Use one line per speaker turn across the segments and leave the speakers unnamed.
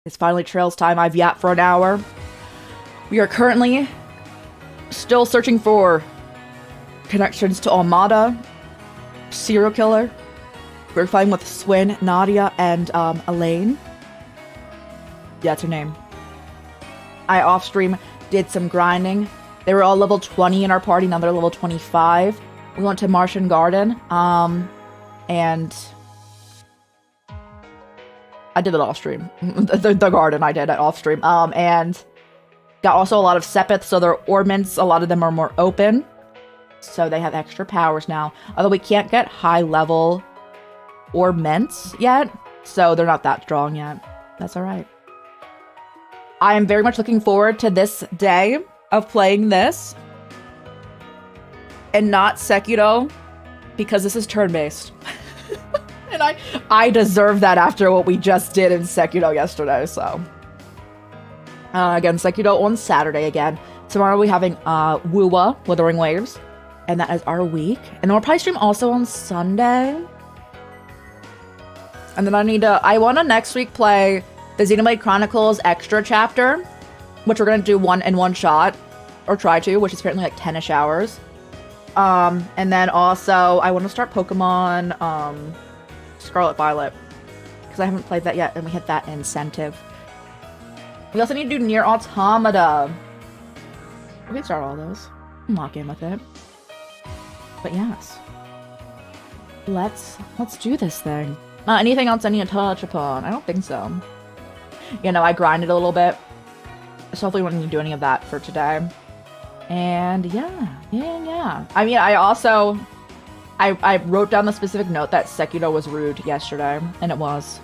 It's finally trails time. I've yapped for an hour. We are currently still searching for connections to Almada, serial killer. We're fighting with Swin, Nadia, and Elaine. Yeah, that's her name. I off stream did some grinding. They were all level 20 in our party. Now they're level 25. We went to Martian Garden. And I did it off stream. the garden I did it off stream. And got also a lot of sepiths, so their ornaments, a lot of them are more open. So they have extra powers now. Although we can't get high level ornaments yet, so they're not that strong yet. That's alright. I am very much looking forward to this day of playing this. And not Sekiro, because this is turn-based. And I deserve that after what we just did in Sekiro yesterday, so. Again, Sekiro on Saturday again. Tomorrow we're having Wuwa, Withering Waves. And that is our week. And then we'll probably stream also on Sunday. And then I want to next week play the Xenoblade Chronicles Extra Chapter, which we're going to do one in one shot, or try to, which is apparently like 10-ish hours. And then also, I want to start Pokemon, Scarlet Violet, because I haven't played that yet, and we hit that incentive. We also need to do Nier Automata. We can start all those. I'm locked in with it. But yes. Let's do this thing. Anything else I need to touch upon? I don't think so. You know, I grinded a little bit. So hopefully we don't need to do any of that for today. And yeah. I mean, I wrote down the specific note that Sekiro was rude yesterday, and it was.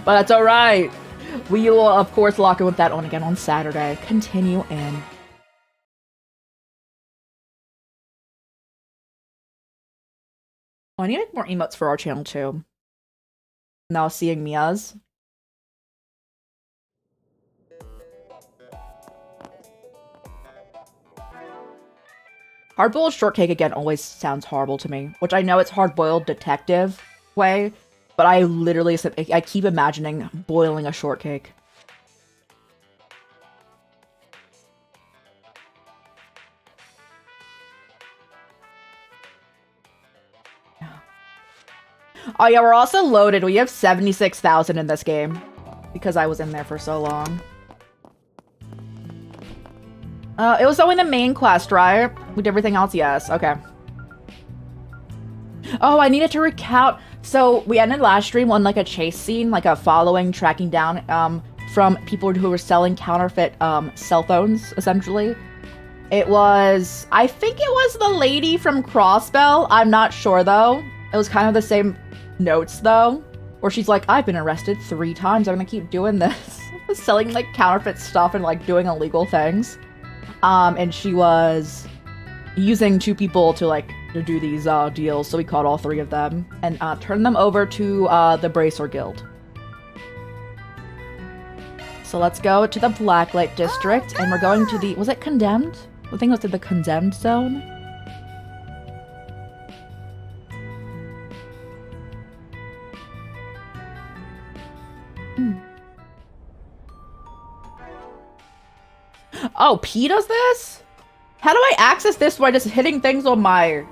But that's alright. We will, of course, lock in with that on again on Saturday. Continue in. Oh, I need to make more emotes for our channel, too. Now seeing Mia's. Hard-boiled shortcake, again, always sounds horrible to me. Which I know it's hard-boiled detective way, but I literally, I keep imagining boiling a shortcake. Oh yeah, we're also loaded. We have 76,000 in this game. Because I was in there for so long. It was only the main quest, right? We did everything else? Yes. Okay. Oh, I needed to recount. So, we ended last stream on, like, a chase scene. Like, a following, tracking down, from people who were selling counterfeit, cell phones, essentially. It was... I think it was the lady from Crossbell. I'm not sure, though. It was kind of the same notes, though. Where she's like, I've been arrested 3 times. I'm gonna keep doing this. Selling, like, counterfeit stuff and, like, doing illegal things. And she was using 2 people to, like, to do these, deals. So we caught all 3 of them and, turned them over to, the Bracer Guild. So let's go to the Blacklight District, and we're going to the... Was it Condemned? I think it was to the Condemned Zone. Oh, P does this? How do I access this by just hitting things on my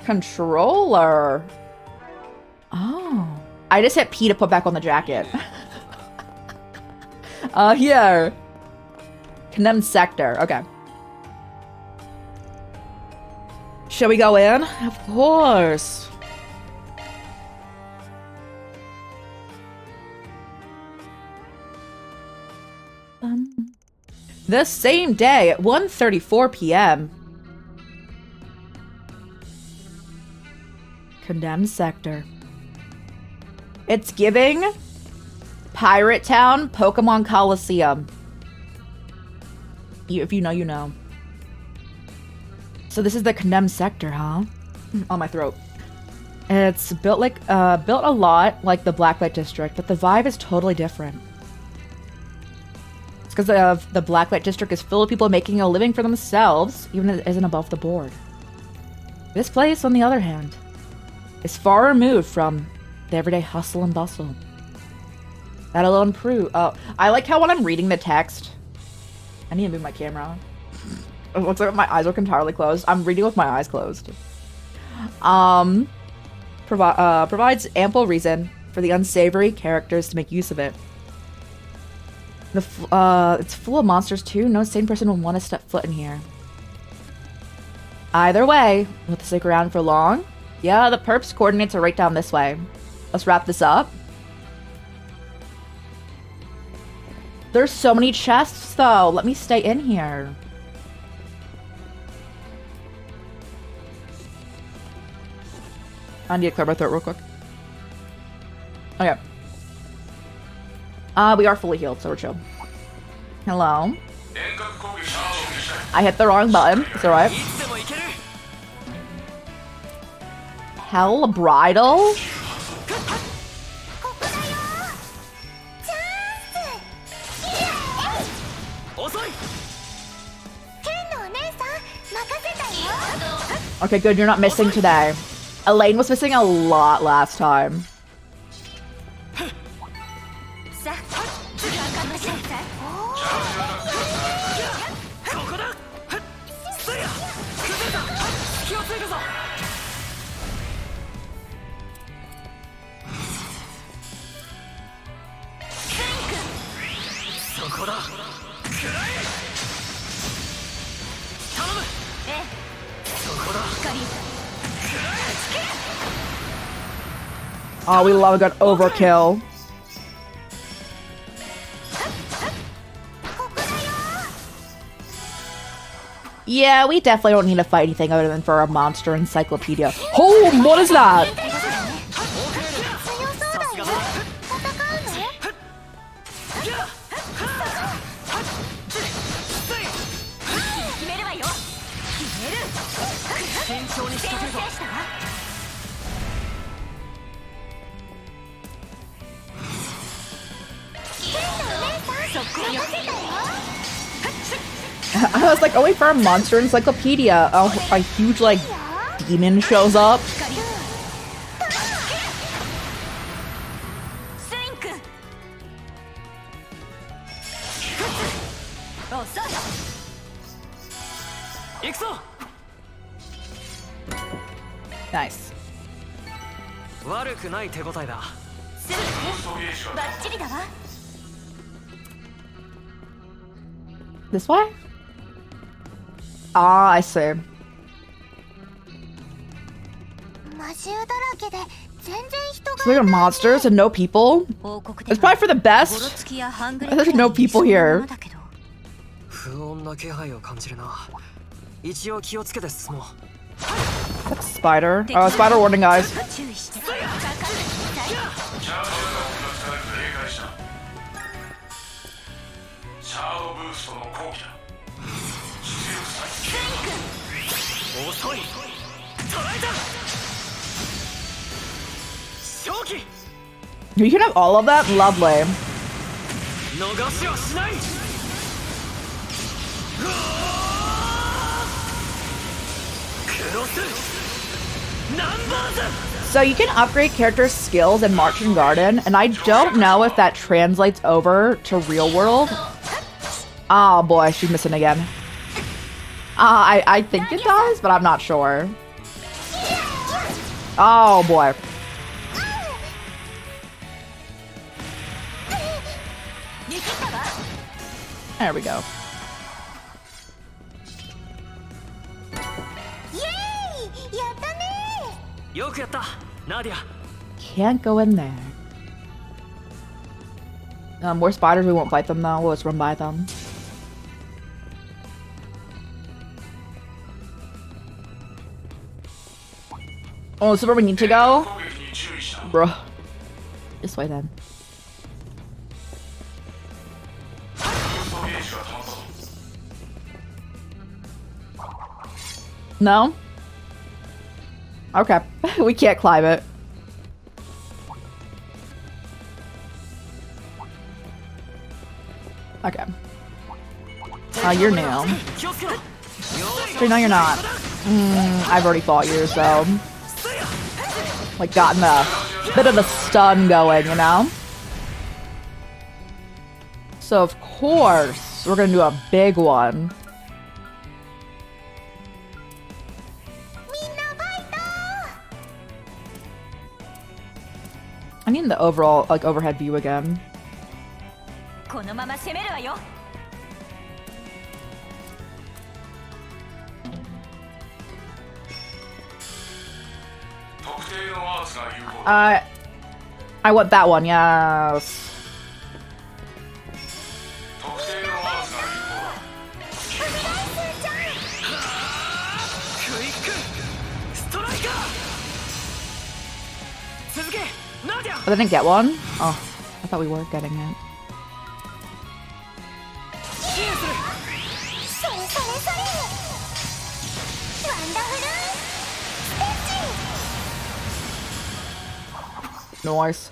controller? Oh. I just hit P to put back on the jacket. Here. Condemned sector. Okay. Shall we go in? Of course. The same day at 1:34 p.m. Condemned sector. It's giving Pirate Town, Pokemon Coliseum. If you know, you know. So this is the condemned sector, huh? On my throat. It's built like built a lot like the Blacklight District, but the vibe is totally different. It's because the Blacklight District is full of people making a living for themselves, even if it isn't above the board. This place, on the other hand, is far removed from the everyday hustle and bustle. That alone prove. Oh, I like how when I'm reading the text, I need to move my camera. It looks like my eyes are entirely closed. I'm reading with my eyes closed. Provides ample reason for the unsavory characters to make use of it. It's full of monsters too. No sane person will want to step foot in here. Either way, will it stick around for long? Yeah, the perps coordinates are right down this way. Let's wrap this up. There's so many chests though. Let me stay in here. I need to clear my throat real quick. Okay. We are fully healed, so we're chill. Hello. I hit the wrong button. It's alright. Hell, bridal? Okay, good. You're not missing today. Elaine was missing a lot last time. Oh, we love a good overkill. Yeah, we definitely don't need to fight anything other than for a monster encyclopedia. Oh, what is that? I was like, oh wait, for a monster encyclopedia. Oh, a huge, like, demon shows up. Nice. This way? Ah, I see. So there are monsters and no people? It's probably for the best. There's no people here. That's spider. Oh, spider warning, guys. You can have all of that? Lovely. So you can upgrade characters' skills in Marching Garden, and I don't know if that translates over to real world. Oh boy, she's missing again. I think it does, but I'm not sure. Oh boy. There we go. Can't go in there. More spiders, we won't fight them though. We'll just run by them. Oh, this is where we need to go? Bruh. This way then. No? Okay. We can't climb it. Okay. You're new. No, you're not. I've already fought you, so... like gotten a bit of a stun going, you know? So of course, we're gonna do a big one. I need the overall, like, overhead view again. I want that one, yes. But I didn't get one? Oh, I thought we were getting it. Nice.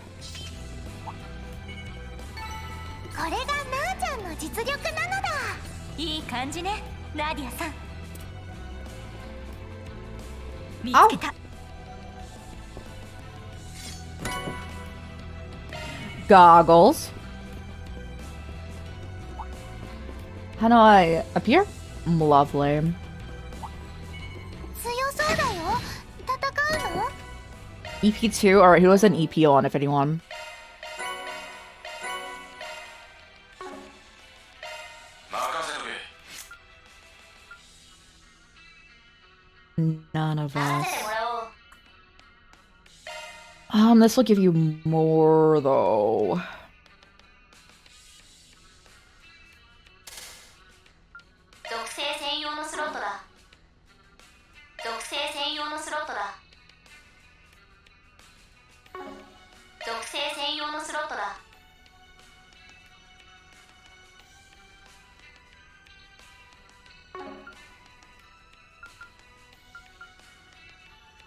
Ow. Goggles. How do I appear? Lovely. EP2? Alright, who has an EP on, if anyone? None of us. This will give you more, though.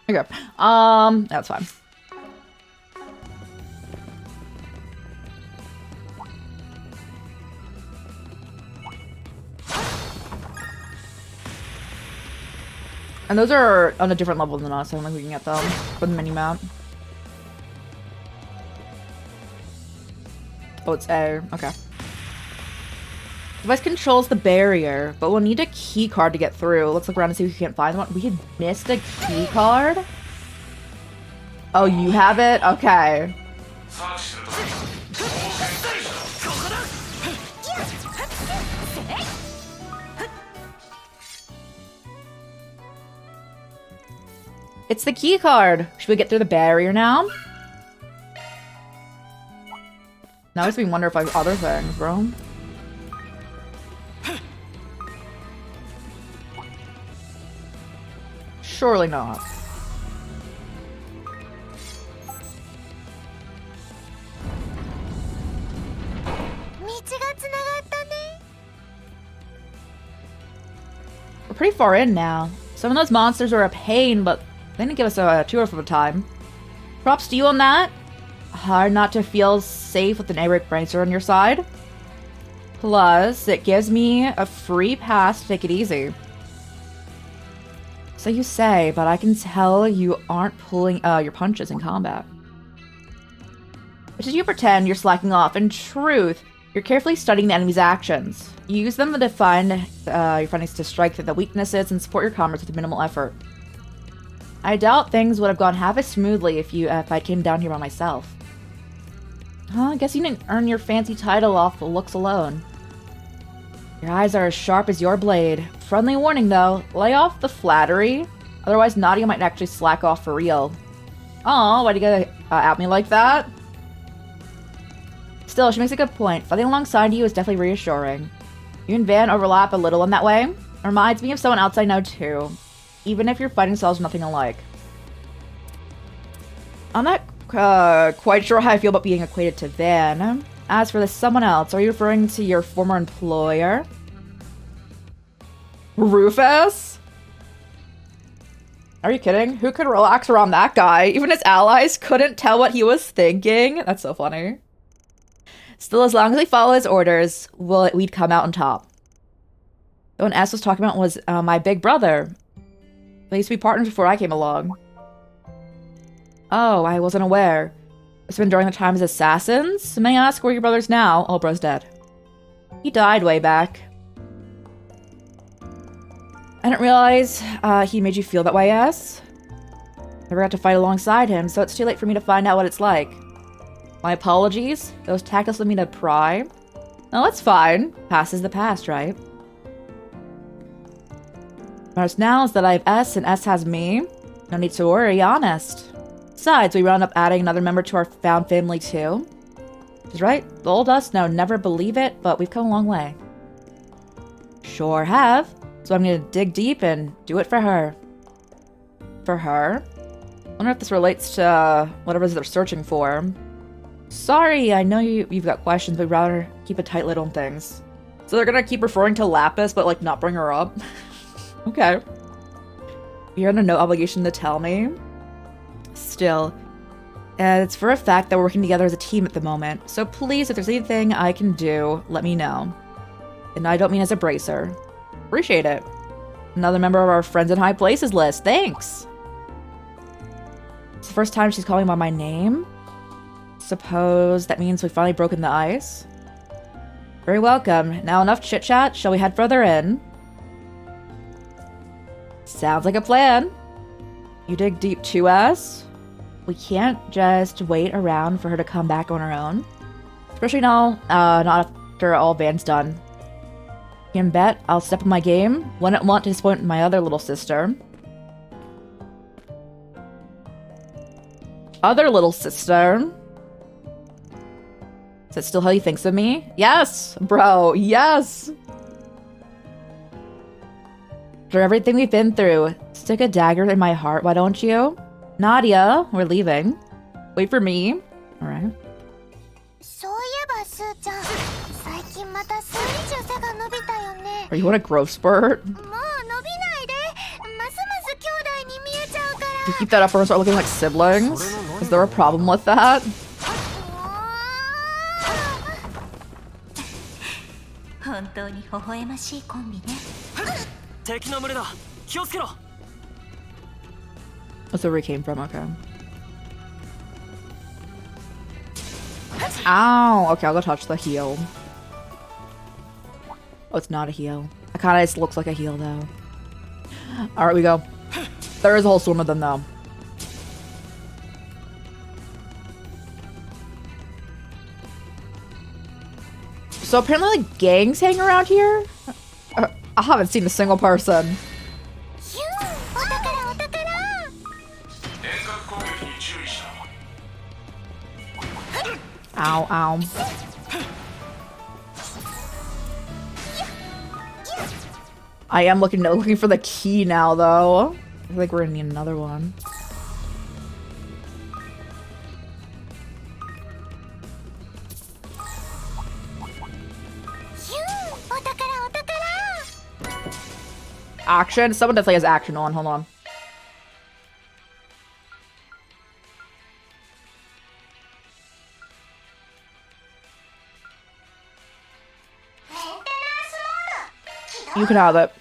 Okay. That's fine. And those are on a different level than us. I don't think we can get them for the mini map. Oh, it's A. Okay. Device controls the barrier, but we'll need a key card to get through. Let's look around and see if we can't find one. We had missed a key card? Oh, you have it? Okay. It's the key card. Should we get through the barrier now? Now it's me wonder if I have other things, bro. Surely not. We're pretty far in now. Some of those monsters are a pain, but they didn't give us a tour for the time. Props to you on that. Hard not to feel safe with an Daybreak Bracer on your side. Plus, it gives me a free pass to take it easy. So you say, but I can tell you aren't pulling your punches in combat. Which is you pretend you're slacking off. In truth, you're carefully studying the enemy's actions. You use them to find your findings to strike through the weaknesses and support your comrades with minimal effort. I doubt things would have gone half as smoothly if I came down here by myself. I guess you didn't earn your fancy title off the looks alone. Your eyes are as sharp as your blade. Friendly warning though, lay off the flattery. Otherwise Nadia might actually slack off for real. Aw, why'd you get at me like that? Still, she makes a good point. Fighting alongside you is definitely reassuring. You and Van overlap a little in that way. It reminds me of someone else I know too. Even if your fighting styles are nothing alike. I'm not quite sure how I feel about being equated to Van. As for this someone else, are you referring to your former employer? Rufus? Are you kidding? Who could relax around that guy? Even his allies couldn't tell what he was thinking? That's so funny. Still, as long as we follow his orders, we'd come out on top. The one S was talking about was my big brother. They used to be partners before I came along. Oh, I wasn't aware. It's been during the time as assassins? May I ask where your brother's now? Oh, bro's dead. He died way back. I didn't realize he made you feel that way, yes? Never got to fight alongside him, so it's too late for me to find out what it's like. My apologies. Those tactics led me to pry. No, that's fine. Past is the past, right? Matters now is that I have S and S has me. No need to worry, honest. Besides, we wound up adding another member to our found family too. She's right. The old us now never believe it, but we've come a long way. Sure have. So I'm gonna dig deep and do it for her. For her? I wonder if this relates to whatever they're searching for. Sorry, I know you've got questions, but we'd rather keep a tight lid on things. So they're gonna keep referring to Lapis, but like not bring her up. Okay. You're under no obligation to tell me. Still, it's for a fact that we're working together as a team at the moment. So please, if there's anything I can do, let me know. And I don't mean as a bracer. Appreciate it. Another member of our Friends in High Places list. Thanks. It's the first time she's calling by my name. Suppose that means we've finally broken the ice. Very welcome. Now enough chit-chat. Shall we head further in? Sounds like a plan. You dig deep to us? We can't just wait around for her to come back on her own. Especially now, not after all Van's done. You can bet I'll step up my game. Wouldn't want to disappoint my other little sister. Other little sister? Is that still how he thinks of me? Yes, bro, yes! After everything we've been through, stick a dagger in my heart, why don't you? Nadia, we're leaving. Wait for me. Alright. Are you on a growth spurt? You keep that up or start looking like siblings? Is there a problem with that? That's where we came from, okay. Ow! Okay, I'll go touch the heel. Oh, it's not a heel. It kinda just looks like a heel, though. Alright, we go. There is a whole swarm of them, though. So apparently, like, gangs hang around here? I haven't seen a single person. Ow, ow. I am looking for the key now, though. I feel like we're gonna need another one. Action? Someone definitely has action on. Hold on. You can have it.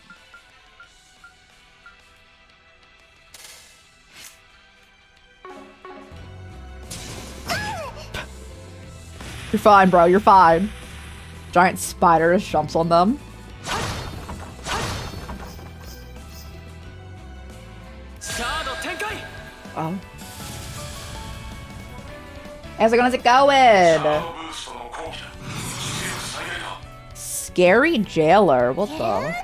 You're fine, bro. You're fine. Giant spider just jumps on them. Oh. How's it going? Scary jailer. What the?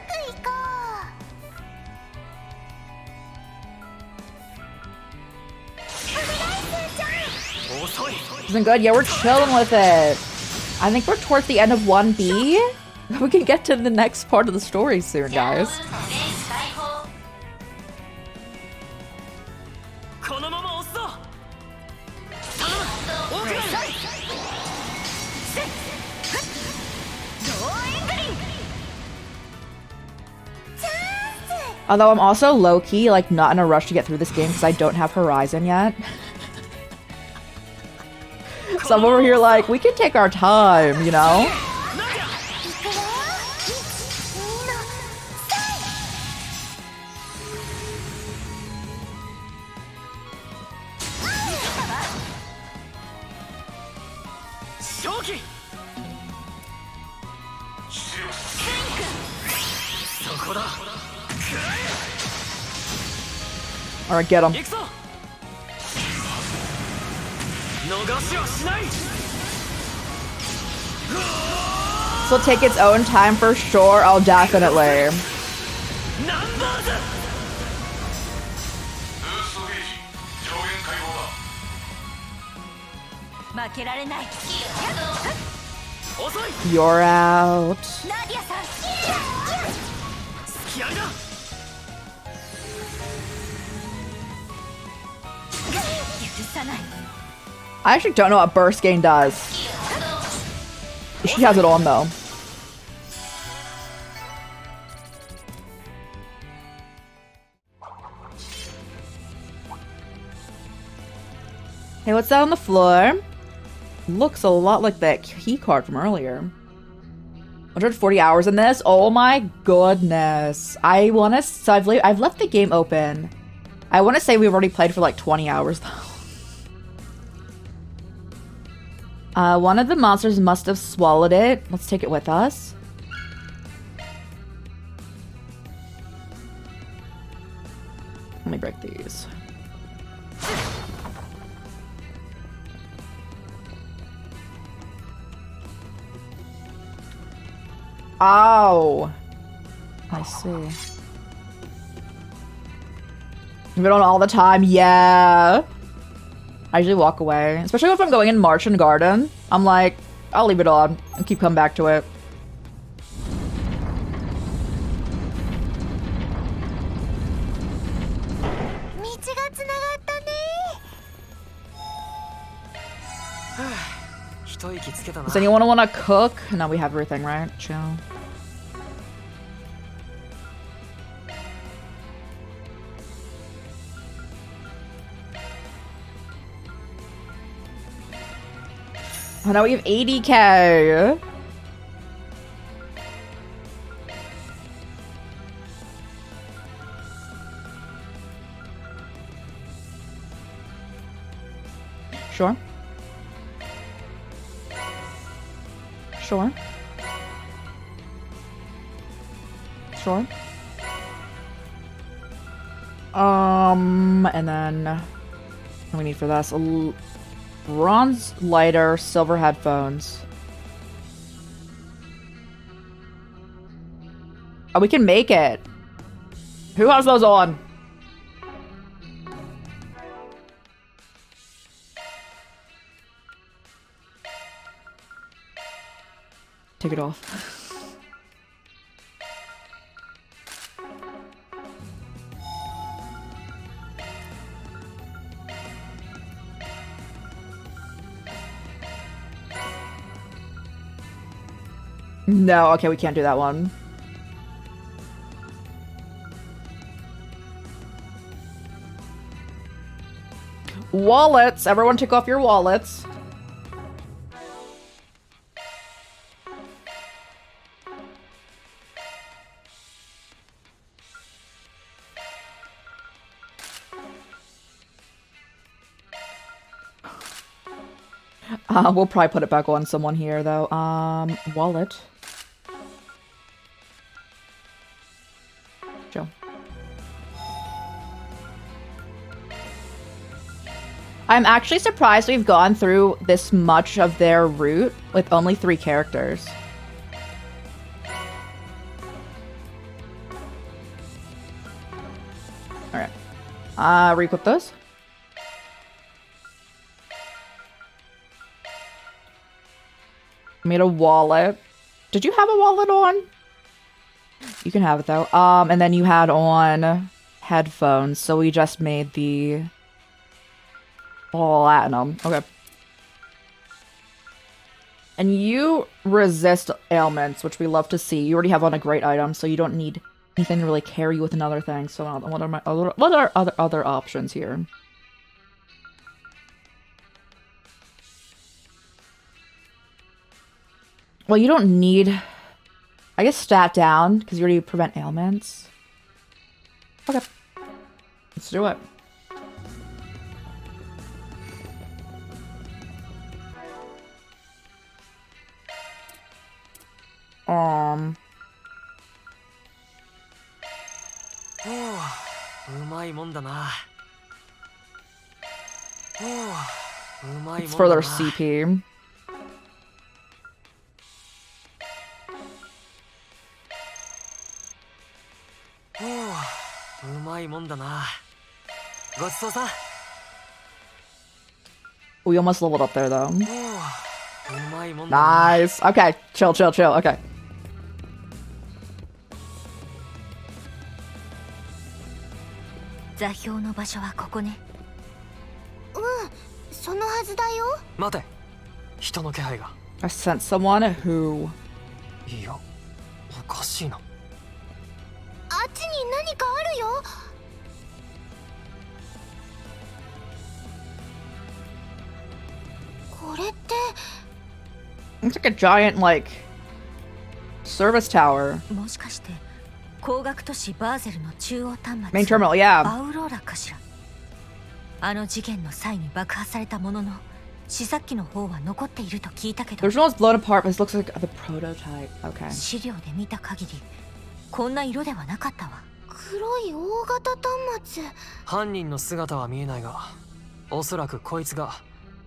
Isn't good? Yeah, we're chilling with it. I think we're towards the end of 1B. We can get to the next part of the story soon, guys. Although I'm also low-key, like, not in a rush to get through this game because I don't have Horizon yet. So I'm over here like, we can take our time, you know? Alright, get him. This will take its own time for sure. Oh, definitely. You're out. I actually don't know what burst gain does. She has it on though. Hey, what's that on the floor? Looks a lot like that key card from earlier. 140 hours in this? Oh my goodness. I wanna, so I've left the game open. I wanna say we've already played for like 20 hours though. One of the monsters must have swallowed it. Let's take it with us. Let me break these. Oh, I see. Leave it on all the time. Yeah. I usually walk away, especially if I'm going in Martian Garden. I'm like, I'll leave it on and keep coming back to it. Does anyone want to cook? No, we have everything, right? Chill. Oh, now we have 80k. Sure. Sure. Sure. And then what do we need for this? Bronze lighter, silver headphones. Oh, we can make it. Who has those on? Take it off. No, okay, we can't do that one. Wallets! Everyone take off your wallets. We'll probably put it back on someone here, though. Wallet. Joe. I'm actually surprised we've gone through this much of their route with only 3 characters. Alright. Re-equip those. Made a wallet. Did you have a wallet on? You can have it though. And then you had on headphones, so we just made the platinum. Okay. And you resist ailments, which we love to see. You already have on a great item, so you don't need anything to really carry you with another thing. So what are my other options here? Well, you don't need, I guess, stat down, because you already prevent ailments. Okay. Let's do it. It's for their CP. We almost leveled up there though. Nice. Okay, chill. Okay.
座標の場所はここね。そのはずだよ。
待て。人の気配が。
I sent someone who.
いや、おかしいな。
あっちに何かあるよ。これって。
It's like a giant like service tower.
もしかして工学都市バーゼルの中央端末。
Main terminal, yeah.
アウローラかしら。あの事件の際に爆破されたものの試作機の方は残っていると聞いたけど。
There's no one's blown apart, but this looks like the prototype. Okay.
資料で見た限りこんな色ではなかったわ。黒い大型端末。
犯人の姿は見えないが、おそらくこいつが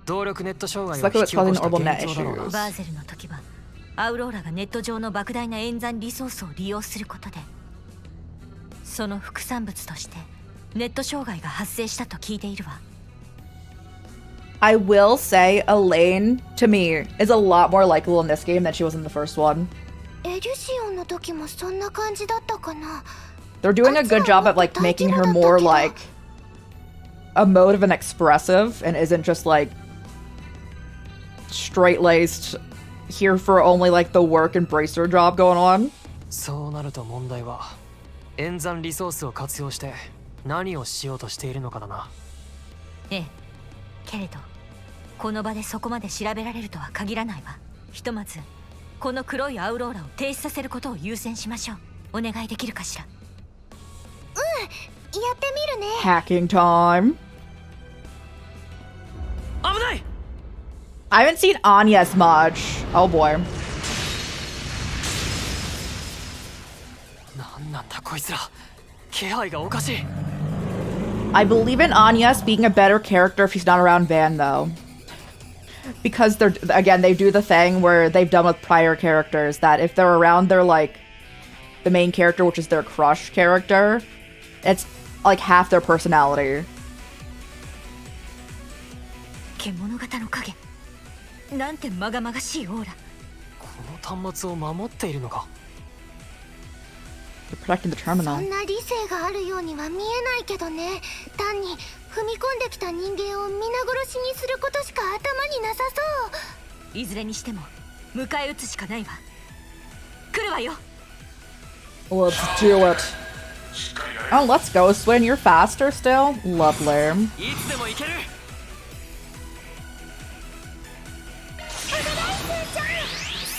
動力ネット障害を
引き起こした
元凶だろうな。
バーゼルの時はアウローラがネット上の莫大な演算リソースを利用することで、その副産物としてネット障害が発生したと聞いているわ。
I will say Elaine, to me, is a lot more likable in this game than she was in the first one.
エリュシオンの時もそんな感じだったかな。
They're doing a good job at like making her more like emotive and expressive and isn't just like straight-laced here for only like the work and bracer job going on.
そうなると問題は演算リソースを活用して何をしようとしているのかだな。
ええ、けれどこの場でそこまで調べられるとは限らないわ。ひとまずこの黒いアウローラを停止させることを優先しましょう。お願いできるかしら。やってみるね。
Hacking time.
危ない。
I haven't seen Anya as much. Oh boy.
なんだこいつら。気配がおかしい。
I believe in Anya being a better character if she's not around Van though. Because they're again they do the thing where they've done with prior characters that if they're around they're like the main character, which is their crush character. It's like half their personality.
獣型の影。なんてまがまがしいオーラ。
この端末を守っているのか。
They're protecting the terminal.
そんな理性があるようには見えないけどね。単に踏み込んできた人間を皆殺しにすることしか頭になさそう。いずれにしても迎え撃つしかないわ。来るわよ。
Let's do it. Oh, let's go, Swin. You're faster still? Lovely.
いつでも行ける。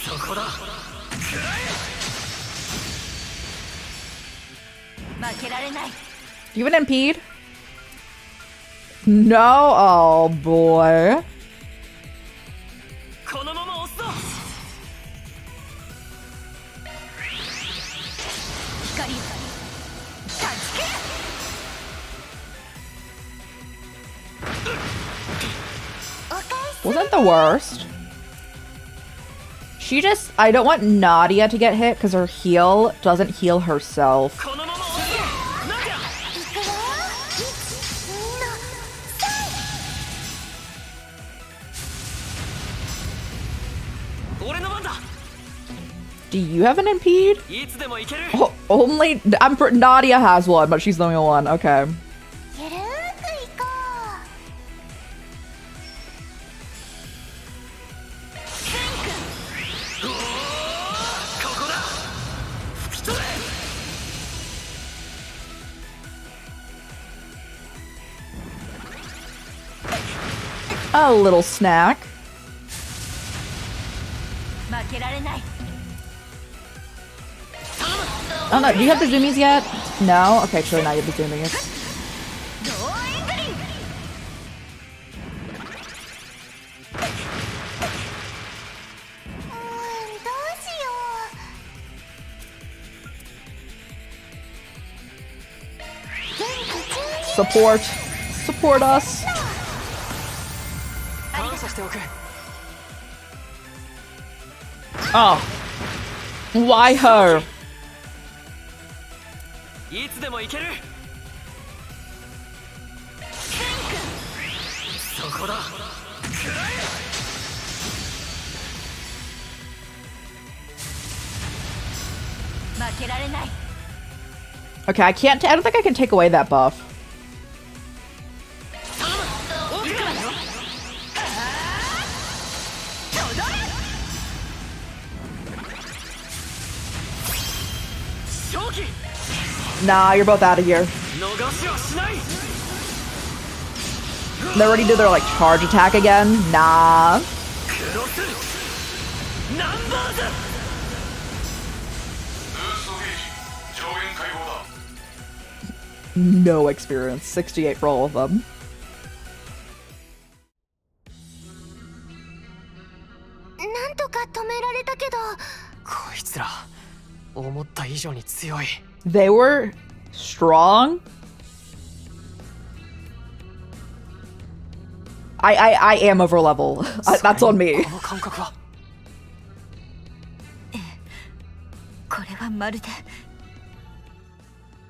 そこだ。
負けられない。
Do you even impede? No? Oh boy.
このまま押すぞ。
光。
Wasn't the worst. She just... I don't want Nadia to get hit because her heal doesn't heal herself.
このまま押すぞ。なんや。俺の番だ。
Do you have an impede?
いつでも行ける。
Oh, only... Nadia has one, but she's the only one. Okay.
ゆるーくいこ
ここだ。吹き飛べ。
A little snack.
負けられない。
Oh no, do you have the zoomies yet? No? Okay, sure, now you have the zoomies.
ドーエングリン。 どうしよう。元気中。
Support. Support us. Oh. Why her?
いつでも行ける。そこだ。
負けられない。
Okay, I can't. I don't think I can take away that buff. Nah, you're both out of here. They already did their like charge attack again. Nah. No experience. 68 for all of them.
なんとか止められたけど。
こいつら思った以上に強い。
They were strong. I am over level. That's on me.
この感覚は。
これはまるで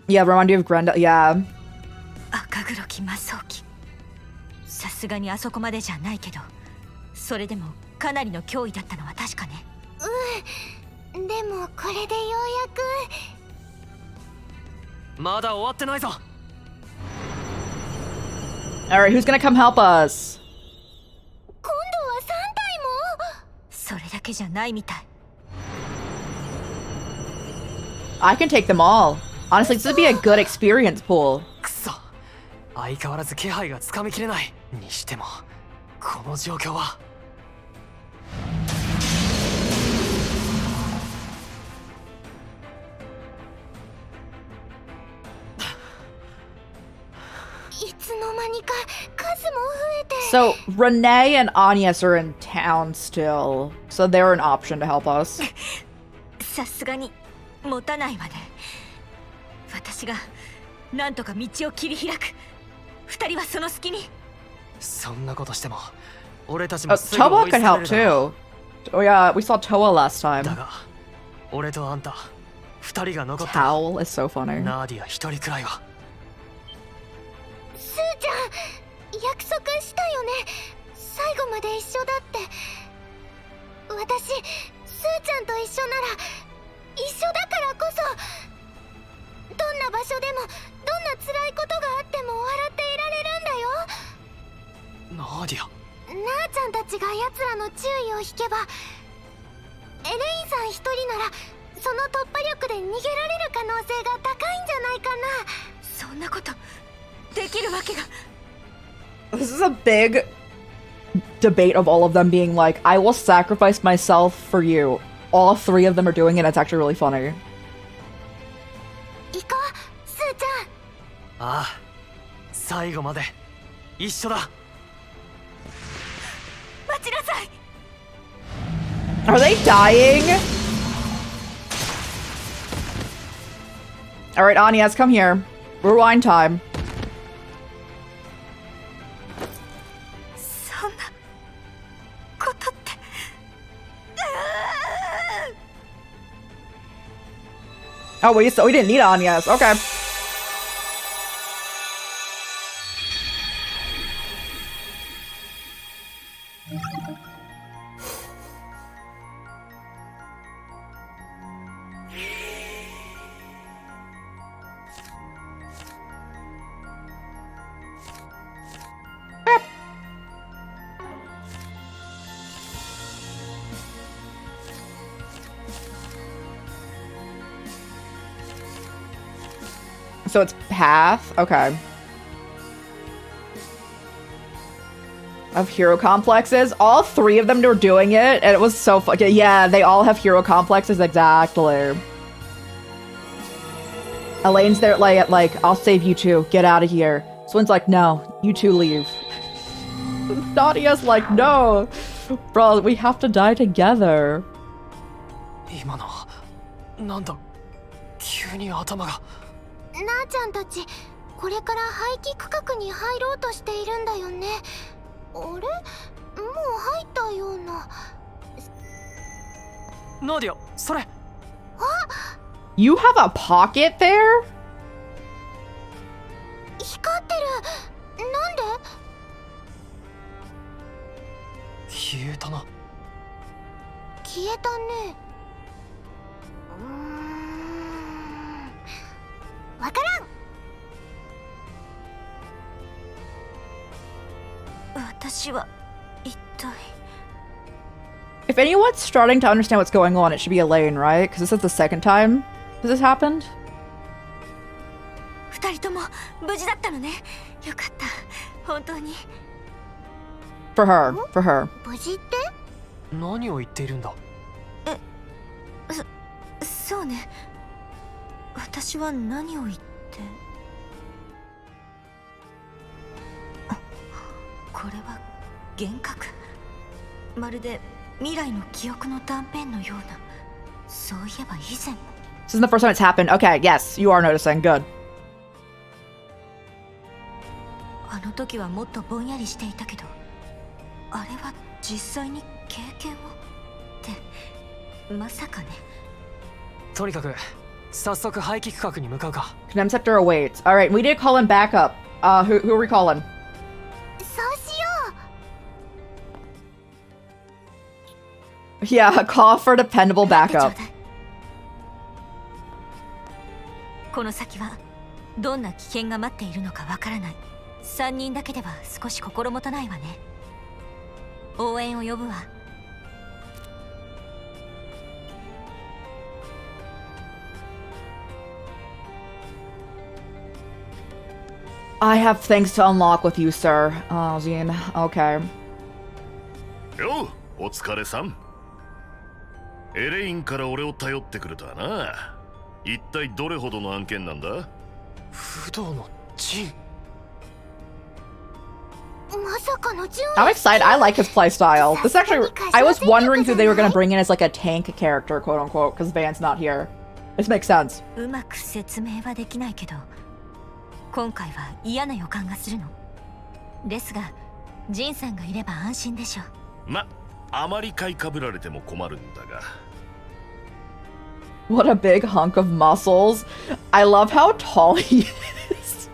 Yeah, remind you of Grendel. Yeah.
赤黒き魔装機。さすがにあそこまでじゃないけど、それでもかなりの脅威だったのは確かね。うん。でもこれでようやく。
まだ終わってないぞ。
Alright, who's gonna come help us?
今度は3体も。それだけじゃないみたい。
I can take them all. Honestly, this would be a good experience pool.
くそ。相変わらず気配がつかみきれない。にしてもこの状況は。
So, Renee and Agnes are in town still, so they're an option to help us.
さすがに持たないわね。私がなんとか道を切り開く。二人はその隙に。
そんなことしても俺たちも
Toa could help too. Oh yeah, we saw Toa last time.
だが俺とあんた二人が残った。
Howl is so funny.
ナーディア一人くらいは。
スーちゃん、約束したよね。最後まで一緒だって。私、スーちゃんと一緒なら、一緒だからこそ、どんな場所でも、どんな辛いことがあっても笑っていられるんだよ。
ナーディア。
なあちゃんたちが奴らの注意を引けば、エレインさん一人なら、その突破力で逃げられる可能性が高いんじゃないかな。そんなこと。
This is a big debate of all of them being like, I will sacrifice myself for you. All three of them are doing it. It's actually really funny.
行こう、スーちゃん。
ああ、最後まで一緒だ。
待ちなさい。
Are they dying? Alright, Agnes, come here. Rewind time. Oh, we didn't need Agnes. Okay. So it's path? Okay. Of hero complexes? All three of them were doing it, and it was so fun. Yeah, they all have hero complexes, exactly. Elaine's there like, I'll save you two, get out of here. Swin's like, no, you two leave. Nadia's like, no. Bro, we have to die together.
今のなんだ急に頭が。
なあちゃんたち、これから廃棄区画に入ろうとしているんだよね。あれ、もう入ったような。
ナディア、それ。
You have a pocket there?
光ってる。なんで？
消えたな。
消えたね。わからん。私は一体。
If anyone's starting to understand what's going on, it should be Elaine, right? Because this is the second time this has happened.
二人とも無事だったのね。よかった。本当に。
For her.
無事って？
何を言っているんだ。
そうね。私は何を言って。これは幻覚。まるで未来の記憶の断片のような。そういえば以前も。
This isn't the first time it's happened. Okay, yes, you are noticing. Good.
あの時はもっとぼんやりしていたけど、あれは実際に経験をってまさかね。
とにかく早速廃棄区画に向かうか。
Condemned sector awaits. All right, we need to call in backup. Who are we calling?
そうしよう。
Yeah, call for dependable
待ってちょ
backup.
うだい。この先はどんな危険が待っているのかわからない。3人だけでは少し心もとないわね。応援を呼ぶわ。
I have things to unlock with you, sir. Oh, Zine. Okay.
よう、お疲れさん。エレインから俺を頼ってくれたな。一体どれほどの案件なんだ？
不動の陣。
まさかの順位。
I'm excited. I like his playstyle. This actually, I was wondering who they were gonna bring in as like a tank character, quote unquote, because Van's not here. This makes sense.
うまく説明はできないけど、今回は嫌な予感がするの。ですが、ジンさんがいれば安心でしょう。
ま、あまり買いかぶられても困るんだが。
What a big hunk of muscles. I love how tall he is.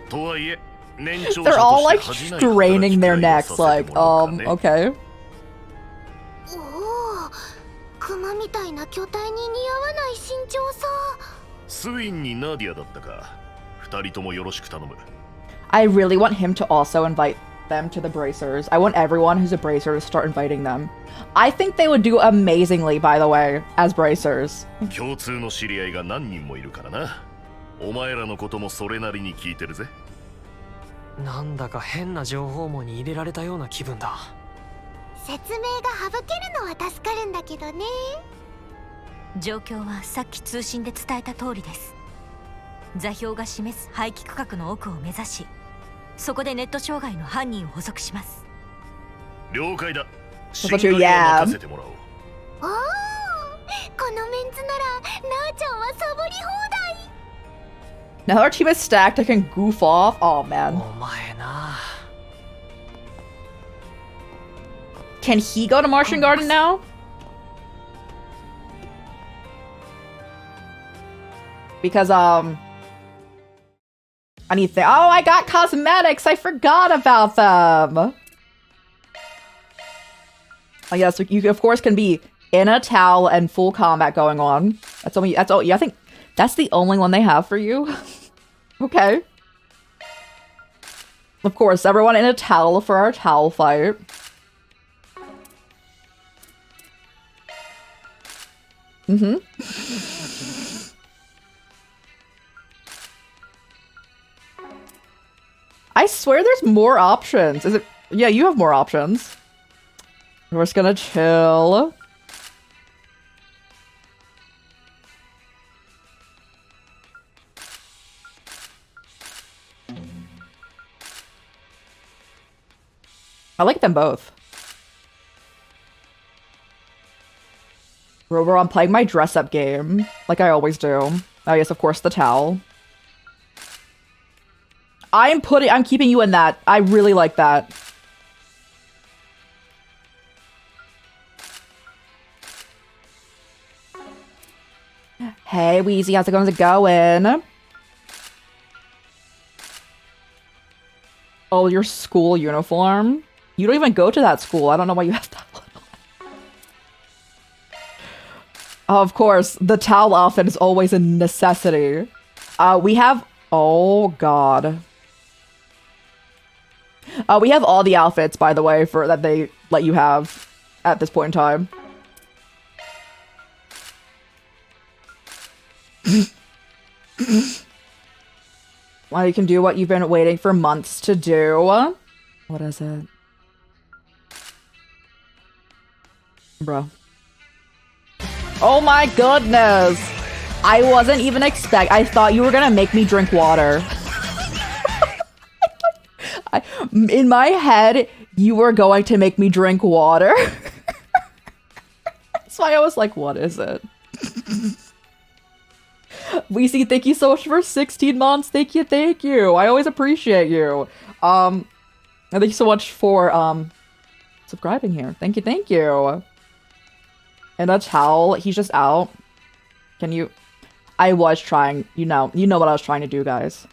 とはいえ、年長者として
They're all like
恥じない
straining their
働き
necks,
かけて
like,
もらおうかね。
okay.
おお、クマみたいな巨体に似合わない身長さ。
スウィンにナディアだったか。二人ともよろしく頼む。
I really want him to also invite them to the bracers. I want everyone who's a bracer to start inviting them. I think they would do amazingly, by the way, as bracers.
共通の知り合いが何人もいるからな。お前らのこともそれなりに聞いてるぜ。
なんだか変な情報網に入れられたような気分だ。
説明が省けるのは助かるんだけどね。状況はさっき通信で伝えた通りです。座標が示す廃棄区画の奥を目指し、そこでネット障害の犯人を捕捉します。
了解だ。
That's what you- yeah.
任せてもらおう。
おお、このメンツならなあちゃんはサボり放題。
Now our team is stacked, I can goof off. Oh,
お
man.
前な。
Can he go to Martian Garden now? Because, I need to. Oh, I got cosmetics. I forgot about them. Oh, yes, you of course can be in a towel and full combat going on. That's only. That's all. Yeah, I think that's the only one they have for you. Okay. Of course, everyone in a towel for our towel fight. I swear there's more options. Is it? Yeah, you have more options. We're just gonna chill. I like them both. Rover, I'm playing my dress-up game, like I always do. Oh yes, of course, the towel. I'm keeping you in that. I really like that. Hey, Wheezy, how's it going? Oh, your school uniform? You don't even go to that school. I don't know why you have that one on. Oh, of course, the towel outfit is always a necessity. We have... Oh, God. We have all the outfits, by the way, for that they let you have at this point in time. Well, you can do what you've been waiting for months to do. What is it? Bro. Oh my goodness! I wasn't even I thought you were gonna make me drink water. In my head, you were going to make me drink water. That's why I was like, what is it? Weezy, thank you so much for 16 months. Thank you. I always appreciate you. And thank you so much for subscribing here. Thank you. And that's Howl. He's just out. Can you? I was trying. You know what I was trying to do, guys.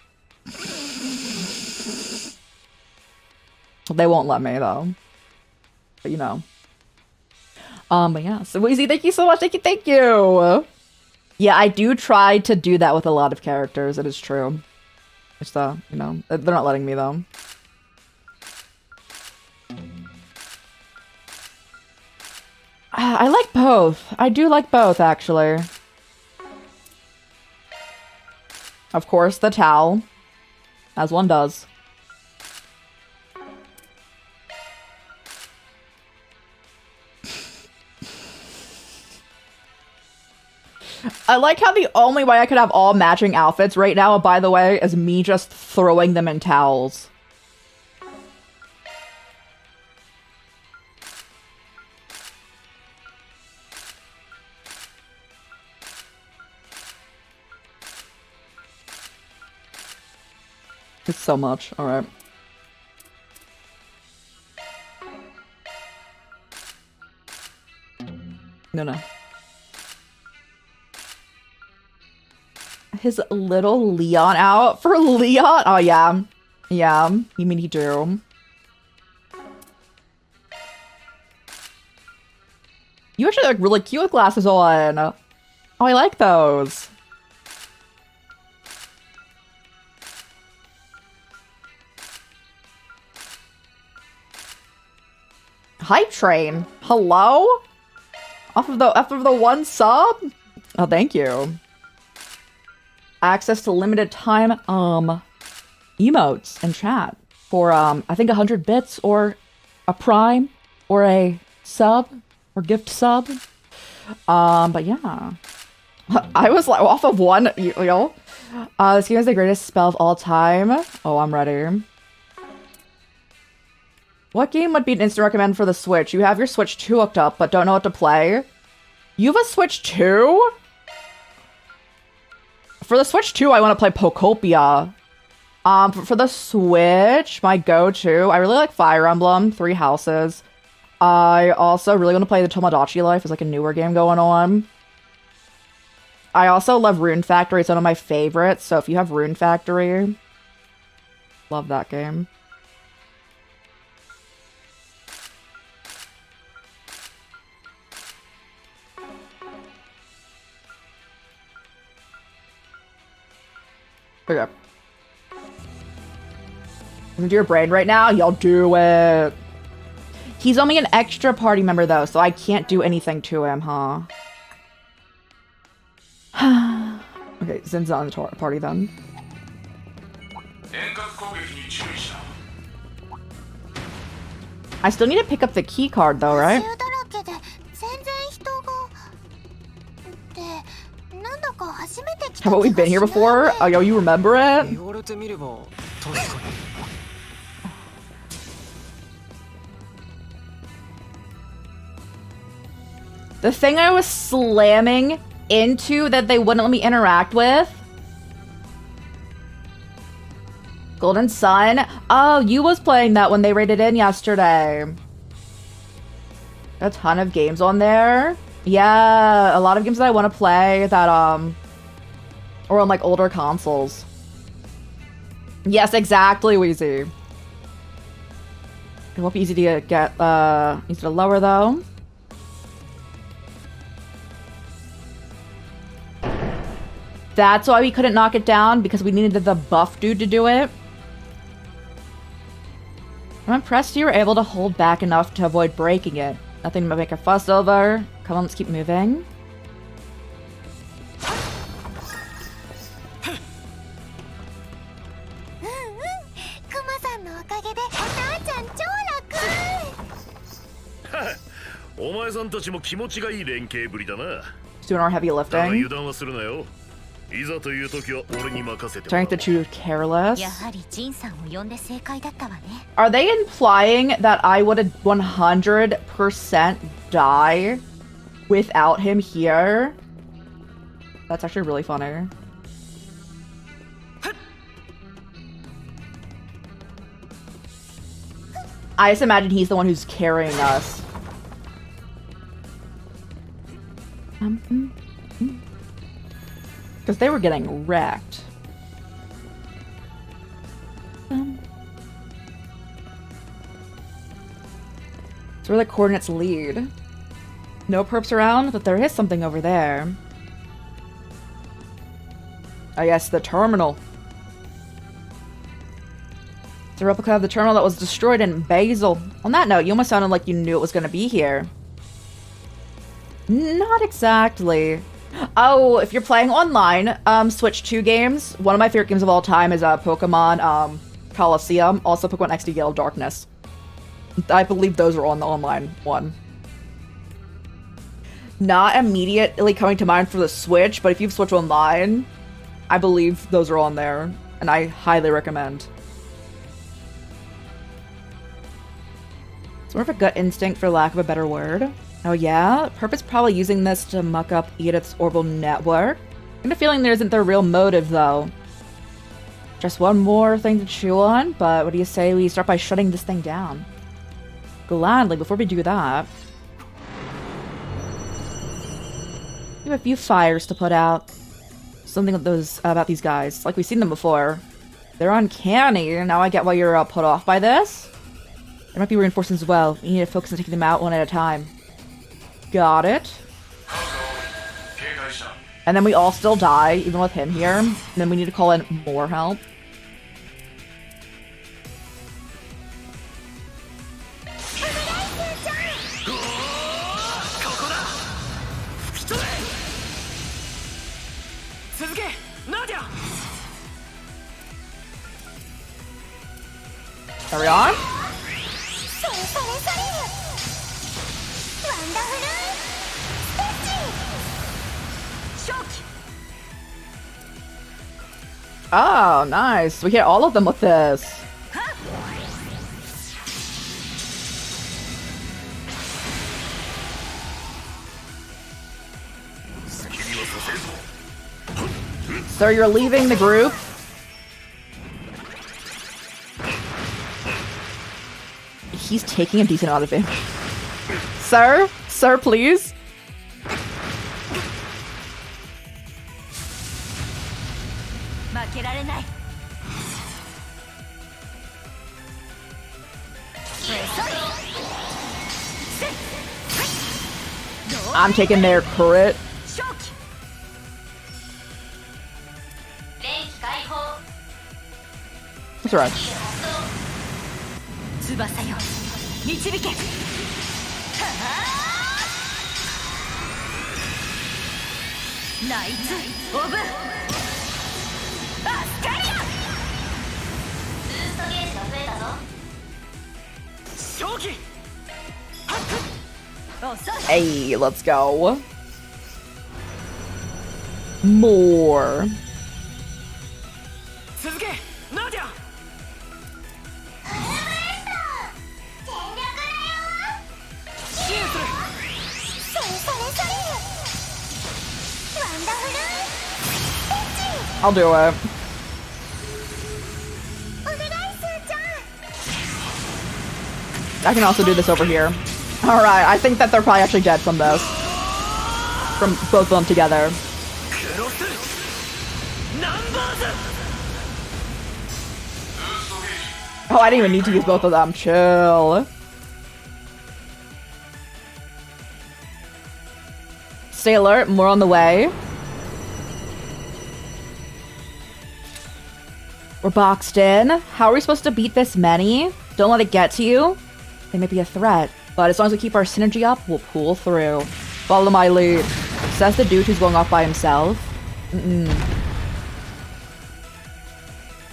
They won't let me though. But you know. But yeah. So Weezy, thank you so much. Thank you. Yeah, I do try to do that with a lot of characters. It is true. It's you know, they're not letting me though. I like both. I do like both, actually. Of course, the towel. As one does. I like how the only way I could have all matching outfits right now, by the way, is me just throwing them in towels. It's so much. Alright. No. His little Leon out for Leon? Oh, yeah. Yeah. You mean he do? You actually look really cute with glasses on. Oh, I like those. Hype train. Hello? After the one sub? Oh, thank you. Access to limited time emotes and chat for I think 100 bits or a prime or a sub or gift sub. But yeah. I was like off of one, you know. This game is the greatest spell of all time. Oh, I'm ready. What game would be an instant recommend for the Switch? You have your Switch 2 hooked up, but don't know what to play? You have a Switch 2? For the Switch 2, I want to play Pokopia. For the Switch, my go-to, I really like Fire Emblem, 3 Houses. I also really want to play the Tomodachi Life. It's like a newer game going on. I also love Rune Factory. It's one of my favorites. So if you have Rune Factory, love that game. Okay. Into your brain right now? Y'all do it. He's only an extra party member though, so I can't do anything to him, huh? Okay, Zin's not on the party then. I still need to pick up the key card though, right? Haven't we been here before? Oh, yo, you remember it? The thing I was slamming into that they wouldn't let me interact with? Golden Sun. Oh, you was playing that when they raided in yesterday. A ton of games on there. Yeah, a lot of games that I want to play that are on like older consoles. Yes, exactly, Wheezy. It won't be easy to get easy to lower though. That's why we couldn't knock it down, because we needed the buff dude to do it. I'm impressed you were able to hold back enough to avoid breaking it. Nothing to make a fuss over. Come on, let's keep moving. He's doing our heavy lifting. Trying to choose careless. Are they implying that I would 100% die without him here? That's actually really funny. I just imagine he's the one who's carrying us. Because they were getting wrecked. It's where the coordinates lead. No perps around, but there is something over there. Oh yes, the terminal. It's a replica of the terminal that was destroyed in Basel. On that note, you almost sounded like you knew it was going to be here. Not exactly. Oh, if you're playing online, Switch 2 games. One of my favorite games of all time is Pokemon Colosseum. Also Pokemon XD Gale of Darkness. I believe those are on the online one. Not immediately coming to mind for the Switch, but if you've Switch Online, I believe those are on there, and I highly recommend. It's more of a gut instinct, for lack of a better word. Oh yeah? Purpose probably using this to muck up Edith's orbital network. I get a feeling there isn't their real motive, though. Just one more thing to chew on, but what do you say we start by shutting this thing down? Gladly, before we do that, we have a few fires to put out. Something about these guys. Like, we've seen them before. They're uncanny. Now I get why you're put off by this. There might be reinforcements as well. You need to focus on taking them out one at a time. Got it. And then we all still die, even with him here. And then we need to call in more help. Are we on? Oh, nice. We hit all of them with this. So you're leaving the group? He's taking a decent amount of damage. Sir? Sir, please? I'm taking their crit. That's right. Hey, let's go. More. I'll do it. I can also do this over here. Alright, I think that they're probably actually dead from this. From both of them together. Oh, I didn't even need to use both of them. Chill. Stay alert, more on the way. We're boxed in. How are we supposed to beat this many? Don't let it get to you. They may be a threat, but as long as we keep our synergy up, we'll pull through. Follow my lead. Says the dude who's going off by himself.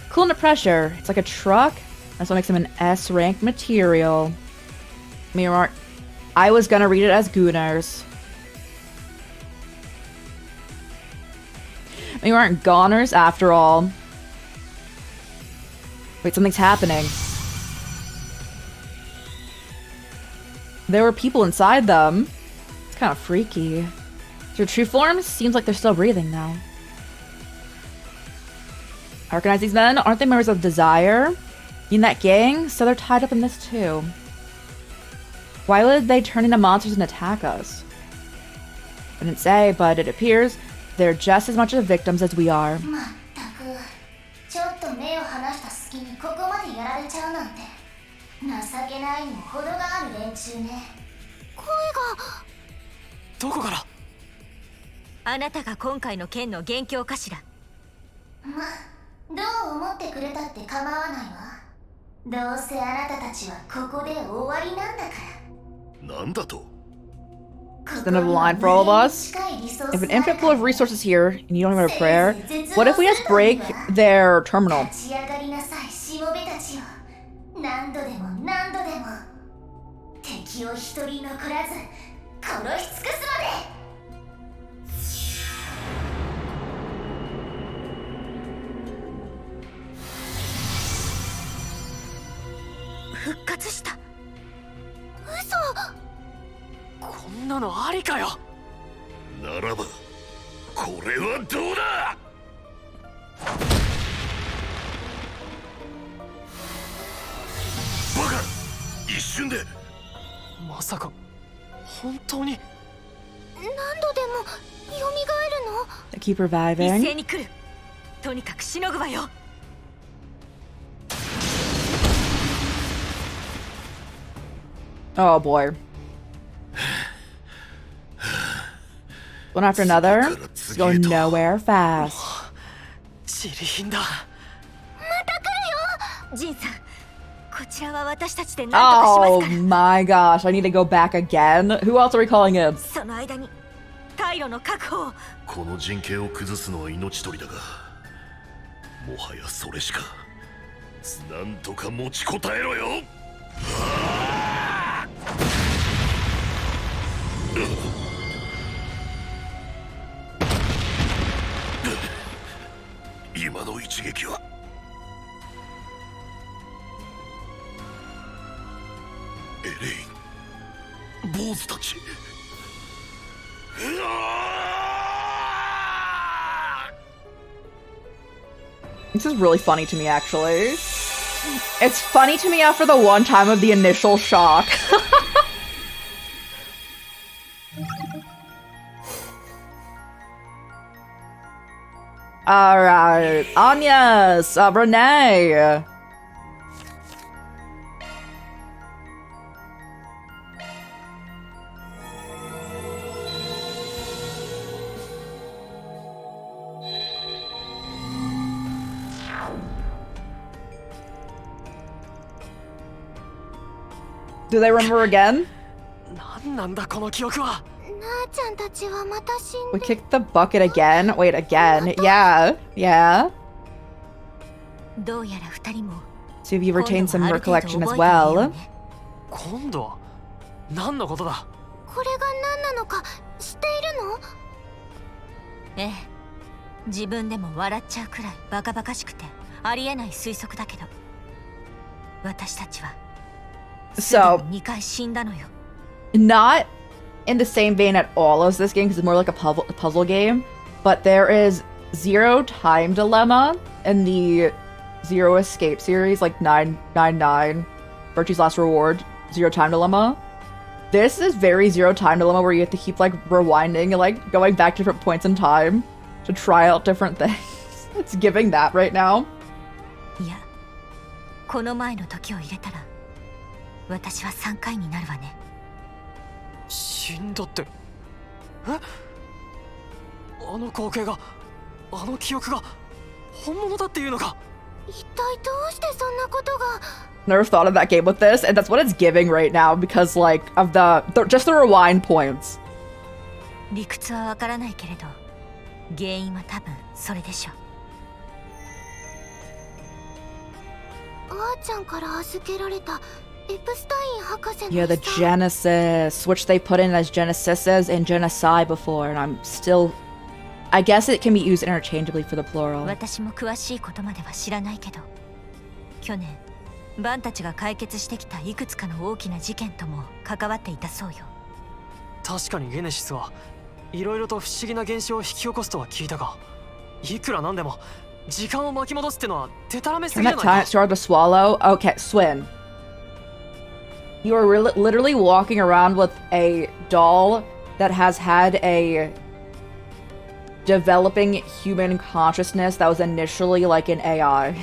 Cool under pressure. It's like a truck. That's what makes him an S-rank material. I was gonna read it as Gooners. We aren't goners after all. Wait, something's happening. There were people inside them. It's kind of freaky. Their true forms? Seems like they're still breathing now. I recognize these men. Aren't they members of Desire? In that gang? So they're tied up in this too. Why would they turn into monsters and attack us? I didn't say, but it appears they're just as much of victims as we are. Then a line for all of us. If an infinite pool of resources here and you don't have a prayer, what if we just break their terminal? They keep reviving. Oh boy. One after another. It's going nowhere fast. Oh my gosh, I need to go back again. Who else are we calling in?
この陣形を崩すのは命取りだが、もはやそれしか。なんとか持ちこたえろよ。今の一撃は。エレイン、坊主たち。
This is really funny to me, actually. It's funny to me after the one time of the initial shock. Alright, Agnes, Renee. Do they remember again? We kicked the bucket again? Wait, again? Yeah, yeah. See if you retain some recollection as well. So, not in the same vein at all as this game, because it's more like a puzzle game, but there is Zero Time Dilemma in the Zero Escape series, like 999, Virtue's Last Reward Zero Time Dilemma. This is very Zero Time Dilemma where you have to keep like rewinding and like going back to different points in time to try out different things. It's giving that right now.
いや、この前の時を入れたら私は3回になるわね。
死んだって。え？あの光景が、あの記憶が本物だっていうのか。
一体どうしてそんなことが。
Never thought of that game with this, and that's what it's giving right now because like of just the rewind points.
理屈はわからないけれど、原因は多分それでしょう。あーちゃんから預けられたエプスタイン博士の。
Yeah, the Genesis, which they put in as Genesises and Genocide before, and I'm still. I guess it can be used interchangeably for the plural.
私も詳しいことまでは知らないけど、去年バンたちが解決してきたいくつかの大きな事件とも関わっていたそうよ。
確かにゲネシスはいろいろと不思議な現象を引き起こすとは聞いたが、いくらなんでも時間を巻き戻すってのはデタラメすぎ
And
る
that
じゃない
time started to swallow. Okay, Swin. You are literally walking around with a doll that has had a developing human consciousness that was initially like an AI.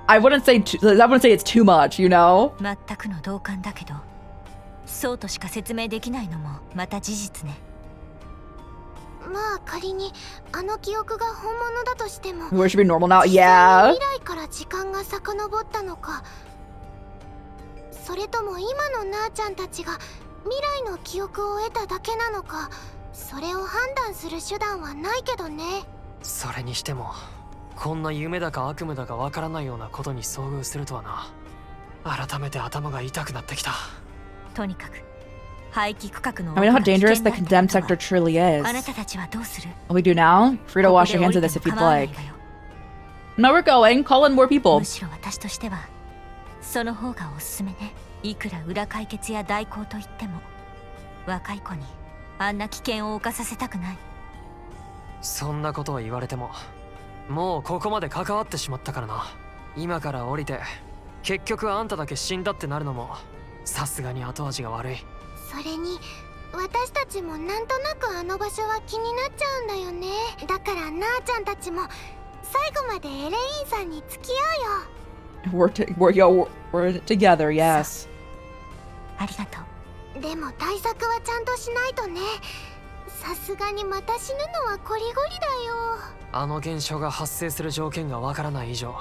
I wouldn't say it's too much, you know?
全くの同感だけど、そうとしか説明できないのもまた事実ね。まあ仮にあの記憶が本物だとしても、
Where should be normal now? Yeah.
未来から時間が遡ったのか、それとも今のなあちゃんたちが未来の記憶を得ただけなのか、それを判断する手段はないけどね。
それにしてもこんな夢だか悪夢だかわからないようなことに遭遇するとはな。改めて頭が痛くなってきた。
とにかく廃棄区画の
I mean, how dangerous the condemned sector truly is.
あなたたちはどうする？
What we do now? Free to wash your hands of this if you'd like. No, we're going. Call in more people.
むしろ私としてはその方がおすすめね。いくら裏解決や代行といっても若い子にあんな危険を冒させたくない。
そんなことを言われてももうここまで関わってしまったからな。今から降りて結局あんただけ死んだってなるのもさすがに後味が悪い。
それに私たちもなんとなくあの場所は気になっちゃうんだよね。だからなあちゃんたちも最後までエレインさんに付き合うよ。
We're together, yes.
ありがとう。でも対策はちゃんとしないとね。さすがにまた死ぬのはこりごりだよ。
あの現象が発生する条件がわからない以上、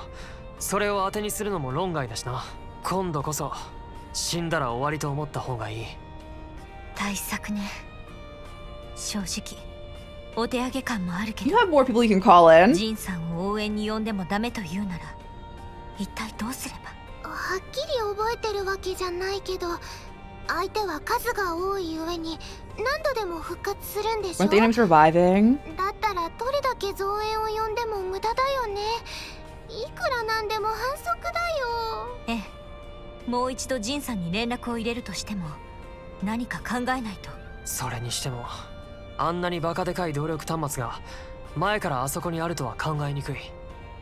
それを当てにするのも論外だしな。今度こそ死んだら終わりと思った方がいい。
対策ね。正直お手上げ感もあるけ
You
ど、
have more people you can call in.
ジンさんを応援に呼んでもダメと言うなら一体どうすれば。はっきり覚えてるわけじゃないけど、相手は数が多い上に何度でも復活するんでしょ。
Weren't the names reviving?
だったらどれだけ増援を呼んでも無駄だよね。いくらなんでも反則だよ。ええ、もう一度ジンさんに連絡を入れるとしても何か考えないと。
それにしてもあんなにバカでかい動力端末が前からあそこにあるとは考えにくい。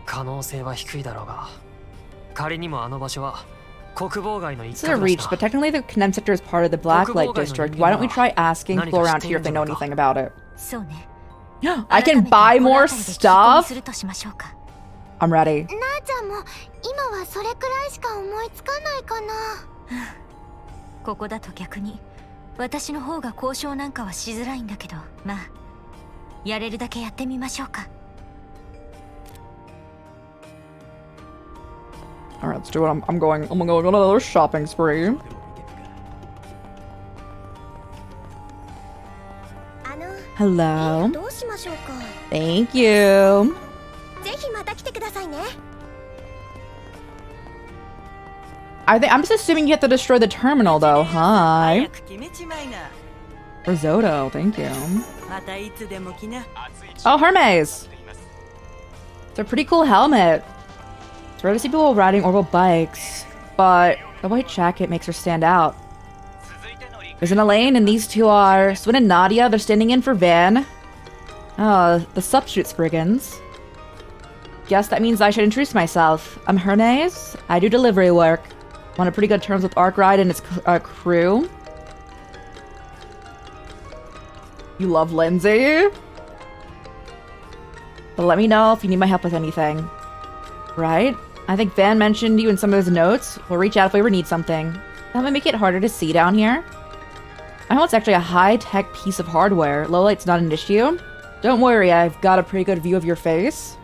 可能性は低いだろうが、仮にもあの場所は国防外の一
This is a
角だし
reach,
な。
but technically the condemned sector is part of the Blacklight District. Why don't we try asking people around here if they know anything about it?
そうね。
I can buy more
す
stuff?
るとしましょうか。
I'm ready.
なあちゃんも今はそれくらいしか思いつかないかな。ここだと逆に私の方が交渉なんかはしづらいんだけど、まあやれるだけやってみましょうか。
Alright, let's do it. I'm going on another shopping spree.
あの、
Hello.
どうしましょうか。
Thank you.
ぜひまた来てくださいね。
I'm just assuming you have to destroy the terminal though. Hi. Risotto, thank you. Oh, Hermes. It's a pretty cool helmet. It's rare to see people riding orbital bikes, but the white jacket makes her stand out. There's an Elaine, and these two are Swin and Nadia. They're standing in for Van. Oh, the substitute Spriggans. Guess that means I should introduce myself. I'm Hermes. I do delivery work. I'm on a pretty good terms with Arkwright and its crew. You love Lindsay? But let me know if you need my help with anything. Right? I think Van mentioned you in some of his notes. We'll reach out if we ever need something. That might make it harder to see down here. I know it's actually a high-tech piece of hardware. Low light's not an issue. Don't worry, I've got a pretty good view of your face.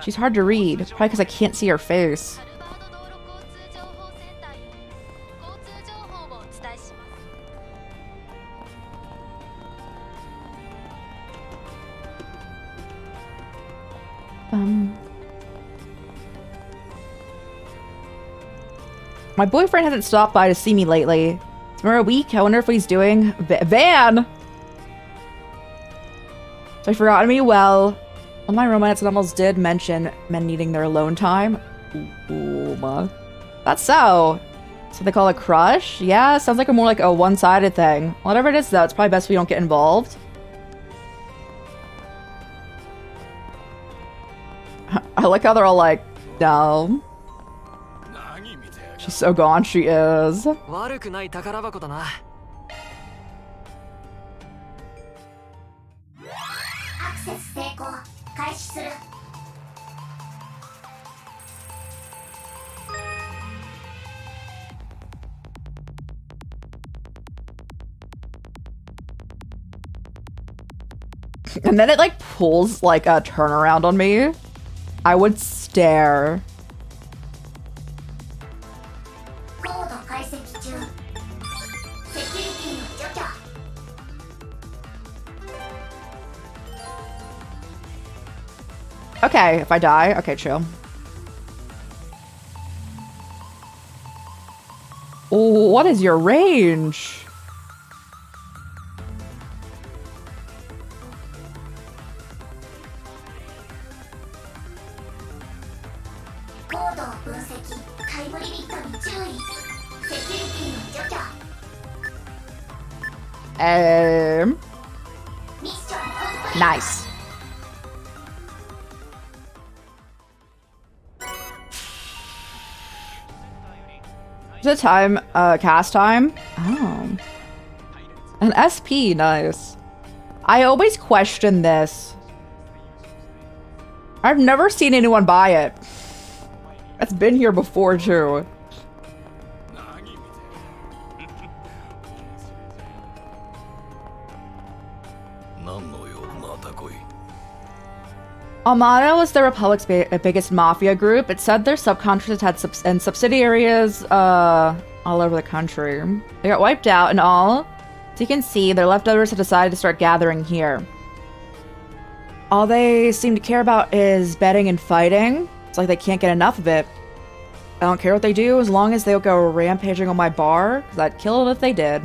She's hard to read, probably because I can't see her face. My boyfriend hasn't stopped by to see me lately. It's been a week. I wonder if he's doing... Van! So he forgot me well. All my romance novels did mention men needing their alone time. Ooh, that's so. So they call it crush? Yeah, sounds like more like a one-sided thing. Whatever it is, though, it's probably best if we don't get involved. I like how they're all like, no. She's so gone, she is. And then it like pulls like a turnaround on me. I would stare. Okay, if I die, okay, chill. Oh, what is your range? Nice. Is it time? Cast time? Oh. An SP, nice. I always question this. I've never seen anyone buy it. It's been here before, too. Armada was the Republic's biggest mafia group. It said their subcontractors had subsidiaries all over the country. They got wiped out and all. So you can see, their leftovers have decided to start gathering here. All they seem to care about is betting and fighting. It's like they can't get enough of it. I don't care what they do as long as they don't go rampaging on my bar, because I'd kill them if they did.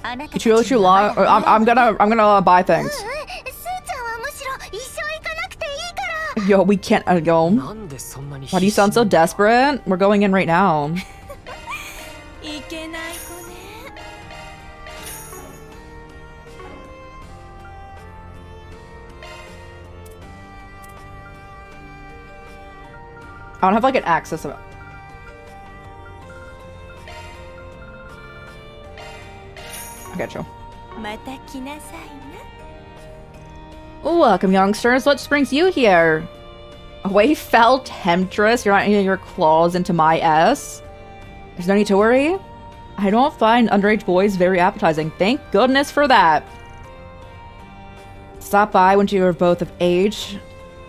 I'm gonna buy things. Yo, we can't go. Why do you sound so desperate? We're going in right now. I don't have like an access of it. I got you. Welcome, youngsters. What brings you here? Away fell temptress. You're not getting your claws into my S. There's no need to worry. I don't find underage boys very appetizing. Thank goodness for that. Stop by when you are both of age.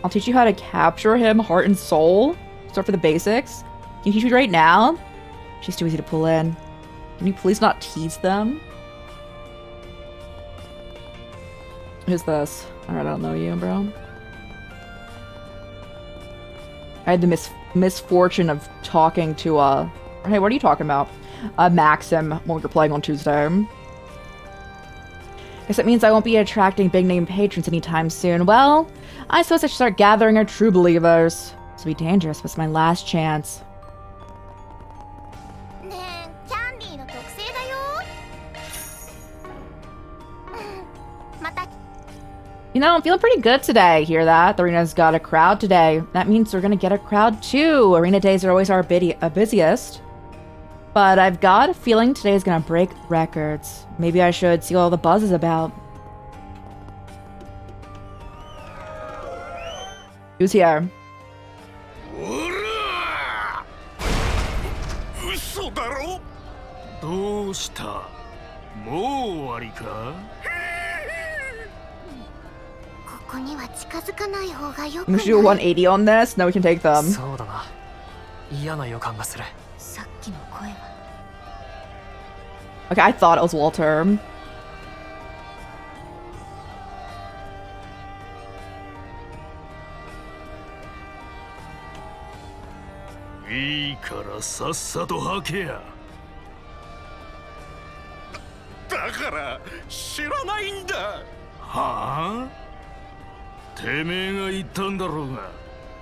I'll teach you how to capture him, heart and soul. Start for the basics. Can you teach me right now? She's too easy to pull in. Can you please not tease them? Who's this? Alright, I don't know you, bro. I had the misfortune of talking to, hey, what are you talking about? Maxim, when we were playing on Tuesday. Guess it means I won't be attracting big-name patrons anytime soon. Well, I suppose I should start gathering our true believers. This will be dangerous, but it's my last chance. You know, I'm feeling pretty good today. Hear that? The arena's got a crowd today. That means we're gonna get a crowd too. Arena days are always our busiest. But I've got a feeling today is gonna break records. Maybe I should see what all the buzz is about. Who's here?
嘘だろどうしたもう終わりか
ここには近づかない方がよく
We
ない
should do a 180 on this. Now we can take them.
そうだな。嫌な予感がする。
さっきの声は
Okay, I thought it was Walter.
いいからさっさと吐けやだから知らないんだはあてめえが言ったんだろうが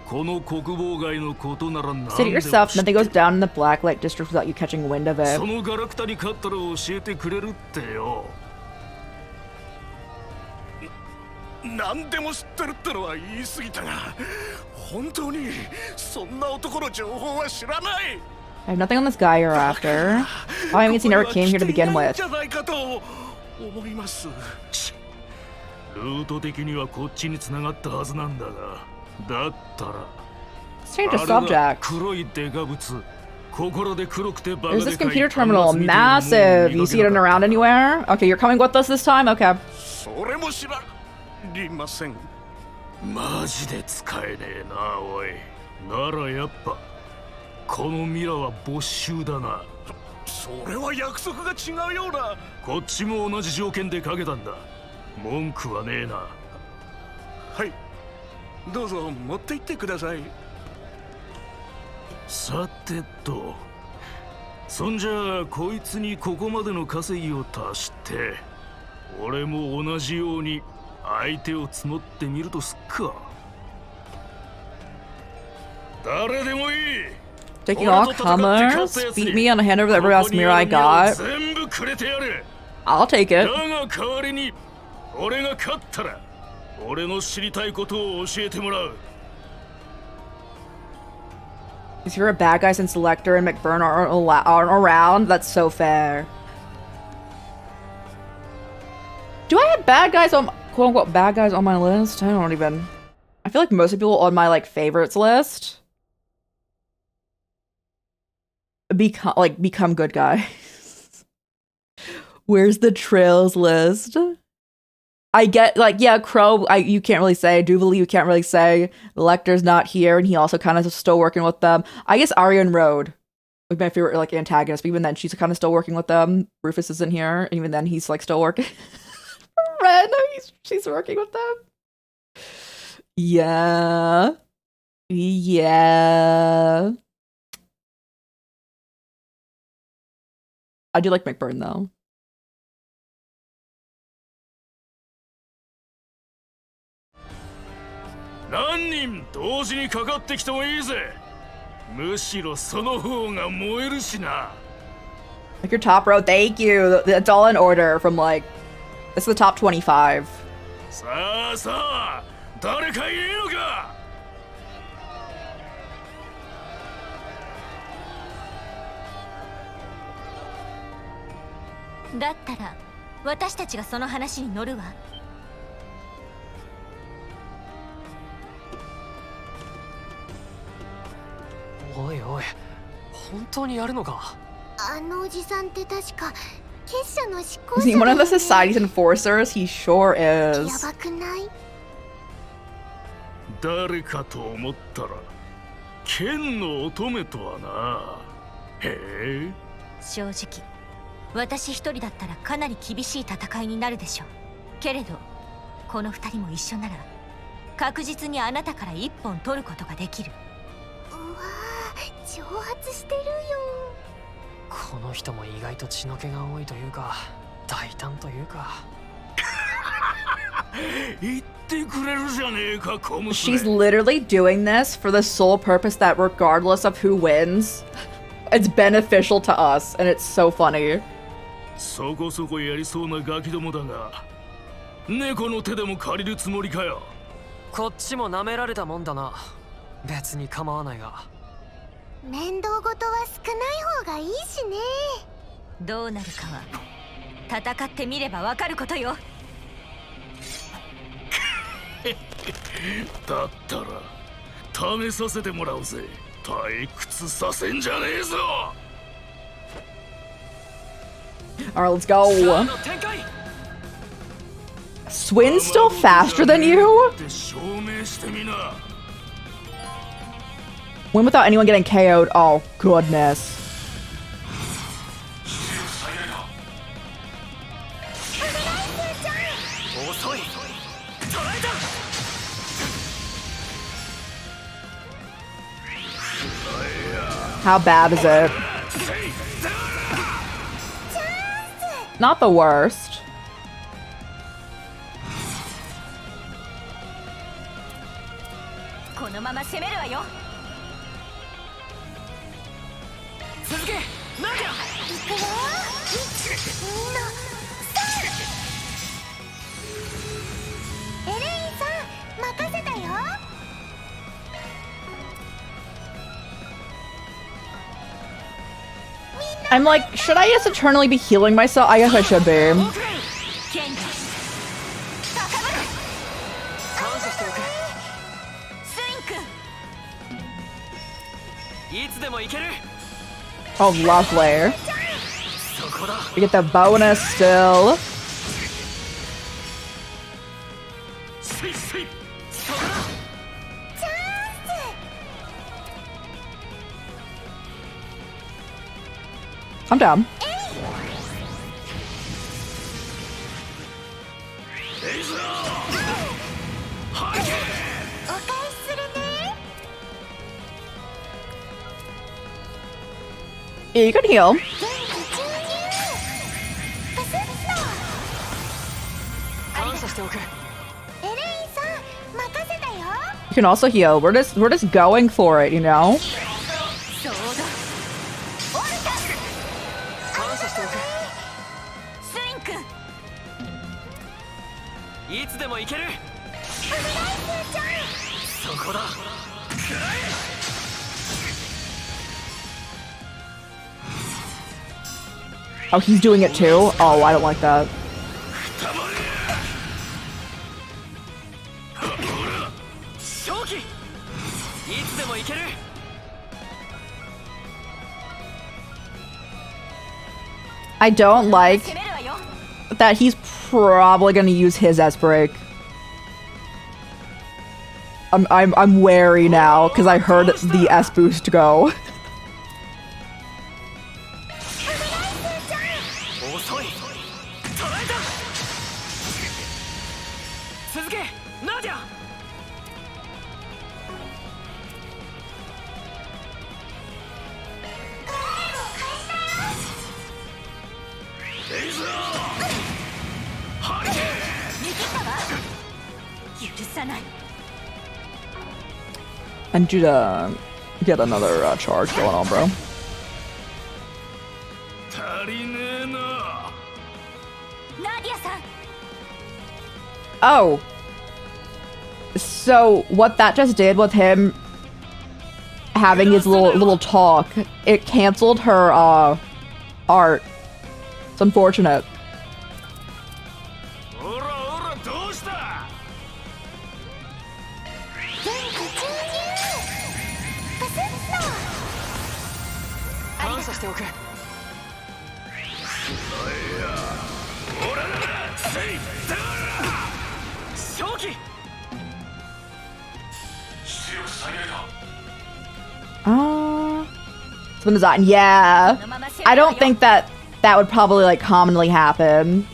この国防外のことなら何でも
Say it yourself, nothing goes down in the Blacklight District without you catching wind of it.
そのガラクタに勝ったら教えてくれるってよ何でも知ってるってのは言い過ぎたが本当にそんな男の情報は知らない
I have nothing on this guy you're after. Oh, I mean, he never came here to begin with.
じゃないかと思いますルート的にはこっちに繋がったはずなんだがだったら
Let's change the subject.
黒いデカ物心で黒くてバカ
There's
で
this
かい
computer terminal. Massive. You see it around anywhere? Okay, you're coming with us this time? Okay.
それも知らりませんマジで使えねえなおいならやっぱこのミラは没収だなそれは約束が違うようなこっちも同じ条件でかけたんだ文句はねえなはいどうぞ持って行ってくださいさてとそんじゃあこいつにここまでの稼ぎを足して俺も同じように相手を募ってみるとすっか誰でもいい
Taking all comers? Beat me on a hand over every last mirror I got?
全部くれてやる
I'll take
だ
it.
が代わりに俺が勝ったら俺の知りたいことを教えてもらう
If you're a bad guy since Lecter and McBurn aren't around, that's so fair. Do I have bad guys on quote unquote bad guys on my list? I don't even. I feel like most of people on my like favorites list become good guys. Where's the trails list? I get like yeah, Crow. You can't really say Jubilee. You can't really say Lecter's not here, and he also kind of still working with them. I guess Arya Road would be my favorite like antagonist, but even then she's kind of still working with them. Rufus isn't here, and even then he's like still working. Ren, she's working with them. Yeah. I do like McBurn though.
何人同時にかかってきてもいいぜむしろその方が燃えるしな
Like your top row, thank you. That's all in order from like this is the top 25.
さあさあ誰かいねえのか
だったら私たちがその話に乗るわ
おいおい本当にやるのか
あのおじさんって確か結社の執行
Is he
者
one
だ
of the
よね
society's enforcers? He sure
や
is.
ばくない
誰かと思ったら剣の乙女とはなへえ
正直私一人だったらかなり厳しい戦いになるでしょうけれどこの二人も一緒なら確実にあなたから一本取ることができるうわー挑発してるよ
この人も意外と血の気が多いというか大胆というか
言ってくれるじゃねえか小娘
She's literally doing this for the sole purpose that regardless of who wins, it's beneficial to us, and it's so funny.
そこそこやりそうなガキどもだが猫の手でも借りるつもりかよ。
こっちも舐められたもんだな。別に構わないが。
面倒事は少ない方がいいしね。
どうなるかは戦ってみればわかることよ。
だったら試させてもらうぜ。退屈させんじゃねえぞ。
Alright, let's go. Swin's still faster than you?
証明してみな。
Win without anyone getting KO'd. Oh, goodness. How bad is it? Not the worst. I'm like, should I just eternally be healing myself? I guess I should be. Oh, lovely. We get the bonus still. I'm down. Yeah, you can heal. You can also heal. We're just going for it, you know? Oh, he's doing it too? Oh, I don't like that. I don't like that he's probably gonna use his S-Break. I'm wary now because I heard the S-Boost go. I need you to get another charge going on, bro. Oh. So what that just did with him having his little talk, it canceled her art. It's unfortunate. Spin design, yeah. I don't think that would probably like commonly happen.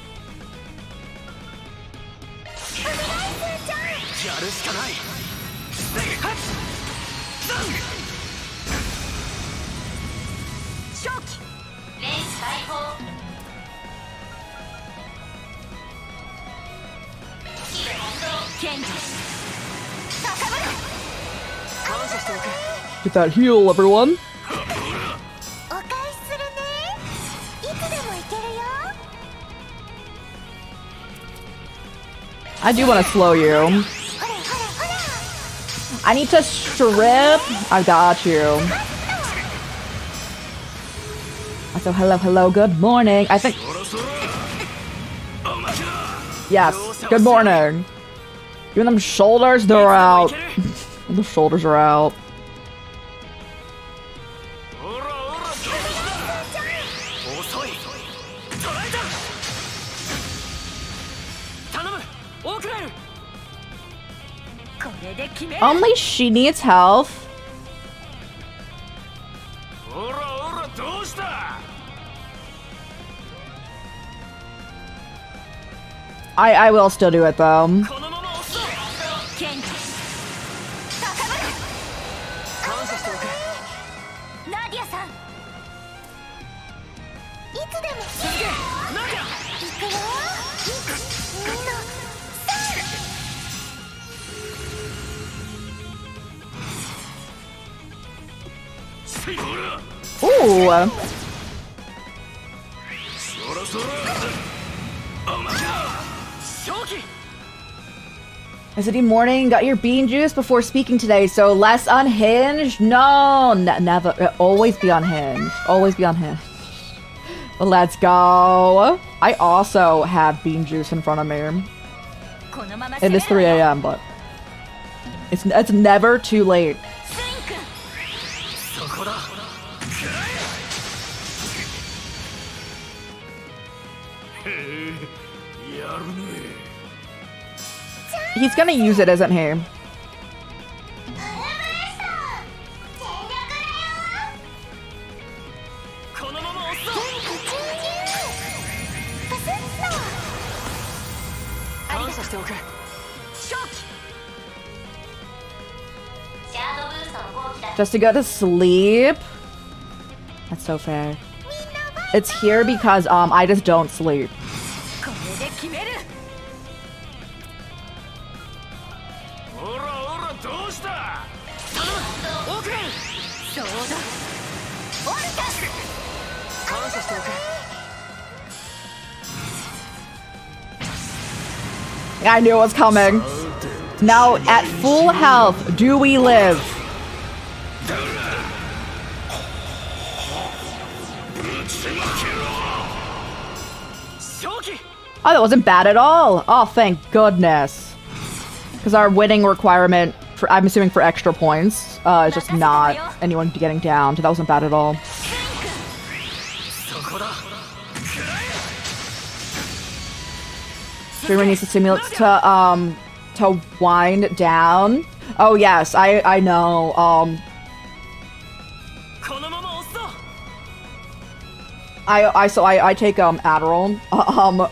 Get that heal, everyone. I do want to slow you. I need to strip. I got you. So hello, good morning. I think. Yes, good morning. Even them shoulders, they're out. The shoulders are out. Only she needs health. I will still do it though. Ooh. Is it morning? Got your bean juice before speaking today, so less unhinged? No, never. Always be unhinged. Always be unhinged. Well, let's go. I also have bean juice in front of me. It is 3 a.m., but it's never too late. He's gonna use it, isn't he? Just to go to sleep? That's so fair. It's here because I just don't sleep. I knew it was coming. Now, at full health, do we live? Oh, that wasn't bad at all. Oh, thank goodness. Because our winning requirement, for, I'm assuming for extra points, is just not anyone getting down. So that wasn't bad at all. Streamer needs the stimulants to wind down. Oh yes, I know. I take Adderall.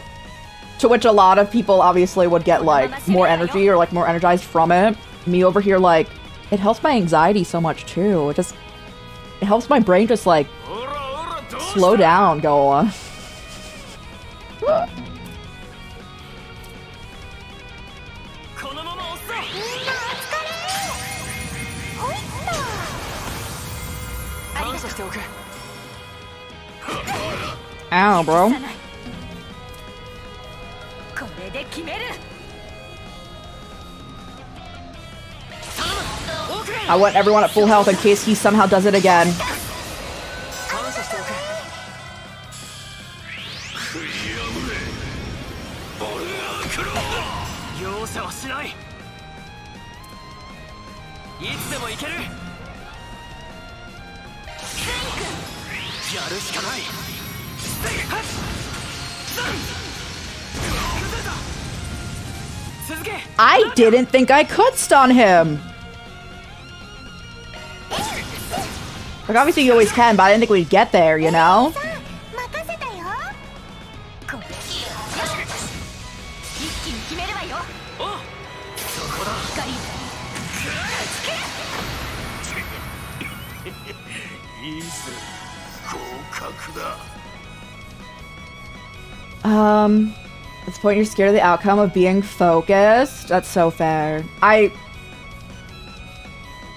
To which a lot of people obviously would get like more energy or like more energized from it. Me over here, like, it helps my anxiety so much too. It helps my brain just like slow down, go on. Ow, bro. I want everyone at full health in case he somehow does it again. I didn't think I could stun him. Like, obviously you always can, but I didn't think we'd get there, you know? At this point, you're scared of the outcome of being focused. That's so fair. I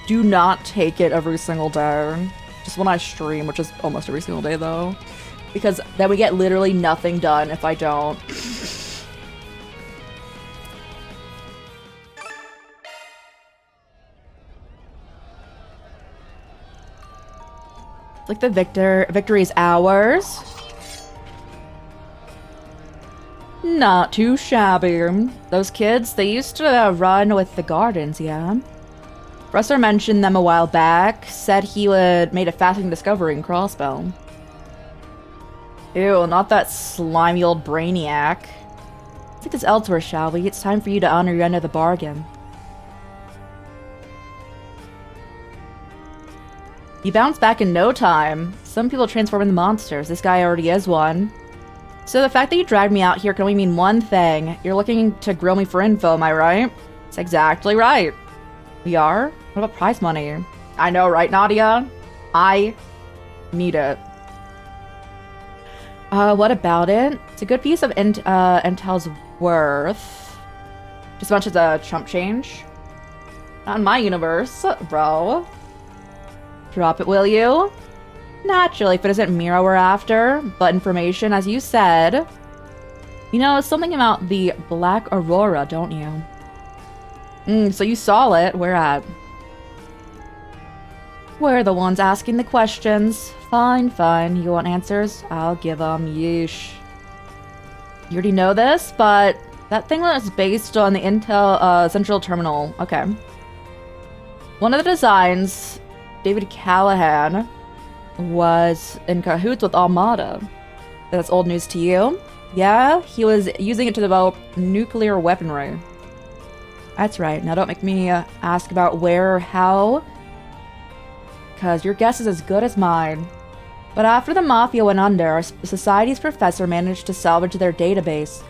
do not take it every single day. Just when I stream, which is almost every single day, though. Because then we get literally nothing done if I don't. It's like the victory's ours. Not too shabby. Those kids, they used to run with the gardens, yeah? Professor mentioned them a while back, said he would made a fascinating discovery in Crossbow. Ew, not that slimy old brainiac. Let's take this elsewhere, shall we? It's time for you to honor your end of the bargain. You bounce back in no time. Some people transform into monsters. This guy already is one. So the fact that you dragged me out here can only mean one thing. You're looking to grill me for info, am I right? That's exactly right. We are? What about prize money? I know, right, Nadia? I need it. What about it? It's a good piece of intel's worth. Just as much as a chump change. Not in my universe, bro. Drop it, will you? Naturally, if it isn't Mira we're after, but information, as you said. You know, something about the Black Aurora, don't you? So you saw it. Where at? We're the ones asking the questions. Fine, fine. You want answers? I'll give them. Yeesh. You already know this, but that thing was based on the Intel Central Terminal. Okay. One of the designs, David Callahan, was in cahoots with Armada. That's old news to you? Yeah, he was using it to develop nuclear weaponry. That's right. Now don't make me ask about where or how, because your guess is as good as mine. But after the Mafia went under, our society's professor managed to salvage their database.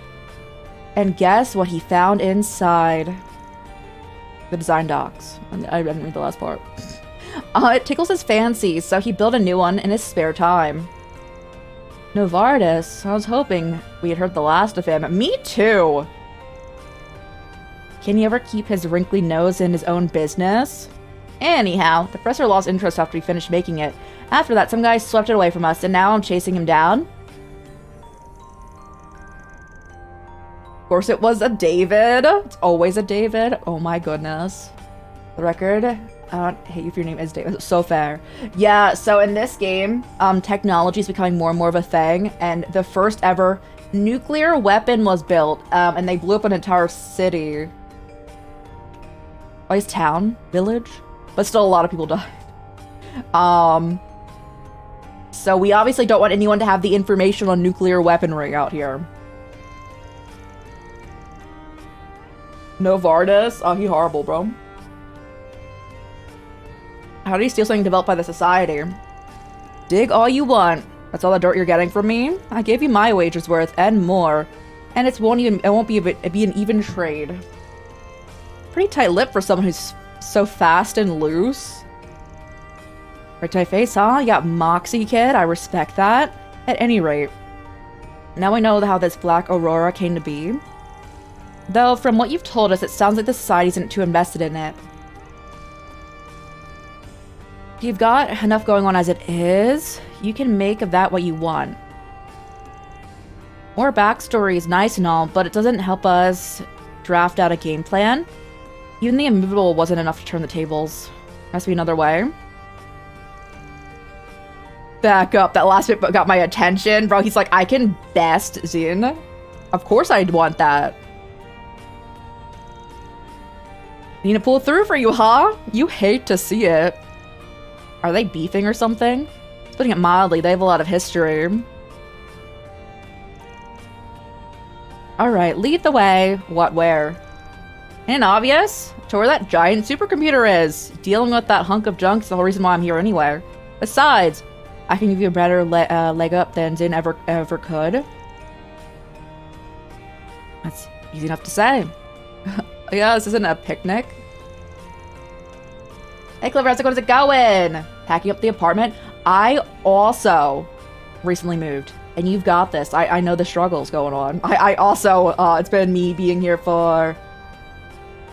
And guess what he found inside? The design docs. I didn't read the last part. It tickles his fancy, so he built a new one in his spare time. Novartis, I was hoping we had heard the last of him. Me too! Can he ever keep his wrinkly nose in his own business? Anyhow, the professor lost interest after we finished making it. After that, some guy swept it away from us, and now I'm chasing him down. Of course it was a David. It's always a David. Oh my goodness. The record, I don't hate you if your name is David. So fair. Yeah, so in this game, technology is becoming more and more of a thing, and the first ever nuclear weapon was built, and they blew up an entire city. Or his town? Village? But still a lot of people died. So we obviously don't want anyone to have the information on nuclear weaponry out here. Novartis? Oh, he horrible, bro. How do you steal something developed by the society? Dig all you want. That's all the dirt you're getting from me? I gave you my wages worth and more. And it won't be an even trade. Pretty tight lip for someone who's so fast and loose. Right to my face, huh? You got moxie, kid. I respect that. At any rate. Now we know how this Black Aurora came to be. Though, from what you've told us, it sounds like the society isn't too invested in it. If you've got enough going on as it is, you can make of that what you want. More backstory is nice and all, but it doesn't help us draft out a game plan. Even the immovable wasn't enough to turn the tables. Must be another way. Back up. That last bit got my attention. Bro, he's like, I can best Zin. Of course I'd want that. Need to pull through for you, huh? You hate to see it. Are they beefing or something? Putting it mildly, they have a lot of history. Alright, lead the way. What, where? And obvious, to where that giant supercomputer is. Dealing with that hunk of junk is the whole reason why I'm here anyway. Besides, I can give you a better leg up than Zin ever could. That's easy enough to say. Yeah, this isn't a picnic. Hey, Clever, how's it going? Packing up the apartment. I also recently moved, and you've got this. I know the struggles going on. I also, it's been me being here for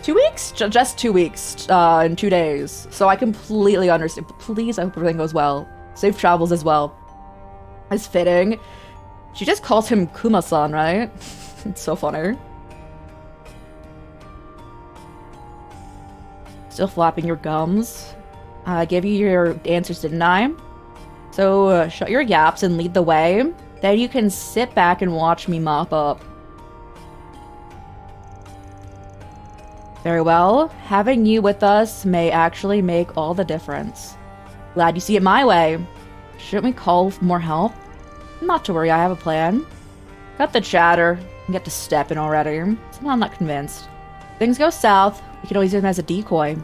2 weeks? Just 2 weeks, in 2 days. So I completely understand. Please, I hope everything goes well. Safe travels as well. It's fitting. She just calls him Kuma-san, right? It's so funny. Still flapping your gums. I gave you your answers, didn't I? So shut your yaps and lead the way. Then you can sit back and watch me mop up. Very well. Having you with us may actually make all the difference. Glad you see it my way. Shouldn't we call for more help? Not to worry, I have a plan. Cut the chatter and get to stepping already. Somehow I'm not convinced. If things go south, we can always use him as a decoy.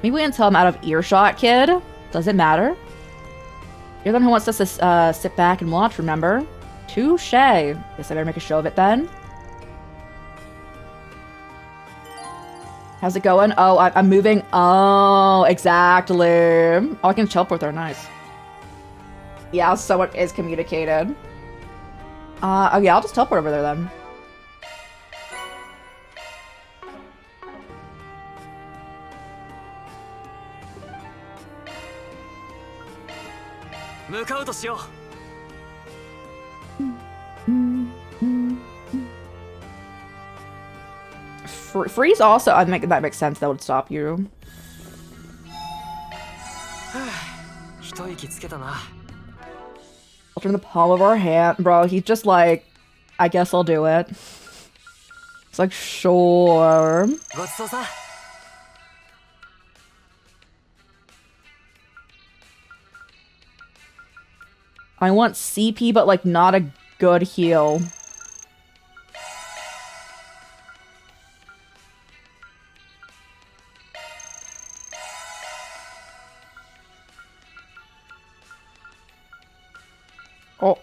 Maybe we can tell him out of earshot, kid. Does it matter? You're the one who wants us to sit back and watch, remember? Touche. Guess I better make a show of it then. How's it going? Oh, I'm moving. Oh, exactly. Oh, I can teleport there. Nice. Yeah, someone is communicated. Oh yeah, I'll just teleport over there then. Freeze also, I think that makes sense. That would stop you. I'll turn the palm of our hand. Bro, he's just like, I guess I'll do it. It's like, sure. I want CP, but like not a good heal. Oh,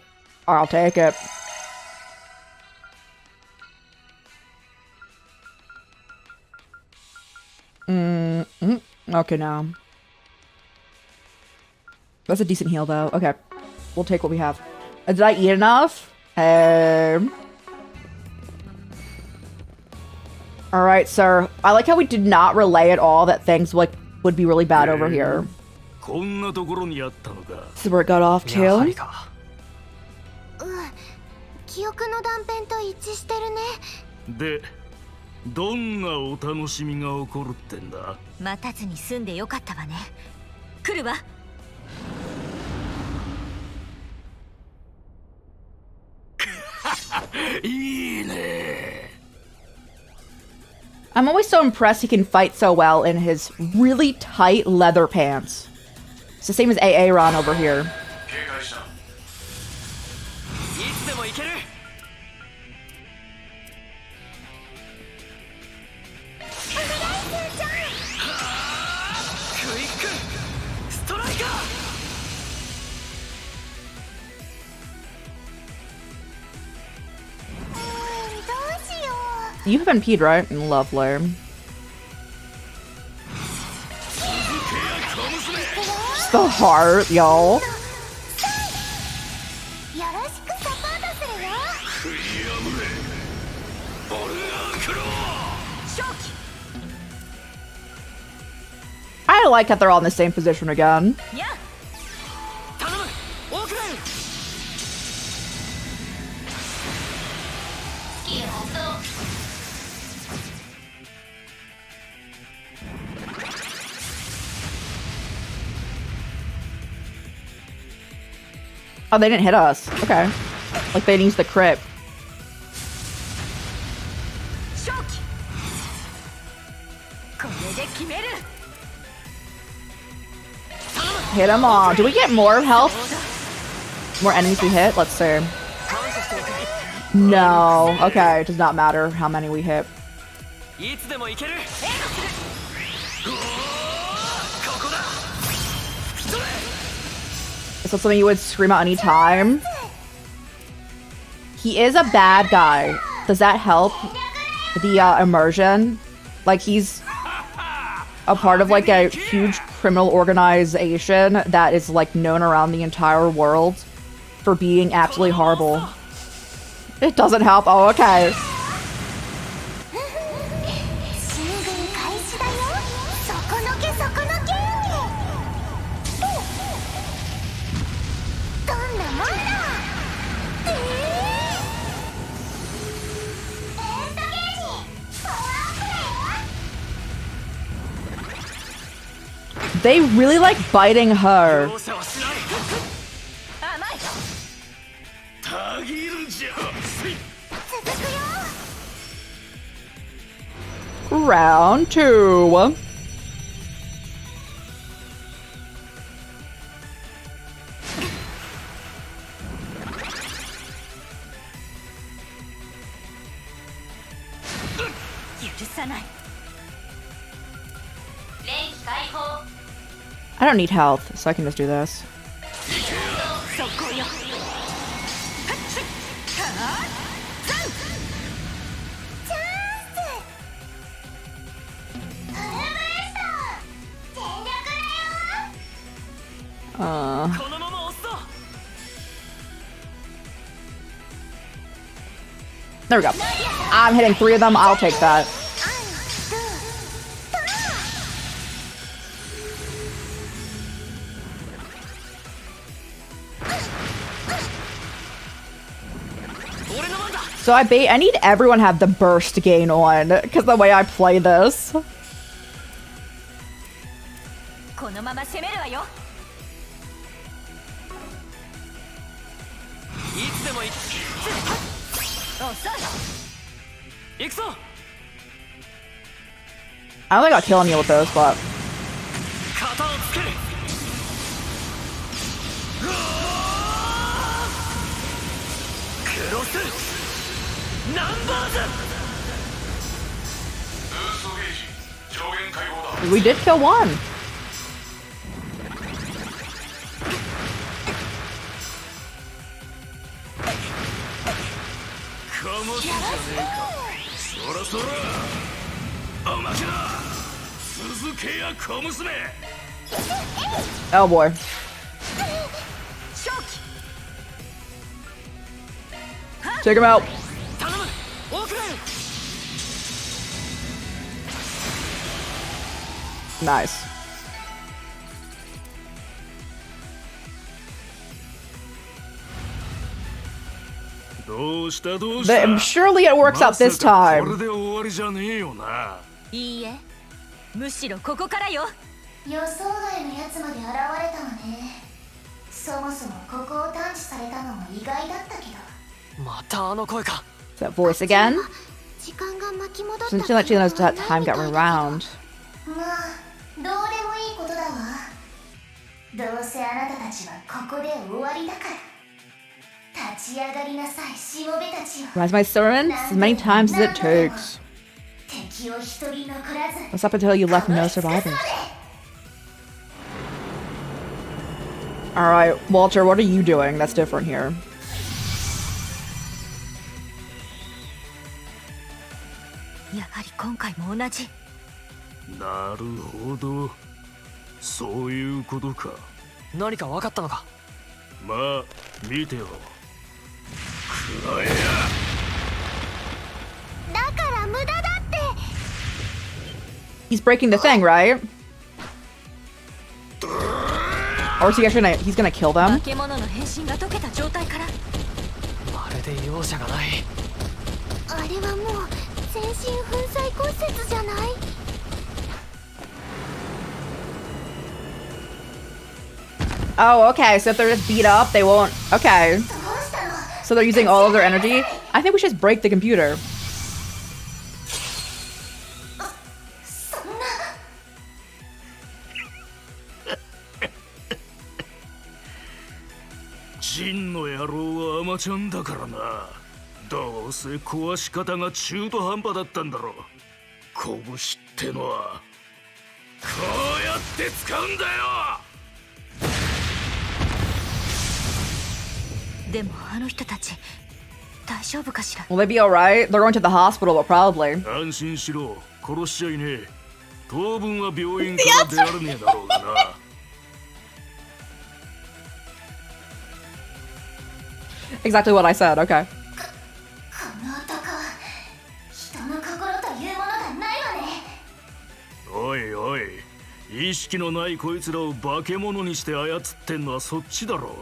I'll take it. Okay, now. That's a decent heal, though. Okay. We'll take what we have. Did I eat enough? Alright, sir. I like how we did not relay at all that things like would be really bad over here. This is where it got off, too.
記憶の断片と一致してるね。
で、どんなお楽しみが起こるってんだ。
待たずに済んでよかったわね。来るわ。
いいね。
I'm always so impressed he can fight so well in his really tight leather pants. It's the same as AA Ron over here. You haven't peed, right? Lovely. Just the heart, y'all. I like that they're all in the same position again.
Yeah.
Oh, they didn't hit us. Okay. Like they didn't use the crit. Hit him on. Do we get more health? More enemies we hit? Let's see. No. Okay, it does not matter how many we hit. Is that something you would scream out any time? He is a bad guy. Does that help the immersion? Like he's a part of like a huge criminal organization that is like known around the entire world for being absolutely horrible. It doesn't help. Oh, okay. They really like biting her. Round 2. I don't need health, so I can just do this. There we go. I'm hitting 3 of them. I'll take that. So I need everyone to have the burst gain on, because the way I play this. I don't think I'll kill any with those, but... We did kill one. Oh boy. Take him out. Nice. Surely it works out this time.
いいえ、むしろここからよ。
予想外のやつまで現れたわね。そもそもここを探知されたのも意外だったけど。
またあの声か。
Is that voice again?
時間が巻き戻った。
Since she knows that time got around.
まあ、どうでもいいことだわ。どうせあなたたちはここで終わりだから。立ち上がりなさい、しもべたちよ。
Rise my servants as many times as it takes.
敵を一人残らず。
What's up until you left no survivors? Alright, Walter, what are you doing that's different here?
やはり今回も同じ。
なるほど、そういうことか。
何か分かったのか。
まあ見てよ。くらえや。
だから無駄だって。
He's breaking the thing, right? Or is he actually he's gonna kill them?
化け物の変身が解けた状態から。
まるで容赦がない。
あれはもう全身粉砕骨折じゃない？
Oh, okay. So if they're just beat up, they won't. Okay. So they're using all of their energy. I think we should just break the computer.
ジンの野郎はアマちゃんだからな。どうせ壊し方が中途半端だったんだろう。拳ってのはこうやって使うんだよ。
でもあの人たち大丈夫かしら。
Will they be alright? They're going to the hospital, but probably.
安心しろ、殺しちゃいねえ。当分は病院から出られねえだろうがな。
Exactly what I said, okay.
この男は人の心というものがないわね。
おいおい、意識のないこいつらを化け物にして操ってんのはそっちだろう。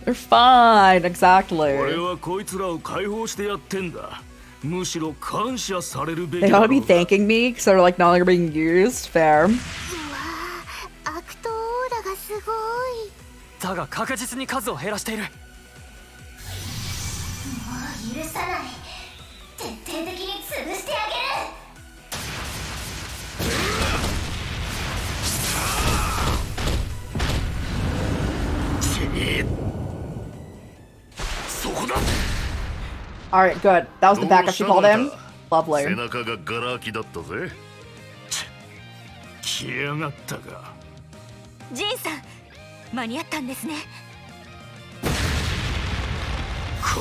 They're fine,
俺
exactly.
はこいつらを解放してやってんだ。むしろ感謝されるべき
They
だ
ought
ろ
to be
うが。
thanking me because they're like no longer being used. Fair.
うわあ、悪党オーラがすごい。
だが確実に数を減らしている。
もう許さない。徹底的に潰してあげる。
Alright, good. That was the backup she called in.
背
Lovely.
中がガラ空きだったぜ。
来やがったか。
ジンさん間に合ったんですね。
小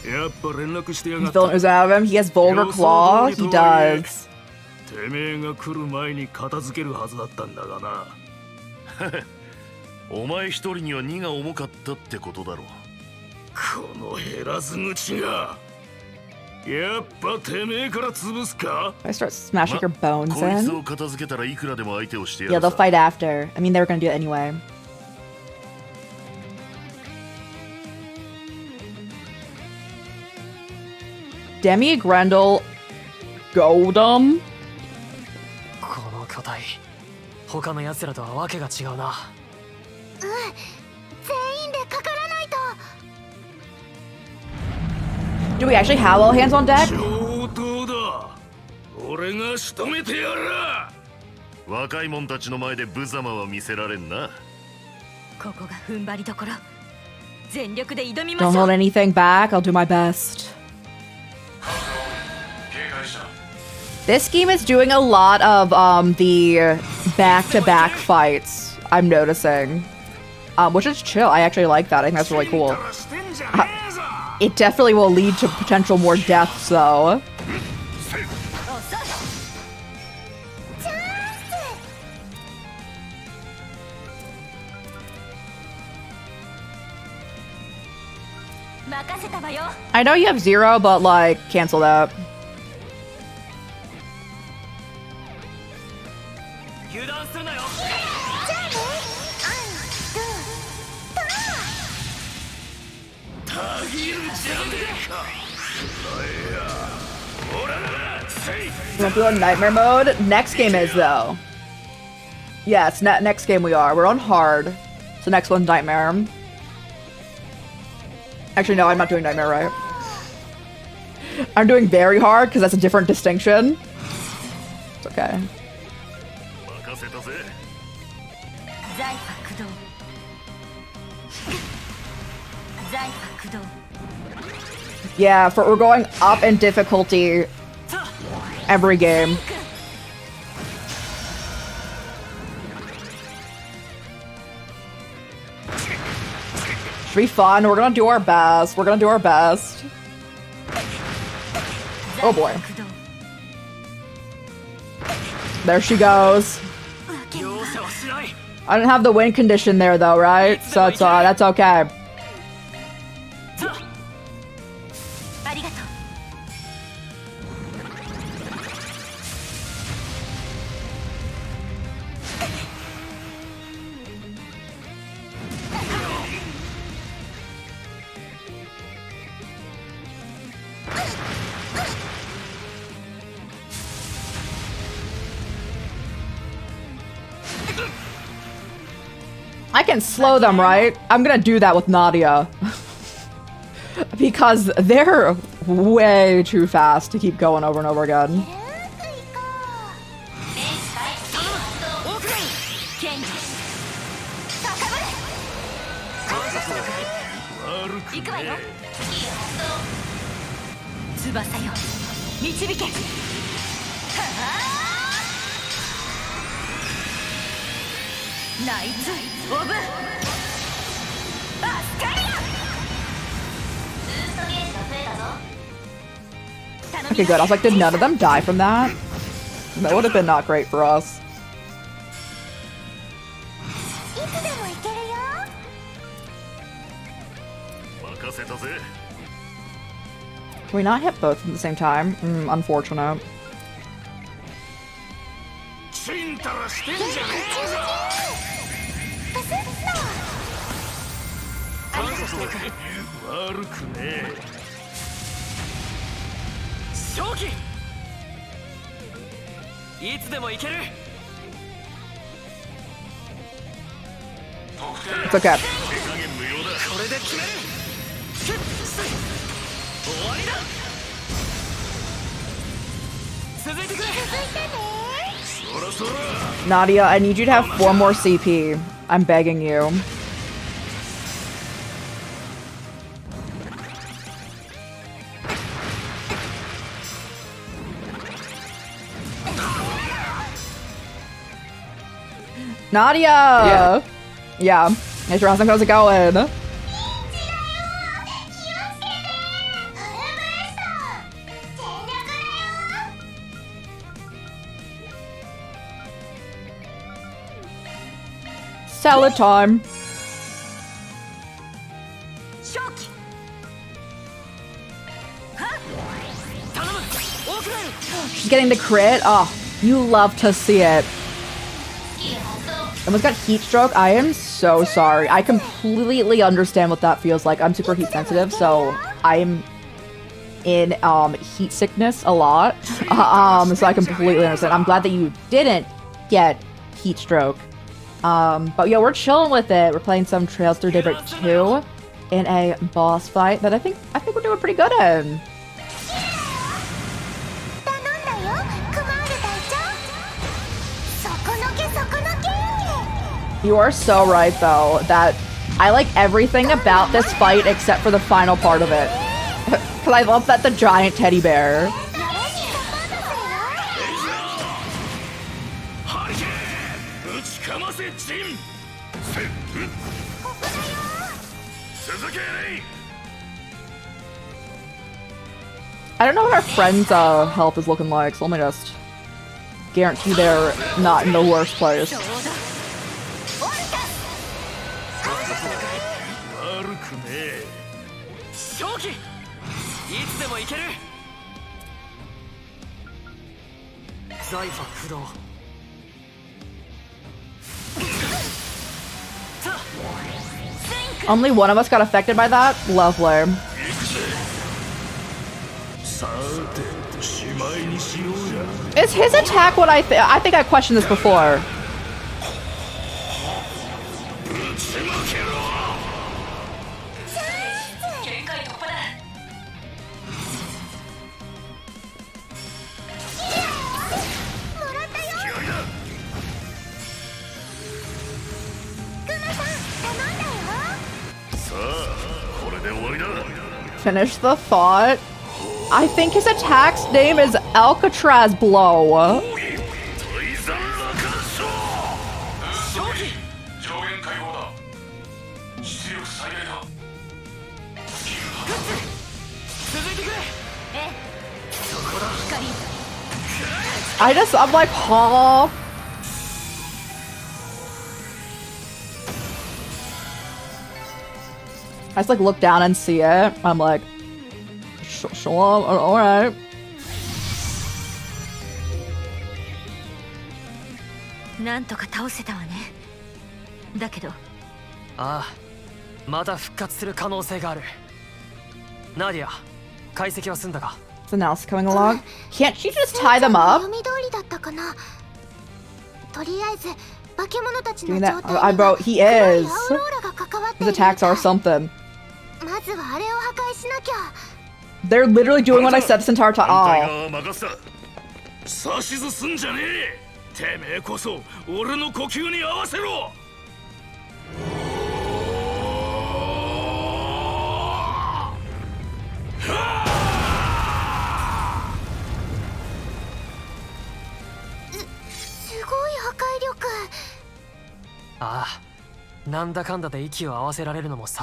娘がやっぱ連絡してやが
He's
った。
building ooze out of him. He has vulgar claw. He does.
てめえが来る前に片付けるはずだったんだがな。
お前一人には荷が重かったってことだろう。
この減らず口がやっぱてめえから潰すか。
I start smashing her bones
こいつ
in.
を片付けたらいくらでも相手をしてや
Yeah,
る
they'll
さ。
fight after. I mean, they were gonna do it anyway. Demi Grendel Goldum?
この巨体他の奴らとはわけが違うな。
全員でかからないと。
Do we actually have all hands on deck?
上等だ。俺が仕留めてやら。
若い者たちの前で無様は見せられんな。
ここが踏ん張りどころ。全力で挑みまし
Don't
ょ
hold
う。
anything back. I'll do my best. This game is doing a lot of the back-to-back fights. I'm noticing, which is chill. I actually like that. I think that's really cool. It definitely will lead to potential more deaths, though.
任せたわよ。
I know you have 0, but like, cancel that.
油断するなよ。
たぎるじゃねえか。おららせい。
We won't be on nightmare mode. Next game is though. Yes, next game we are. We're on hard. So next one's nightmare. Actually, no, I'm not doing nightmare right. I'm doing very hard because that's a different distinction. It's okay.
任せたぜ。
財波駆動。財波駆動。
Yeah, we're going up in difficulty every game. Should be fun. We're gonna do our best. We're gonna do our best. Oh boy. There she goes.
容赦はしない。
I didn't have the win condition there though, right? So it's that's okay.
ありがとう。
I can slow them, right? I'm gonna do that with Nadia. Because they're way too fast to keep going over and over again.
剣技。高ぶれ。行くわよ。翼よ。導け。はあ。ナイツオブ。アスカリア。
Okay, good. I was like, did none of them die from that? That would have been not great for us.
いつでも行けるよ。
任せたぜ。
Can we not hit both at the same time? Unfortunate.
ちんたらしてんじゃねえぞ。悪くねえ。
正気。いつでも行ける。
It's okay.
これで決める。終わりだ。続いてくれ。
そらそら。
Nadia, I need you to have 4 more CP. I'm begging you. Nadia! Yeah. Hey, Jurassic, how's it going? Salad time. She's getting the crit. Oh, you love to see it. Someone's got heat stroke. I am so sorry. I completely understand what that feels like. I'm super heat sensitive, so I'm in heat sickness a lot. So I completely understand. I'm glad that you didn't get heat stroke. But yeah, we're chilling with it. We're playing some Trails Through Daybreak 2 in a boss fight that I think we're doing pretty good in. You are so right, though, that I like everything about this fight except for the final part of it. Because I love that the giant teddy bear. I don't know what our friends' health is looking like, so let me just guarantee they're not in the worst place. Only one of us got affected by that? Lovely. Is his attack what I think I questioned this before. Finish the thought. I think his attack's name is Alcatraz Blow. I'm like, huh? I just like look down and see it. I'm like, sure, all right. So now it's coming along. Can't she just tie them up? Doing that? I wrote he is. His attacks are something. They're literally doing what I said this entire time. Oh.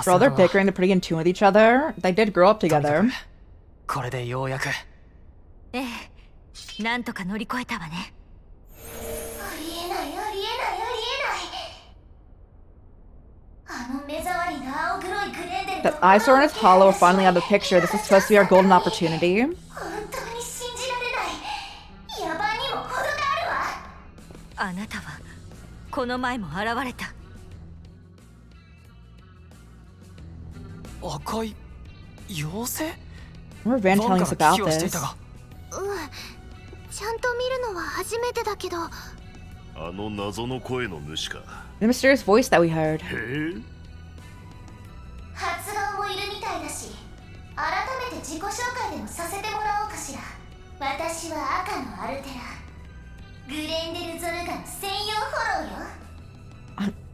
Bro, they're bickering, they're pretty in tune with each other. They did grow up together. That eyesore in his hollow are finally out of the picture. This is supposed to be our golden opportunity. We're Van telling us about this. The mysterious voice that we heard.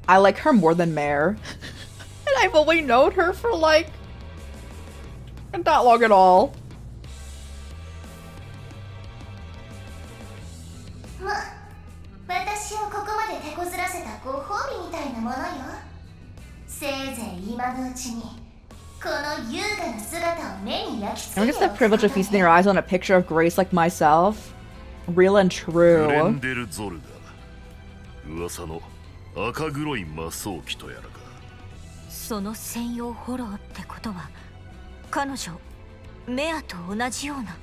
I like her more than Mare. And I've only known her for like not long at all.
ご褒美みたいなものよ。せいぜい今のうちにこの優雅な姿を目に焼き付
I
け
guess
て
the privilege of feasting your eyes on a picture of Grace like myself. Real and
グレ
true.
ンデルゾルが噂の赤黒い魔装機とやらか。
その専用フォローってことは彼女メアと同じような。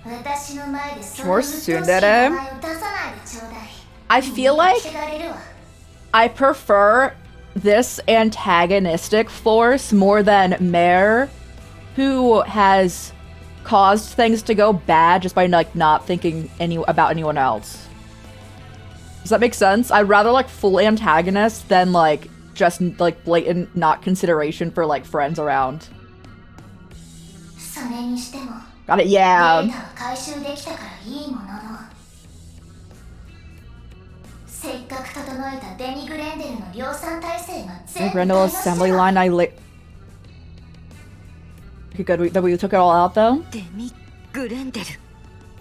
私の前でそ
More
ういう鬱陶しい
tsundere?
名前を出さないでちょうだい。
I feel like
着せられるわ。
I prefer this antagonistic force more than Mare, who has caused things to go bad just by like not thinking about anyone else. Does that make sense? I'd rather like full antagonist than like just like blatant not consideration for like friends around.
それにしても
Got it,
デ
yeah.
ータは回収できたからいいものの、せっかく整えたデミグレンデルの量産体制が
The
全部
Grendel assembly line I Okay, good that we took it all out though.
デミグレンデル。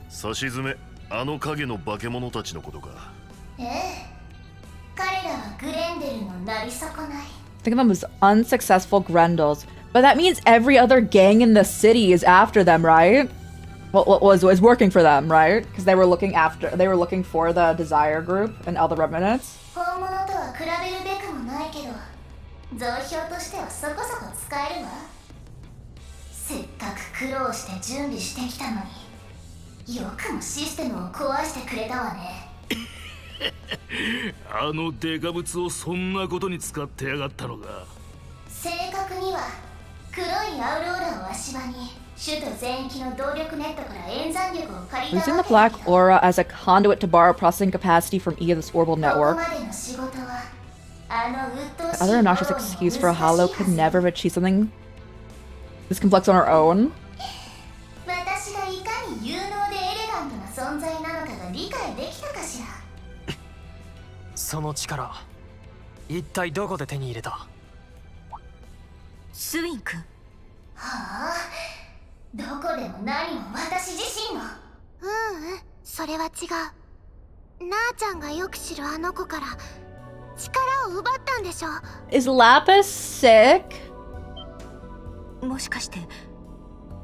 差し詰め、あの影の化け物たちのことか。
ええ、彼らはグレンデルのなり損ない。
Think of them as unsuccessful Grendels. But that means every other gang in the city is after them, right? Well, what was working for them, right? Because they were looking for the Desire group and all the remnants.
本物とは比べるべくもないけど、増票としてはそこそこ使えるわ。せっかく苦労して準備してきたのに、よくもシステムを壊してくれたわね。
あのデカブツをそんなことに使ってやがったのか。
正確には黒いアウローラを足場に首都全域の動力ネットから演算力を借りた
Using
わ
the
けだ
Black
けど、
Aura as a conduit to borrow processing capacity from Eva's orbital
ここ
network.
までの仕事はあの鬱陶しい
The other obnoxious
フォローの
excuse for a Hollow
難しい
could
はず。
never have achieved something this complex on her own.
私がいかに有能でエレガントな存在なのかが理解できたかしら。
その力一体どこで手に入れた？
スウィン君。
はあ、どこでも何も私自身の。それは違う。なあちゃんがよく知るあの子から力を奪ったんでしょ。
Is Lapis sick?
もしかして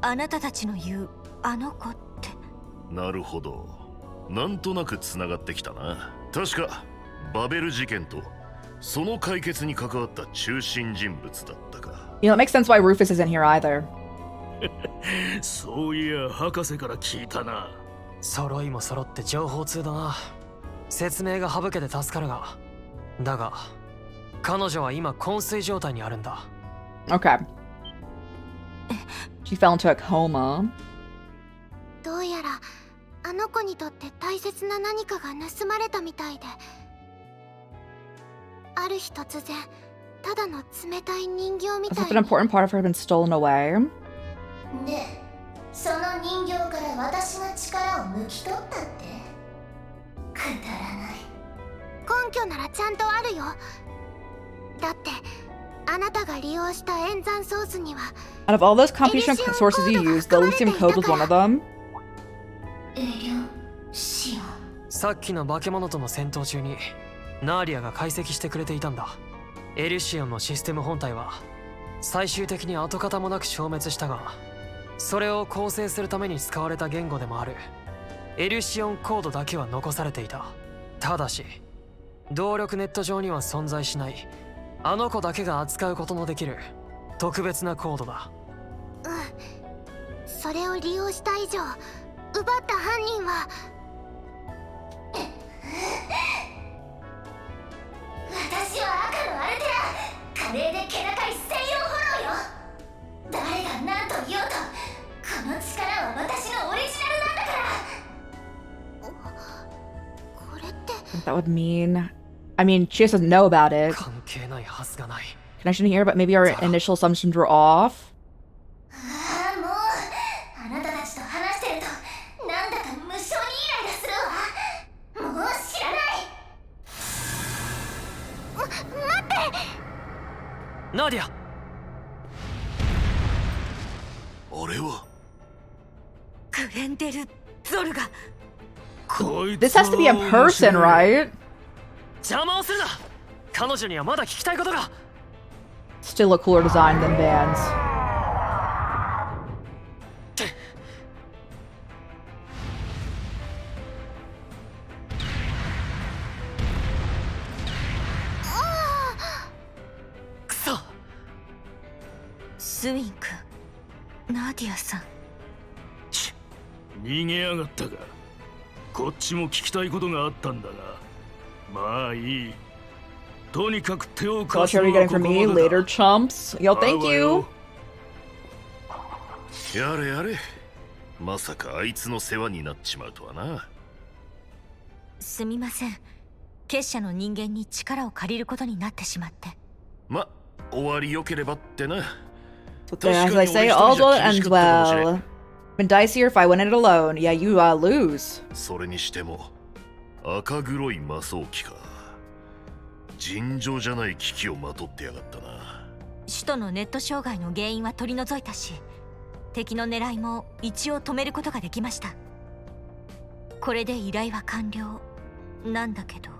あなたたちの言うあの子って。
なるほど。なんとなく繋がってきたな。確かバベル事件とその解決に関わった中心人物だったか。
You know, it makes sense why Rufus isn't here either.
そういや博士から聞いたな。
揃いも揃って情報通だな。説明が省けて助かるが。だが彼女は今昏睡状態にあるんだ。
Okay. She fell into a coma.
どうやらあの子にとって大切な何かが盗まれたみたいで、ある日突然ただの冷たい人形み
As
た
if
い
an
に。
important part of her had been stolen away.
で、その人形から私が力を抜き取ったって？くだらない。根拠ならちゃんとあるよ。だってあなたが利用した演算ソースには
Out of all those computational sources you used, the Elysium code was one of them.
エリュシオン。
さっきの化け物との戦闘中にナーリアが解析してくれていたんだ。エリシオンのシステム本体は最終的に跡形もなく消滅したが、それを構成するために使われた言語でもあるエリシオンコードだけは残されていた。ただし動力ネット上には存在しないあの子だけが扱うことのできる特別なコードだ。
それを利用した以上、奪った犯人は私は赤のアルテラ、華麗で気高い専用フォローよ。誰が何と言おうとこの力は私のオリジナルなんだから。これって
What that would mean. I mean, she doesn't know about it.
関係ないはずがない。
Connection here, but maybe our initial assumptions were off.
ああ、もうあなたたちと話してるとなんだか無性にイライラするわ。もう知らない。待って。
ナーディア。
あれは
グレンデル・ゾルがこ
This has to be in person, right?
邪魔をするな。彼女にはまだ聞きたいことが。
Still a cooler design than Vans.
Kuso.
スウィン君、ナディアさん。
逃げやがったか。こっちも聞きたいことがあったんだが、まあいい。とにかく手を貸すのはここまでだ。
So what are you getting from me later, chumps? Yo, thank you.
やれやれ。まさかあいつの世話になっちまうとはな。
すみません。結社の人間に力を借りることになってしまって。
ま、終わり良ければってな。
As I say, all well ends well. Been dicier if I win it alone. Yeah, you lose.
それにしても赤黒い魔装機か。尋常じゃない危機をまとってやがったな。
首都のネット障害の原因は取り除いたし、敵の狙いも一応止めることができました。これで依頼は完了なんだけど。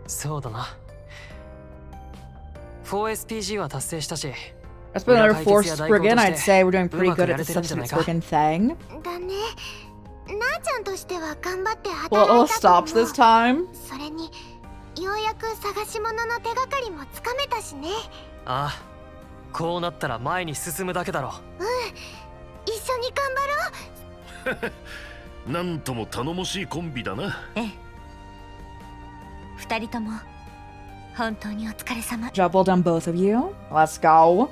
そうだな。4SPG は達成したし。
That's been another force Spriggan. I'd say we're doing pretty good at the substance Spriggan thing.
だね。なあちゃんとしては頑張って働いた
Well,
と
all
思う。
stops this time.
それにようやく探し物の手がかりもつかめたしね。
ああ、こうなったら前に進むだけだろ。
一緒に頑張ろう。
なんとも頼もしいコンビだな。
ええ。二人とも本当にお疲れ様。
Job well done, both of you. Let's go.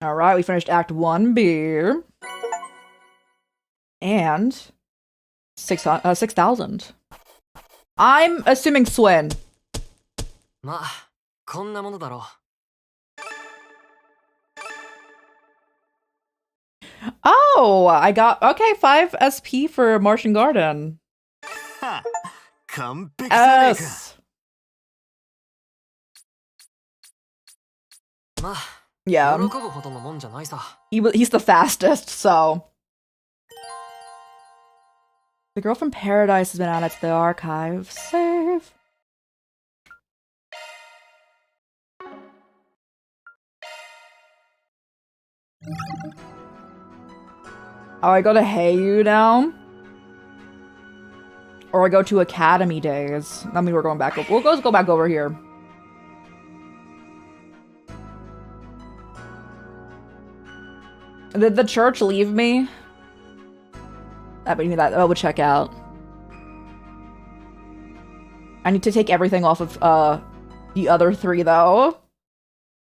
All right, we finished Act 1B. And 6,000. I'm assuming Swin.
まあ、こんなものだろう。
Oh, I got, okay, 5 SP for Martian Garden.
完璧じゃねえか。
S.
まあ、
Yeah,
喜ぶほどのもんじゃないさ。
he's the fastest, so. The girl from Paradise has been added to the archive. Save. Oh, I go to Heyu now? Or I go to Academy Days. I mean, we're going back. We'll go back over here. Did the church leave me? That would check out. I need to take everything off of the other 3 though,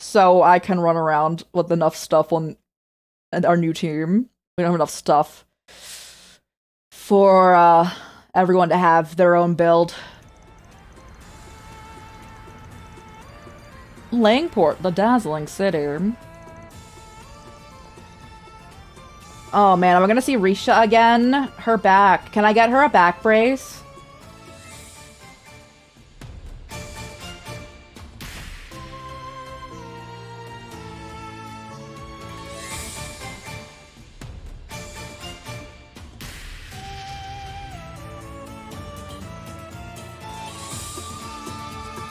so I can run around with enough stuff on our new team. We don't have enough stuff for everyone to have their own build. Langport, the dazzling city. Oh man, am I gonna see Risha again? Her back. Can I get her a back brace?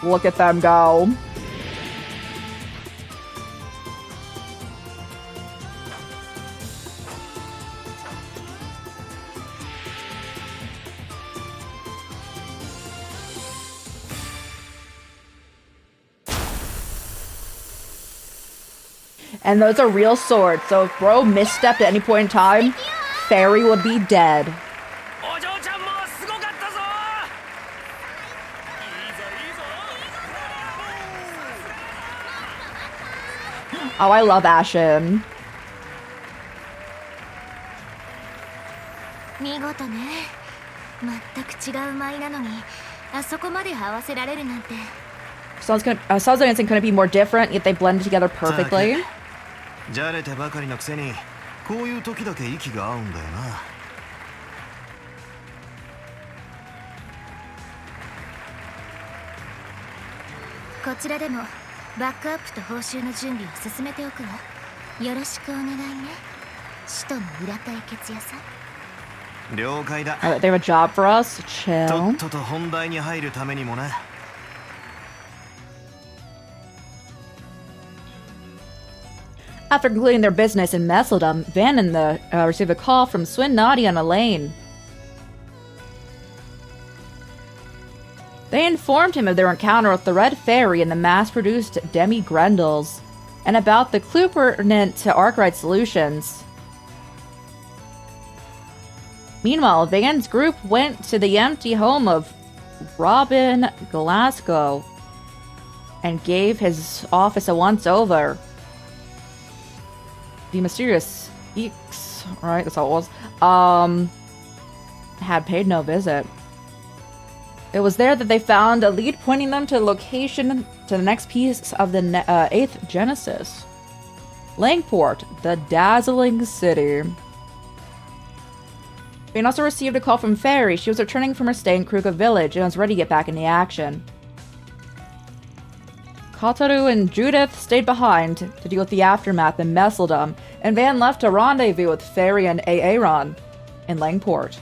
Look at them go. And those are real swords, so if bro misstepped at any point in time, Fairy would be dead. Oh, I love Ashen.
見事ね。全く違う舞なのに、あそこまで合わせられるなんて。
Sounds like it's gonna be more different, yet they blend together perfectly.
じゃれてばかりのくせに、こういう時だけ息が合うんだよな。
こちらでもバックアップと報酬の準備を進めておくわ。よろしくお願いね。使徒の裏解決屋さん。
了解だ。
Alright, they have a job for us.
と
Chill.
っとと本題に入るためにもな。
After concluding their business in Messeldom, Van and the receive a call from Swin Nadi and Elaine. They informed him of their encounter with the Red Fairy and the mass-produced Demi Grendels, and about the clue pertinent to Arkwright Solutions. Meanwhile, Van's group went to the empty home of Robin Glasgow and gave his office a once-over. The mysterious Eeks, right? That's how it was. Had paid no visit. It was there that they found a lead pointing them to the location to the next piece of the 8th Genesis. Langport, the dazzling city. Vane also received a call from Fairy. She was returning from her stay in Kruka village and was ready to get back in the action. Kataru and Judith stayed behind to deal with the aftermath in Messeldom, and Van left to rendezvous with Fairy and Aaron in Langport.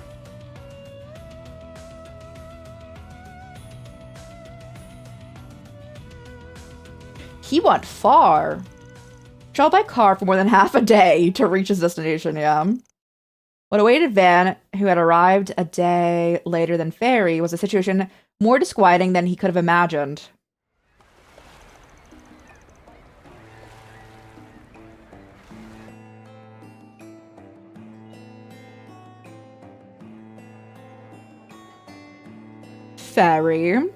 He went far. Traveled by car for more than half a day to reach his destination, yeah. What awaited Van, who had arrived a day later than Fairy, was a situation more disquieting than he could have imagined. Fairy.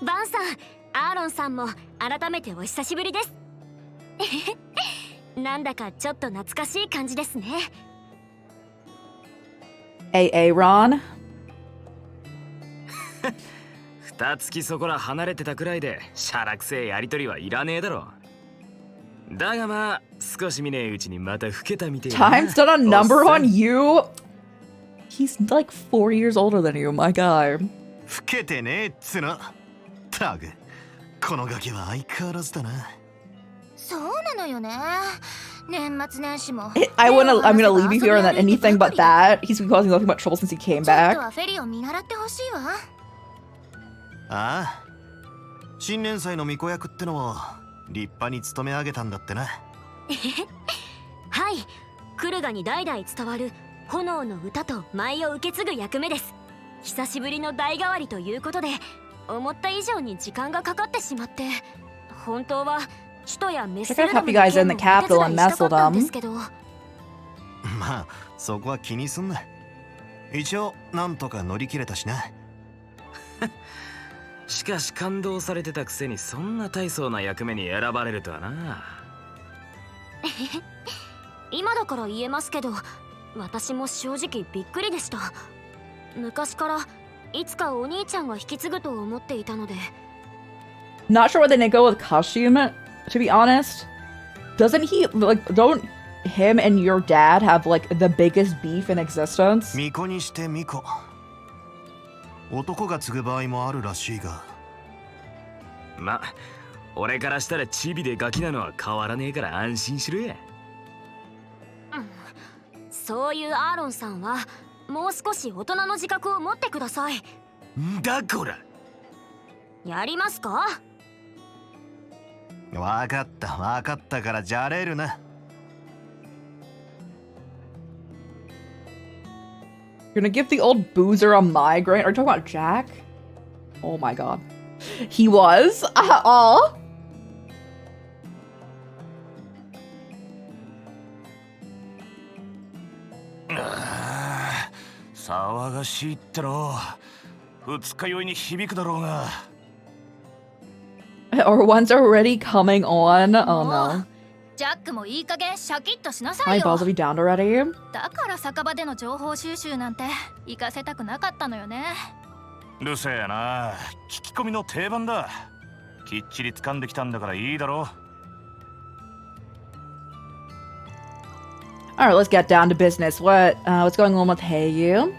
バンさん、アーロンさんも改めてお久しぶりです。なんだかちょっと懐かしい感じですね。
Aaron.
二月そこら離れてたくらいでしゃらくせえやりとりはいらねえだろ。だがまあ少し見ねえうちにまた老けたみてえな。
Time's done a number on you. He's like 4 years older than you, my guy.
老けてねえっつの。タグ、このガキは相変わらずだな。
そうなのよね。年末年始も。
I'm gonna leave you here and then anything but that. He's been causing nothing but trouble since he came
ちょっ
back.
とはフェリーを見習ってほしいわ。
ああ、新年祭の巫女役ってのも立派に務め上げたんだってな。
はい、クルガに代々伝わる炎の歌と舞を受け継ぐ役目です。久しぶりの代替わりということで、思った以上に時間がかかってしまって、本当は首都やメッセルダムの件もお手伝いしたかったんですけど。
まあ、そこは気にすんな。一応なんとか乗り切れたしな。
しかし感動されてたくせにそんな大層な役目に選ばれるとはな。
今だから言えますけど、私も正直びっくりでした。昔からいつかお兄ちゃんが引き継ぐと思っていたので。
Not sure why they didn't go with Kashim, to be honest. Doesn't he, like, don't him and your dad have, like, the biggest beef in existence?
巫女にして巫女。男が継ぐ場合もあるらしいが。
ま、俺からしたらチビでガキなのは変わらねえから安心しろや。
そういうアーロンさんはもう少し大人の自覚を持ってください。
だこら。
やりますか？
わかったからじゃれるな。
You're gonna give the old boozer a migraine? Are you talking about Jack? Oh my god. He was? Aw.
騒がしいっての。二日酔いに響くだろうが。
Or one's already coming on? Oh no.
ジャックもいい加減シャキッとしなさ
My
いよ。
balls will be down already.
だから酒場での情報収集なんて行かせたくなかったのよね。
うるせえな。聞き込みの定番だ。きっちり掴んできたんだからいいだろう。
Alright, let's get down to business. What's going on with Heiyu?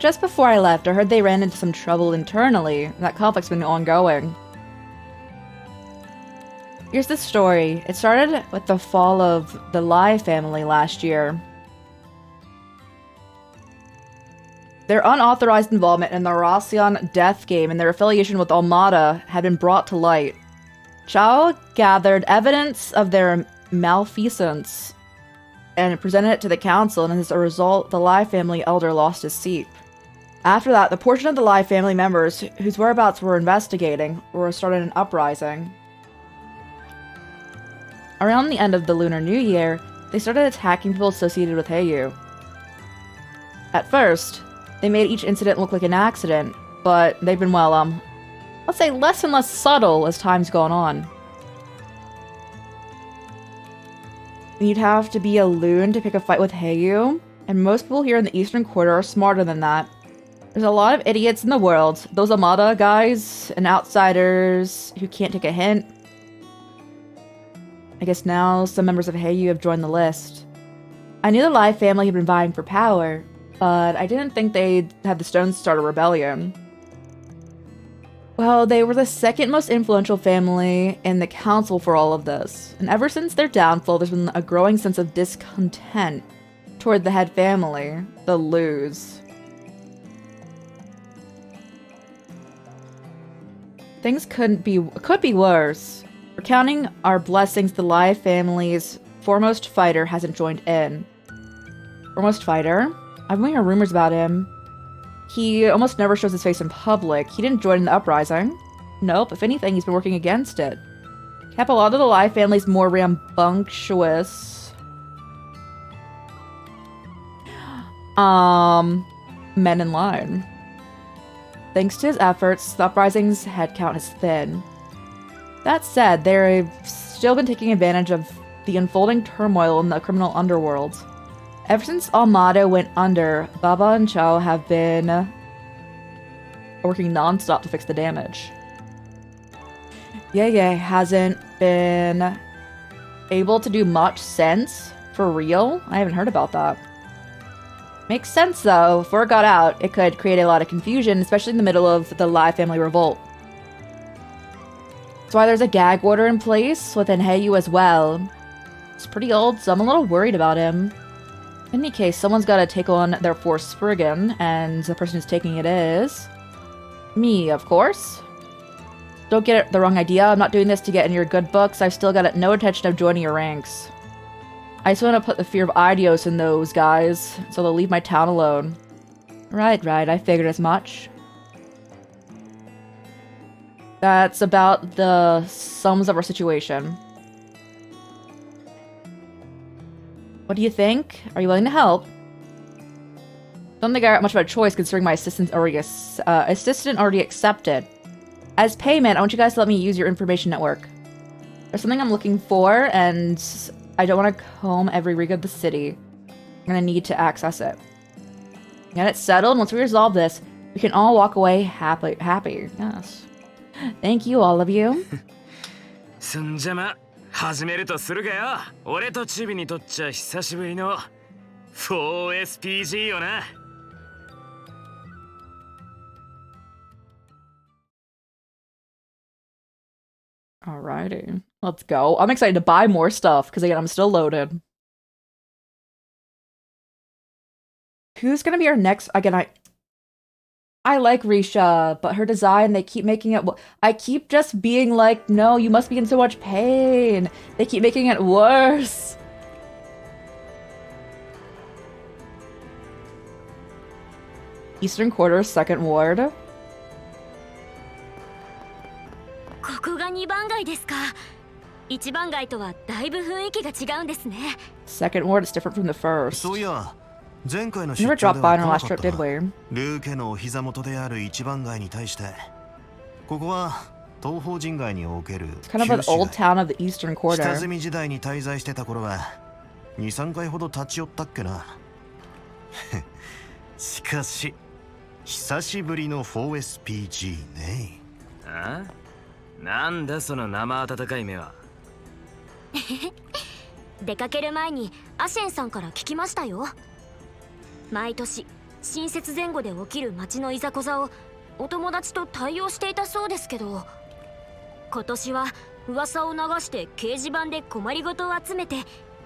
Just before I left, I heard they ran into some trouble internally. That conflict's been ongoing. Here's the story. It started with the fall of the Lai family last year. Their unauthorized involvement in the Racian death game and their affiliation with Almada had been brought to light. Chao gathered evidence of their malfeasance and presented it to the council, and as a result, the Lai family elder lost his seat. After that, the portion of the Lai family members whose whereabouts were investigating were started an uprising. Around the end of the Lunar New Year, they started attacking people associated with Heiyu. At first, they made each incident look like an accident, but they've been, well, let's say less and less subtle as time's gone on. And you'd have to be a loon to pick a fight with Heiyu, and most people here in the Eastern Quarter are smarter than that. There's a lot of idiots in the world, those Amada guys and outsiders who can't take a hint. I guess now some members of Heiyu have joined the list. I knew the Lai family had been vying for power, but I didn't think they'd have the stones to start a rebellion. Well, they were the second most influential family in the council for all of this, and ever since their downfall, there's been a growing sense of discontent toward the head family, the Lus. Things could be worse. Recounting our blessings, the Lai family's foremost fighter hasn't joined in. Foremost fighter? I've been hearing rumors about him. He almost never shows his face in public. He didn't join in the uprising. Nope, if anything, he's been working against it. Kept a lot of the Lai family's more rambunctious men in line. Thanks to his efforts, the uprising's headcount is thin. That said, they've still been taking advantage of the unfolding turmoil in the criminal underworld. Ever since Almada went under, Baba and Chao have been working non-stop to fix the damage. Yeye hasn't been able to do much since. For real? I haven't heard about that. Makes sense though. If word got out, it could create a lot of confusion, especially in the middle of the Lai family revolt. That's why there's a gag order in place within Heiyu as well. He's pretty old, so I'm a little worried about him. In any case, someone's got to take on their fourth Spriggan, and the person who's taking it is me, of course. Don't get it the wrong idea. I'm not doing this to get in your good books. I've still got no intention of joining your ranks. I just want to put the fear of Idios in those guys, so they'll leave my town alone. Right, I figured as much. That's about the sums of our situation. What do you think? Are you willing to help? Don't think I got much of a choice considering my assistant already accepted. As payment, I want you guys to let me use your information network. There's something I'm looking for, and I don't want to comb every rig of the city. I'm gonna need to access it. Get it settled. Once we resolve this, we can all walk away happy. Yes. Thank you, all of you.
すんじゃま始めるとするがよ。俺とチビにとっちゃ久しぶりの 4SPG よな。
Alrighty, let's go. I'm excited to buy more stuff because again, I'm still loaded. Who's gonna be our next? Again, I like Risha, but her design, they keep making it. I keep just being like, no, you must be in so much pain. They keep making it worse. Eastern Quarter, Second Ward.
ここが2番街ですか。1番街とはだいぶ雰囲気が違うんですね。
Second Ward is different from the first.
そういや、前回の
We never
出張
dropped
で
by
は
on
来
our
な
last
か
trip,
った
did we?
ルー家のお膝元である一番街に対して、ここは東方人街における
It's kind of an old town of the Eastern
下
Quarter.
積み時代に滞在してた頃は 2,3 回ほど立ち寄ったっけな。しかし久しぶりの 4SPG ね。
あ？なんだその生温かい目は。
出かける前にアシェンさんから聞きましたよ。毎年新設前後で起きる町のいざこざをお友達と対応していたそうですけど、今年は噂を流して掲示板で困りごとを集めて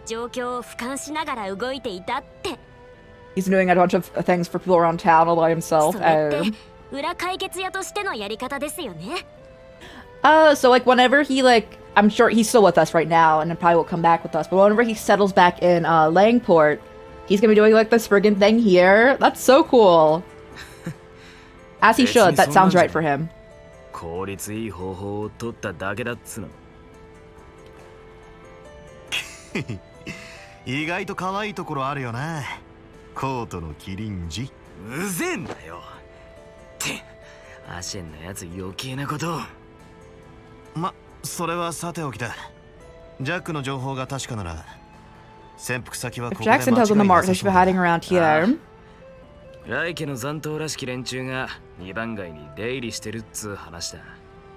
状況を俯瞰しながら動いていたって。
He's doing a bunch of things for people around town all by himself.
それって裏解決屋としてのやり方ですよね。
So like whenever he like, I'm sure he's still with us right now and probably will come back with us, but whenever he settles back in Langport, he's gonna be doing like this friggin' thing here. That's so cool. As he should. That sounds right for him.
効率いい方法を取っただけだっつの。
意外と可愛いところあるよな。コートのキリンジ。
うぜえんだよ。ってアシェンのやつ余計なことを。
ま、それはさておきだ。ジャックの情報が確かなら、潜伏先はここ
If
で間違い
Jackson tells him the
な
mark,
さ
they
そ
should
う
be
だ。
hiding around here.
来家の残党らしき連中が2番街に出入りしてるっつう話だ。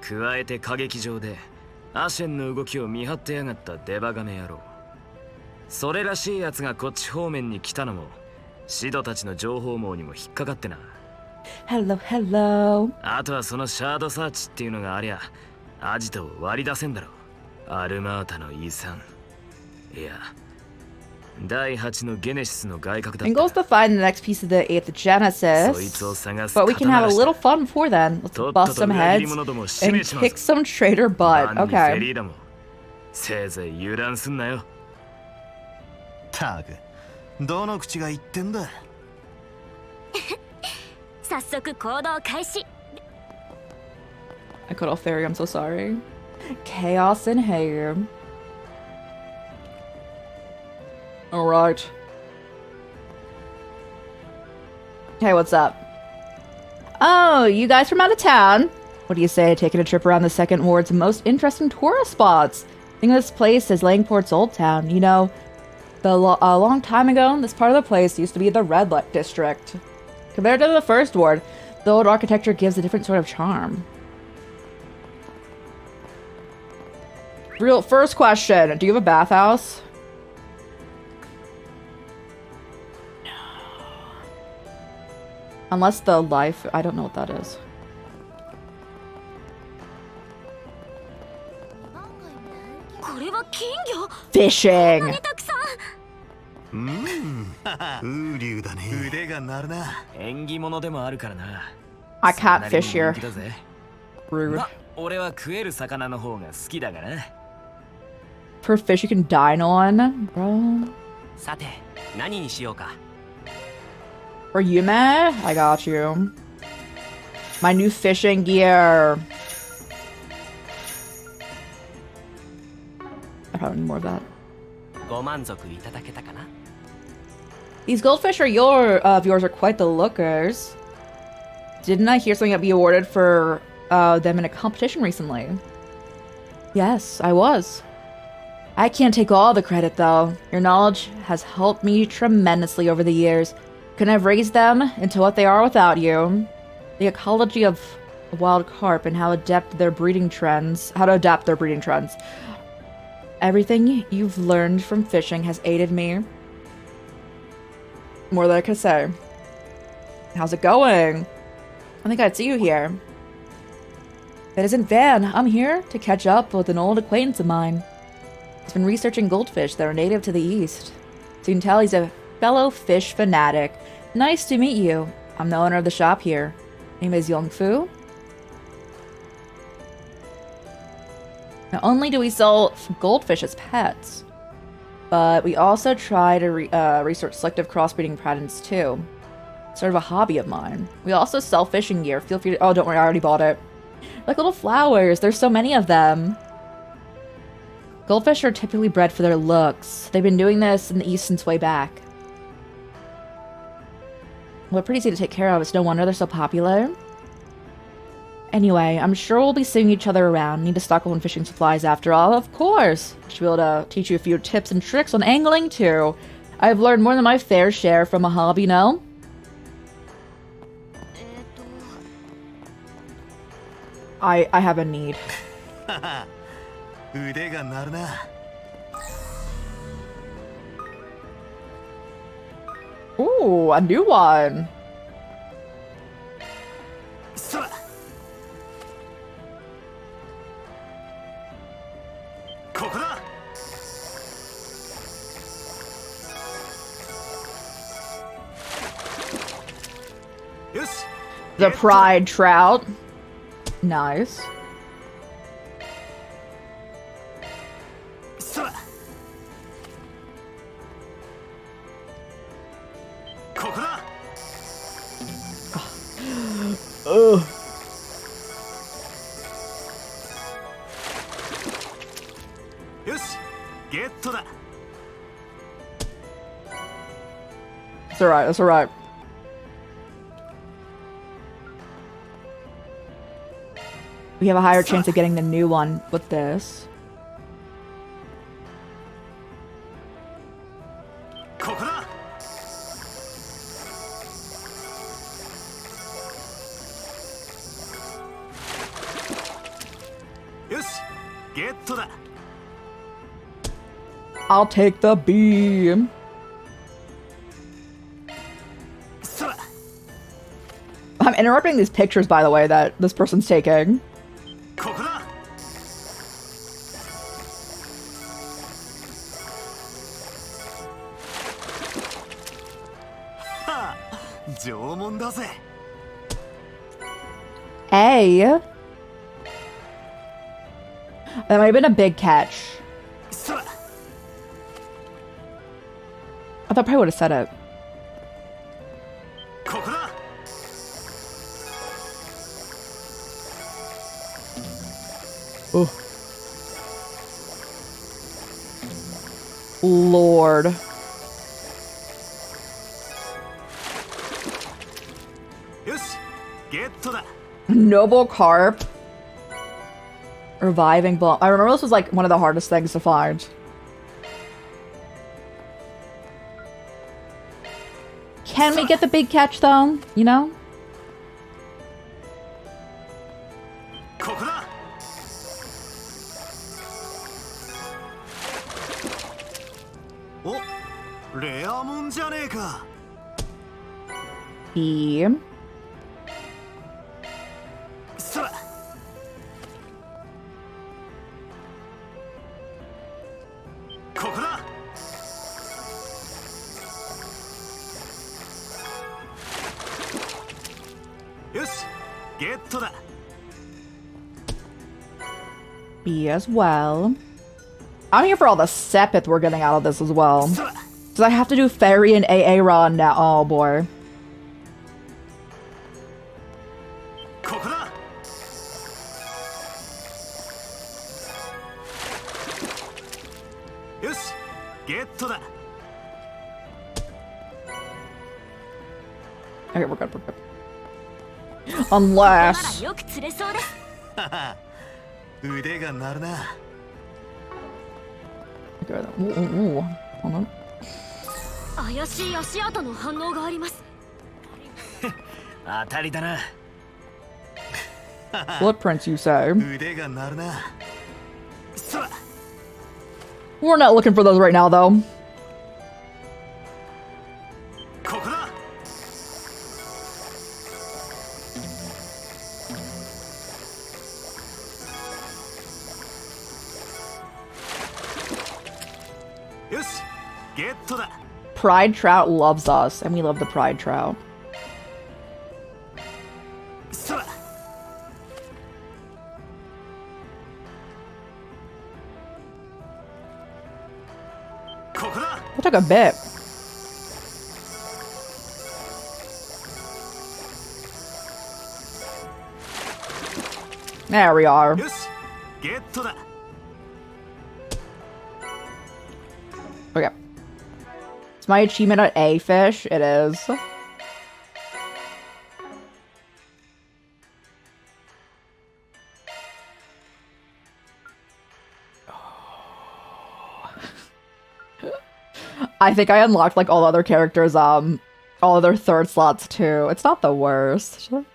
加えて歌劇場でアシェンの動きを見張ってやがったデバガメ野郎。それらしいやつがこっち方面に来たのもシドたちの情報網にも引っかかってな。
Hello, hello.
あとはそのシャードサーチっていうのがありゃアジトを割り出せんだろ。アルマータの遺産、いや第8のゲネシスの外角だ
And
った。
goes to find the next piece of the 8th
そいつを
Genesis.
探す
But we can have a
刀
little fun before then. Let's
とっ
bust
とと
some
裏切り
heads
者ども締
and
めちまう
kick some traitor butt.
万にフェリ
Okay.
ーだもん。せいぜい油断すんなよ。
たく、どの口が言ってんだ。
早速行動開始。
I cut off Fairy, I'm so sorry. Chaos in hair. Alright. Hey, what's up? Oh, you guys from out of town? What do you say, taking a trip around the Second Ward's most interesting tourist spots? Think of this place as Langport's Old Town. You know, a long time ago, this part of the place used to be the Red Light District. Compared to the First Ward, the old architecture gives a different sort of charm. Real first question, do you have a bathhouse? No. Unless the life, I don't know what that is.
これは金魚。
Fishing!
たくさん。
風流だね。腕が鳴るな。
縁起物でもあるからな。
I can't fish
それな
here.
りに人気だぜ。
Rude.
ま、俺は食える魚の方が好きだがな。
Per fish you can dine on? Bro.
さて何にしようか。
For you, man? I got you. My new fishing gear. I probably need more of that.
ご満足いただけたかな。
These goldfish of yours are quite the lookers. Didn't I hear something that be awarded for them in a competition recently? Yes, I was. I can't take all the credit though. Your knowledge has helped me tremendously over the years. Couldn't have raised them into what they are without you. The ecology of wild carp and how to adapt their breeding trends. Everything you've learned from fishing has aided me more than I could say. How's it going? I think I'd see you here. It isn't Van. I'm here to catch up with an old acquaintance of mine. He's been researching goldfish that are native to the east. So you can tell he's a fellow fish fanatic. Nice to meet you. I'm the owner of the shop here. Name is Yongfu. Not only do we sell goldfish as pets, but we also try to research selective crossbreeding patterns too. Sort of a hobby of mine. We also sell fishing gear. Feel free to— oh, don't worry, I already bought it. Like little flowers. There's so many of them. Goldfish are typically bred for their looks. They've been doing this in the east since way back. Well, they're pretty easy to take care of. It's no wonder they're so popular. Anyway, I'm sure we'll be seeing each other around. Need to stock up on fishing supplies after all. Of course! Should be able to teach you a few tips and tricks on angling too. I've learned more than my fair share from a hobby, no? I have a need.
腕が鳴るな。
Ooh, a new one.
そら。
The pride trout. Nice. Ugh. It's alright, it's alright. We have a higher chance of getting the new one with this. I'll take the beam. I'm interrupting these pictures, by the way, that this person's taking. Hey. That might have been a big catch. I thought I probably would have said it. Oh. Lord. Noble carp. Reviving blow. I remember this was like one of the hardest things to find. Can we get the big catch though? You know? Beam. B as well. I'm here for all the Sepith we're getting out of this as well. Because I have to do Fairy and AA Run now. Oh boy. Okay, we're good, we're good. Unless... Okay, ooh, hold on. Footprints, you say? We're not looking for those right now, though. Pride Trout loves us, and we love the Pride Trout. That took a bit. There we are. Okay. It's my achievement at A fish. It is. I think I unlocked like all other characters, all other third slots too. It's not the worst. Ooh.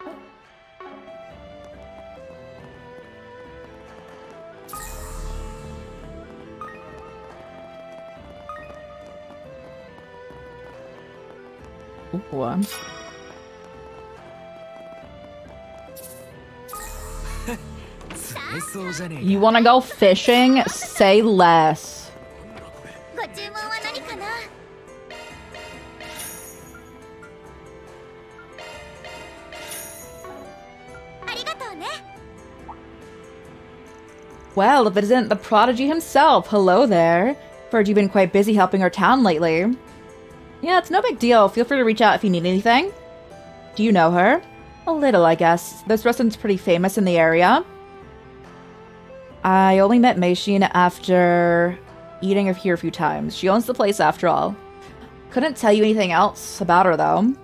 You wanna go fishing? Say less. Well, if it isn't the prodigy himself, hello there. Heard you've been quite busy helping our town lately. Yeah, it's no big deal. Feel free to reach out if you need anything. Do you know her? A little, I guess. This restaurant's pretty famous in the area. I only met Meishin after eating here a few times. She owns the place after all. Couldn't tell you anything else about her, though.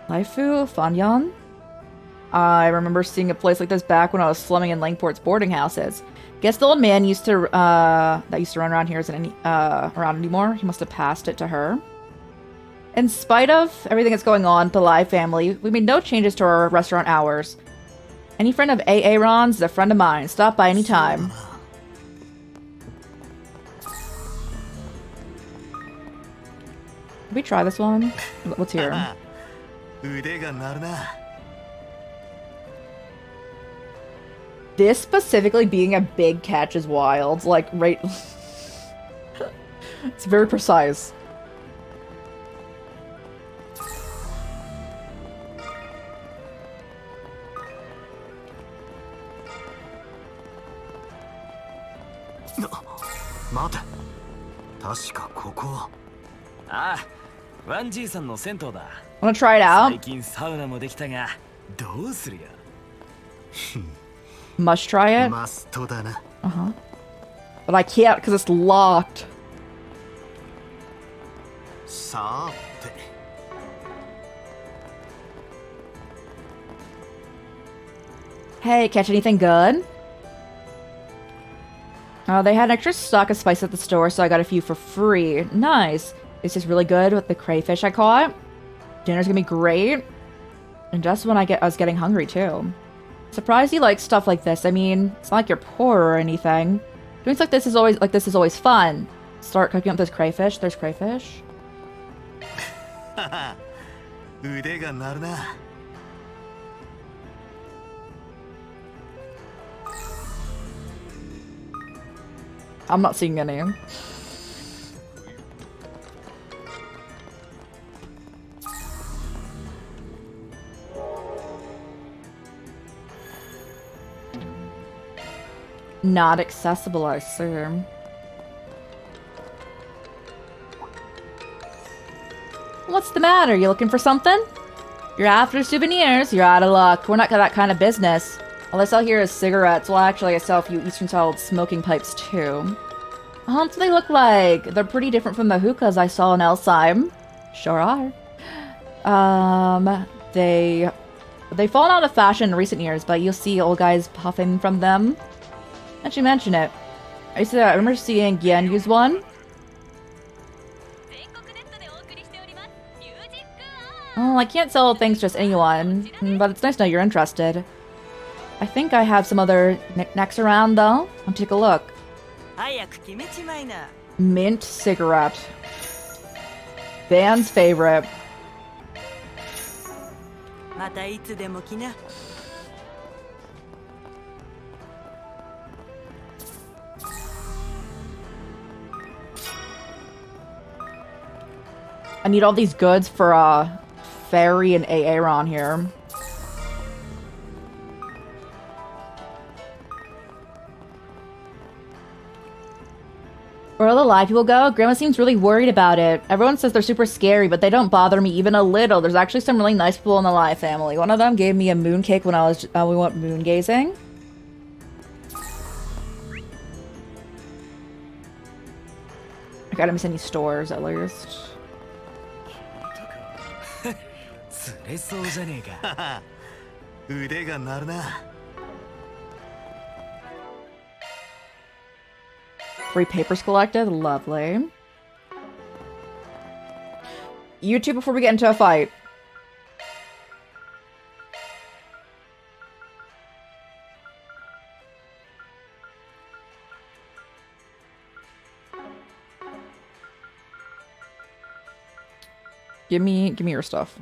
Laifu Fanyan? I remember seeing a place like this back when I was slumming in Langport's boarding houses. Guess the old man used to that used to run around here isn't around anymore. He must have passed it to her. In spite of everything that's going on with the Lai family, we made no changes to our restaurant hours. Any friend of Aaron's is a friend of mine. Stop by any time. Can we try this one? Let's hear him. This specifically being a big catch is wild. Like, right... It's very precise. Wanna try it out? Must try it? Uh-huh. But I can't because it's locked. Hey, catch anything good? They had an extra stock of spice at the store, so I got a few for free. Nice. It's just really good with the crayfish I caught. Dinner's gonna be great. And just when I was getting hungry, too. Surprised you like stuff like this. I mean, it's not like you're poor or anything. Doing stuff like this is always fun. Start cooking up this crayfish. There's crayfish. I'm not seeing any. Not accessible, I assume. What's the matter? You looking for something? You're after souvenirs? You're out of luck. We're not that kind of business. All I sell here is cigarettes. Well, actually, I sell a few Eastern-style smoking pipes, too. What do they look like? They're pretty different from the hookahs I saw in Elsheim. Sure are. They've fallen out of fashion in recent years, but you'll see old guys puffing from them. How'd you mention it? I remember seeing Gien use one. Oh, I can't sell things to just anyone, but it's nice to know you're interested. I think I have some other knickknacks around, though. I'll take a look. Mint cigarette. Van's favorite. I need all these goods for Fairy and Aaron here. Where all the live people go? Grandma seems really worried about it. Everyone says they're super scary, but they don't bother me even a little. There's actually some really nice people in the live family. One of them gave me a moon cake when we went moon gazing. I gotta miss any stores at least. Free papers collected. Lovely. You two before we get into a fight. Give me your stuff.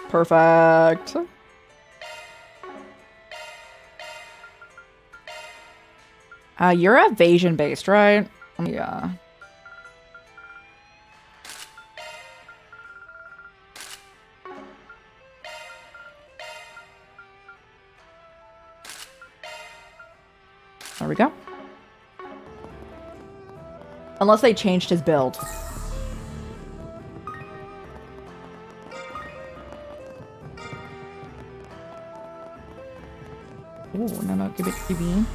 Perfect. You're evasion based, right? Yeah. Unless they changed his build. Ooh, no, give me.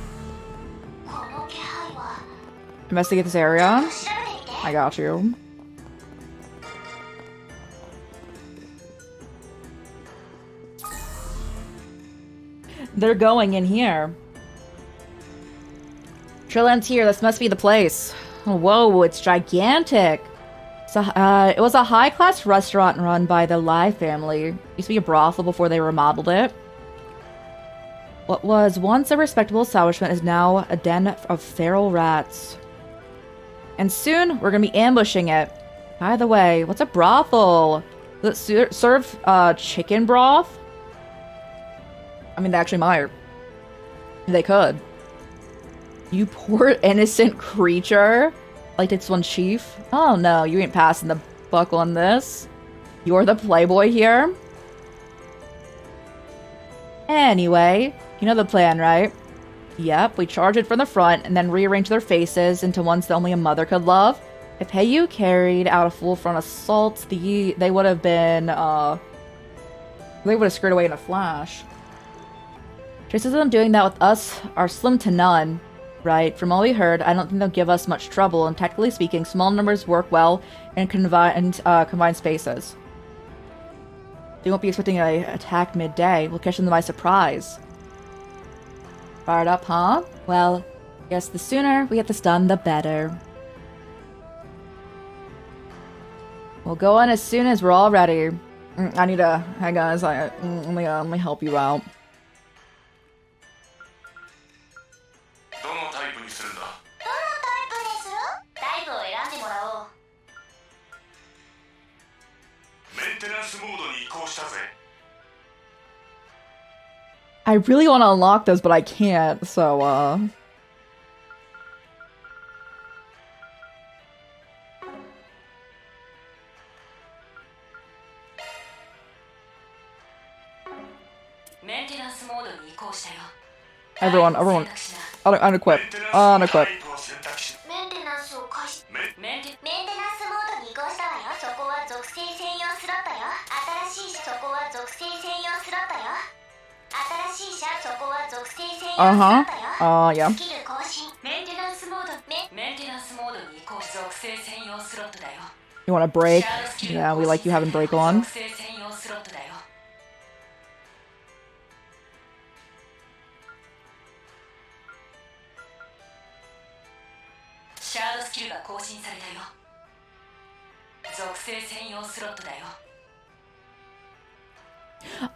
Investigate this area. I got you. They're going in here. Trilland's here. This must be the place. Oh, whoa, it's gigantic. So, it was a high-class restaurant run by the Lai family. It used to be a brothel before they remodeled it. What was once a respectable establishment is now a den of feral rats. And soon, we're gonna be ambushing it. By the way, what's a brothel? Does it serve, chicken broth? I mean, they actually might. They could. You poor innocent creature. Like this one, chief. Oh no, you ain't passing the buck on this. You're the playboy here. Anyway, you know the plan, right? Yep, we charge it from the front and then rearrange their faces into ones that only a mother could love. If Heiyu carried out a full front assault, they would have been, they would have screwed away in a flash. Chances of them doing that with us are slim to none, right? From all we heard, I don't think they'll give us much trouble, and technically speaking, small numbers work well in confined spaces. They won't be expecting an attack midday. We'll catch them by surprise. Fired up, huh? Well, guess the sooner we get this done, the better. We'll go on as soon as we're all ready. I need to... Hey guys, let me help you out. I really want to unlock this, but I can't, so, Everyone, unequip. Unequip. Yeah. You want a break? Yeah, we like you having break on.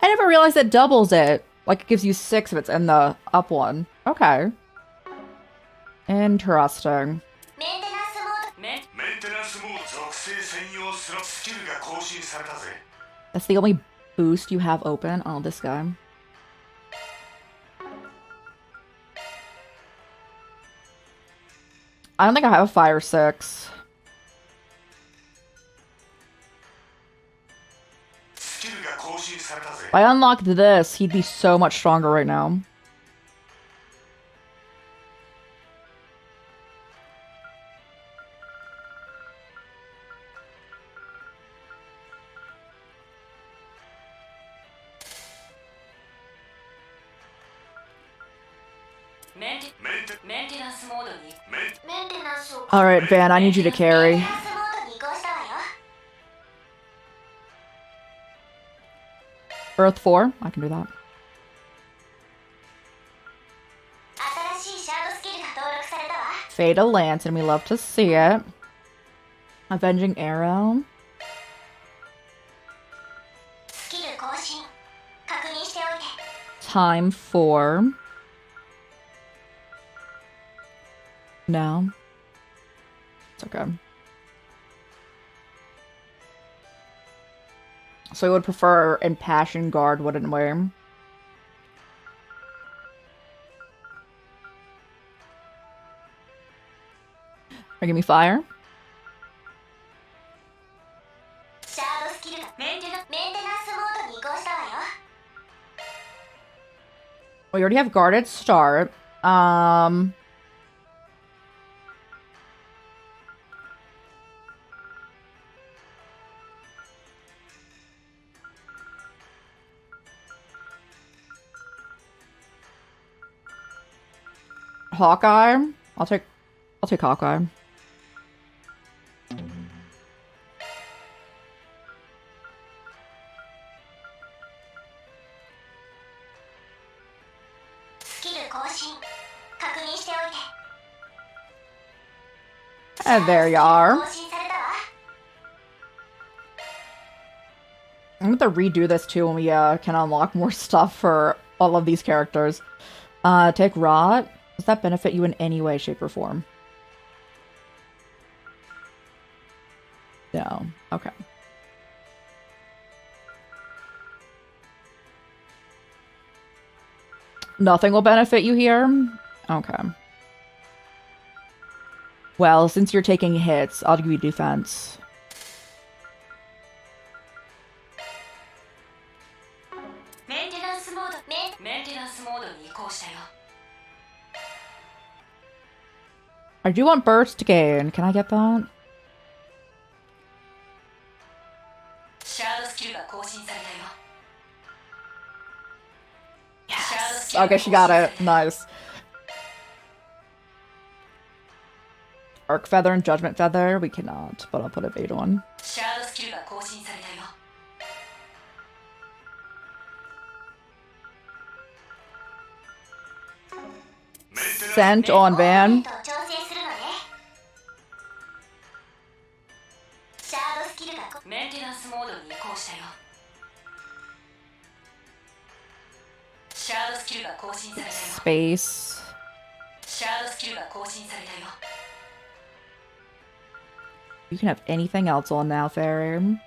I never realized it doubles it. Like, it gives you 6 if it's in the up one. Okay. Interesting. That's the only boost you have open? Oh, this guy. I don't think I have a fire 6. If I unlocked this, he'd be so much stronger right now. Alright, Van, I need you to carry. Earth 4? I can do that. Fatal Lance, and we love to see it. Avenging Arrow. Time 4. No. It's okay. So we would prefer Impassion Guard, wouldn't we? Or give me fire. We already have guarded start. Hawkeye. I'll take Hawkeye. And there you are. I'm going to redo this too when we can unlock more stuff for all of these characters. Take Rot. Does that benefit you in any way, shape, or form? No. Okay. Nothing will benefit you here? Okay. Well, since you're taking hits, I'll give you defense. I do want burst gain. Can I get that? Yes. Okay, she got it. Nice. Arc Feather and Judgment Feather, we cannot, but I'll put a bait on. Scent on Van. Space. You can have anything else on now, Fairy.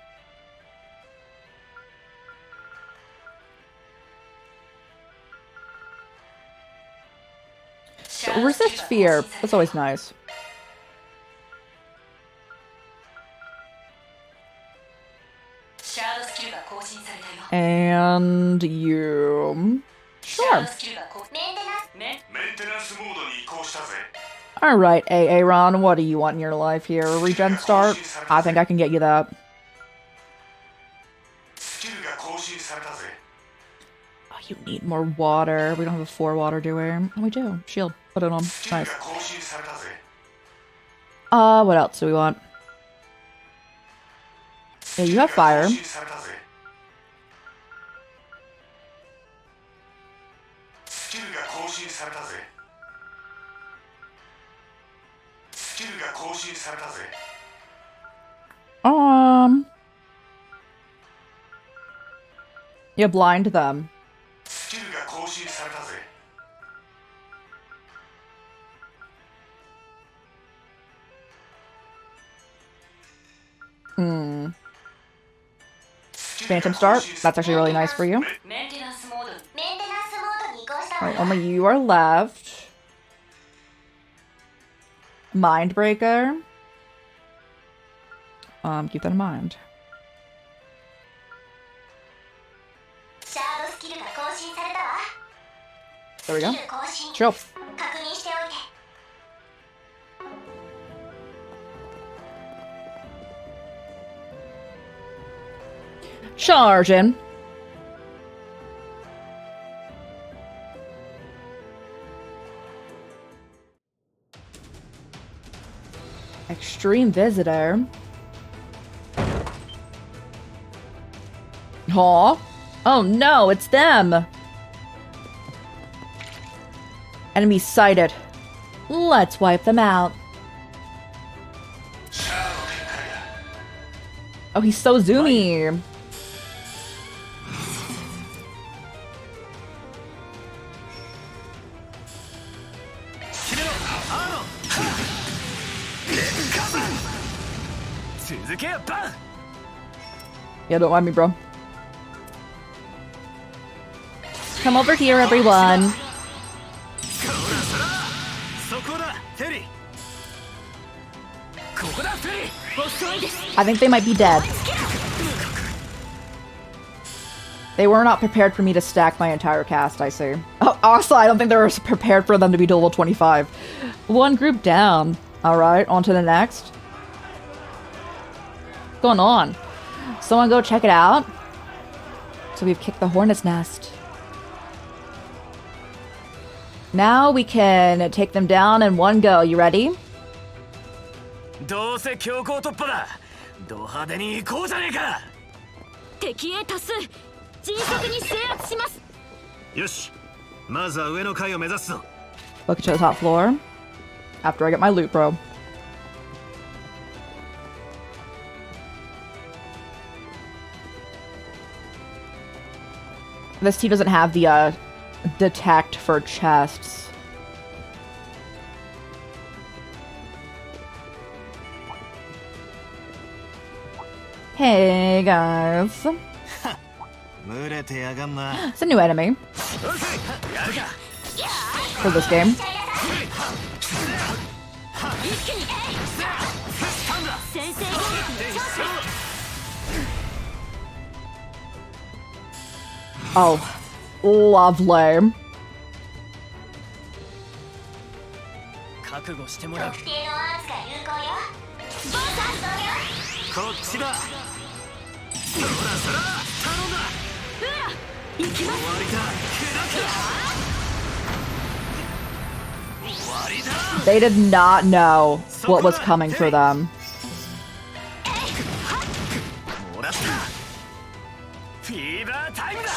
So resist fear. That's always nice. And you... Sure. Alright, Aaron, what do you want in your life here? A regen start? I think I can get you that. Oh, you need more water. We don't have a 4 water, do we? Oh, we do. Shield. Put it on. Nice. What else do we want? Yeah, you have fire. You blind them. Phantom Start. That's actually really nice for you. Alright, only you are left. Mindbreaker. Keep that in mind. There we go. Chill. Charging. Extreme Visitor. Aw. Oh no, it's them. Enemy sighted. Let's wipe them out. Oh, he's so zoomy. Yeah, don't mind me, bro. Come over here, everyone. I think they might be dead. They were not prepared for me to stack my entire cast, I see. Oh, also, I don't think they were prepared for them to be to level 25. One group down. Alright, on to the next. What's going on? Someone go check it out. So we've kicked the hornet's nest. Now we can take them down in one go. You ready?
どうせ強行突破だ。ド派手に行こうじゃねえか。
敵へ多数迅速に制圧します。
よし、まずは上の階を目指すぞ。
Look to the top floor. After I get my loot, bro. This team doesn't have the detect for chests. Hey guys.
群れてやがんな。
It's a new enemy for this game. Oh, lovely.
覚悟してもらう。
特定のアーツが有効よ。
こっちだ。そらそら頼んだ。終わりだ。終わりだ。
They did not know what was coming for them.
もらった。フィーバータイムだ。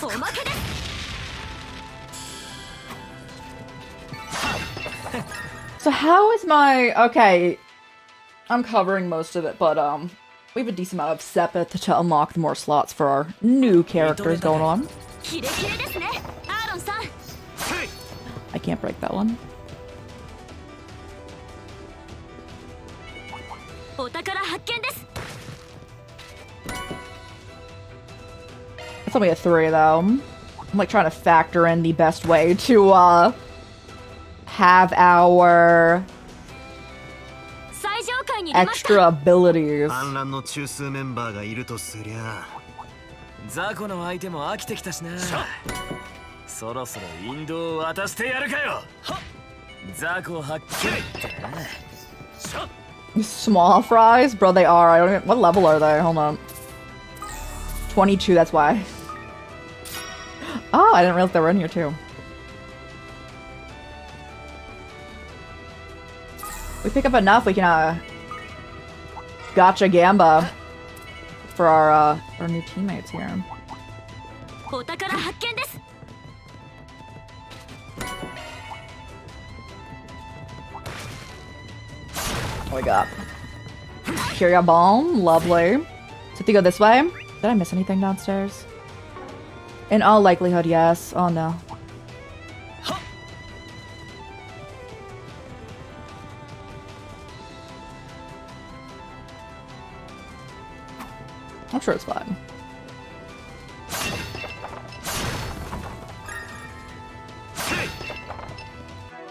おまけです。
So how is my... Okay, I'm covering most of it, but we have a decent amount of Sepith to unlock more slots for our new characters going on.
キレキレですね、アーロンさん。
I can't break that one.
お宝発見です。
It's only a 3 though. I'm like trying to factor in the best way to have our
最上階に出ました。
extra abilities.
反乱の中枢メンバーがいるとすりゃ。
雑魚の相手も飽きてきたしな。そろそろ引導を渡してやるかよ。雑魚発見ってな。
Small fries? Bro, they are. I don't even... What level are they? Hold on. 22, that's why. Oh, I didn't realize they were in here too. We pick up enough, we can, gotcha Gamba for our new teammates here.
お宝発見です。
What we got? Curia Balm, lovely. So if you go this way, did I miss anything downstairs? In all likelihood, yes. Oh no. I'm sure it's fine.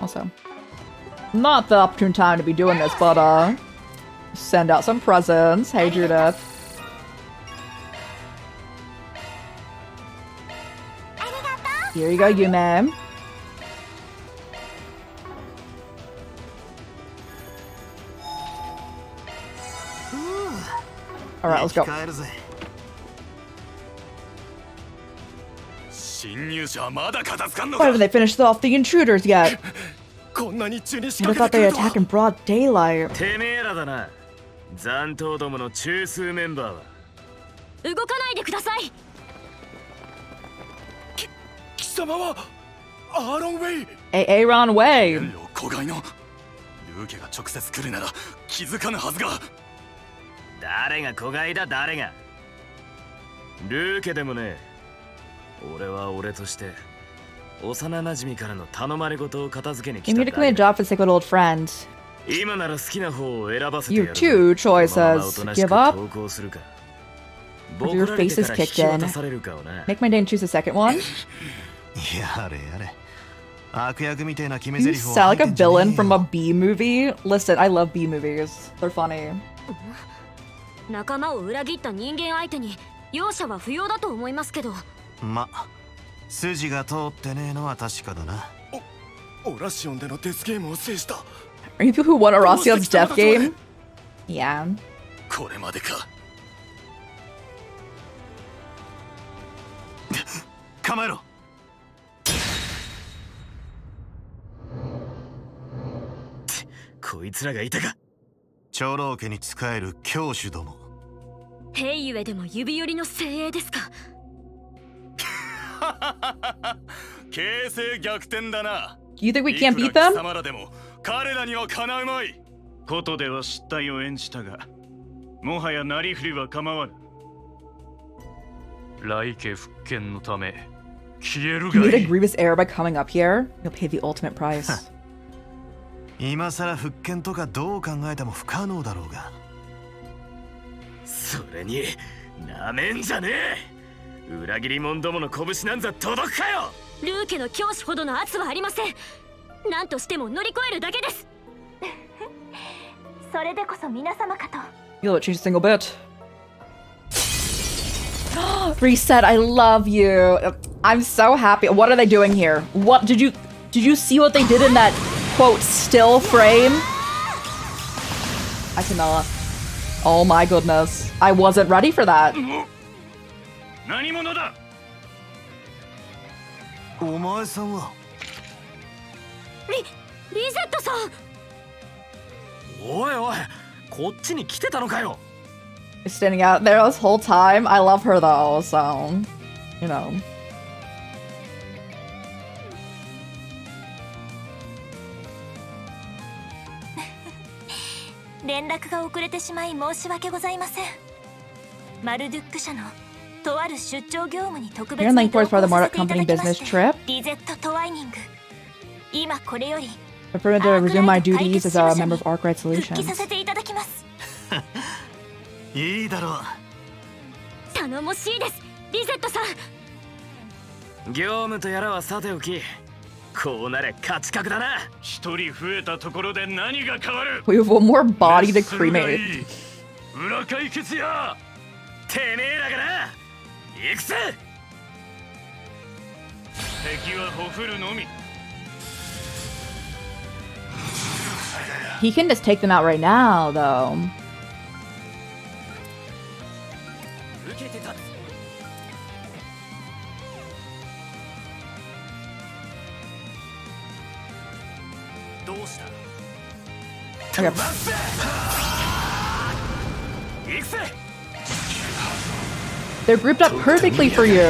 Also, not the opportune time to be doing this, but send out some presents. Hey, Judith. Here you go, Yume. Alright, let's go.
侵入者はまだ片付かんの
Why
か。
haven't they finished off the intruders yet?
こんなに中に仕
I
掛
thought
け
they
てくる
attack
と
in broad daylight.
てめえらだな。残党どもの中枢メンバーは。
動かないでください。
貴様はアーロンウェイ。
Aaron Way.
遠慮子飼いのルーケが直接来るなら気づかぬはずが。
誰が子飼いだ誰が。ルーケでもね。俺は俺として幼馴染からの頼まれ事を片付けに来
You
た
need to clean a job for the sake of an old friend.
今なら好きな方を選ばせてや
You
る。
two choices. Give up.
投稿するか。
Or your face is kicked in. Make my day and choose the second one.
やれやれ。悪役みたいな決め
You
台詞を
sound like
吐
a
いてんじゃねえ
villain from
よ
a B movie. Listen, I love B movies. They're funny.
仲間を裏切った人間相手に容赦は不要だと思いますけど。
ま、筋が通ってねえのは確かだな。
オラシオンでのデスゲームを制した。
Are you people who won Horacia's death game? Yeah.
これまでか。
構えろ。
こいつらがいたか。
長老家に仕える教主ども。
兵ゆえでも指折りの精鋭ですか。
形勢逆転だな。
Do you think we can't beat them?
貴様らでも彼らにはかなうまい。ことでは失態を演じたが、もはやなりふりは構わぬ。来家復権のため消える
You
が
made
い
a
い。
grievous error by coming up here. You'll pay the ultimate price.
今さら復権とかどう考えても不可能だろうが。
それになめんじゃねえ。裏切り者どもの拳なんざ届くかよ。
ルー家の教師ほどの圧はありません。何としても乗り越えるだけです。
それでこそ皆様かと。
You'll change a single bit. Reset, I love you. I'm so happy. What are they doing here? What did you see what they did in that quote still frame? I cannot. Oh my goodness. I wasn't ready for that.
何者だ。
お前さんは。
リゼットさん。
おいおい、こっちに来てたのかよ。
Standing out there this whole time. I love her though, so you know.
連絡が遅れてしまい申し訳ございません。マルドゥック社のとある出張業務に特別
You're
に
in
同
Link
行
for the
させ
Marduk
ていただ
Company
きま
business
して
trip.
リゼットトワイニング。今これより
I prefer to resume my duties as a member of Arkwright
復帰さ
Solutions.
せていただきます。
いいだろう。
頼もしいです、リゼットさん。
業務とやらはさておき、こうなれ勝ち確だな。
一人増えたところで何が変わる。
We have one more body to
レッスルがい
cremate.
い。裏解決や。
てめえらがな。行くぜ。
敵はほふるのみ。
He can just take them out right now, though.
受けて立つ。どうした。
Okay.
行くぜ。
They're grouped up perfectly for you.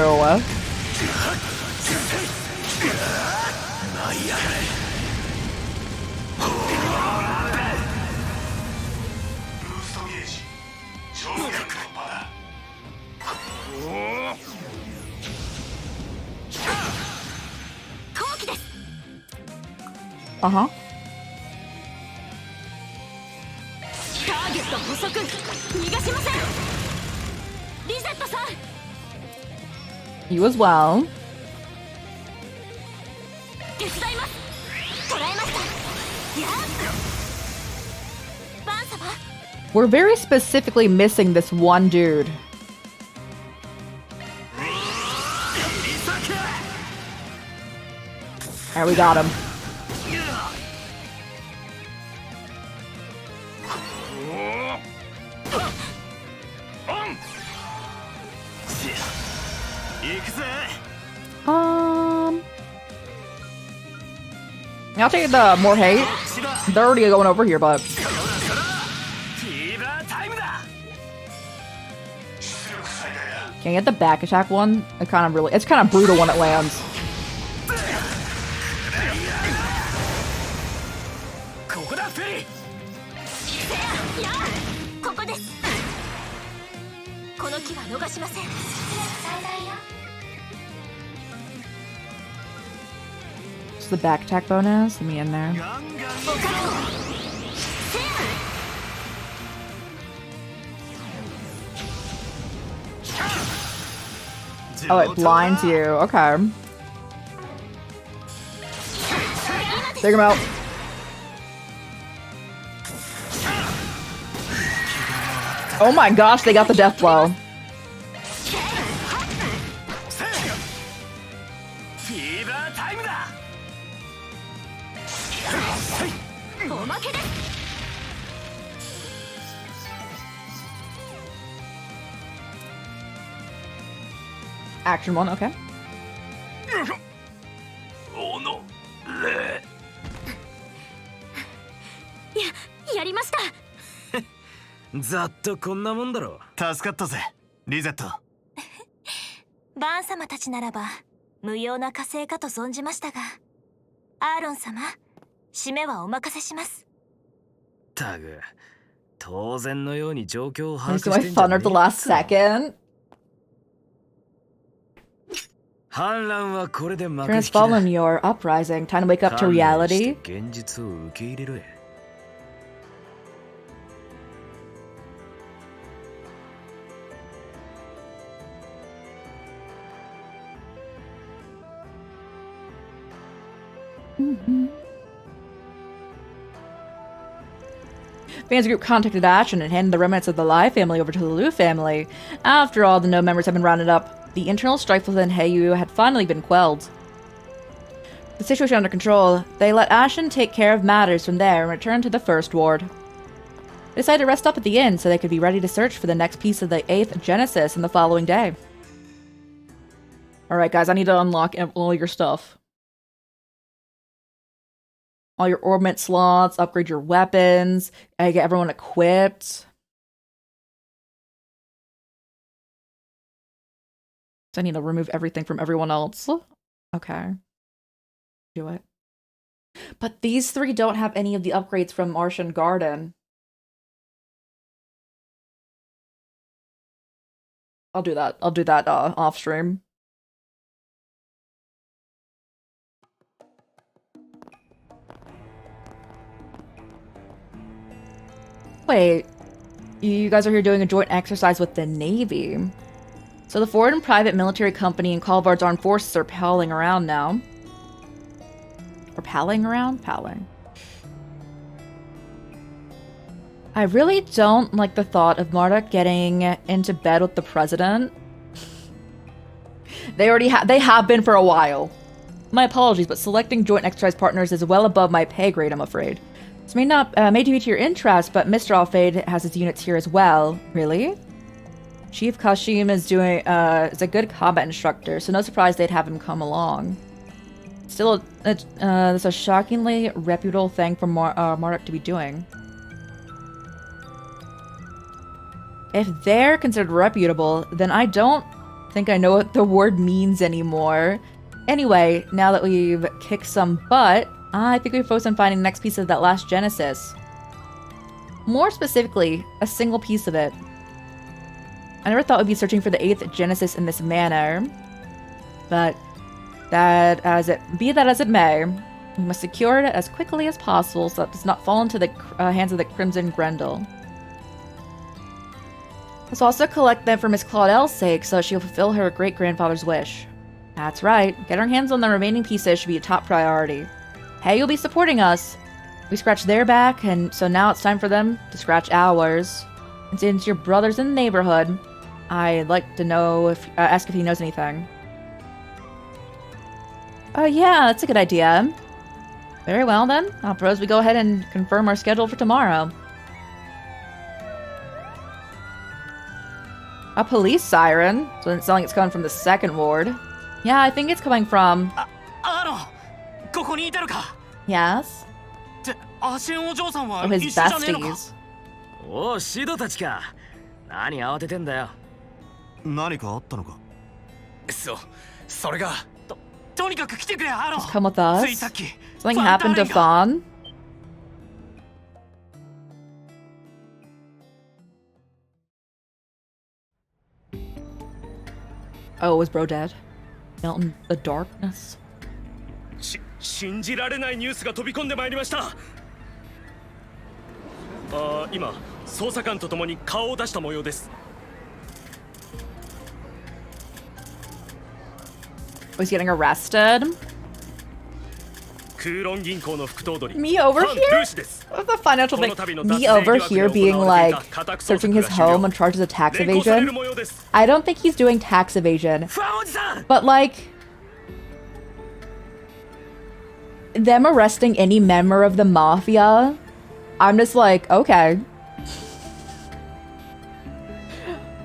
後期です。
Uh-huh.
ターゲット捕捉。逃がしません。リゼットさん。
You as well.
手伝います。捕らえました。やっ。バン様。
We're very specifically missing this one dude. Alright, we got him. I'll take the more hate. They're already going over here, but
フィーバータイムだ。
can you get the back attack one? It's kind of brutal when it lands.
ここだフェリー。
やあ、ここです。この機は逃しません。
Just the back attack bonus. Let me in there. Oh, it blinds you. Okay. Take him out. Oh my gosh, they got the death blow.
フィーバータイムだ。
おまけです。
Action one, okay.
おのれ。
やりました。
ざっとこんなもんだろ。
助かったぜリゼット。
バーン様たちならば無用な加勢かと存じましたが、アーロン様、締めはお任せします。
たく、当然のように状況を把
I
握
used
し
my
てんじゃ
fun
ね
at the last second.
反乱はこれで幕
Turn
引
has
きだ。
fallen your uprising. Time to wake up to
観念して
reality.
現実を受け入れろや。
Fans group contacted Ashton and handed the remnants of the Lai family over to the Liu family. After all the no members had been rounded up, the internal strife within Heiyu had finally been quelled. The situation under control, they let Ashton take care of matters from there and return to the First Ward. They decided to rest up at the inn so they could be ready to search for the next piece of the 8th Genesis in the following day. Alright guys, I need to unlock all your stuff. All your orbit slots, upgrade your weapons, get everyone equipped. So I need to remove everything from everyone else. Okay. Do it. But these three don't have any of the upgrades from Martian Garden. I'll do that. I'll do that off stream. Wait, you guys are here doing a joint exercise with the Navy. So the foreign private military company and Kalvard's armed forces are palling around now. Or palling around? Palling. I really don't like the thought of Marduk getting into bed with the president. They have been for a while. My apologies, but selecting joint exercise partners is well above my pay grade, I'm afraid. This may be to your interest, but Mr. Alfade has his units here as well. Really? Chief Kashim is a good combat instructor, so no surprise they'd have him come along. Still, it's a shockingly reputable thing for Marduk to be doing. If they're considered reputable, then I don't think I know what the word means anymore. Anyway, now that we've kicked some butt, I think we focus on finding the next piece of that last Genesis. More specifically, a single piece of it. I never thought we'd be searching for the 8th Genesis in this manner. But be that as it may, we must secure it as quickly as possible so that it does not fall into the hands of the Crimson Grendel. Let's also collect them for Miss Claudelle's sake so she'll fulfill her great-grandfather's wish. That's right, getting our hands on the remaining pieces should be a top priority. Hey, you'll be supporting us. We scratched their back, and so now it's time for them to scratch ours. And since your brother's in the neighborhood, I'd like to know ask if he knows anything. Oh yeah, that's a good idea. Very well then, I'll propose we go ahead and confirm our schedule for tomorrow. A police siren? So it's sounding like it's coming from the 2nd ward. Yeah, I think it's coming from... Yes? Oh, his besties.
おう、シドたちか。何慌ててんだよ。
何かあったのか。
それがとにかく来てくれ、アロン。
Just come with us.
ついさっき
Something happened to Fawn. Oh, was bro dead? Melt in the darkness.
信じられないニュースが飛び込んでまいりました。今捜査官と共に顔を出した模様です。
Was he getting arrested?
空論銀行の副頭取
Me over here? What's the financial thing? Me over here being like searching his home on charges of tax evasion? I don't think he's doing tax evasion. But like them arresting any member of the mafia, I'm just like, okay.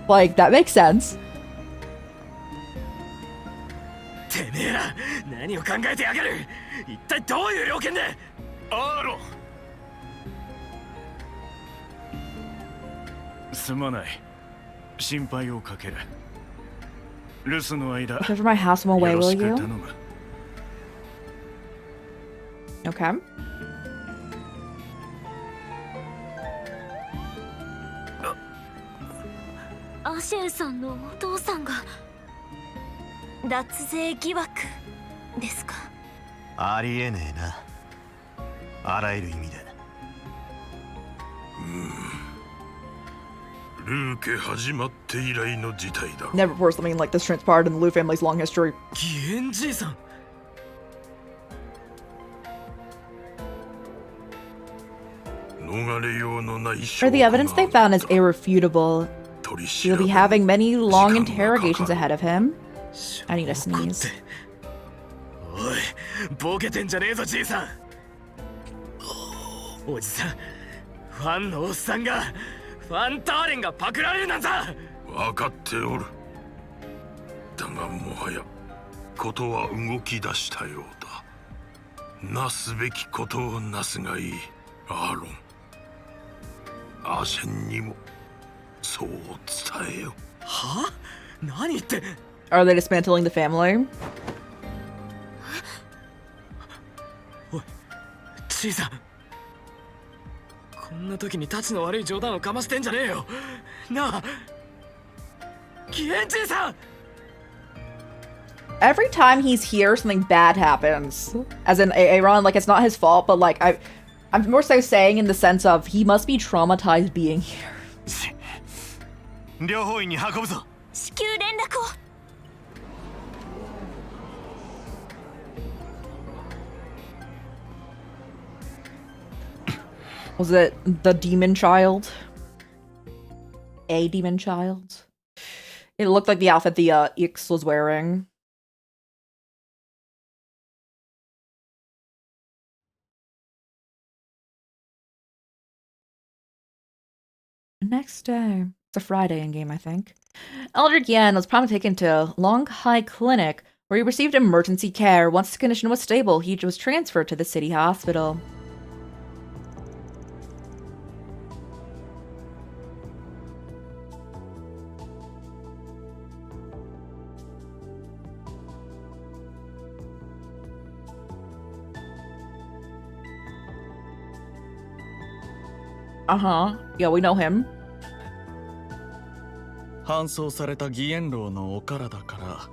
Like, that makes sense.
てめえら、何を考えてやがる。一体どういう了見で。
アーロン、すまない。心配をかける。留守の間、
Look over my house I'm away,
よろ
will
しく
you?
頼む。
Okay.
アシェンさんのお父さんが脱税疑惑ですか？
ありえねえな。あらゆる意味で。
ルーケ始まって以来の事態だ。
Never before something like this transpired in the Liu family's long history.
義援じいさん。
逃れようのない
For the evidence they found is irrefutable.
取り
He'll
調
be
べ
having many long
時間がかかる。
interrogations ahead of him. I need a sneeze.
おい、ボケてんじゃねえぞじいさん。おじさん、ファンのおっさんがファンターレンがパクられるなんざ。
分かっておる。だがもはやことは動き出したようだ。なすべきことをなすがいい、アーロン。アーシェンにもそう伝えよ。
は？何言って。
Are they dismantling the family?
じいさん、こんな時にタチの悪い冗談をかましてんじゃねえよ。なあ、義援じいさん。
Every time he's here, something bad happens. As in Aaron, like it's not his fault, but like I'm more so saying in the sense of he must be traumatized being here.
両方院に運ぶぞ。
至急連絡を。
Was it the demon child? A demon child? It looked like the outfit the Ix was wearing. Next day. It's a Friday in game, I think. Elder Gian was promptly taken to Long High Clinic, where he received emergency care. Once his condition was stable, he was transferred to the city hospital. Uh-huh. Yeah, we know him.
搬送された義援楼のお体から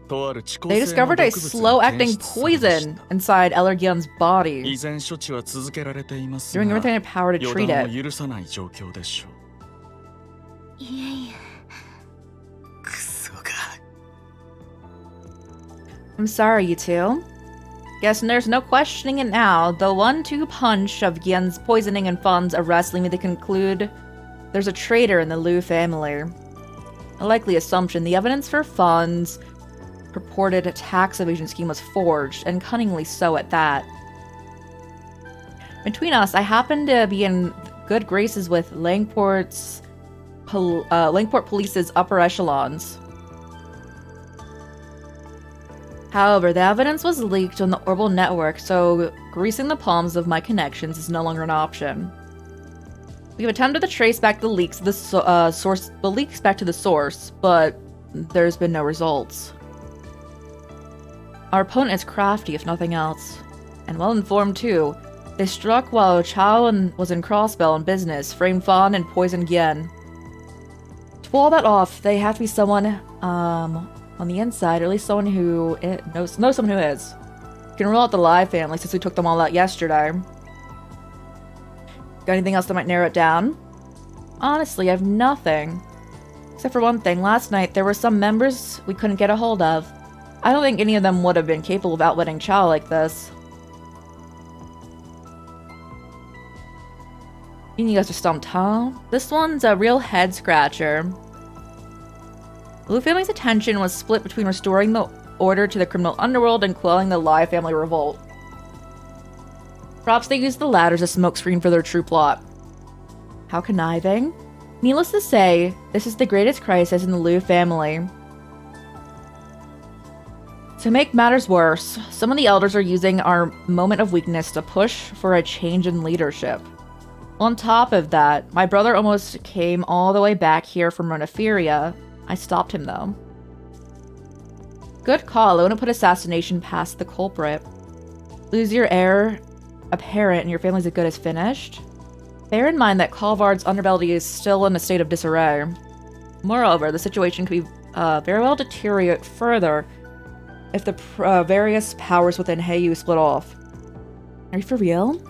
とある遅効
They
性の
discovered a
毒物が
slow-acting
検出されまし
poison
た
inside Elergion's body,
依然処置は続けられています
doing
が
everything in power to
予
treat
断
it.
を許さない状況でしょう。
いえいえ。
クソが。
I'm sorry, you two. Guess there's no questioning it now. The 1-2 punch of Gien's poisoning and funds arrest lead me to conclude there's a traitor in the Liu family. A likely assumption, the evidence for funds' purported tax evasion scheme was forged, and cunningly so at that. Between us, I happen to be in good graces with Langport Police's upper echelons. However, the evidence was leaked on the Orbital network, so greasing the palms of my connections is no longer an option. We've attempted to trace back the leaks to the leaks back to the source, but there's been no results. Our opponent is crafty, if nothing else, and well informed too. They struck while Chao was in Crossbell on business, framed Fawn and poisoned Gien. To pull all that off, they have to be someone on the inside, or at least someone who knows someone who is. You can rule out the Live family since we took them all out yesterday. Got anything else that might narrow it down? Honestly, I have nothing. Except for one thing, last night there were some members we couldn't get a hold of. I don't think any of them would have been capable of outwitting Chao like this. You guys are stumped, huh? This one's a real head-scratcher. The Liu family's attention was split between restoring the order to the criminal underworld and quelling the Lai family revolt. Perhaps they used the latter as a smokescreen for their true plot. How conniving? Needless to say, this is the greatest crisis in the Liu family. To make matters worse, some of the elders are using our moment of weakness to push for a change in leadership. On top of that, my brother almost came all the way back here from Renoferia. I stopped him though. Good call. I wouldn't put assassination past the culprit. Lose your heir apparent and your family's as good as finished. Bear in mind that Kalvard's underbelly is still in a state of disarray. Moreover, the situation could be very well deteriorate further if the various powers within Heiyu split off. Are you for real?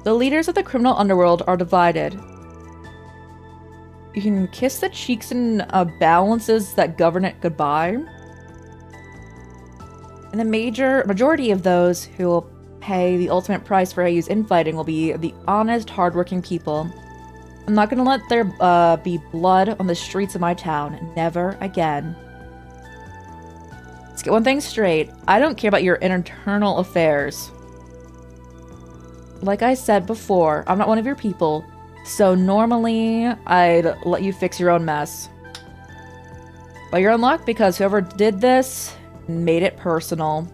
The leaders of the criminal underworld are divided. You can kiss the cheeks and balances that govern it goodbye. And the majority of those who will pay the ultimate price for Heiyu's infighting will be the honest, hardworking people. I'm not going to let there be blood on the streets of my town. Never again. Let's get one thing straight. I don't care about your internal affairs. Like I said before, I'm not one of your people, so normally I'd let you fix your own mess. But you're in luck because whoever did this made it personal.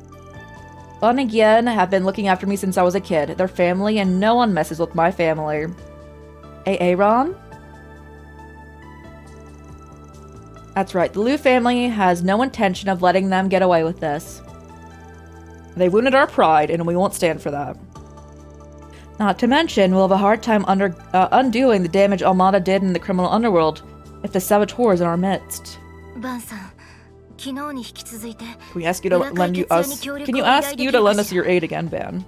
Fun again have been looking after me since I was a kid. They're family and no one messes with my family. Aaron? That's right, the Liu family has no intention of letting them get away with this. They wounded our pride and we won't stand for that. Not to mention, we'll have a hard time undoing the damage Almada did in the criminal underworld if the saboteur is in our midst. Can we ask you to lend us? Can you ask you to lend us your aid again, Van?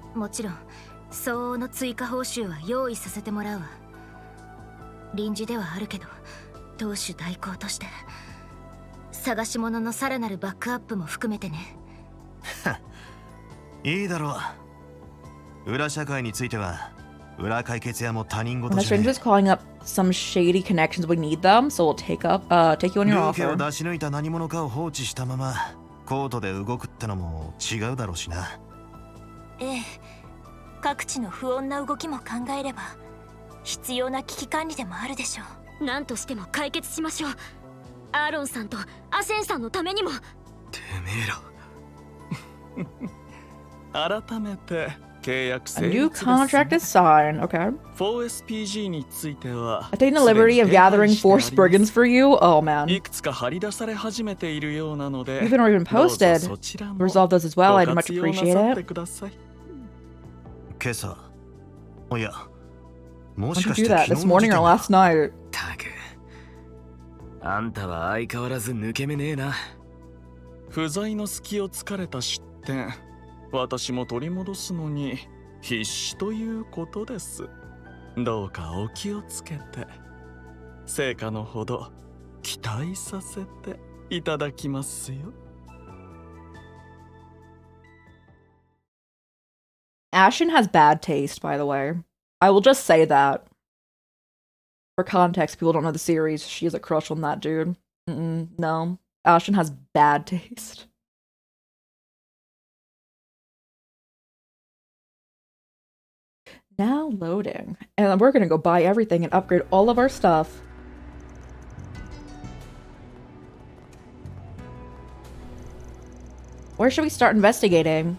The stranger's calling up some shady connections. We need them, so we'll take you on your offer. A new contract is signed, okay. I've taken the liberty of gathering 4 Spriggans for you? Oh man. You've been already been posted. Resolve those as well, I'd much appreciate it. Why don't you do that? This morning or last night?
What
Ashen has bad taste, by the way. I will just say that. For context, people don't know the series. She has a crush on that dude. No. Ashen has bad taste. Now loading. And we're gonna go buy everything and upgrade all of our stuff. Where should we start investigating?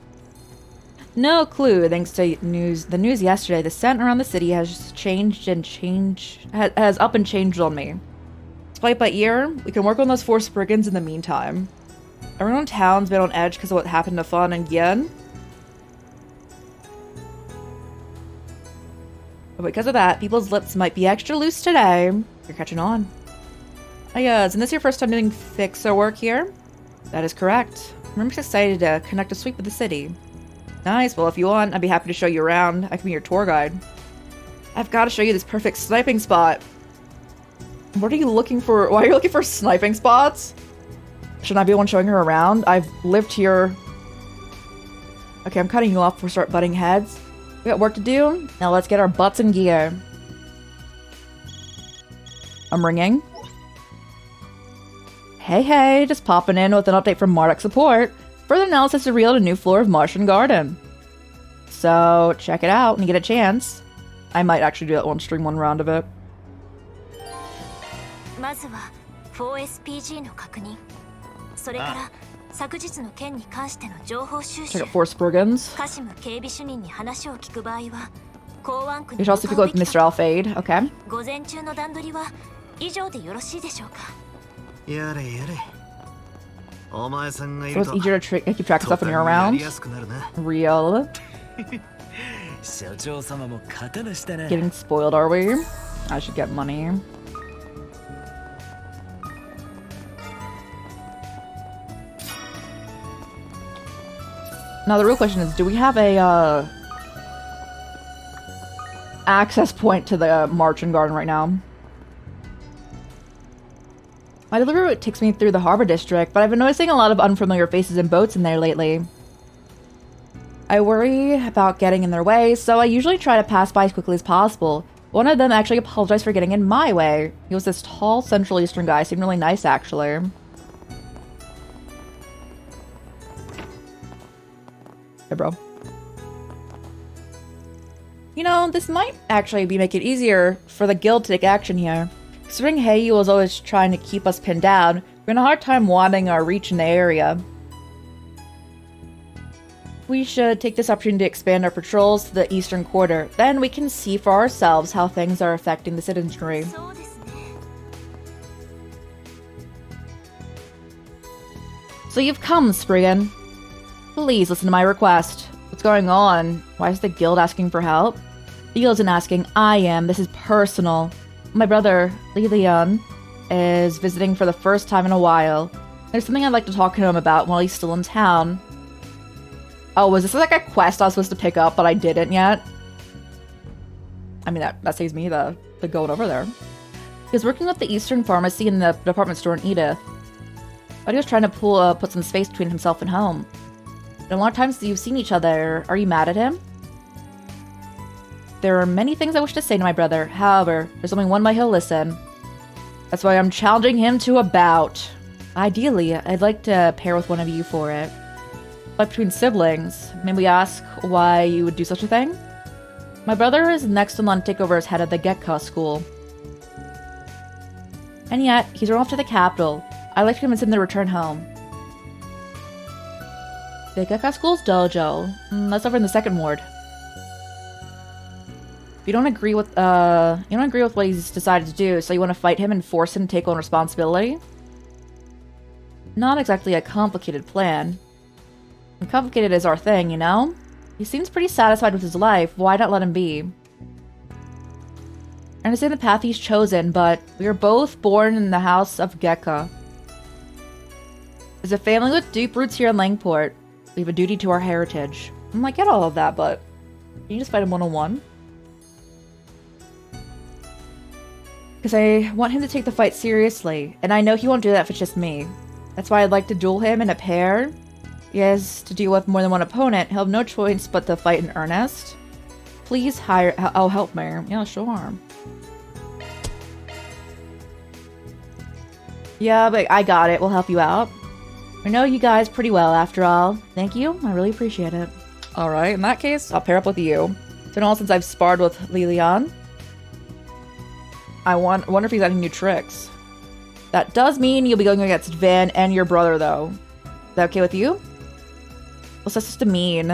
No clue. Thanks to the news yesterday, the scent around the city has has up and changed on me. Despite by ear, we can work on those 4 Spriggans in the meantime. Everyone in town's been on edge because of what happened to Fun and Gien. But because of that, people's lips might be extra loose today. You're catching on. Oh yeah, isn't this your first time doing fixer work here? That is correct. I'm excited to conduct a sweep of the city. Nice, well if you want, I'd be happy to show you around. I can be your tour guide. I've got to show you this perfect sniping spot. What are you looking for? Why are you looking for sniping spots? Shouldn't I be the one showing her around? I've lived here. Okay, I'm cutting you off before we start butting heads. We got work to do. Now let's get our butts in gear. I'm ringing. Hey, just popping in with an update from Marduk support. Further analysis revealed a new floor of Martian Garden. So check it out when you get a chance. I might actually do that one stream, one round of it. Check out 4 Spriggans. You should also speak with Mr. Alfade. Okay.
午前中の段取りは以上でよろしいでしょうか。
やれやれ。お前さんがい
So
る
it's
と
easier to keep track of stuff when you're
や
around.
りやすくなるな。
Real.
社長様も肩の下な。
Getting spoiled, are we? I should get money. Now the real question is, do we have a access point to the Marching Garden right now? My delivery route takes me through the harbor district, but I've been noticing a lot of unfamiliar faces and boats in there lately. I worry about getting in their way, so I usually try to pass by as quickly as possible. One of them actually apologized for getting in my way. He was this tall Central Eastern guy, seemed really nice actually. Hey bro. You know, this might actually make it easier for the guild to take action here. Considering Heiyu was always trying to keep us pinned down, we're in a hard time widening our reach in the area. We should take this opportunity to expand our patrols to the eastern quarter. Then we can see for ourselves how things are affecting the citizenry. So you've come, Spriggan. Please listen to my request. What's going on? Why is the guild asking for help? The guild isn't asking, I am. This is personal. My brother, Lilian, is visiting for the first time in a while. There's something I'd like to talk to him about while he's still in town. Oh, was this like a quest I was supposed to pick up, but I didn't yet? I mean, that saves me the going over there. He was working with the Eastern Pharmacy in the department store in Edith. But he was trying to put some space between himself and home. In a lot of times you've seen each other. Are you mad at him? There are many things I wish to say to my brother. However, there's only one way he'll listen. That's why I'm challenging him to a bout. Ideally, I'd like to pair with one of you for it. But between siblings, may we ask why you would do such a thing? My brother is next in line to take over as head of the Gekka school. And yet, he's run off to the capital. I'd like to convince him to return home. The Gekka school's dojo. That's over in the second ward. You don't agree with what he's decided to do, so you want to fight him and force him to take on responsibility? Not exactly a complicated plan. And complicated is our thing, you know? He seems pretty satisfied with his life. Why not let him be? I understand the path he's chosen, but we are both born in the house of Gekka. As a family with deep roots here in Langport, we have a duty to our heritage. I get all of that, but can you just fight him one-on-one? Because I want him to take the fight seriously, and I know he won't do that if it's just me. That's why I'd like to duel him in a pair. He has to deal with more than one opponent. He'll have no choice but to fight in earnest. Please hire. Oh, help me. Yeah, sure. Yeah, but I got it. We'll help you out. I know you guys pretty well, after all. Thank you. I really appreciate it. Alright, in that case, I'll pair up with you. It's been all since I've sparred with Lilian. I wonder if he's adding new tricks. That does mean you'll be going against Van and your brother, though. Is that okay with you? What's that supposed to mean?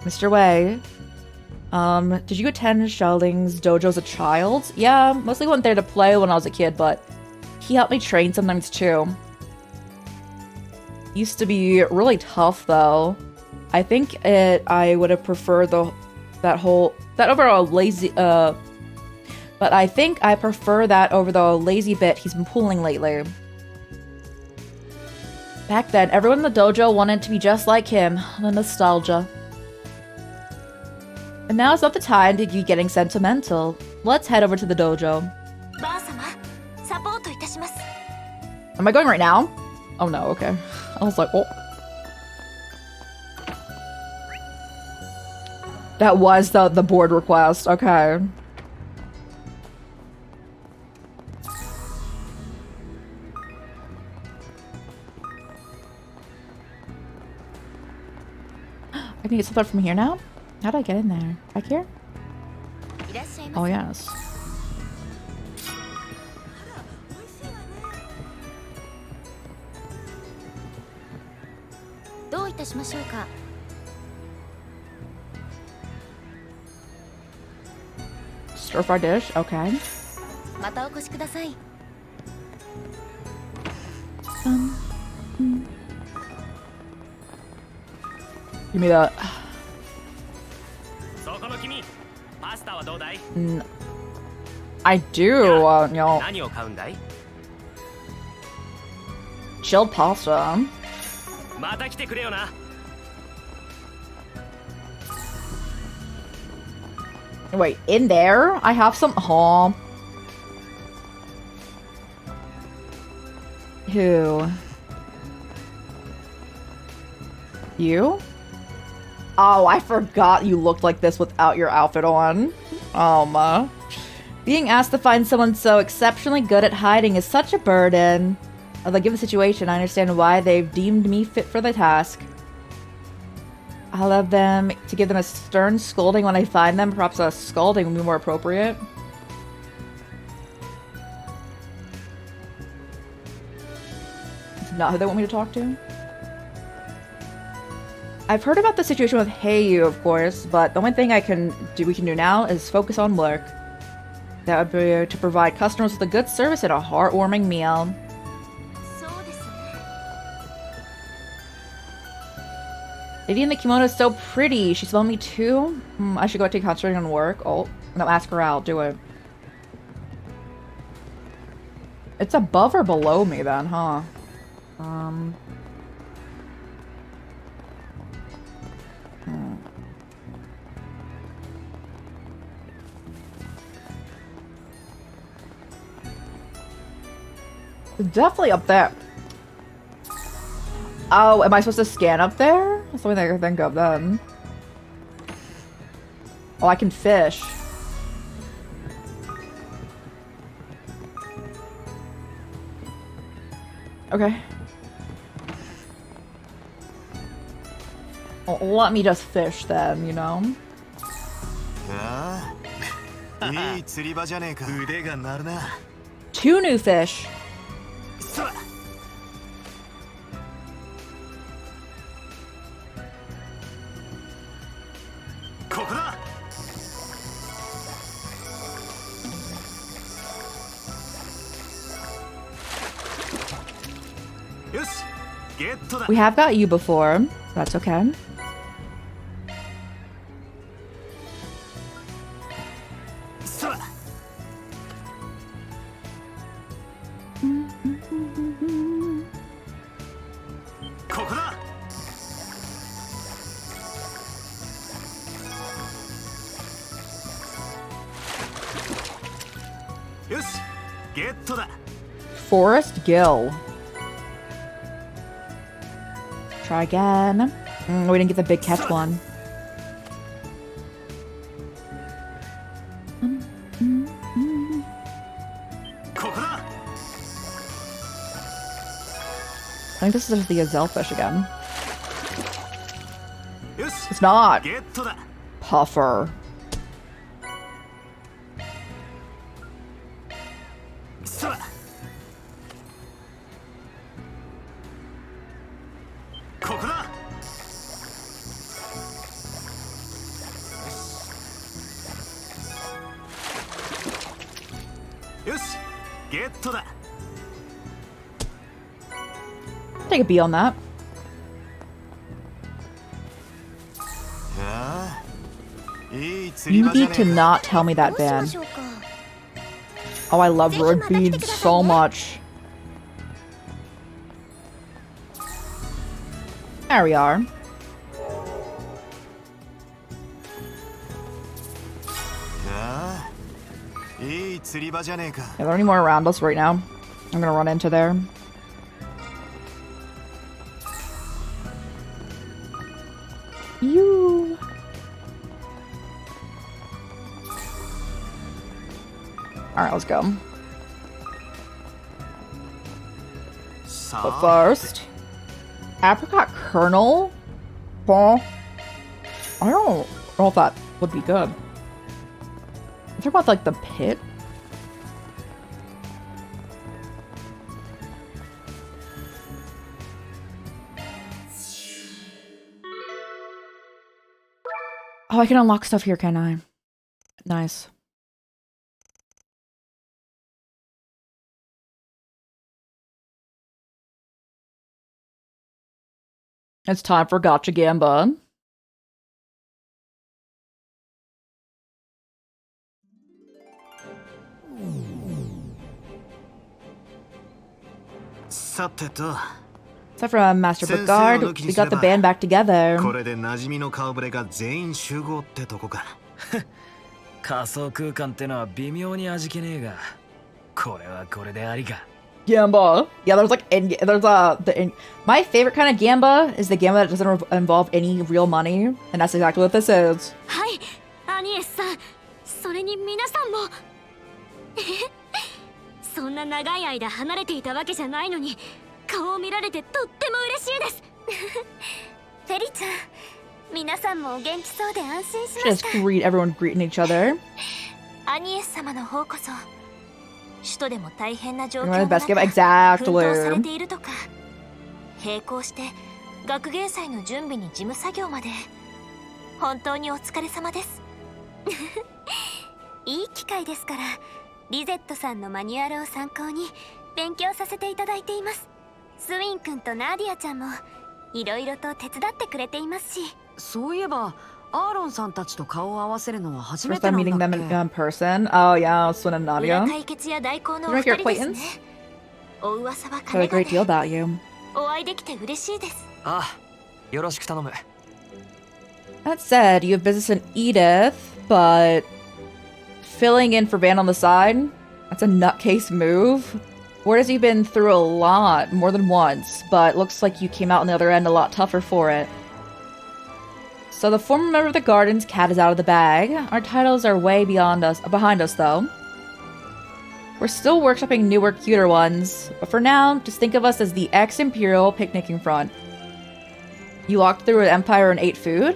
Mr. Wei. Did you attend Shelding's dojo as a child? Yeah, mostly went there to play when I was a kid, but he helped me train sometimes too. Used to be really tough though. I think I would have preferred that overall lazy but I think I prefer that over the lazy bit he's been pulling lately. Back then, everyone in the dojo wanted to be just like him. The nostalgia. And now is not the time to be getting sentimental. Let's head over to the dojo. Am I going right now? Oh no, okay. I was like, oh. That was the board request, okay. I can get something from here now? How do I get in there? Back here? Oh, yes. Stir fry dish. Okay.
またお越しください。
Give me that.
そこの君、パスタはどうだい？
I do. You know,
何を買うんだい？
chilled pasta.
また来てくれよな。
Wait, in there? I have some. Oh. Who? You? Oh, I forgot you looked like this without your outfit on. Being asked to find someone so exceptionally good at hiding is such a burden. Although given the situation, I understand why they've deemed me fit for the task. I'll have them to give them a stern scolding when I find them. Perhaps a scalding would be more appropriate. It's not who they want me to talk to. I've heard about the situation with Heiyu, of course, but the only thing we can do now is focus on work. That would be to provide customers with a good service and a heartwarming meal.
そうですね。
Lady in the kimono is so pretty. She smelled me too. I should go take concentrating on work. Oh, no, ask her out. Do it. It's above or below me then, huh? It's definitely up there. Oh, am I supposed to scan up there? That's the only thing I can think of then. Oh, I can fish. Okay. Well, let me just fish then, you know?
ああ、いい釣り場じゃねえか。腕が鳴るな。
2 new fish.
さあ。ここだ。よし、ゲットだ。
We have got you before. That's okay. Forest Gill. Try again. We didn't get the big catch one. I think this is the gazellefish again. It's not. Puffer. Take a B on that. You need to not tell me that, Van. Oh, I love ruined beads so much. There we are. Are there any more around us right now? I'm gonna run into there. You. Alright, let's go. But first, apricot kernel? Well, I don't know if that would be good. Talk about like the pit. Oh, I can unlock stuff here, can I? Nice. It's time for Gotcha Gamba. So from Master Brigard, we got the band back together.
これで馴染みの顔ぶれが全員集合ってとこか。
仮想空間ってのは微妙に味気ねえが、これはこれでありか。
Gamba. Yeah, there's like my favorite kind of Gamba is the Gamba that doesn't involve any real money, and that's exactly what this is.
はい、アニエスさん、それに皆さんもそんな長い間離れていたわけじゃないのに顔を見られてとっても嬉しいですフェリちゃん、皆さんもお元気そうで安心しました。
Just everyone greeting each other.
アニエス様の方こそ首都でも大変な状況
You're
の
the
中
best Gamba.
奮闘され
Exactly.
ているとか、並行して学芸祭の準備に事務作業まで本当にお疲れ様ですいい機会ですからリゼットさんのマニュアルを参考に勉強させていただいています。スウィン君とナーディアちゃんもいろいろと手伝ってくれていますし。
そういえばアーロンさんたちと顔を合わせるのは初め
First
て
time
なん
meeting
だ
them
っけ。
in person. Oh yeah, Swin and
裏
Nadia.
解決や代行のお
You
二
like your
人ですね。
acquaintance?
お噂は
Heard
金
a
が
great deal
で
about you.
お会いできて嬉しいです。
ああ、よろしく頼む。
That said, you have business in Edith, but filling in for Van on the side? That's a nutcase move. Whereas you've been through a lot, more than once, but looks like you came out on the other end a lot tougher for it. So the former member of the Garden's cat is out of the bag. Our titles are way behind us, though. We're still workshopping newer, cuter ones, but for now, just think of us as the ex-Imperial picnicking front. You walked through an empire and ate food?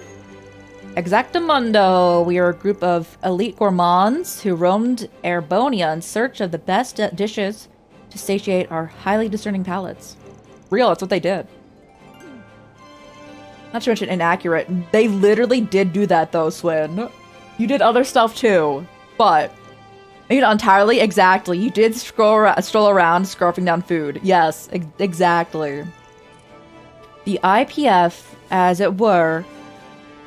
Exactamundo! We are a group of elite gourmands who roamed Erebonia in search of the best dishes to satiate our highly discerning palates. Real, that's what they did. Not to mention inaccurate. They literally did do that though, Swin. You did other stuff too, but maybe not entirely. Exactly. You did stroll around scarfing down food. Yes, exactly. The IPF, as it were,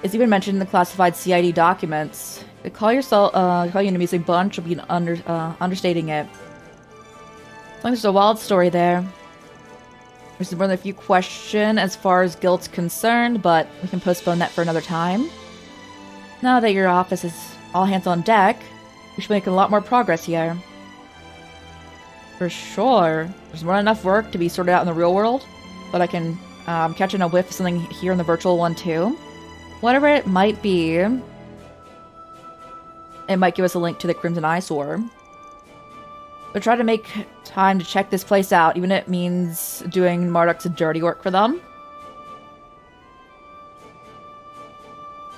is even mentioned in the classified CID documents. To call you an amusing bunch would be understating it. I think there's a wild story there. There's more than a few questions as far as guilt's concerned, but we can postpone that for another time. Now that your office is all hands on deck, we should make a lot more progress here. For sure. There's more than enough work to be sorted out in the real world, but I can catch in a whiff of something here in the virtual one too. Whatever it might be, it might give us a link to the Crimson Eyesore. But try to make time to check this place out, even if it means doing Marduk's dirty work for them.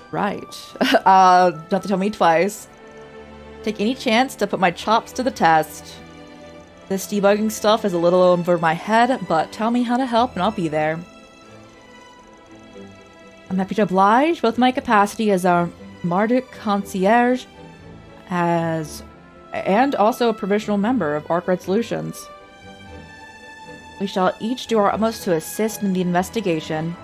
Right. Don't have to tell me twice. Take any chance to put my chops to the test. This debugging stuff is a little over my head, but tell me how to help and I'll be there. I'm happy to oblige, both my capacity as our Marduk concierge and also a provisional member of Arc Red Solutions. We shall each do our utmost to assist in the investigation.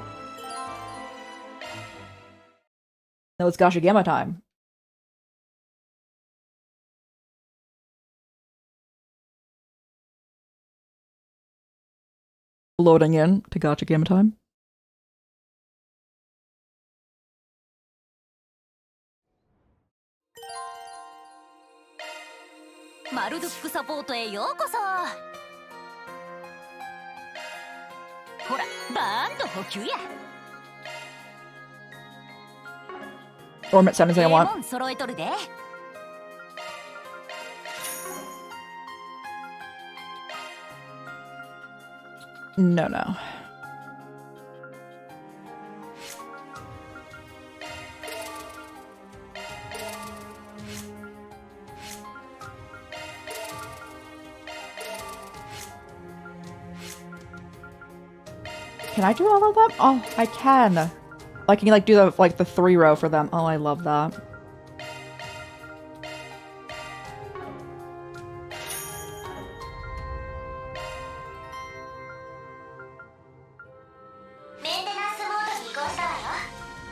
Now it's Gacha Gamma time. Loading in to Gacha Gamma time.
Marduk サポートへようこそ。ほら、バーンと補給や。
Or sound anything I want.
もん揃えとるで。
No, no. Can I do all of them? Oh, I can. Like, can you like do the 3-row for them? Oh, I love that.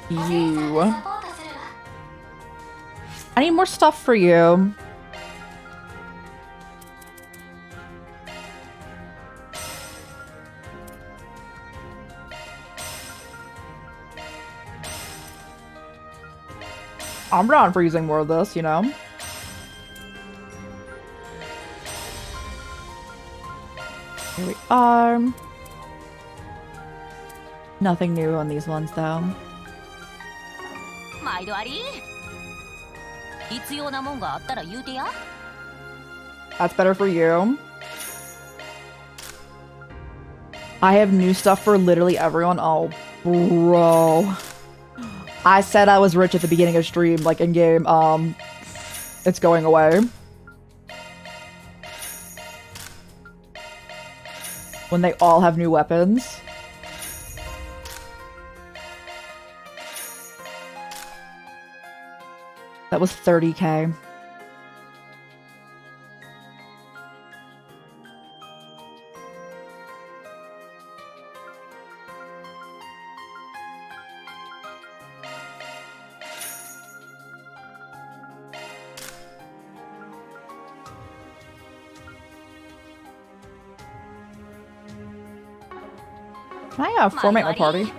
You. I need more stuff for you. I'm down for using more of this, you know? Here we are. Nothing new on these ones, though. That's better for you. I have new stuff for literally everyone. Oh, bro. I said I was rich at the beginning of stream, like in game. It's going away. When they all have new weapons. That was 30k. Can I format my party?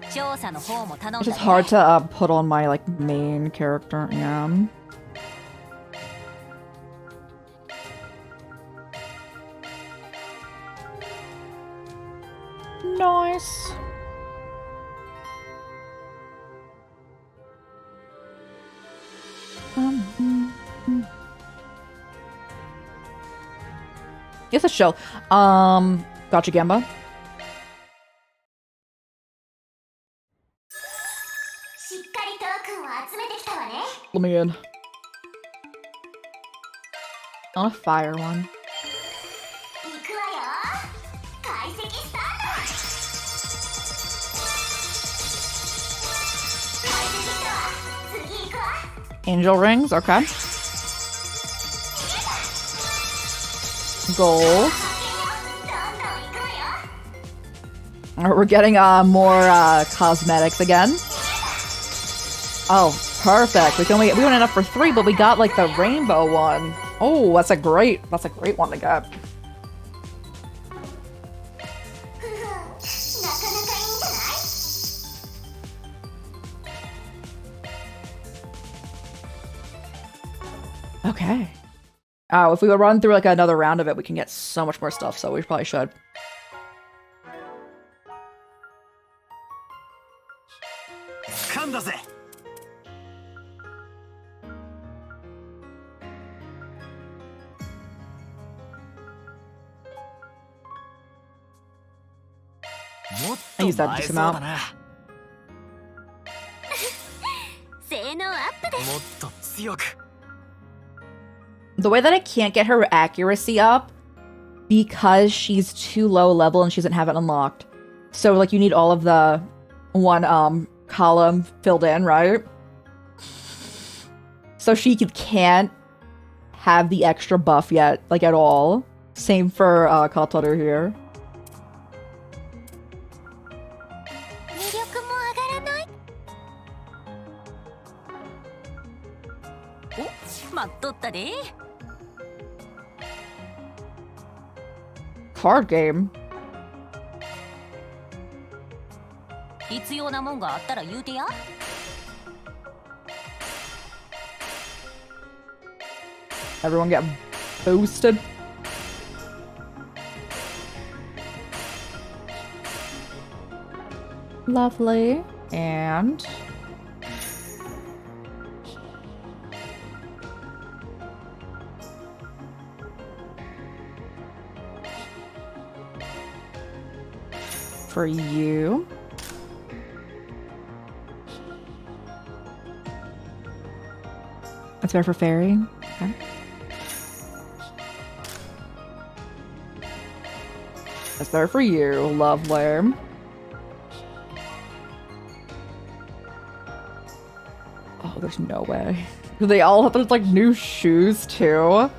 It's just hard to put on my like main character. Yeah. Nice. It's a show. Gotcha, Gamba. Let me in. I want a fire one. Angel rings, okay. Gold. Alright, we're getting more cosmetics again. Oh, perfect. We went enough for 3, but we got like the rainbow one. Oh, that's a great one to get. Okay. Oh, if we would run through like another round of it, we can get so much more stuff, so we probably should. I used that decent amount. The way that I can't get her accuracy up because she's too low level and she doesn't have it unlocked. So like you need all of the one column filled in, right? So she can't have the extra buff yet, like at all. Same for Kaltutter here. Card game. Everyone get boosted. Lovely. And for you. That's fair for Fairy. Okay. That's there for you, lovely. Oh, there's no way. They all have those like new shoes too.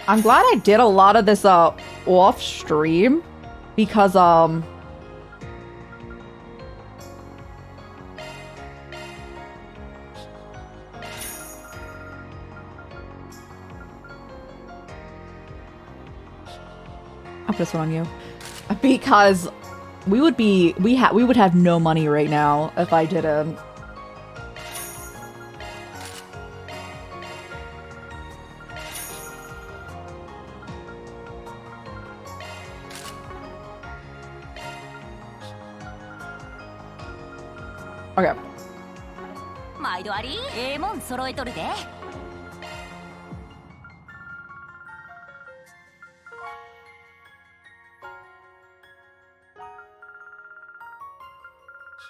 I'm glad I did a lot of this off stream because I'll put this one on you. Because we would have no money right now if I didn't. Okay.
毎度ありええもん揃えとるで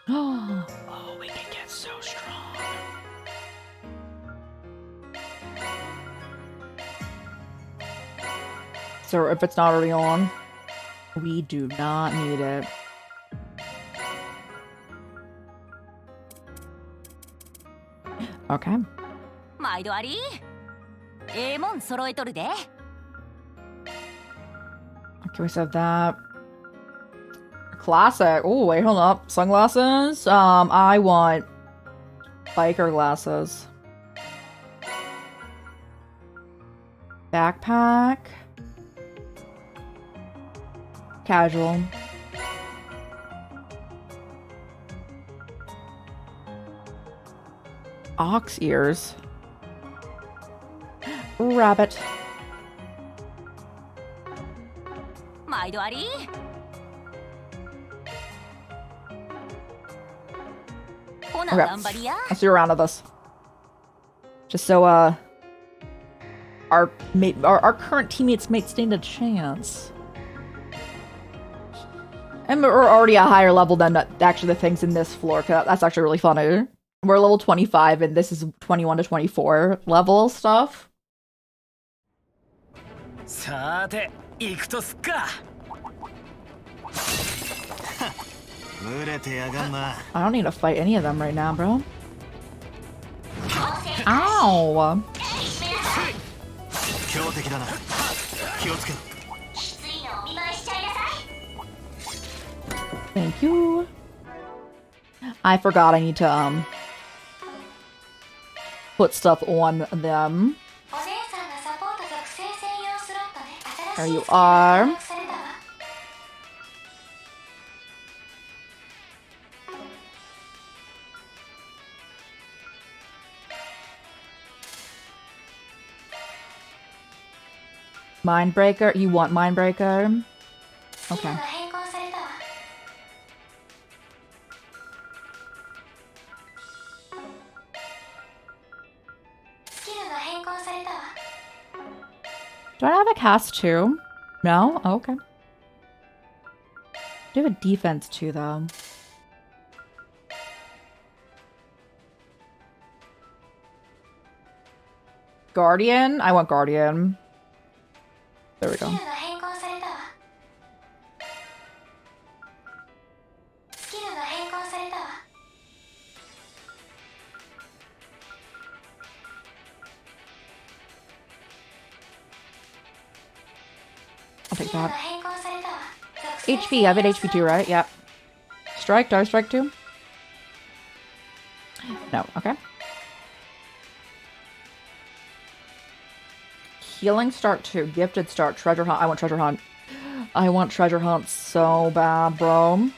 Oh, we can get so strong. So if it's not already on, we do not need it. Okay.
毎度ありええもん揃えとるで
Okay, we said that. Classic. Oh, wait, hold up. Sunglasses? I want biker glasses. Backpack. Casual. Ox ears. Rabbit.
毎度あり
Okay, let's do a round of this. Just so our current teammates might stand a chance. And we're already a higher level than actually the things in this floor. That's actually really funny. We're level 25 and this is 21 to 24 level stuff.
さて行くとすっか
I don't need to fight any of them right now, bro. Ow! Thank you. I forgot I need to put stuff on them. There you are. Mindbreaker? You want Mindbreaker? Okay. Do I have a cast too? No? Oh, okay. I do have a defense too, though. Guardian? I want Guardian. There we go. I'll take that. HP, I have an HP too, right? Yep. Strike, Dark Strike too? No, okay. Healing start 2, gifted start, treasure hunt. I want treasure hunt. I want treasure hunt so bad, bro.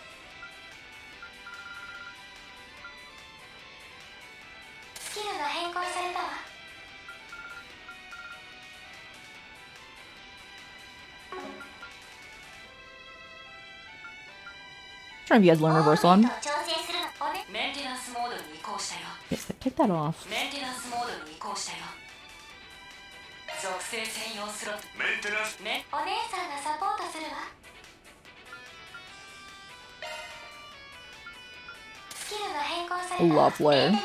Trying to be as learn reversal on. Yes, take that off. Lovely.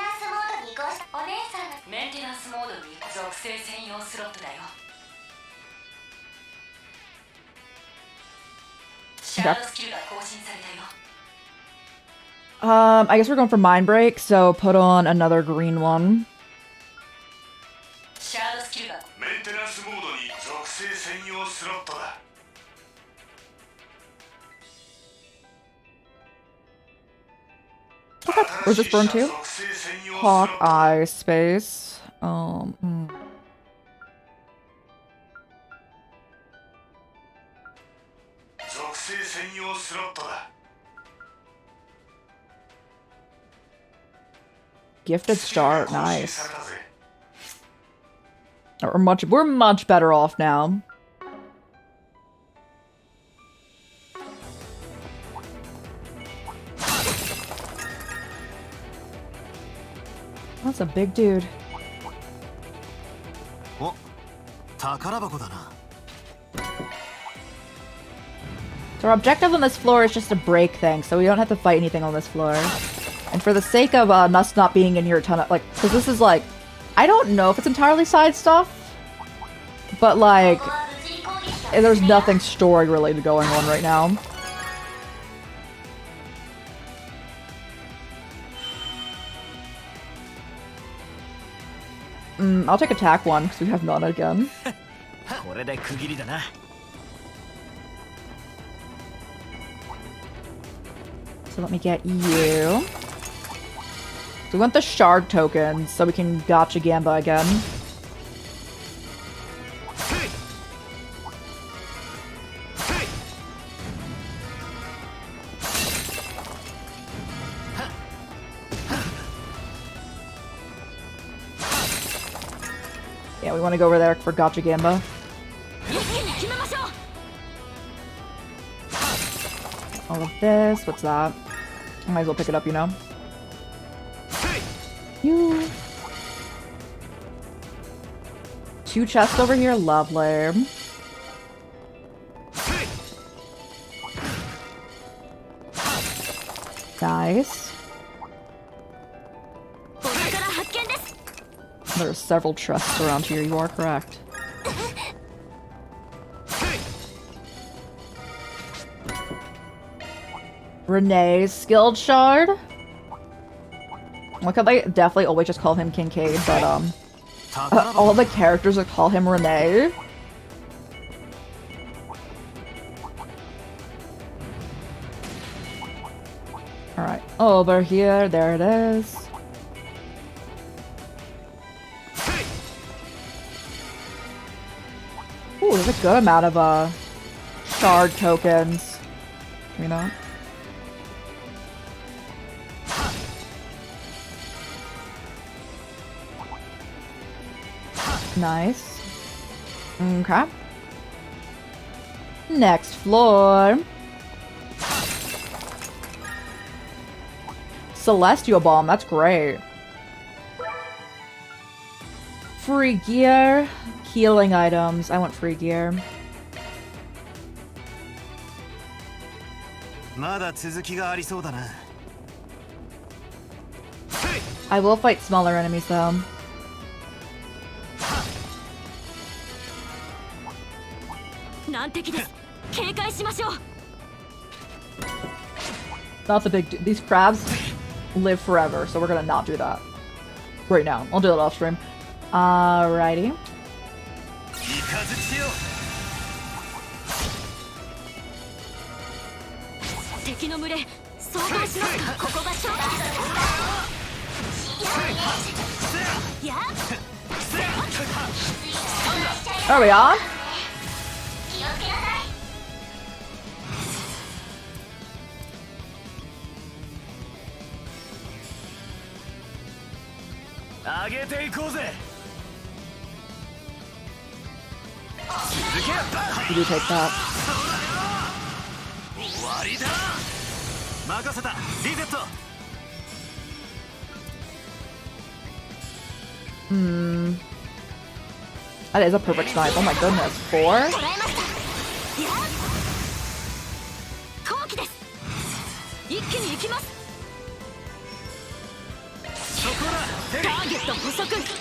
Okay. I guess we're going for Mind Break, so put on another green one. Okay, where's this burn to? Hawkeye space. Gifted start, nice. We're much better off now. That's a big dude.
Oh, 宝箱だな.
So our objective on this floor is just to break things, so we don't have to fight anything on this floor. And for the sake of us not being in here a ton of, like, because this is like, I don't know if it's entirely side stuff, but like, there's nothing story related going on right now. I'll take attack 1 because we have none again. So let me get you. So we want the shard tokens so we can gotcha Gamba again. Yeah, we want to go over there for gotcha Gamba. All of this, what's that? I might as well pick it up, you know? You. 2 chests over here, lovely. Nice. There are several chests around here, you are correct. Renee's skilled shard. Look how they definitely always just call him Kincaid, but all the characters that call him Renee. Alright, over here, there it is. Ooh, there's a good amount of shard tokens. You know? Nice. Okay. Next floor. Celestial Bomb, that's great. Free gear. Healing items. I want free gear. I will fight smaller enemies though. Not the big. These crabs live forever, so we're gonna not do that right now. I'll do it off stream. Alrighty. There we are. You do take that. That is a perfect snipe. Oh my goodness. 4?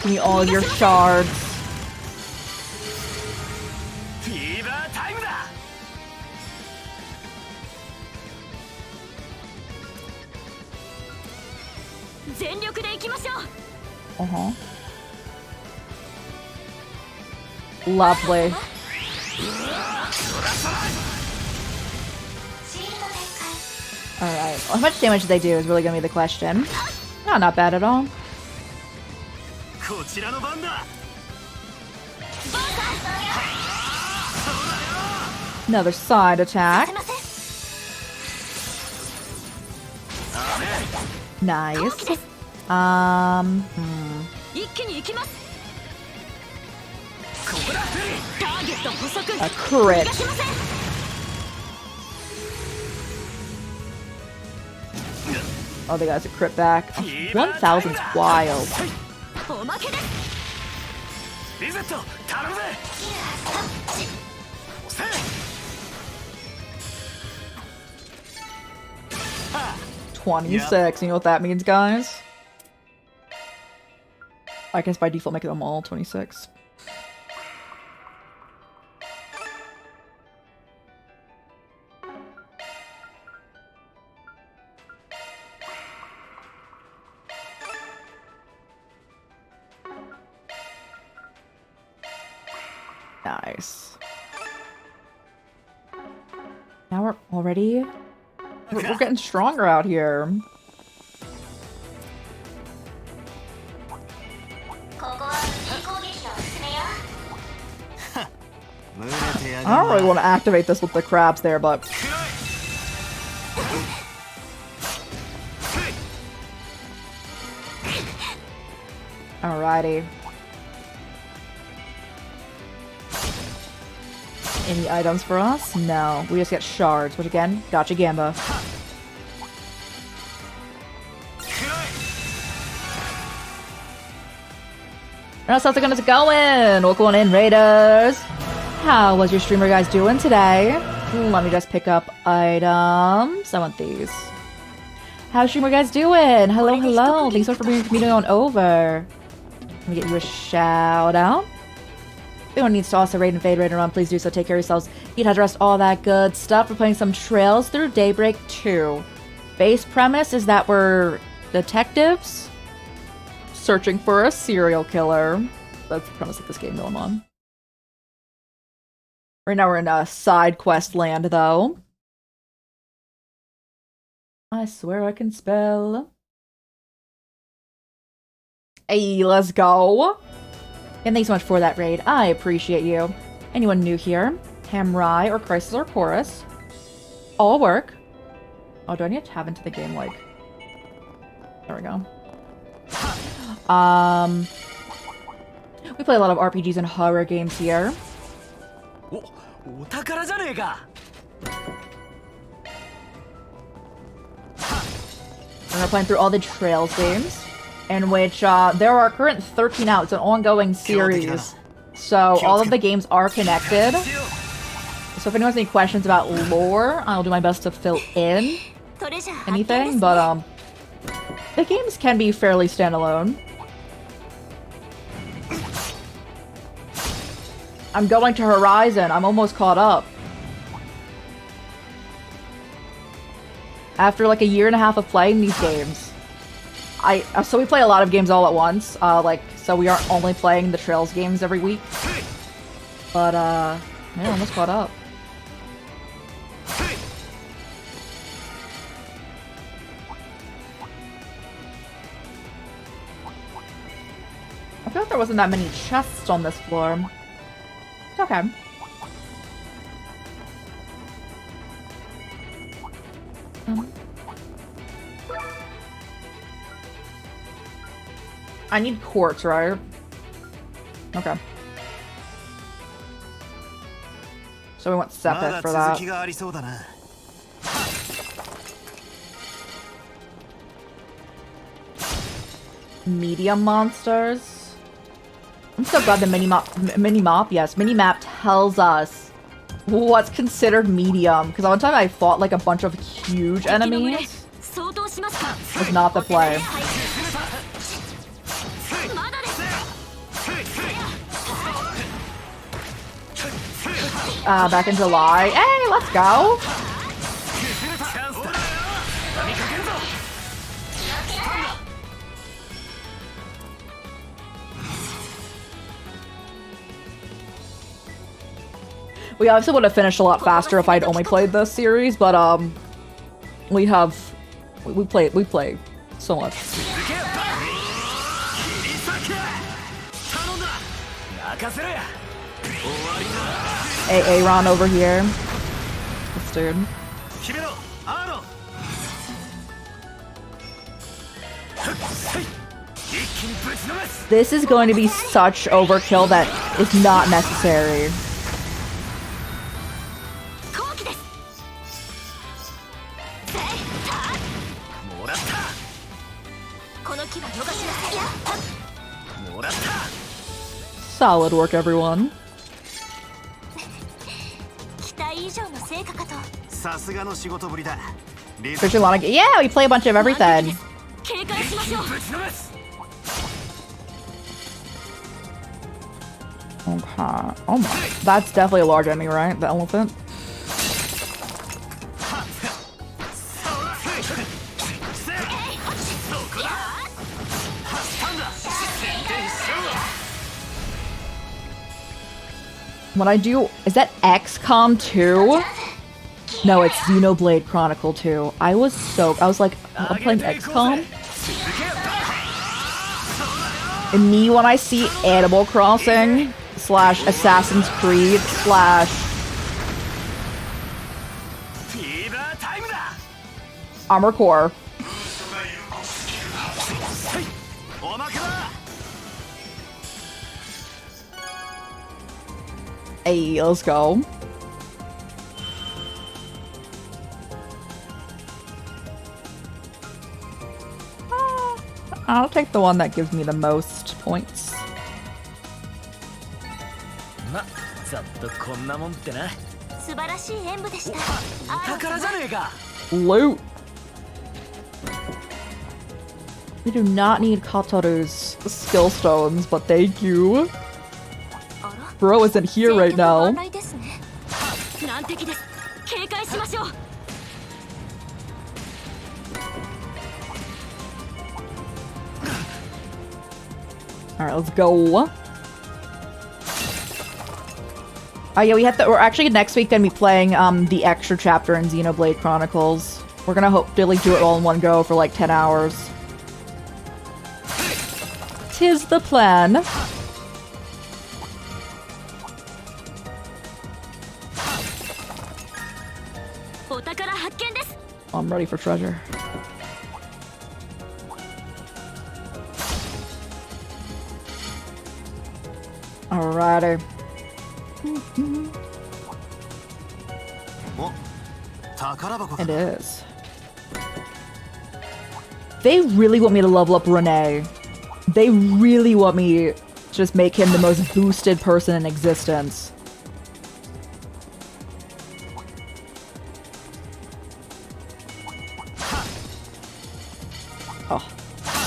Give me all your shards. Uh-huh. Lovely. Alright, well, how much damage do they do is really gonna be the question. Oh, not bad at all. Another side attack. Nice. A crit. Oh, they got a crit back. 1,000's wild. $26. You know what that means, guys? I guess by default make them all 26. Nice. Now we're already... We're getting stronger out here. I don't really want to activate this with the crabs there, but... Alrighty. Any items for us? No. We just get shards, which again, gotcha Gamba. How's it going? Welcome in, Raiders! How was your streamer guys doing today? Let me just pick up items. I want these. How's streamer guys doing? Hello, hello. Thanks so much for bringing me on over. Let me get you a shout out. If anyone needs to also raid and fade raid and run, please do so. Take care of yourselves. Eat, hydrate, rest, all that good stuff. We're playing some Trails through Daybreak 2. Base premise is that we're detectives searching for a serial killer. That's the premise of this game that I'm on. Right now we're in a side quest land, though. I swear I can spell. Hey, let's go. And thanks so much for that raid. I appreciate you. Anyone new here? Hamrai or Crisis or Chorus. All work. Oh, do I need to tab into the game, like... There we go. We play a lot of RPGs and horror games here. And we're playing through all the Trails games, in which there are current 13 out. It's an ongoing series. So all of the games are connected. So if anyone has any questions about lore, I'll do my best to fill in anything, but the games can be fairly standalone. I'm going to Horizon. I'm almost caught up. After like a year and a half of playing these games. So we play a lot of games all at once. So we aren't only playing the Trails games every week. But, yeah, almost caught up. I feel like there wasn't that many chests on this floor. It's okay. I need quartz, right? Okay. So we want Sepet for that. Medium monsters. I'm so glad the mini-map tells us what's considered medium. Because one time I fought like a bunch of huge enemies. Was not the play. Back in July. Hey, let's go! We obviously would have finished a lot faster if I'd only played this series, but we play so much. AA Ron over here. This dude. This is going to be such overkill that is not necessary. Solid work, everyone. Yeah, we play a bunch of everything. Okay. Oh my. That's definitely a large enemy, right? The elephant? When I do... Is that XCOM 2? No, it's Xenoblade Chronicle 2. I was like, I'm playing XCOM? And me, when I see Animal Crossing / Assassin's Creed / Armor Core. Hey, let's go. I'll take the one that gives me the most points. Loot! We do not need Kataru's skill stones, but thank you. Bro isn't here right now. Alright, let's go. Oh yeah, we're actually next week gonna be playing the extra chapter in Xenoblade Chronicles. We're gonna hopefully do it all in one go for like 10 hours. 'Tis the plan. I'm ready for treasure. Alrighty. It is. They really want me to level up Renee. They really want me to just make him the most boosted person in existence. Oh.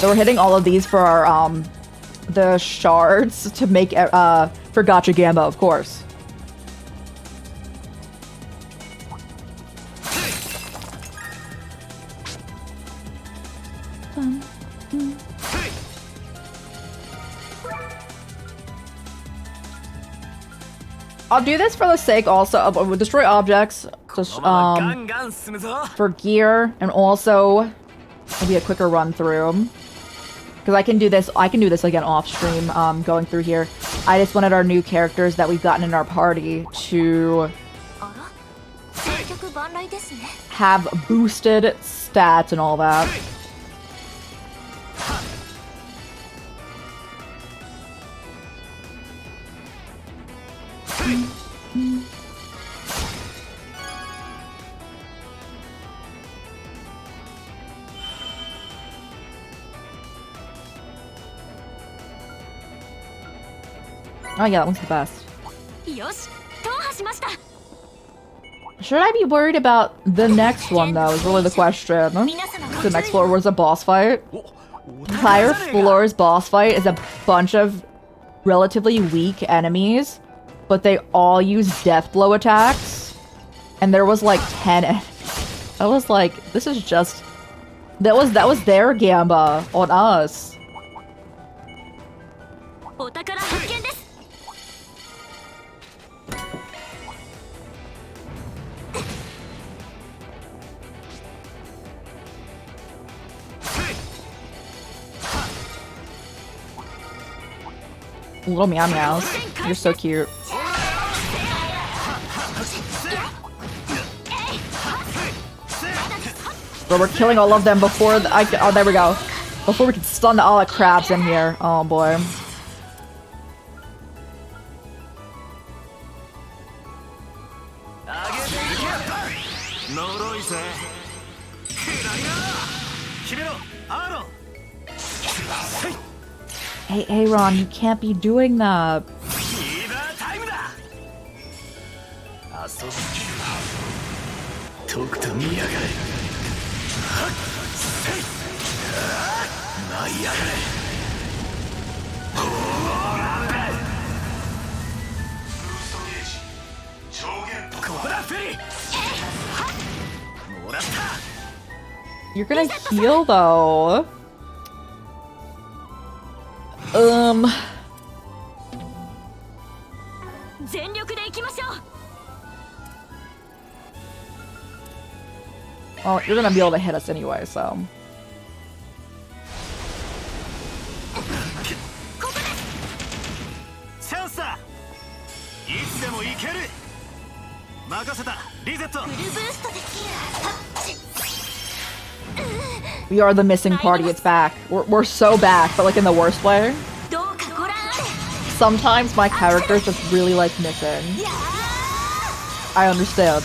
So we're hitting all of these for our, the shards to make, for Gacha Gamba, of course. I'll do this for the sake also of destroy objects, just, for gear, and also maybe a quicker run through. Because I can do this again off stream, going through here. I just wanted our new characters that we've gotten in our party to have boosted stats and all that. Oh yeah, that one's the best. Should I be worried about the next one though, is really the question. The next floor was a boss fight. The higher floor's boss fight is a bunch of relatively weak enemies, but they all use death blow attacks. And there was like 10 enemies. I was like, this is just... That was their Gamba on us. Little meow meows. You're so cute. Bro, we're killing all of them before oh, there we go. Before we can stun all the crabs in here. Oh boy. Hey, Aaron, you can't be doing that. You're gonna heal though. Well, you're gonna be able to hit us anyway, so. We are the missing party, it's back. We're so back, but like in the worst way. Sometimes my character's just really like missing. I understand.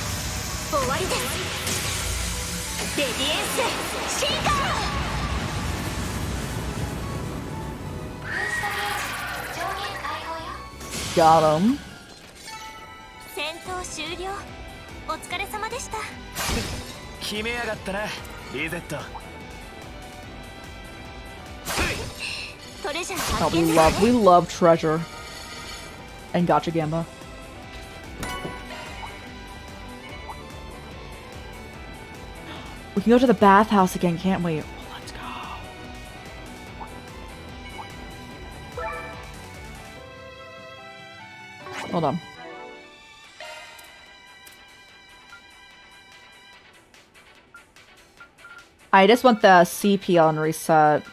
Got him. Oh, we love treasure. And gotcha Gamba. We can go to the bathhouse again, can't we? Let's go. Hold on. I just want the CP on reset.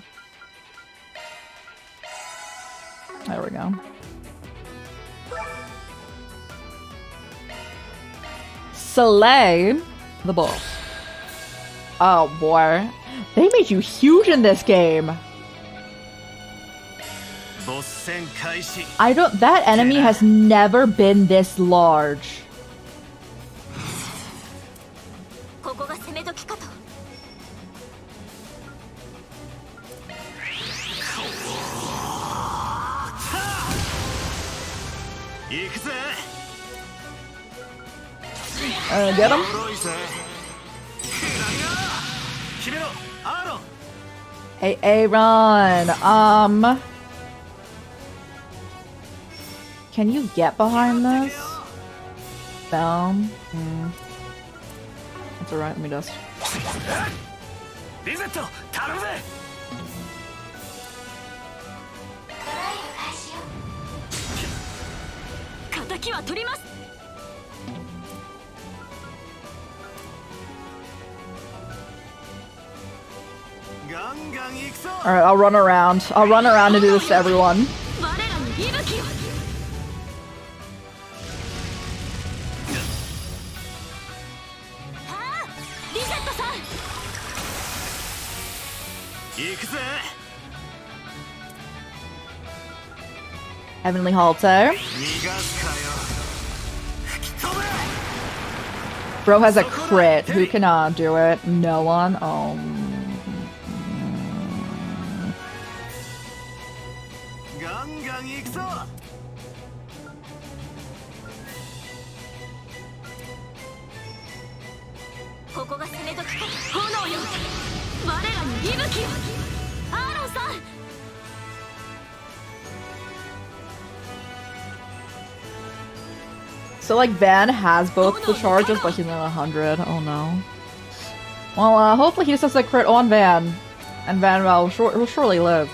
There we go. Slay the boss. Oh boy. They made you huge in this game. That enemy has never been this large. Get him? Hey, Aaron, can you get behind this? Down? That's alright, let me just. Alright, I'll run around. I'll run around and do this to everyone. Heavenly Halter. Bro has a crit. Who can do it? No one? Oh. So like Van has both the charges, but he's not 100. Oh no. Well, hopefully he just has a crit on Van, and Van will surely live.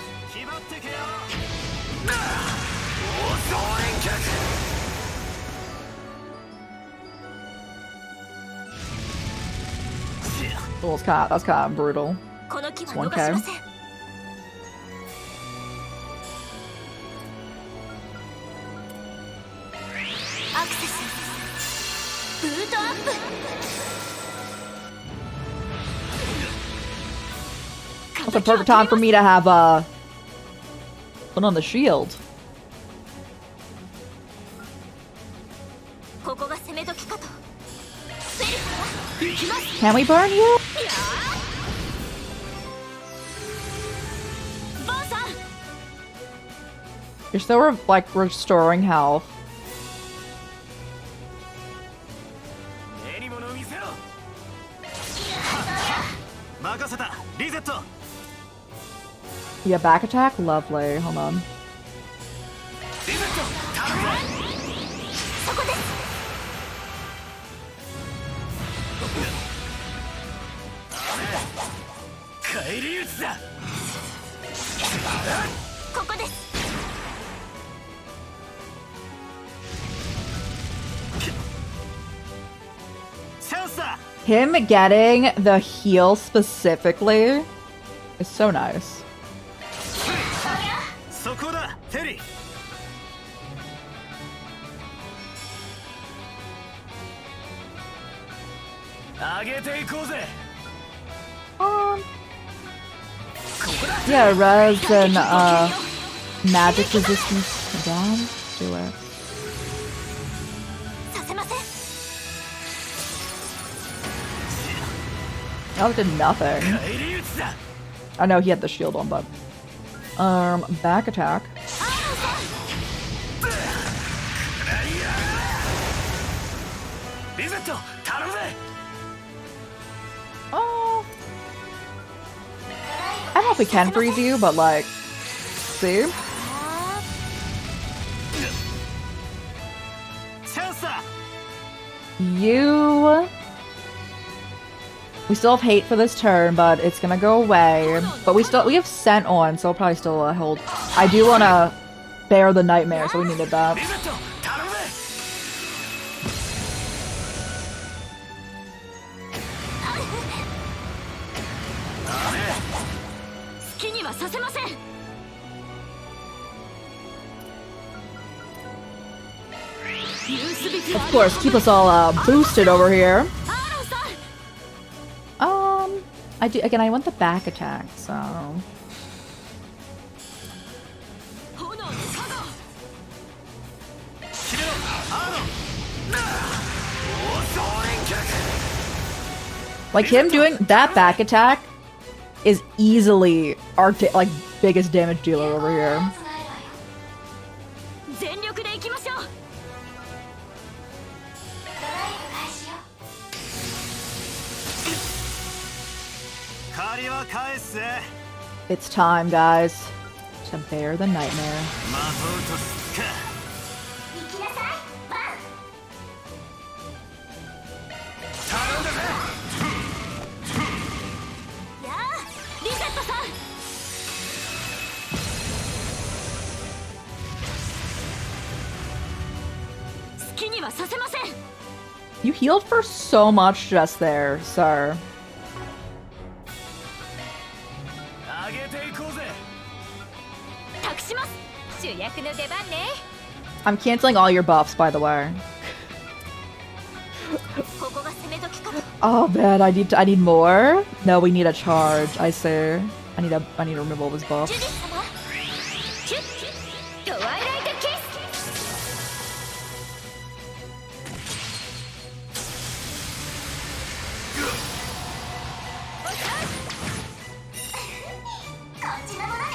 Well, that's kind of brutal. It's 1K.
ブートアップ
That's a perfect time for me to have put on the shield.
ここが攻め時かとセリフ行きます
Can we burn you?
バーさん
You're still like restoring health.
目に物を見せろ任せたリゼット
Yeah, back attack? Lovely. Hold on.
リゼット頼むぜ
そこです
返り討ちだ
ここです
チャンスだ
Him getting the heal specifically is so nice.
そこだテリー上げていこうぜ
Yeah, res and magic resistance down. Do it.
させません
That did nothing.
返り討ちだ
I know he had the shield on, but back attack.
リゼット頼むぜ
Oh, I don't know if we can freeze you, but like, see?
チャンスだ
You. We still have hate for this turn, but it's gonna go away. But we have scent on, so we'll probably still hold. I do wanna bear the nightmare, so we needed that.
リゼット頼むぜ
好きにはさせません
Of course, keep us all boosted over here.
アーロンさん
I do again. I want the back attack, so
炎の加護
決めろアーロン総連脚
like him doing that back attack is easily our like biggest damage dealer over here.
全力でいきましょう
借りは返すぜ
It's time, guys, to bear the nightmare.
まとうとすっか
行きなさいバン
頼んだぜ
やあリゼットさん 好きにはさせません
You healed for so much just there, sir.
上げていこうぜ
託します主役の出番ね
I'm canceling all your buffs, by the way.
ここが攻め時かと
Oh man, I need more. No, we need a charge. I see. I need to remove all his
ジュ
buffs.
ディス様キュットワイライトキス こっちのものね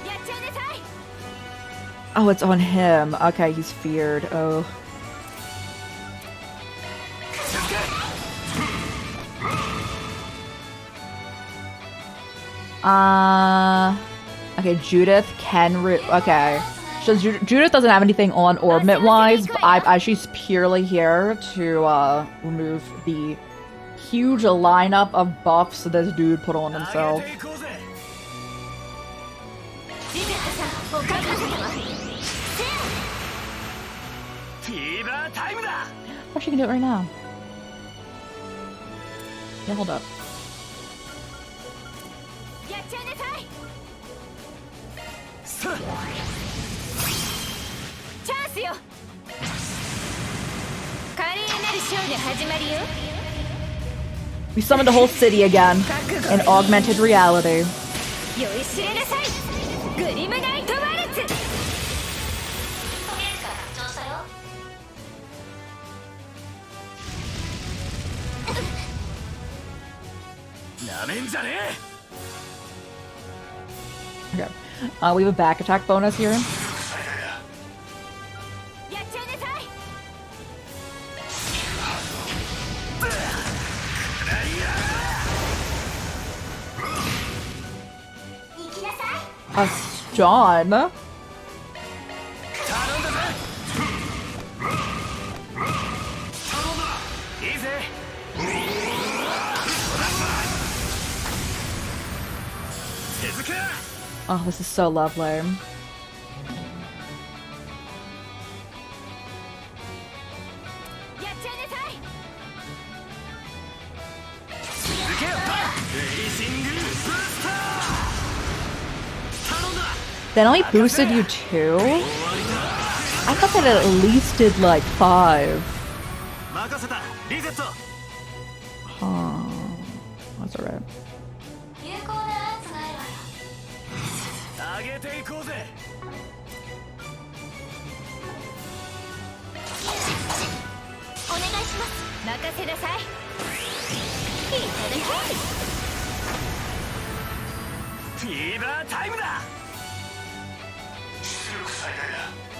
やっちゃいなさい
Oh, it's on him. Okay, he's feared. Oh. Okay, Judith can okay. So Judith doesn't have anything on orbit-wise, but she's purely here to remove the huge lineup of buffs this dude put on himself.
上げていこうぜ
リゼットさんおかずだわ
フィーバータイムだ
Oh, she can do it right now. Yeah, hold up.
やっちゃいなさい
さあ
We summoned a whole city again in augmented reality. Okay. We have a back attack bonus here. A John. Oh, this is so lovely. That only boosted you 2? I thought that at least did like 5. Huh. That's alright.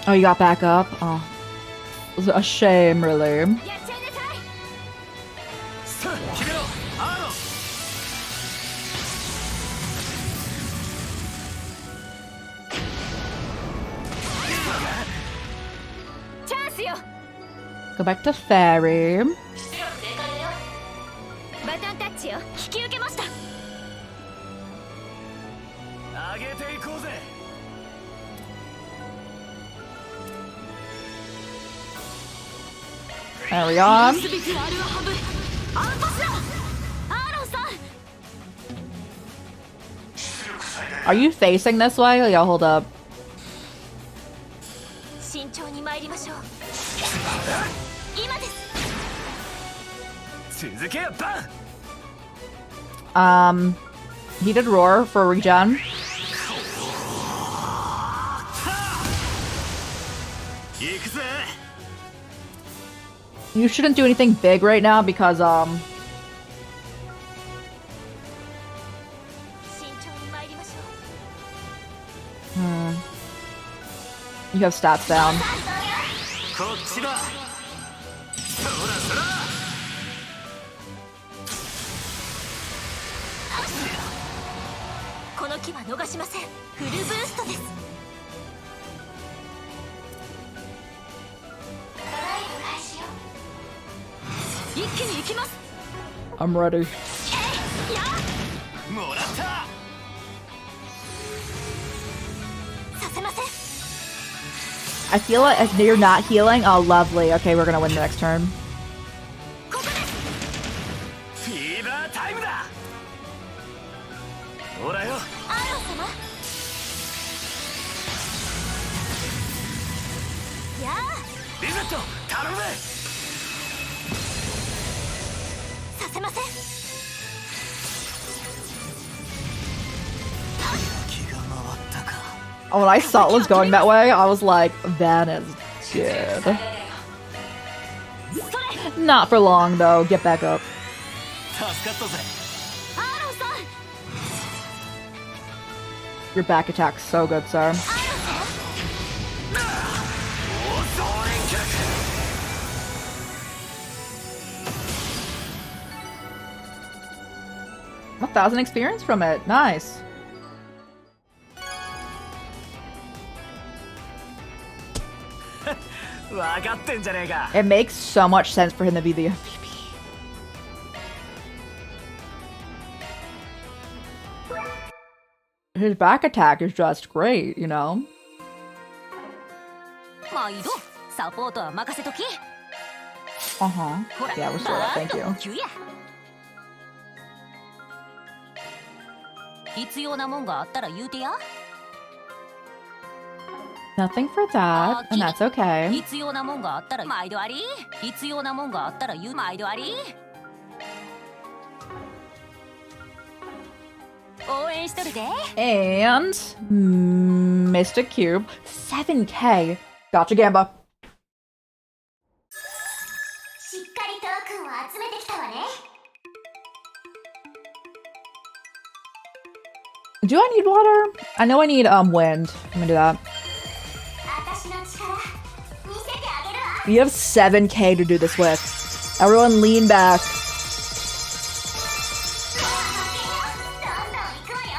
Oh, you got back up? Oh. It was a shame, really. Go back to Fairy. There we are. Are you facing this way? Yeah, hold up. Heated roar for regen. You shouldn't do anything big right now because you have stats down. I'm ready. I feel like if you're not healing, oh lovely. Okay, we're gonna win the next turn. Oh, when I saw it was going that way, I was like, that is good. Not for long, though. Get back up. Your back attack's so good, sir. A 1,000 experience from it. Nice. It makes so much sense for him to be the MVP. His back attack is just great, you know? Uh-huh. Yeah, we're still up, thank you. Nothing for that, and that's okay.
必要なもんがあったら毎度あり。必要なもんがあったら言う毎度あり。応援しとるで。
And Mystic Cube, 7K. Gotcha, Gamba.
しっかりトークンを集めてきたわね。
Do I need water? I know I need wind. I'm gonna do that.
私の力見せてあげるわ。
You have 7K to do this with. Everyone lean back.
どんどん行くわよ。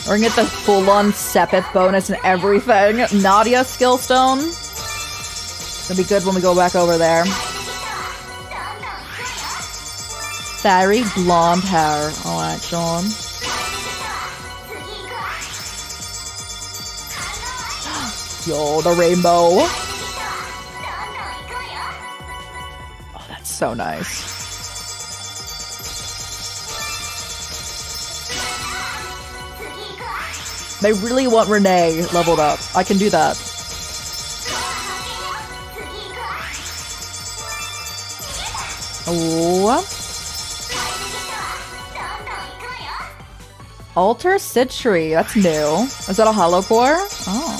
We're gonna get the full-on Sepith bonus and everything. Nadia skill stone. It'll be good when we go back over there. Fairy blonde hair. Alright, Sean. Yo, the rainbow. Oh, that's so nice. They really want Renee leveled up. I can do that. Oh. Alter Citri. That's new. Is that a hollow core? Oh.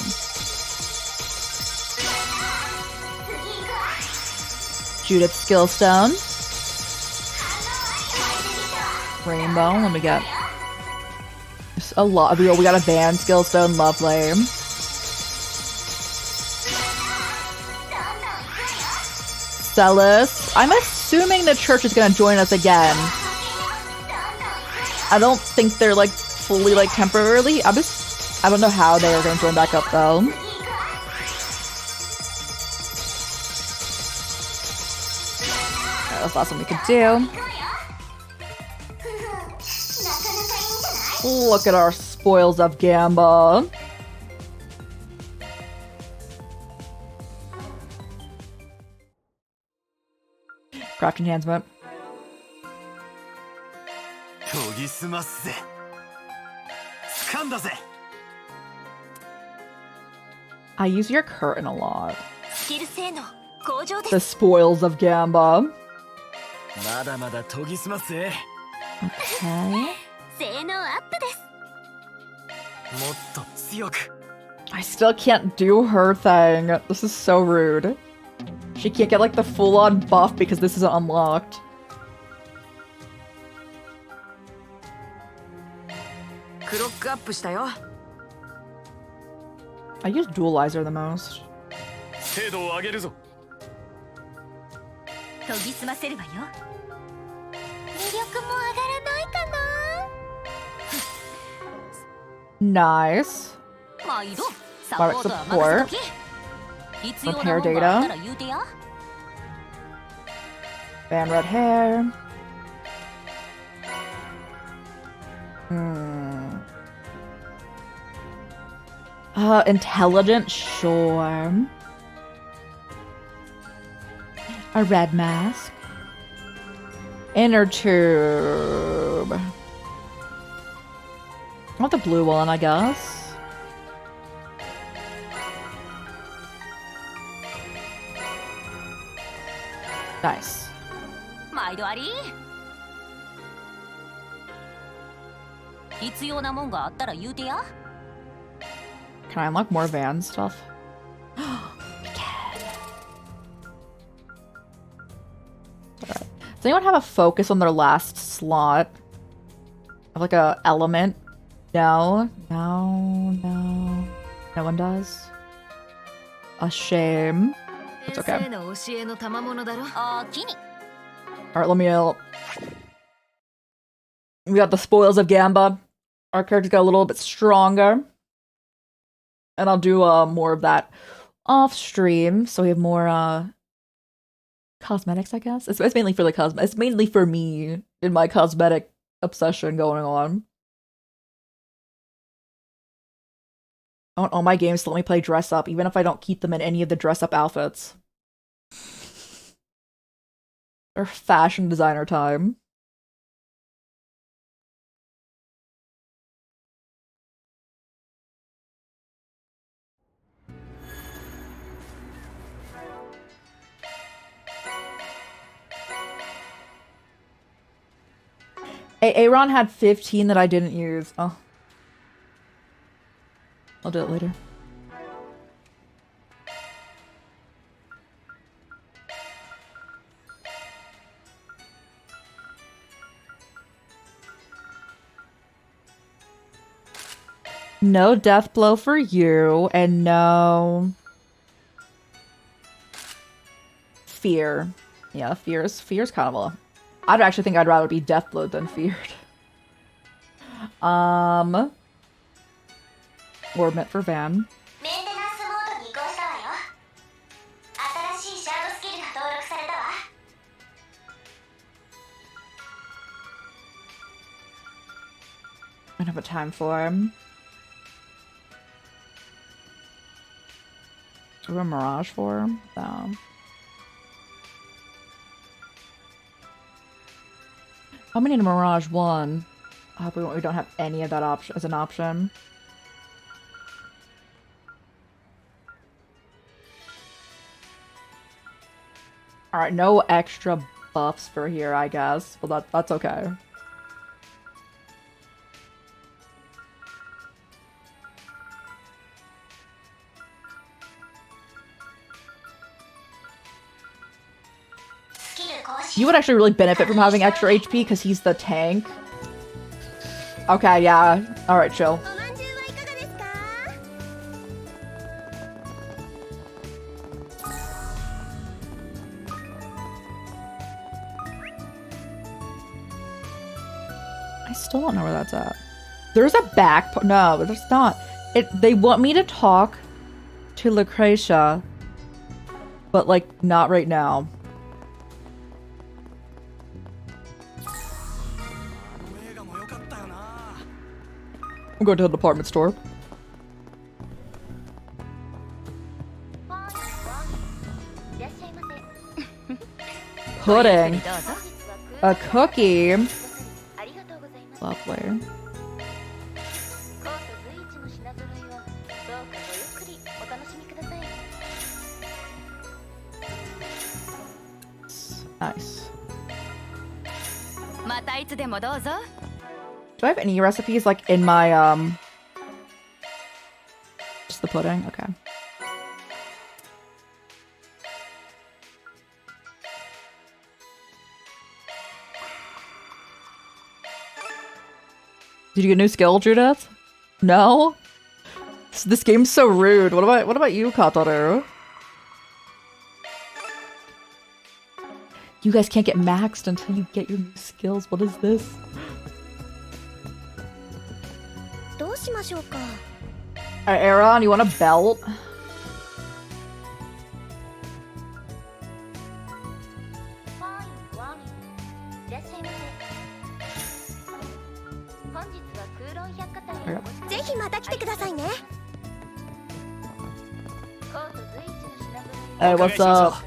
Judith Skillstone. Rainbow. Let me get a lot. We got a Van Skillstone. Lovely. Celis. I'm assuming the church is gonna join us again. I don't think they're like fully like temporarily. I don't know how they are gonna join back up though. That's the last one we could do. Look at our spoils of Gamba. Craft enhancement. I use your curtain a lot. The spoils of Gamba. Okay. I still can't do her thing. This is so rude. She can't get like the full-on buff because this isn't unlocked. I use Dualizer the most. Nice. Product support. Repair data. Ban red hair. Intelligent, sure. A red mask. Inner tube. I want the blue one, I guess. Nice. Can I unlock more van stuff? We can. Alright. Does anyone have a focus on their last slot? Of like a element? No. No one does. A shame. It's okay. Alright, let me out. We got the spoils of Gamba. Our characters got a little bit stronger. And I'll do more of that off stream, so we have more cosmetics, I guess. It's mainly for the it's mainly for me in my cosmetic obsession going on. I want all my games to let me play dress up, even if I don't keep them in any of the dress up outfits. Or fashion designer time. Aaron had 15 that I didn't use. Oh. I'll do it later. No death blow for you, and no fear. Yeah, fear's kind of a... I'd actually think I'd rather be death blowed than feared. Orbit for Van. I don't have a time for him. Do we have a Mirage for him? No. How many in a Mirage 1? I hope we don't have any of that option as an option. Alright, no extra buffs for here, I guess. Well, that's okay. You would actually really benefit from having extra HP because he's the tank. Okay, yeah. Alright, chill. I still don't know where that's at. There's a back... No, there's not. They want me to talk to Lucretia, but, like, not right now. I'm going to the department store. Pudding. A cookie. Lovely. Nice. Do I have any recipes like in my just the pudding? Okay. Did you get a new skill, Judith? No? This game's so rude. What about you, Kataru? You guys can't get maxed until you get your new skills. What is this? Alright, Aaron, you want a belt? Hey, what's up?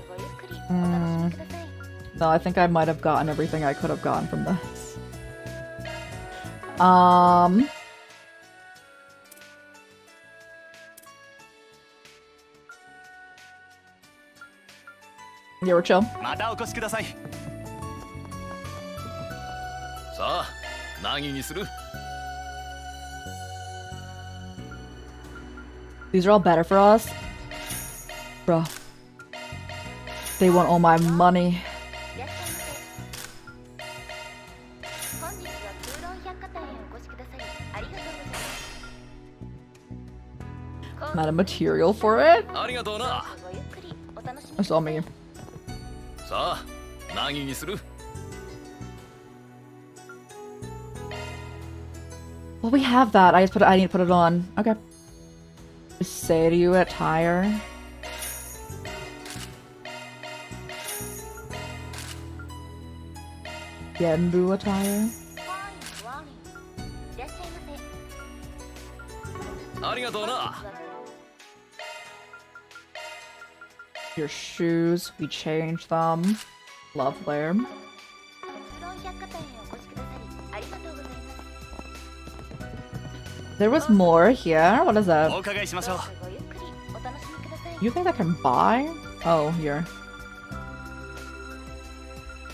No, I think I might have gotten everything I could have gotten from this. Yeah, we're chill. These are all better for us. Bruh. They want all my money. Not a material for it? That's all me. Well, we have that. I need to put it on. Okay. Just say to you attire. Genbu attire. Your shoes, we changed them. Lovely. There was more here. What is that? You think I can buy? Oh, here.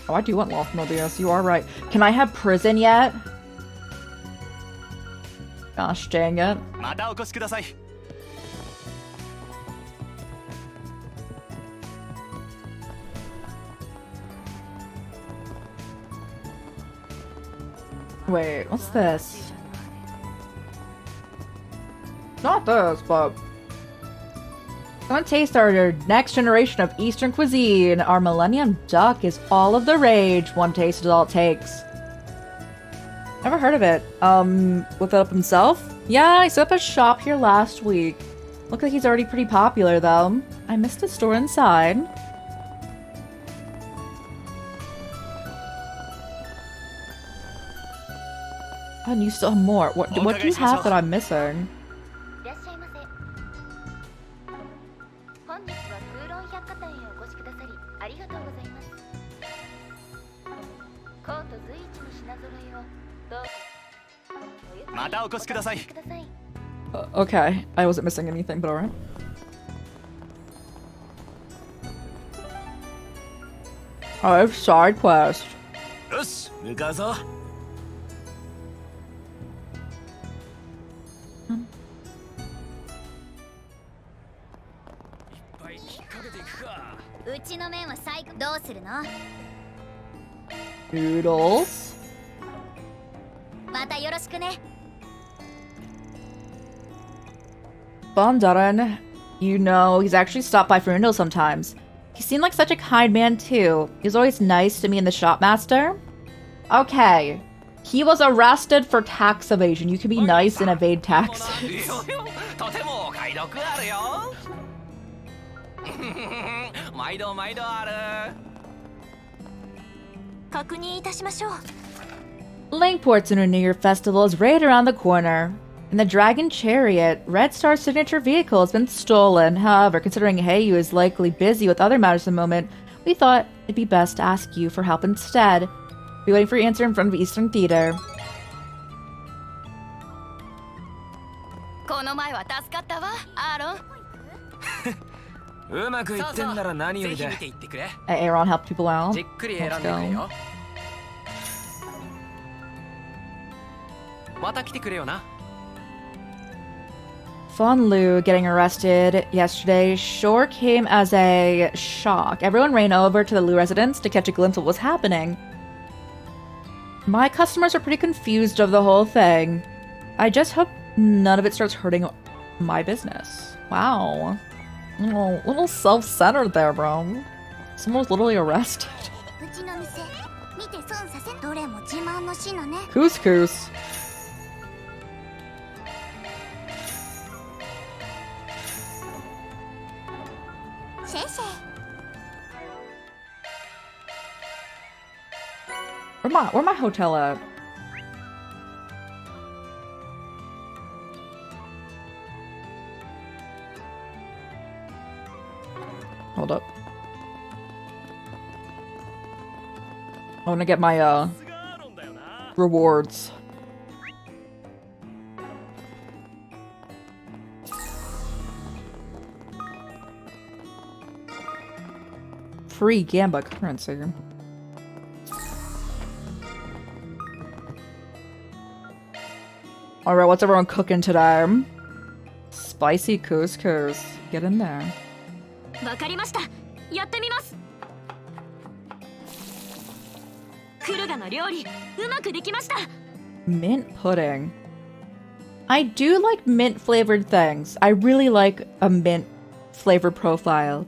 Oh, I do want Lost Mobius. You are right. Can I have prison yet? Gosh dang it. Wait, what's this? Not this, but... Come taste our next generation of Eastern cuisine. Our Millennium Duck is all of the rage. One taste is all it takes. Never heard of it. Whip it up himself? Yeah, I set up a shop here last week. Looks like he's already pretty popular, though. I missed the store inside. And you still have more. What do you have that I'm missing? Okay, I wasn't missing anything, but alright. Oh, I have side quest. Noodles. Bondaren, you know, he's actually stopped by for noodles sometimes. He seemed like such a kind man too. He was always nice to me and the shopmaster. Okay. He was arrested for tax evasion. You can be nice and evade taxes. Linkport's Lunar New Year Festival is right around the corner. And the Dragon Chariot, Red Star's signature vehicle, has been stolen. However, considering Heiyu is likely busy with other matters at the moment, we thought it'd be best to ask you for help instead. Be waiting for your answer in front of Eastern Theater. Aaron helped people out. Let's go. Fon Lu getting arrested yesterday sure came as a shock. Everyone ran over to the Lu residence to catch a glimpse of what was happening. My customers are pretty confused of the whole thing. I just hope none of it starts hurting my business. Wow. Oh, a little self-centered there, bro. Someone was literally arrested. Couscous. Where my hotel at? Hold up. I want to get my rewards. Free Gamba currency. Alright, what's everyone cooking today? Spicy couscous. Get in there. Mint pudding. I do like mint flavored things. I really like a mint flavor profile.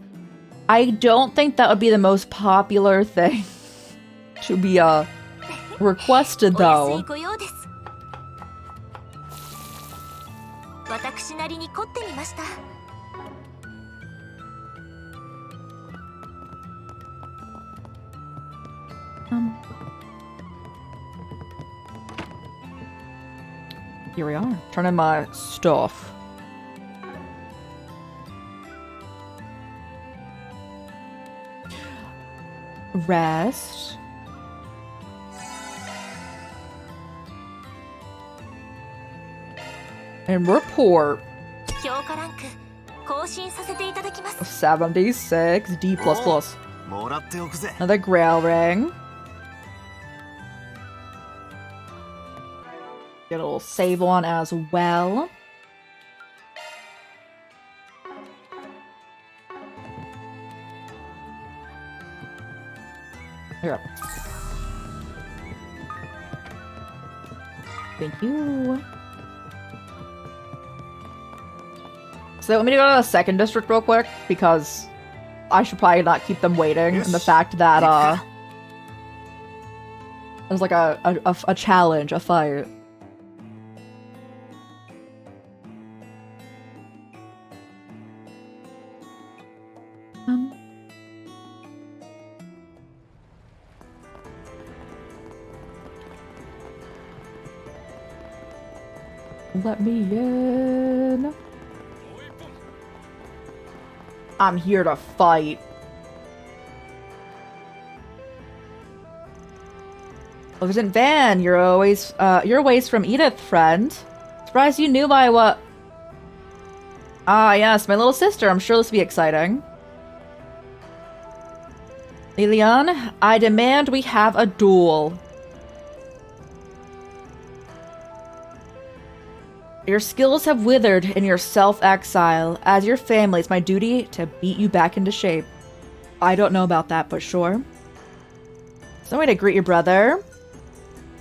I don't think that would be the most popular thing to be requested though. Here we are. Turning my stuff. Rest. And report. 76 D++. Another Grail Ring. Get a little save on as well. Here. Thank you. So let me go to the second district real quick, because I should probably not keep them waiting. Yes. And the fact that there's like a challenge, a fight. Let me in. I'm here to fight. Lieutenant Van, you're a ways from Edith, friend. Surprised you knew by what? Ah, yes, my little sister. I'm sure this will be exciting. Lilian, I demand we have a duel. Your skills have withered in your self-exile. As your family, it's my duty to beat you back into shape. I don't know about that, but sure. Some way to greet your brother.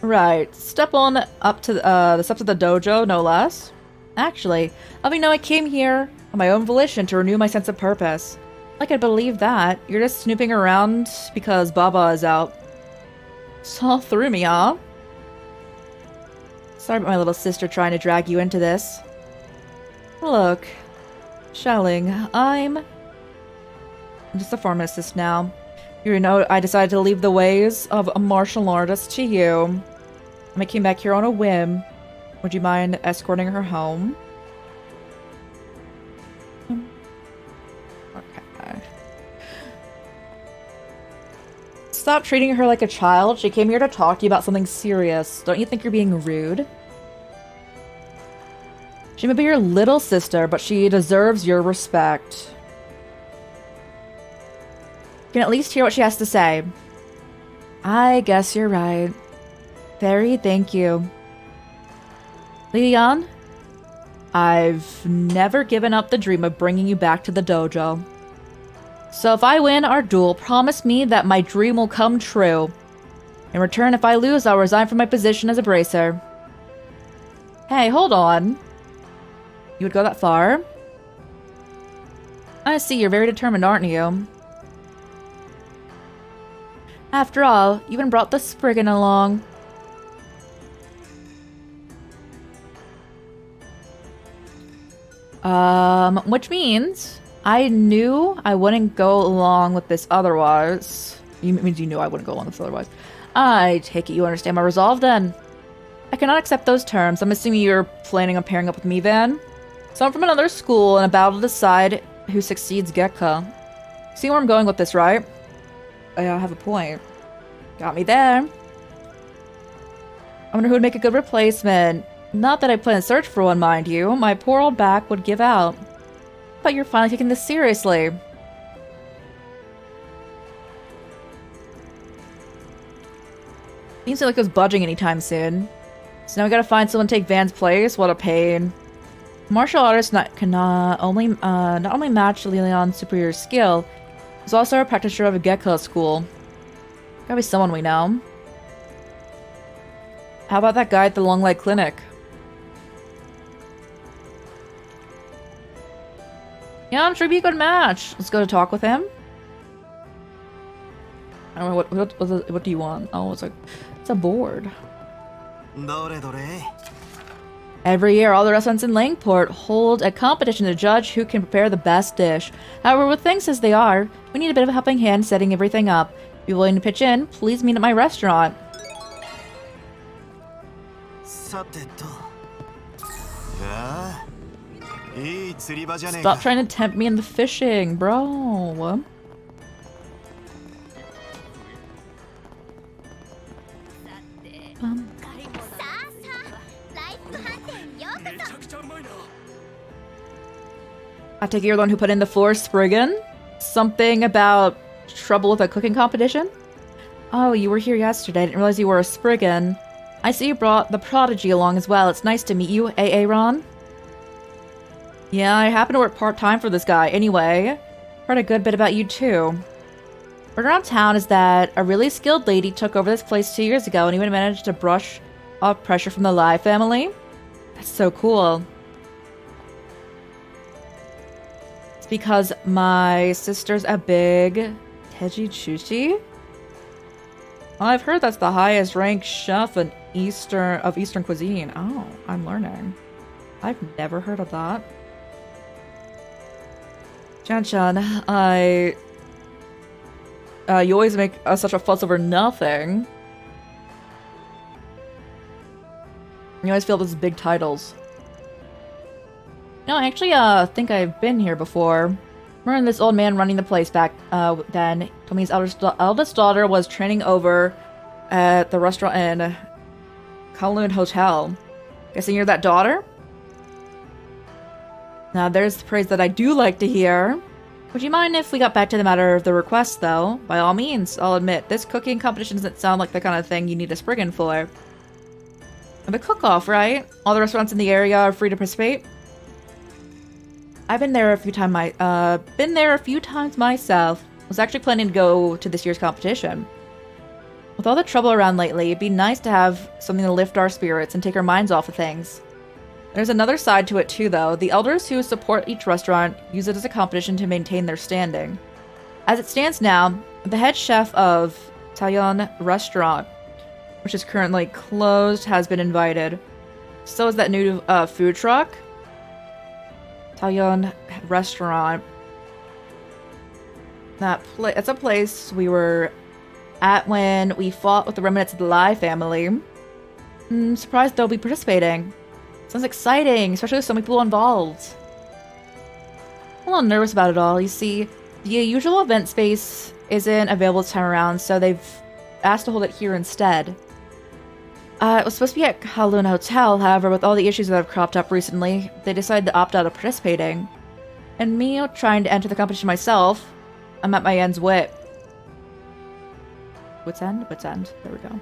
Right, step on up to the steps of the dojo, no less. Actually, let me know I came here on my own volition to renew my sense of purpose. Like I'd believe that. You're just snooping around because Baba is out. Saw through me, huh? Sorry about my little sister trying to drag you into this. Look, Shelling, I'm just a pharmacist now. You know, I decided to leave the ways of a martial artist to you. I came back here on a whim. Would you mind escorting her home? Okay. Stop treating her like a child. She came here to talk to you about something serious. Don't you think you're being rude? She may be your little sister, but she deserves your respect. You can at least hear what she has to say. I guess you're right. Very thank you. Leon, I've never given up the dream of bringing you back to the dojo. So if I win our duel, promise me that my dream will come true. In return, if I lose, I'll resign from my position as a bracer. Hey, hold on. You would go that far? I see, you're very determined, aren't you? After all, you even brought the Spriggan along. Which means I knew I wouldn't go along with this otherwise. It means you knew I wouldn't go along with this otherwise. I take it you understand my resolve then. I cannot accept those terms. I'm assuming you're planning on pairing up with me then? So I'm from another school and about to decide who succeeds Gekka. See where I'm going with this, right? I have a point. Got me there. I wonder who would make a good replacement. Not that I plan to search for one, mind you. My poor old back would give out. But you're finally taking this seriously. Seems like it's budging anytime soon. So now we gotta find someone to take Van's place. What a pain. Martial artist cannot only not only match Lilian's superior skill, he's also a practitioner of a Gekka school. Gotta be someone we know. How about that guy at the Long Leg Clinic? Yeah, I'm sure it'd be a good match. Let's go to talk with him. I don't know what do you want? Oh, it's a board. Every year, all the restaurants in Langport hold a competition to judge who can prepare the best dish. However, with things as they are, we need a bit of a helping hand setting everything up. If you're willing to pitch in, please meet at my restaurant. Stop trying to tempt me in the fishing, bro. I take it you're the one who put in the 4 Spriggan? Something about trouble with a cooking competition? Oh, you were here yesterday. I didn't realize you were a Spriggan. I see you brought the prodigy along as well. It's nice to meet you, Aaron. Yeah, I happen to work part-time for this guy. Anyway, heard a good bit about you too. Word around town is that a really skilled lady took over this place 2 years ago and even managed to brush off pressure from the Lai family. That's so cool. It's because my sister's a big Teji Chuchi. I've heard that's the highest ranked chef in Eastern cuisine. Oh, I'm learning. I've never heard of that. Chan-chan, you always make such a fuss over nothing. You always feel those big titles. No, I actually think I've been here before. Remember this old man running the place back then told me his eldest daughter was training over at the restaurant in Kowloon Hotel. Guessing you're that daughter? Now there's the praise that I do like to hear. Would you mind if we got back to the matter of the request, though? By all means, I'll admit, this cooking competition doesn't sound like the kind of thing you need a Spriggan for. The cook-off, right? All the restaurants in the area are free to participate? I've been there a few times myself. Was actually planning to go to this year's competition. With all the trouble around lately, it'd be nice to have something to lift our spirits and take our minds off of things. There's another side to it too, though. The elders who support each restaurant use it as a competition to maintain their standing. As it stands now, the head chef of Taeyeon Restaurant, which is currently closed, has been invited. So is that new food truck. Taeyeon Restaurant. It's a place we were at when we fought with the remnants of the Lai family. Surprised they'll be participating. Sounds exciting, especially with so many people involved. I'm a little nervous about it all. You see, the usual event space isn't available this time around, so they've asked to hold it here instead. It was supposed to be at Kowloon Hotel, however, with all the issues that have cropped up recently, they decided to opt out of participating. And me trying to enter the competition myself, I'm at my end's wit. Wit's end? Wit's end. There we go.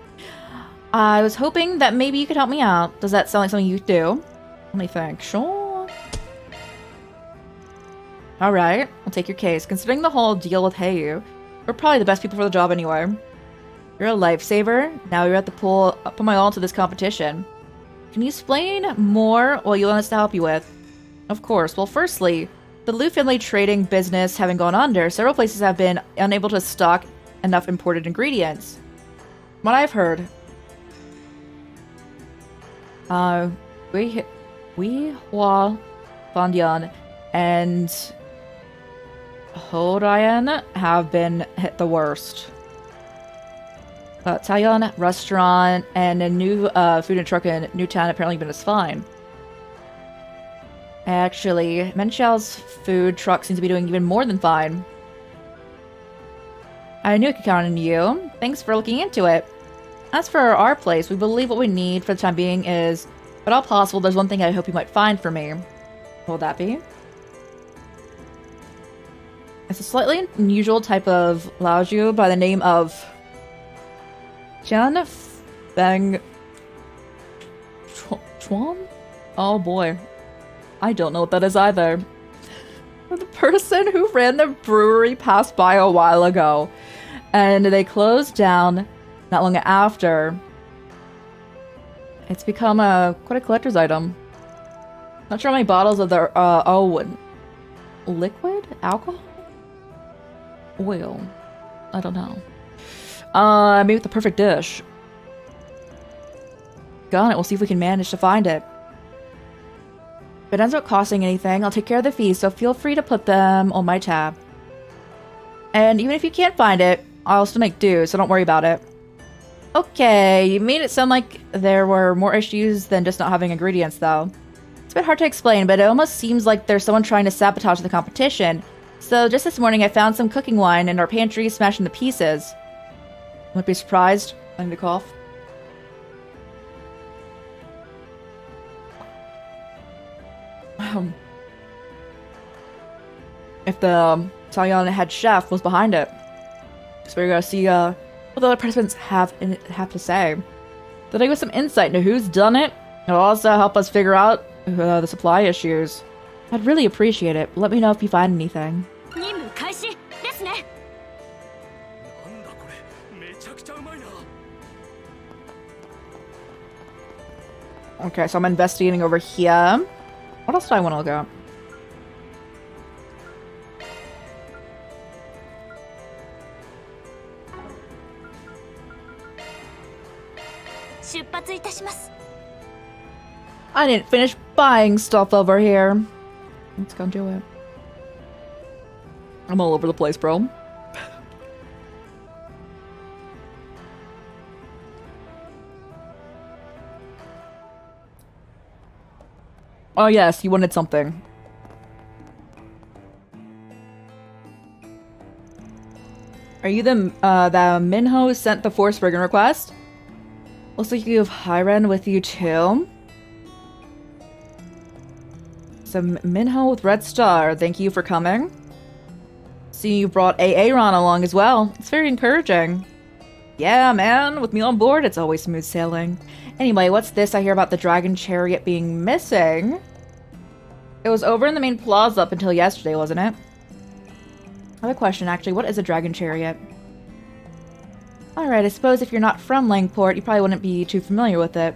I was hoping that maybe you could help me out. Does that sound like something you do? Let me think. Sure. Alright, I'll take your case. Considering the whole deal with Heiyu, we're probably the best people for the job anyway. You're a lifesaver. Now you're at the pool. I'll put my all into this competition. Can you explain more what you want us to help you with? Of course. Well, firstly, the Liu family trading business having gone under, several places have been unable to stock enough imported ingredients. What I've heard, we Hua Fandian and Horayan have been hit the worst. Taeyeon Restaurant and a new food and truck in Newtown apparently been just fine. Actually, Menxiao's food truck seems to be doing even more than fine. I knew I could count on you. Thanks for looking into it. As for our place, we believe what we need for the time being is, but all possible, there's one thing I hope you might find for me. What will that be? It's a slightly unusual type of laoju by the name of Jian Feng Chuan? Oh boy. I don't know what that is either. The person who ran the brewery passed by a while ago, and they closed down not long after. It's become quite a collector's item. Not sure how many bottles of their liquid alcohol, oil. I don't know. Maybe with the perfect dish. Got it. We'll see if we can manage to find it. If it ends up costing anything, I'll take care of the fees, so feel free to put them on my tab. And even if you can't find it, I'll still make do, so don't worry about it. Okay, you made it sound like there were more issues than just not having ingredients, though. It's a bit hard to explain, but it almost seems like there's someone trying to sabotage the competition. So just this morning, I found some cooking wine in our pantry smashed into pieces. Wouldn't be surprised. I need to cough. If the Taeyeon head chef was behind it. So we're gonna see what the other participants have to say. That'll give us some insight into who's done it. It'll also help us figure out the supply issues. I'd really appreciate it. Let me know if you find anything.
任務開始ですね。
なんだこれ、めちゃくちゃうまいな。
Okay, so I'm investigating over here. What else do I want to look at? I didn't finish buying stuff over here. Let's go do it. I'm all over the place, bro. Oh yes, you wanted something. Are you the Minho who sent the Force Friggin' request? Looks like you have Hyren with you too. So Minho with Red Star, thank you for coming. See, you brought Aaron along as well. It's very encouraging. Yeah, man, with me on board, it's always smooth sailing. Anyway, what's this I hear about the Dragon Chariot being missing? It was over in the main plaza up until yesterday, wasn't it? I have a question, actually. What is a Dragon Chariot? Alright, I suppose if you're not from Langport, you probably wouldn't be too familiar with it.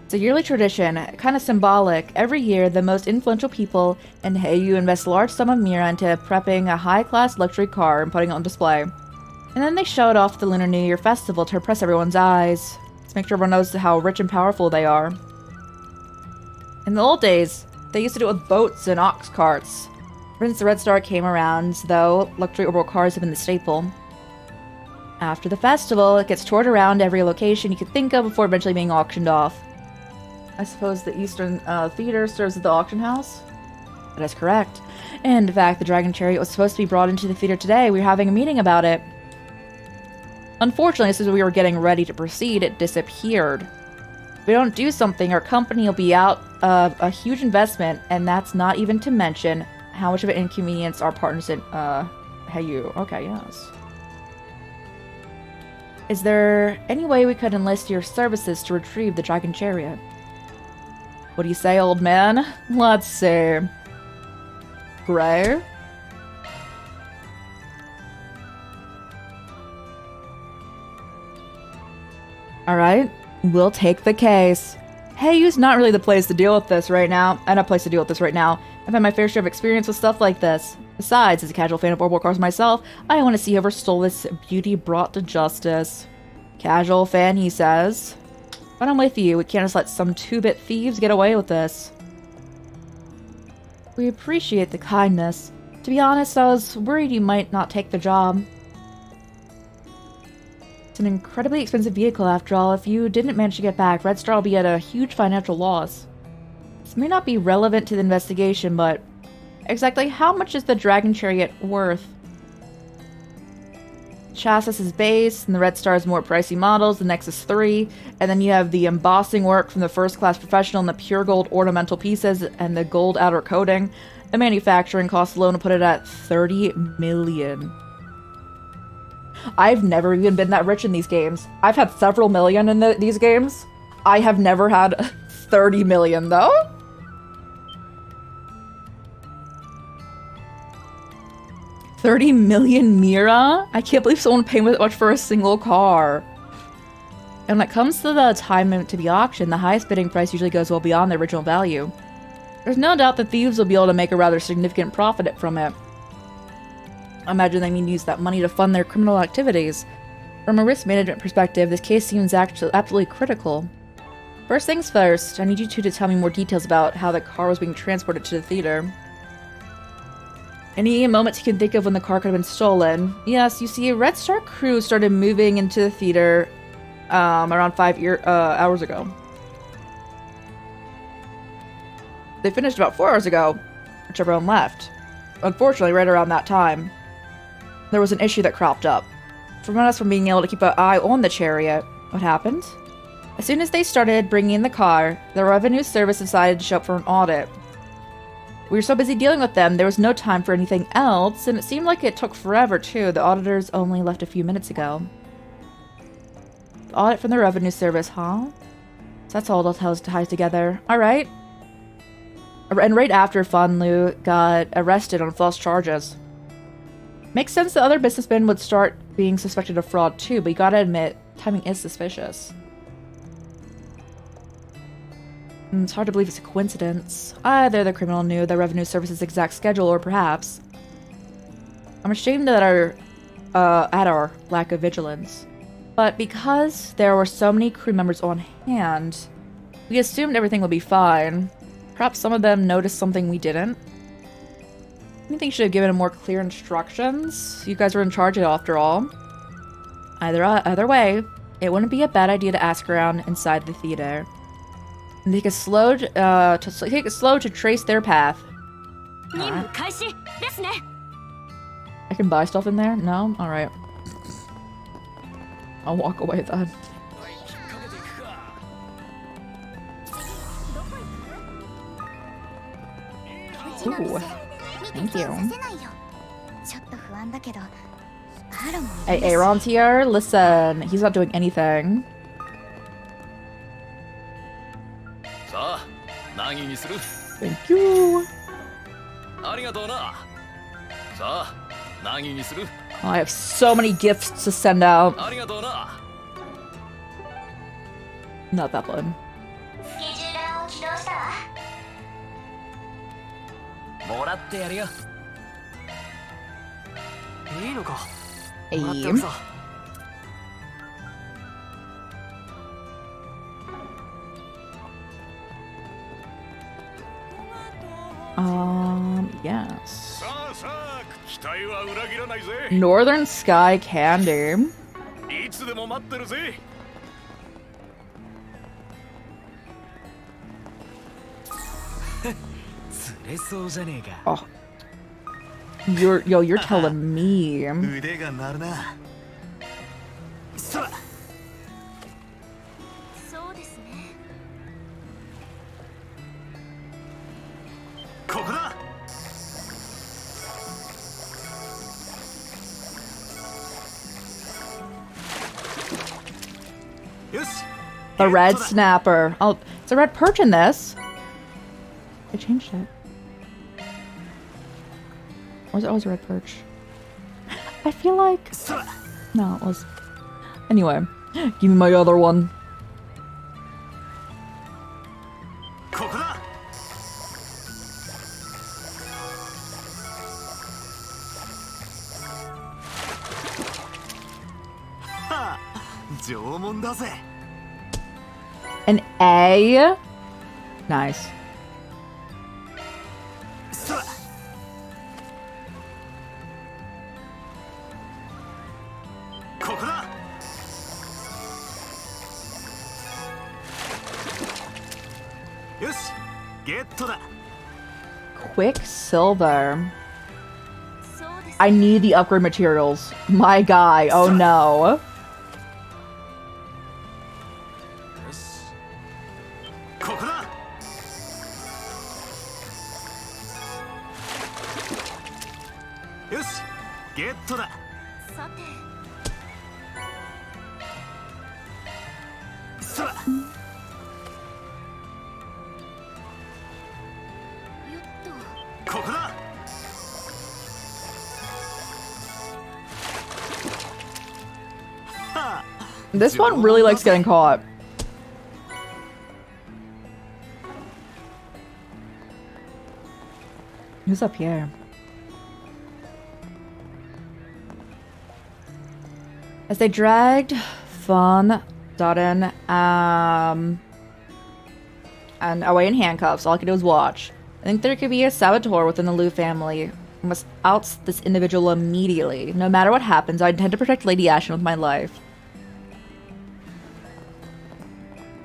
It's a yearly tradition, kind of symbolic. Every year, the most influential people in Heiyu invest a large sum of Mira into prepping a high-class luxury car and putting it on display. And then they show it off at the Lunar New Year festival to impress everyone's eyes. To make sure everyone knows how rich and powerful they are. In the old days, they used to do it with boats and ox carts. Since the Red Star came around, though, luxury orbital cars have been the staple. After the festival, it gets toured around every location you could think of before eventually being auctioned off. I suppose the Eastern Theater serves as the auction house? That is correct. And in fact, the Dragon Chariot was supposed to be brought into the theater today. We were having a meeting about it. Unfortunately, as soon as we were getting ready to proceed, it disappeared. If we don't do something, our company will be out of a huge investment, and that's not even to mention how much of an inconvenience our partners in, Heiyu. Okay, yes. Is there any way we could enlist your services to retrieve the Dragon Chariot? What do you say, old man? Let's see. Gray? Alright, we'll take the case. Heiyu's not really the place to deal with this right now. Not a place to deal with this right now. I've had my fair share of experience with stuff like this. Besides, as a casual fan of orbital cars myself, I want to see whoever stole this beauty brought to justice. Casual fan, he says. But I'm with you. We can't just let some two-bit thieves get away with this. We appreciate the kindness. To be honest, I was worried you might not take the job. It's an incredibly expensive vehicle after all. If you didn't manage to get back, Red Star will be at a huge financial loss. This may not be relevant to the investigation, but exactly how much is the Dragon Chariot worth? Chassis is base, and the Red Star's more pricey models, the Nexus 3, and then you have the embossing work from the first-class professional and the pure gold ornamental pieces and the gold outer coating. The manufacturing cost alone will put it at 30 million. I've never even been that rich in these games. I've had several million in these games. I have never had 30 million, though. $30 million Mira? I can't believe someone paid that much for a single car. And when it comes to the time limit to be auctioned, the highest bidding price usually goes well beyond the original value. There's no doubt that thieves will be able to make a rather significant profit from it. I imagine they mean to use that money to fund their criminal activities. From a risk management perspective, this case seems absolutely critical. First things first, I need you two to tell me more details about how the car was being transported to the theater. Any moments you can think of when the car could have been stolen. Yes, you see, a Red Star crew started moving into the theater around 5 hours ago. They finished about 4 hours ago, which everyone left. Unfortunately, right around that time, there was an issue that cropped up. Prevented us from being able to keep an eye on the chariot. What happened? As soon as they started bringing in the car, the Revenue Service decided to show up for an audit. We were so busy dealing with them, there was no time for anything else, and it seemed like it took forever, too. The auditors only left a few minutes ago. The audit from the revenue service, huh? So that's all ties together. Alright. And right after Fan Lu got arrested on false charges. Makes sense that other businessmen would start being suspected of fraud too, but you gotta admit, timing is suspicious. It's hard to believe it's a coincidence. Either the criminal knew the revenue service's exact schedule, or perhaps... I'm ashamed at our lack of vigilance. But because there were so many crew members on hand, we assumed everything would be fine. Perhaps some of them noticed something we didn't. I think you should have given him more clear instructions. You guys were in charge after all. Either way, it wouldn't be a bad idea to ask around inside the theater. And take it slow to trace their path. I can buy stuff in there? No? Alright. I'll walk away then. Ooh. Thank you. Hey, Aaron's here. Listen, he's not doing anything. Thank you. Oh, I have so many gifts to send out. Not that one. Hey. Yes. Northern Sky Candy. Oh. You're telling me. The red snapper. Oh, it's a red perch in this. I changed it. Or was it always a red perch? I feel like... No, it was... Anyway, give me my other one. An A? Nice. Quicksilver. I need the upgrade materials. My guy. Oh no. This one really likes getting caught. Who's up here? As they dragged Fun, Dutton, and away in handcuffs, all I could do was watch. I think there could be a saboteur within the Liu family. I must oust this individual immediately. No matter what happens, I intend to protect Lady Ashen with my life.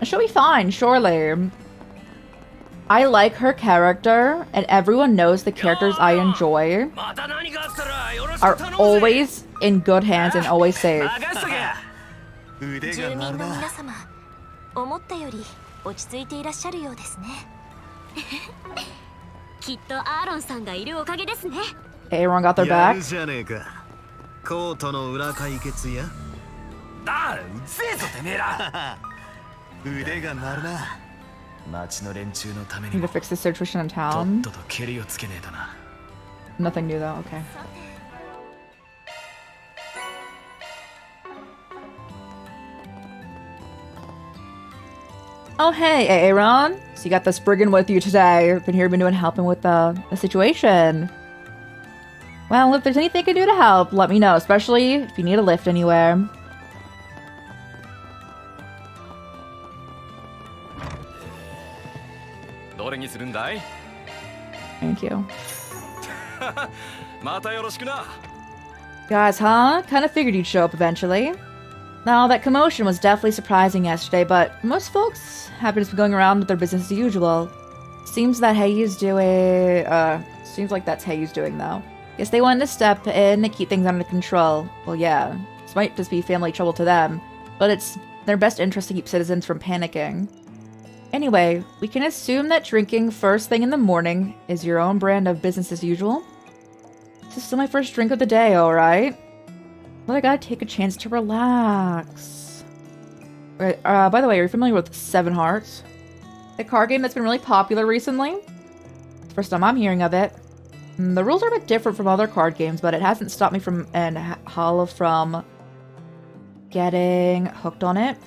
She'll be fine, surely. I like her character, and everyone knows the characters I enjoy are always in good hands and always safe. Everyone got their back.
ああ、うぜえぞてめえら。
腕が鳴るな。
町の連中のため
Need
に
to
も
fix the situation in
と
town.
っとと蹴りをつけねえとな。
Nothing new though, okay. Oh hey, Aaron. So you got this brigand with you today. Been here, been doing helping with the situation. Well, if there's anything I can do to help, let me know, especially if you need a lift anywhere. Thank you. Guys, huh? Kinda figured you'd show up eventually. Now, that commotion was definitely surprising yesterday, but most folks have just been going around with their business as usual. Seems like that's Heiyu's doing, though. Guess they wanted to step in to keep things under control. Well, yeah, this might just be family trouble to them, but it's their best interest to keep citizens from panicking. Anyway, we can assume that drinking first thing in the morning is your own brand of business as usual. This is still my first drink of the day, alright? But I gotta take a chance to relax. Right, by the way, are you familiar with Seven Hearts? A card game that's been really popular recently? First time I'm hearing of it. The rules are a bit different from other card games, but it hasn't stopped me from getting hooked on it.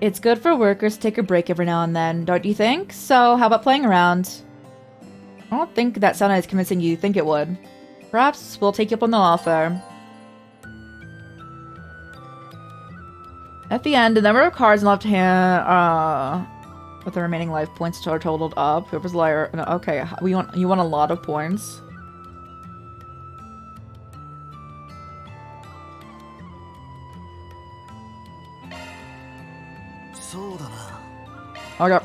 It's good for workers to take a break every now and then, don't you think? So, how about playing around? I don't think that sounded as convincing you think it would. Perhaps we'll take you up on the offer. At the end, the number of cards in left hand, with the remaining life points are totaled up. Whoever's liar. No, okay, you want a lot of points. Okay.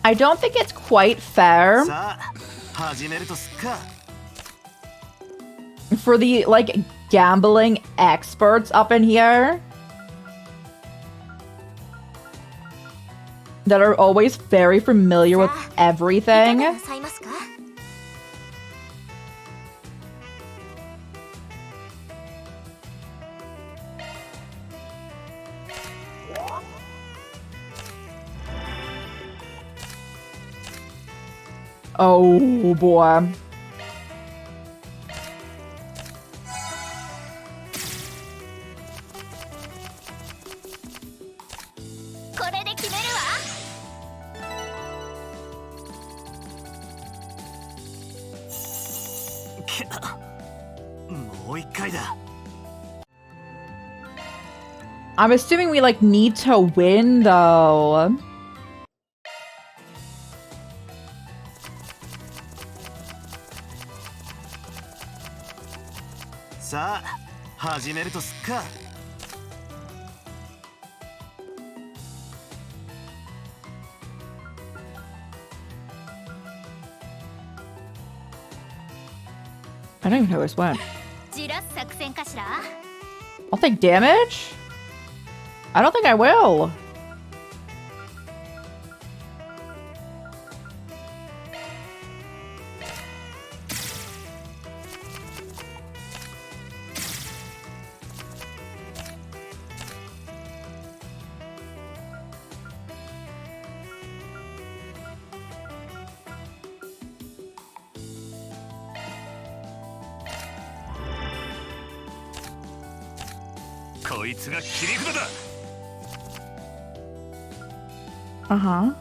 I don't think it's quite fair for the, like, gambling experts up in here that are always very familiar with everything. Oh boy. I'm assuming we, like, need to win, though. I don't even know who this went. I'll take damage? I don't think I will. Uh-huh.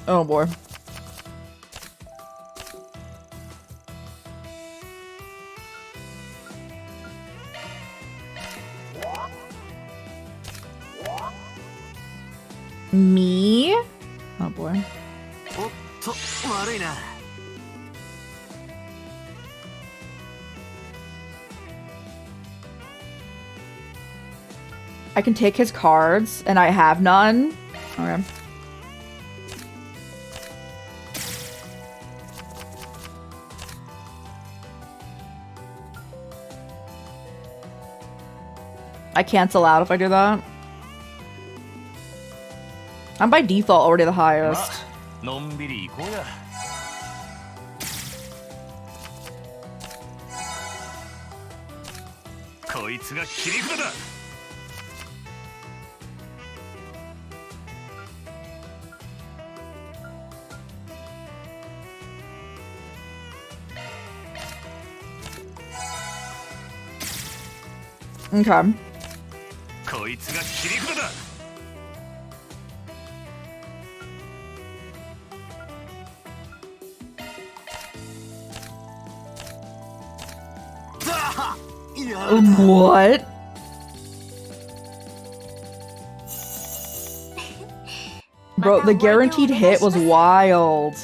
Oh boy. Me? Oh boy. I can take his cards, and I have none. Okay. I cancel out if I do that. I'm by default already the highest.
のんびり行こうや。こいつが切り札だ。
Okay.
こいつが切り札だ。
What? Bro, the guaranteed hit was wild.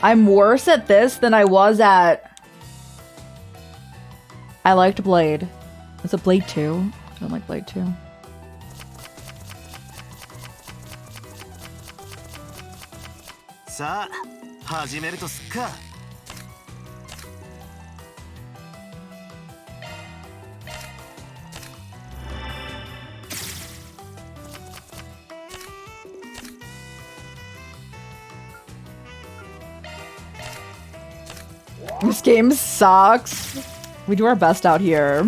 I'm worse at this than I was at... I liked Blade. It's a Blade 2. I don't like Blade 2.
Sa, 始めるとすっか。
This game sucks. We do our best out here.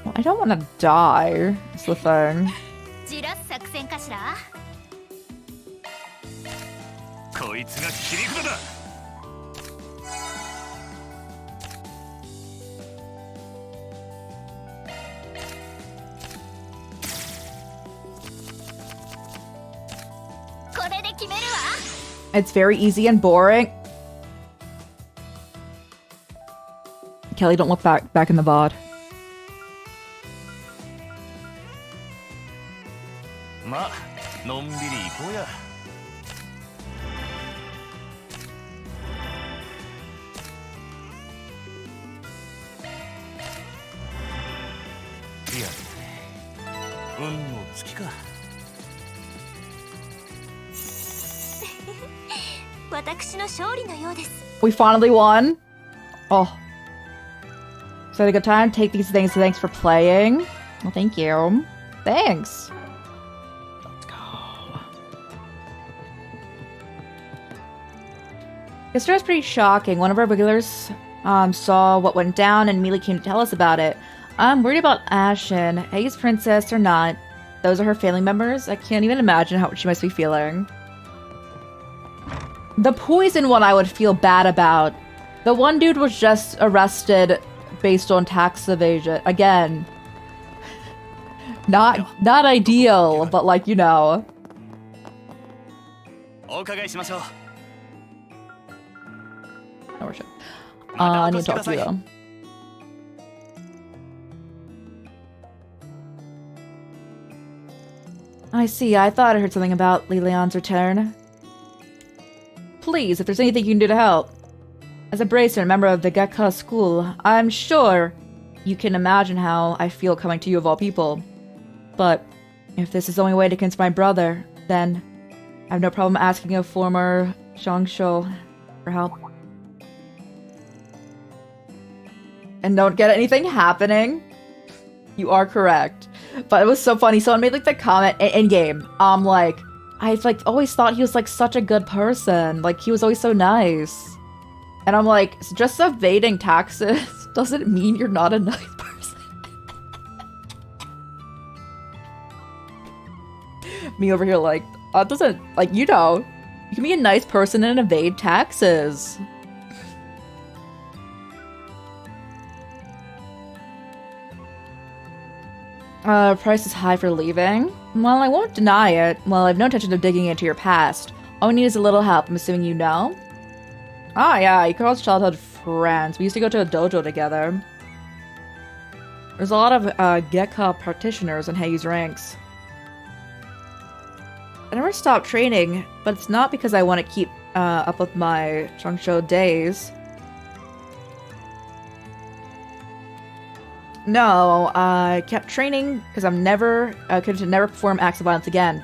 Well, I don't want to die. That's the thing.
じらす作戦かしら。
こいつが切り札だ。
It's very easy and boring. Kelly, don't look back in the VOD.
まあ、のんびり行こうや。いや、運の尽きか。
私の勝利のようです。
We finally won. Oh. So had a good time. Take these things. Thanks for playing. Well, thank you. Thanks. Let's go. Yesterday was pretty shocking. One of our regulars saw what went down and immediately came to tell us about it. I'm worried about Ashen. Haze Princess or not. Those are her family members. I can't even imagine how she must be feeling. The poison one I would feel bad about. The one dude was just arrested based on tax evasion. Again. Not ideal, but like, you know. No worship. I need to talk to you though. I see. I thought I heard something about Lilian's return. Please, if there's anything you can do to help. As a bracer and member of the Gekka school, I'm sure you can imagine how I feel coming to you of all people. But if this is the only way to convince my brother, then I have no problem asking a former Shangsho for help. And don't get anything happening. You are correct. But it was so funny. Someone made like the comment in game. Like, I've like always thought he was like such a good person. Like he was always so nice. And I'm like, just evading taxes doesn't mean you're not a nice person. Me over here like, doesn't, like, you know, you can be a nice person and evade taxes. Price is high for leaving? Well, I won't deny it. Well, I have no intention of digging into your past. All we need is a little help. I'm assuming you know? Ah, yeah, Ikaru's childhood friends. We used to go to a dojo together. There's a lot of Gekka practitioners in Hei's ranks. I never stopped training, but it's not because I want to keep up with my Changsho days. No, I kept training because I'm never, could never perform acts of violence again.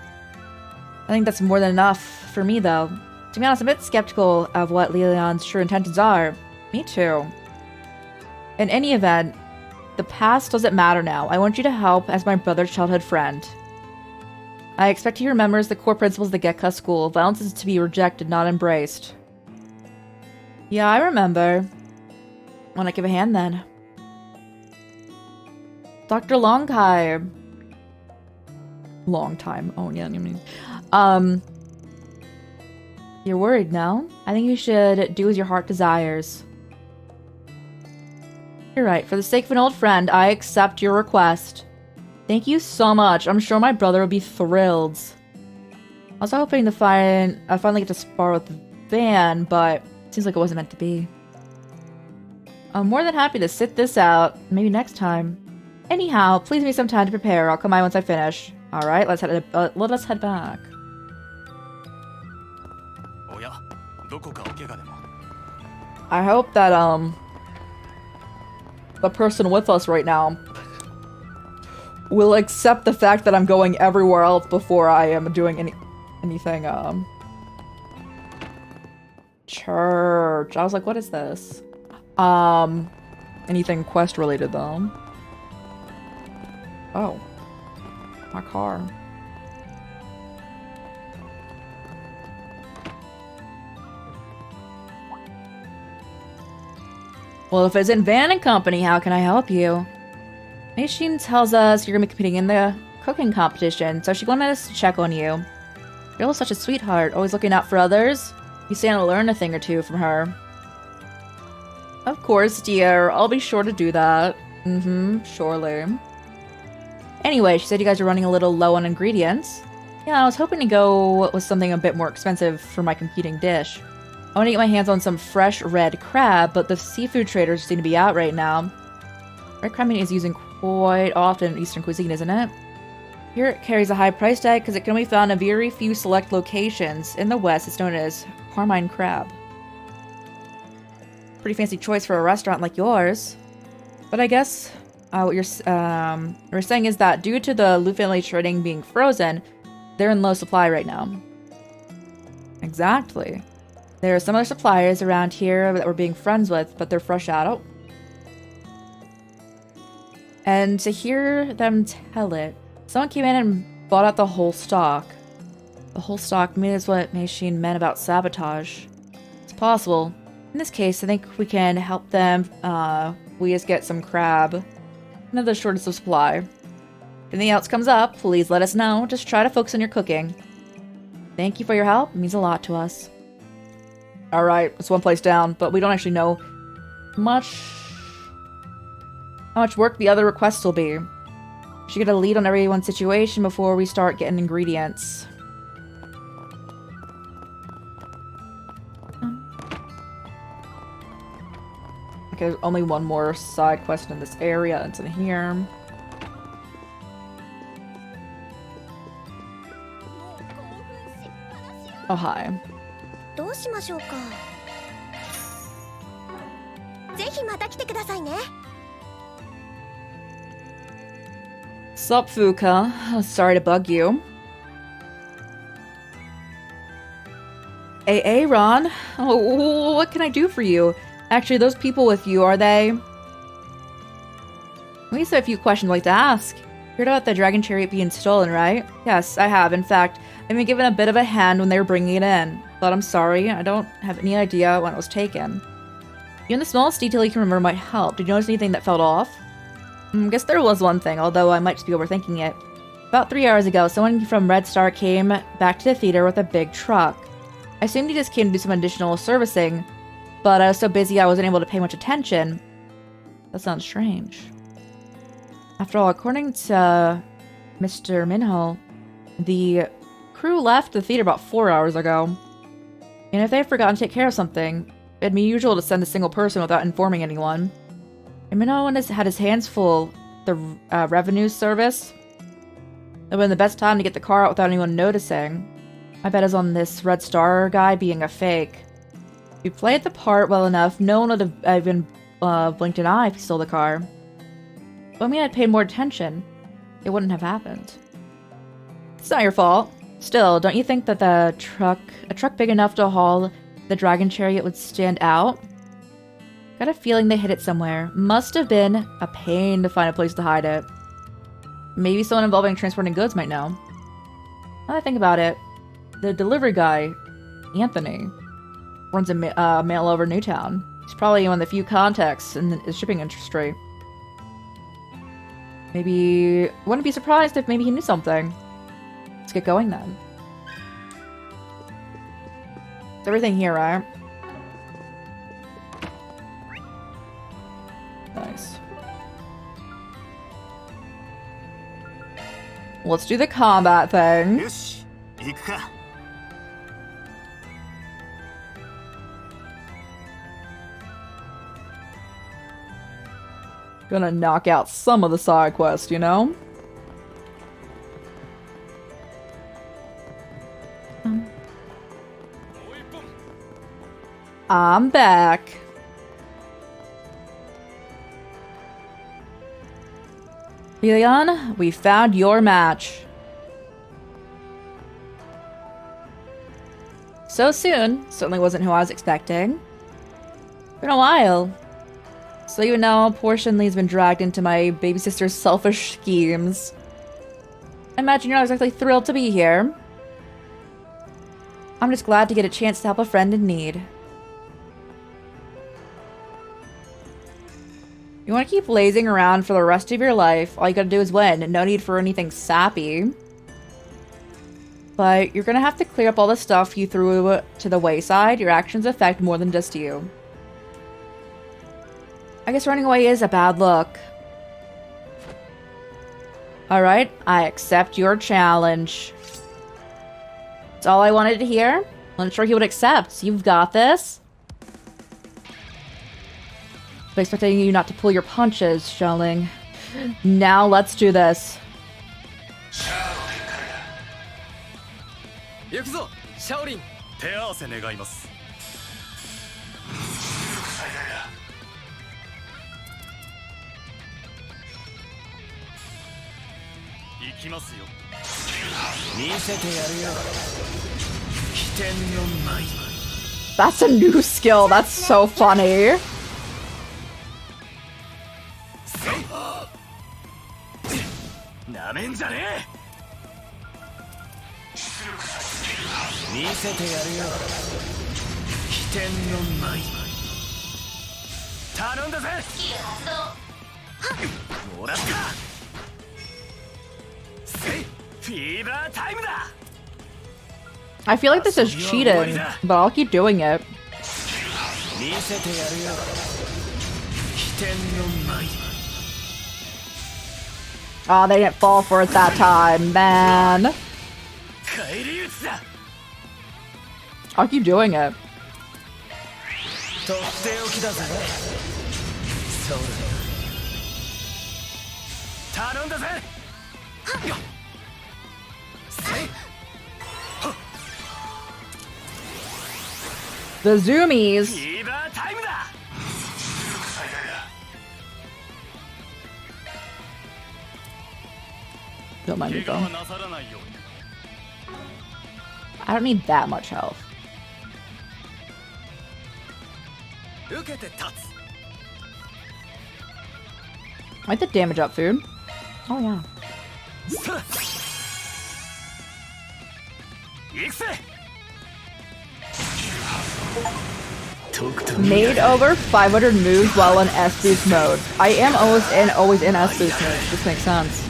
I think that's more than enough for me, though. To be honest, I'm a bit skeptical of what Leon's true intentions are. Me too. In any event, the past doesn't matter now. I want you to help as my brother's childhood friend. I expect he remembers the core principles of the Gekka school. Violence is to be rejected, not embraced. Yeah, I remember. Wanna give a hand then? Dr. Longkai. Long time. Oh, yeah, I mean. You're worried, no? I think you should do as your heart desires. You're right. For the sake of an old friend, I accept your request. Thank you so much. I'm sure my brother would be thrilled. I was hoping to finally get to spar with Van, but it seems like it wasn't meant to be. I'm more than happy to sit this out. Maybe next time. Anyhow, please give me some time to prepare. I'll come by once I finish. Alright, let us head back. I hope that, the person with us right now will accept the fact that I'm going everywhere else before I am doing anything, church. I was like, what is this? Anything quest related, though. Oh. My car. Well, if it's in Van and Company, how can I help you? Machine tells us you're gonna be competing in the cooking competition, so she wanted us to check on you. You're such a sweetheart, always looking out for others. You stand to learn a thing or two from her. Of course, dear. I'll be sure to do that. Surely. Anyway, she said you guys are running a little low on ingredients. Yeah, I was hoping to go with something a bit more expensive for my competing dish. I want to get my hands on some fresh red crab, but the seafood traders seem to be out right now. Red crab meat is used quite often in Eastern cuisine, isn't it? Here it carries a high price tag because it can only be found in very few select locations. In the West, it's known as Carmine crab. Pretty fancy choice for a restaurant like yours. But I guess what you're saying is that due to the Lu family trading being frozen, they're in low supply right now. Exactly. There are some other suppliers around here that we're being friends with, but they're fresh out. Oh. And to hear them tell it, someone came in and bought out the whole stock. The whole stock maybe is what Machine meant about sabotage. It's possible. In this case, I think we can help them. We just get some crab. Another shortage of supply. If anything else comes up, please let us know. Just try to focus on your cooking. Thank you for your help. It means a lot to us. Alright, it's one place down, but we don't actually know how much work the other requests will be. We should get a lead on everyone's situation before we start getting ingredients. Okay, there's only one more side quest in this area. It's in here. Oh, hi. Sup, Fuka? Sorry to bug you. Hey, Ron. Oh, what can I do for you? Actually, those people with you, are they? We just have a few questions I'd like to ask. You heard about the dragon chariot being stolen, right? Yes, I have. In fact, I've been given a bit of a hand when they were bringing it in. But I'm sorry, I don't have any idea when it was taken. Even the smallest detail you can remember might help. Did you notice anything that felt off? I guess there was one thing, although I might just be overthinking it. About 3 hours ago, someone from Red Star came back to the theater with a big truck. I assumed he just came to do some additional servicing, but I was so busy I wasn't able to pay much attention. That sounds strange. After all, according to Mr. Minho, the crew left the theater about 4 hours ago. And if they had forgotten to take care of something, it'd be usual to send a single person without informing anyone. And Minho had his hands full. The revenue service. It would have been the best time to get the car out without anyone noticing. My bet is on this Red Star guy being a fake. If you played the part well enough, no one would have even blinked an eye if he stole the car. But I mean, I'd paid more attention. It wouldn't have happened. It's not your fault. Still, don't you think that a truck big enough to haul the dragon chariot would stand out? Got a feeling they hid it somewhere. Must have been a pain to find a place to hide it. Maybe someone involving transporting goods might know. Now that I think about it, the delivery guy, Anthony, runs a mail over Newtown. He's probably one of the few contacts in the shipping industry. Maybe... wouldn't be surprised if maybe he knew something. Let's get going then. Is everything here, right? Nice. Let's do the combat thing. Gonna knock out some of the side quests, you know? I'm back. Leon, we found your match. So soon. Certainly wasn't who I was expecting. Been a while. So you know, poor Shinli's been dragged into my baby sister's selfish schemes. I imagine you're not exactly thrilled to be here. I'm just glad to get a chance to help a friend in need. You want to keep lazing around for the rest of your life, all you gotta do is win. No need for anything sappy. But you're gonna have to clear up all the stuff you threw to the wayside. Your actions affect more than just you. I guess running away is a bad look. Alright, I accept your challenge. That's all I wanted to hear. I'm sure he would accept. You've got this. I'm expecting you not to pull your punches, Shelling. Now let's do this. That's a new skill. That's so funny. I feel like this is cheating, but I'll keep doing it. Oh, they didn't fall for it that time, man. I'll keep doing it. The zoomies. Don't mind me though. I don't need that much health. Might the damage up food? Oh yeah. Made over 500 moves while in S boost mode. I am always in S boost mode. This makes sense.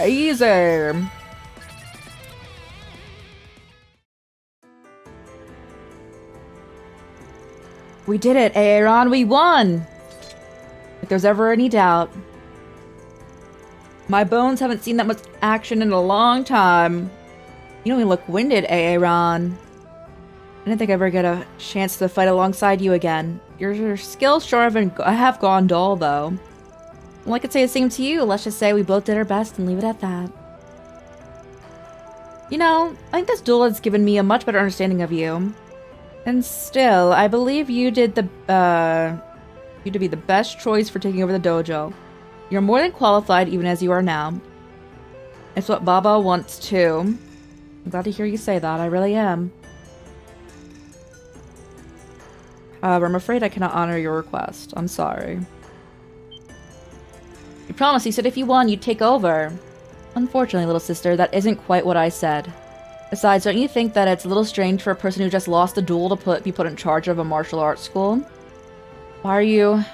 Easy. We did it, Aaron. We won. If there's ever any doubt. My bones haven't seen that much action in a long time. You don't even look winded, Aaron. I didn't think I'd ever get a chance to fight alongside you again. Your skills sure have gone dull, though. Well, I could say the same to you. Let's just say we both did our best and leave it at that. You know, I think this duel has given me a much better understanding of you. And still, I believe you to be the best choice for taking over the dojo. You're more than qualified even as you are now. It's what Baba wants too. I'm glad to hear you say that, I really am. However, I'm afraid I cannot honor your request. I'm sorry. You promised, you said if you won, you'd take over. Unfortunately, little sister, that isn't quite what I said. Besides, don't you think that it's a little strange for a person who just lost a duel to be put in charge of a martial arts school? Why are you...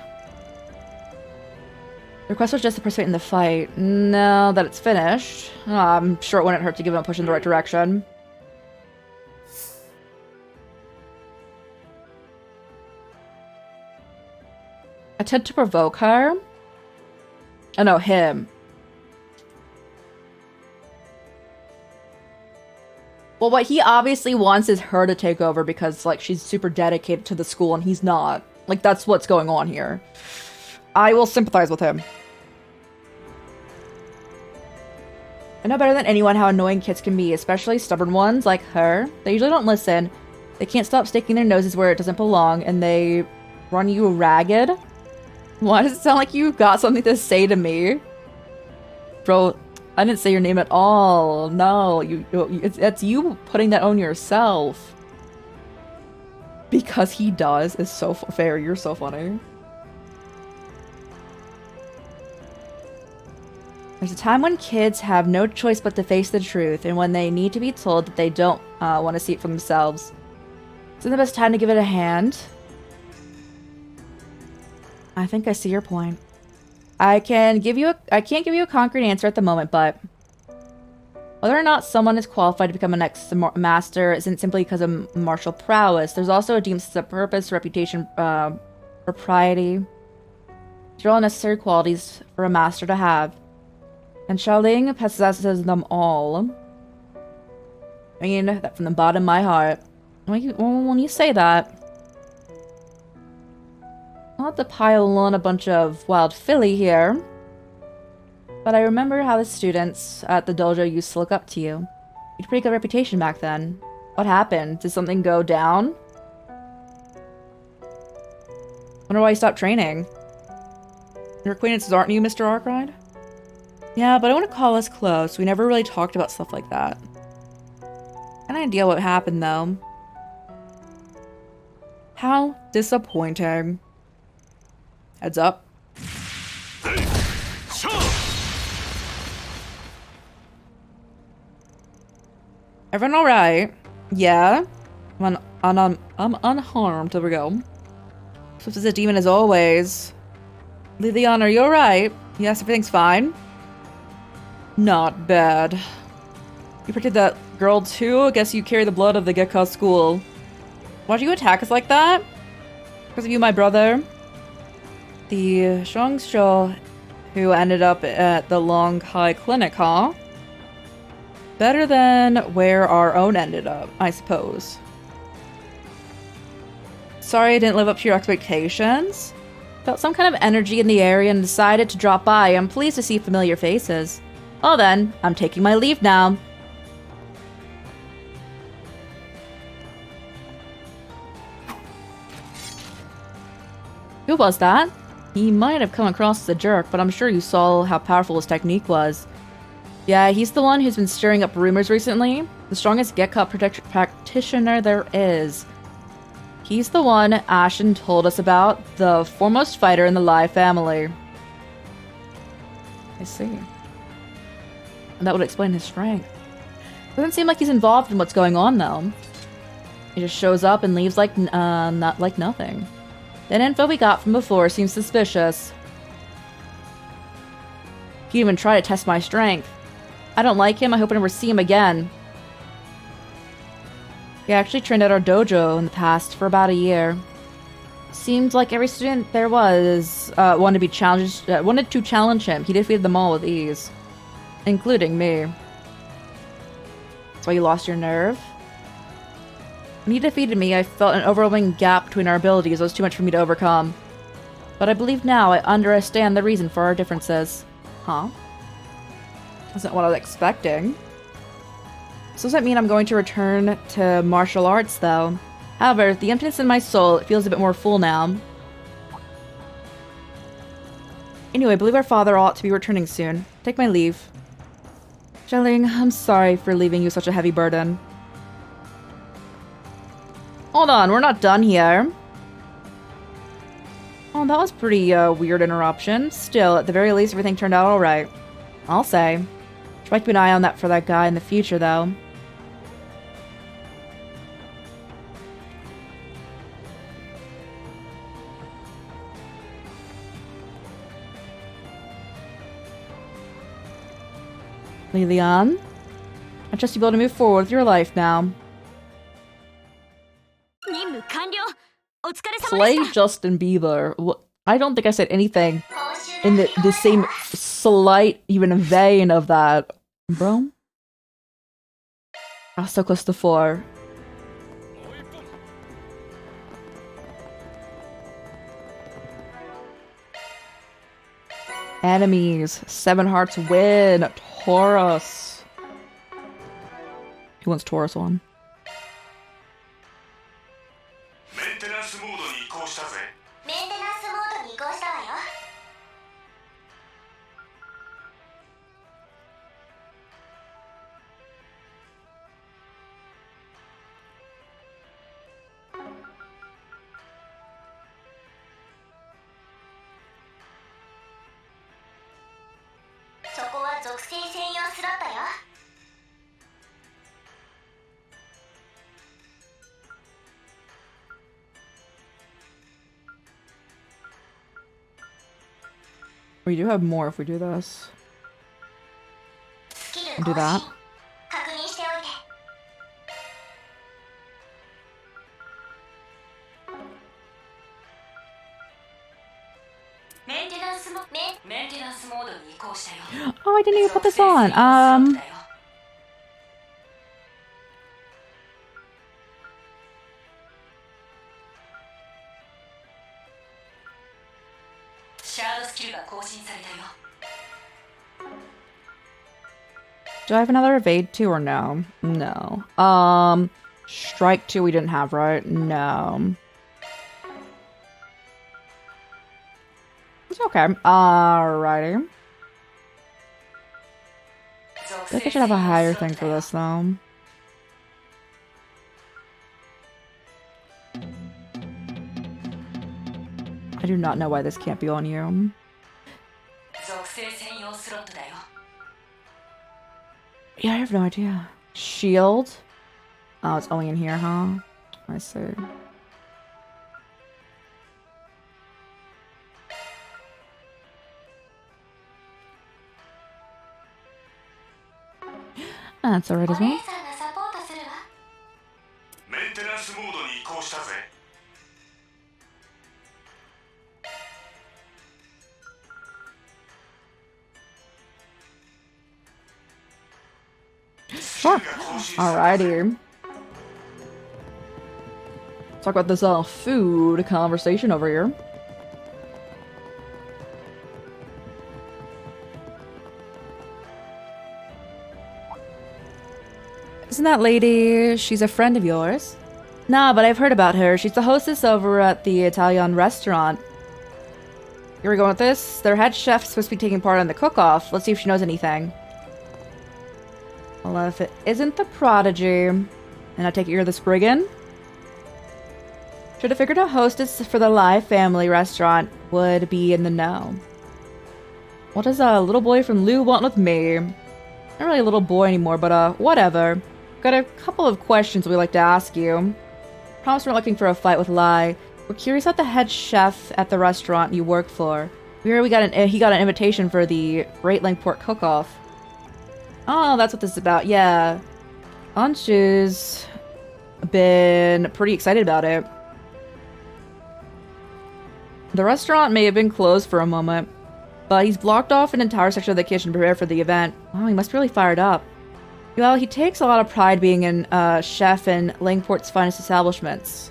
The request was just to participate in the fight. Now that it's finished, I'm sure it wouldn't hurt to give him a push in the right direction. Attempt to provoke her? Oh no, him. Well, what he obviously wants is her to take over because, like, she's super dedicated to the school and he's not. Like, that's what's going on here. I will sympathize with him. I know better than anyone how annoying kids can be, especially stubborn ones like her. They usually don't listen. They can't stop sticking their noses where it doesn't belong, and they run you ragged. Why does it sound like you got something to say to me? Bro, I didn't say your name at all. No, it's you putting that on yourself. Because he does is so fair. You're so funny. There's a time when kids have no choice but to face the truth, and when they need to be told that they don't want to see it for themselves. Isn't the best time to give it a hand? I think I see your point. I can't give you a concrete answer at the moment, but whether or not someone is qualified to become a next master isn't simply because of martial prowess. There's also a deep sense of purpose, reputation, propriety. These are all necessary qualities for a master to have. And Xiaoling possesses them all. I mean, that from the bottom of my heart. When you say that, I'll have to pile on a bunch of wild filly here. But I remember how the students at the dojo used to look up to you. You had a pretty good reputation back then. What happened? Did something go down? Wonder why you stopped training. Your acquaintances aren't you, Mr. Arkride? Yeah, but I want to call us close. We never really talked about stuff like that. An idea what happened, though. How disappointing. Heads up. Everyone alright? Yeah? I'm unharmed. There we go. Swift as a demon as always. Lilian, are you alright? Yes, everything's fine. Not bad. You protected that girl too? I guess you carry the blood of the Gekka school. Why'd you attack us like that? Because of you, my brother. The Shongsho who ended up at the Longhai Clinic, huh? Better than where our own ended up, I suppose. Sorry I didn't live up to your expectations. Felt some kind of energy in the area and decided to drop by. I'm pleased to see familiar faces. Well then, I'm taking my leave now. Who was that? He might have come across as a jerk, but I'm sure you saw how powerful his technique was. Yeah, he's the one who's been stirring up rumors recently. The strongest Gekka practitioner there is. He's the one Ashen told us about, the foremost fighter in the Lai family. I see. And that would explain his strength. Doesn't seem like he's involved in what's going on, though. He just shows up and leaves like nothing. That info we got from before seems suspicious. He even tried to test my strength. I don't like him. I hope I never see him again. He actually trained at our dojo in the past for about a year. Seemed like every student there was wanted to challenge him. He defeated them all with ease, including me. That's why you lost your nerve? When he defeated me, I felt an overwhelming gap between our abilities. It was too much for me to overcome. But I believe now I understand the reason for our differences. Huh? That's not what I was expecting. So does that mean I'm going to return to martial arts, though? However, the emptiness in my soul, it feels a bit more full now. Anyway, I believe our father ought to be returning soon. Take my leave. Jialing, I'm sorry for leaving you such a heavy burden. Hold on, we're not done here. Oh, that was pretty weird interruption. Still, at the very least, everything turned out alright. I'll say. Try to keep an eye on that for that guy in the future, though. Lilian, I trust you'll be able to move forward with your life now. Slay Justin Bieber. I don't think I said anything in the same slight, even vein of that. Bro? I was so close to 4. Enemies. 7 hearts win. Taurus. Who wants Taurus on? We do have more if we do this. We'll do that. Oh, I didn't even put this on. Do I have another evade 2 or no? No. Strike 2 we didn't have, right? No. It's okay. Alrighty. I feel like I should have a higher thing for this, though. I do not know why this can't be on you. Yeah, I have no idea. Shield? Oh, it's only in here, huh? I see. That's alright as well. Sure. Alrighty. Talk about this food conversation over here. Isn't that lady, she's a friend of yours? Nah, but I've heard about her. She's the hostess over at the Italian restaurant. Here we go with this. Their head chef's supposed to be taking part in the cook-off. Let's see if she knows anything. Well, if it isn't the prodigy, and I take it you're the Spriggan? Should have figured a hostess for the Lai family restaurant would be in the know. What does a little boy from Lu want with me? Not really a little boy anymore, but whatever. Got a couple of questions we'd like to ask you. Promise we're not looking for a fight with Lai. We're curious about the head chef at the restaurant you work for. We heard he got an invitation for the Great Lake Port cook-off. Oh, that's what this is about. Yeah. Anshu's been pretty excited about it. The restaurant may have been closed for a moment, but he's blocked off an entire section of the kitchen prepared for the event. Wow, he must be really fired up. Well, he takes a lot of pride being a chef in Langport's finest establishments.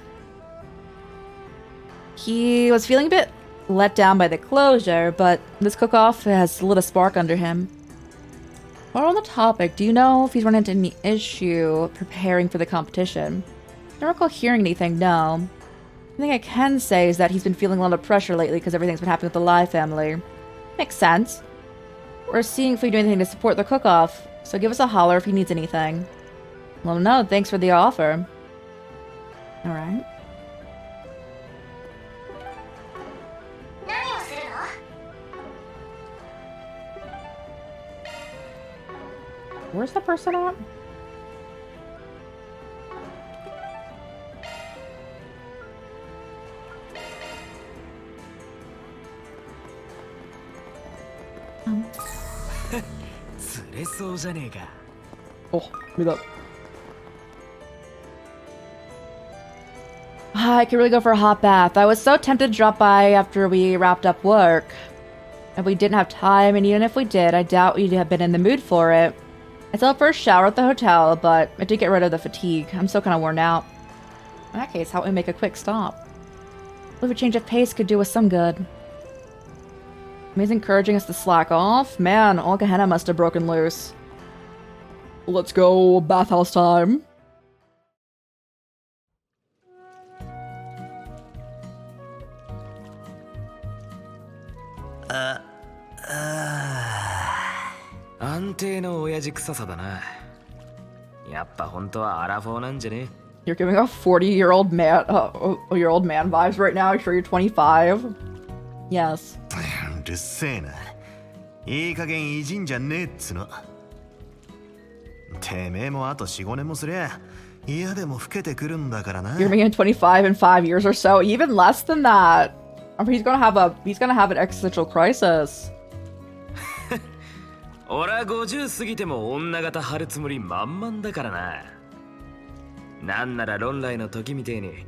He was feeling a bit let down by the closure, but this cook-off has lit a spark under him. While on the topic, do you know if he's run into any issue preparing for the competition? I don't recall hearing anything, no. The thing I can say is that he's been feeling a lot of pressure lately because everything's been happening with the Lai family. Makes sense. We're seeing if we do anything to support the cook-off, so give us a holler if he needs anything. Well, no, thanks for the offer. Alright. Where's the person at? Oh, meet up. I could really go for a hot bath. I was so tempted to drop by after we wrapped up work. If we didn't have time, and even if we did, I doubt we'd have been in the mood for it. I still have first shower at the hotel, but I did get rid of the fatigue. I'm still kind of worn out. In that case, how about we make a quick stop? What if a change of pace could do us some good? He's encouraging us to slack off? Man, all Gehenna must have broken loose. Let's go, bathhouse time.
Ah. 安定の親父臭さだな。やっぱ本当はアラフォーなんじゃね？
You're giving off 40-year-old man vibes right now. You sure you're 25? Yes.
うるせえな。いい加減いじんじゃねえっつの。てめえもあと 4,5 年もすりゃ嫌でも老けてくるんだからな。
You're making 25 in 5 years or so, even less than that. I mean, he's gonna have an existential crisis.
俺は50過ぎても女型張るつもり満々だからな。なんなら論来の時みてえに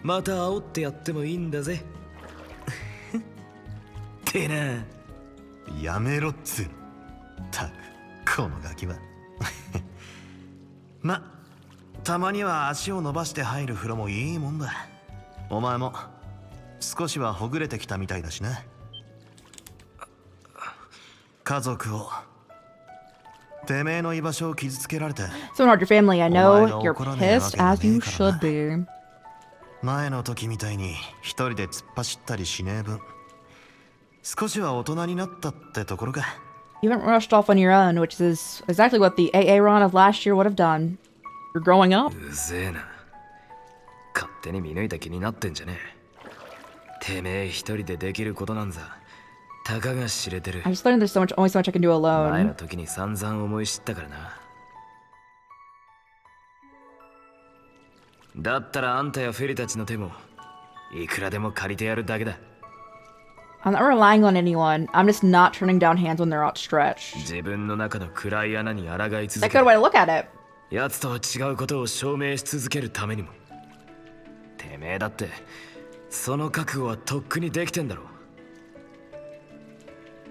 また煽ってやってもいいんだぜ。ってな。
やめろっつうの。たくこのガキは。ま、たまには足を伸ばして入る風呂もいいもんだ。お前も少しはほぐれてきたみたいだしな。家族を。てめえの居場所を傷つけられて。
So hard your family, I know. You're pissed as you should be.
前の時みたいに一人で突っ走ったりしねえ分、少しは大人になったってところか。
You haven't rushed off on your own, which is exactly what the AA run of last year would have done. You're growing up.
うぜえな。勝手に見抜いた気になってんじゃねえ。てめえ一人でできることなんざたかが知れてる。
I just learned there's only so much I can do
前
alone.
の時に散々思い知ったからな。だったらあんたやフェリたちの手もいくらでも借りてやるだけだ。
I'm not relying on anyone. I'm just not turning down hands when they're outstretched.
自分の中の暗い穴に抗い続
That's
け
a good way to look at it.
奴とは違うことを証明し続けるためにも。てめえだってその覚悟はとっくにできてんだろ。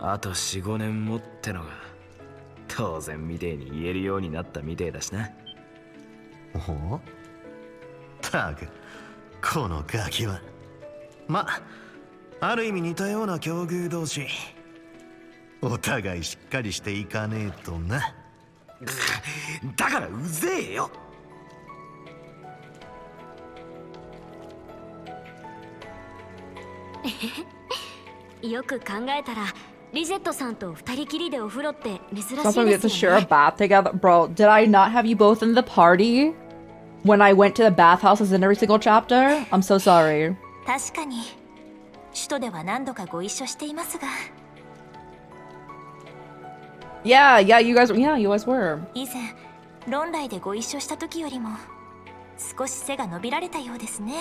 あと 4,5 年もってのが当然みてえに言えるようになったみてえだしな。
お？たくこのガキは。ま、ある意味似たような境遇同士。お互いしっかりしていかねえとな。
だからうぜえよ。
よく考えたらリゼットさんと二人きりでお風呂って珍しい
Sometimes we get
で
to
すよ
share a
ね。
bath together. Bro, did I not have you both in the party when I went to the bathhouses in every single chapter? I'm so sorry.
確かに首都では何度かご一緒していますが、
Yeah, you guys were.
以前論来でご一緒した時よりも少し背が伸びられたようですね。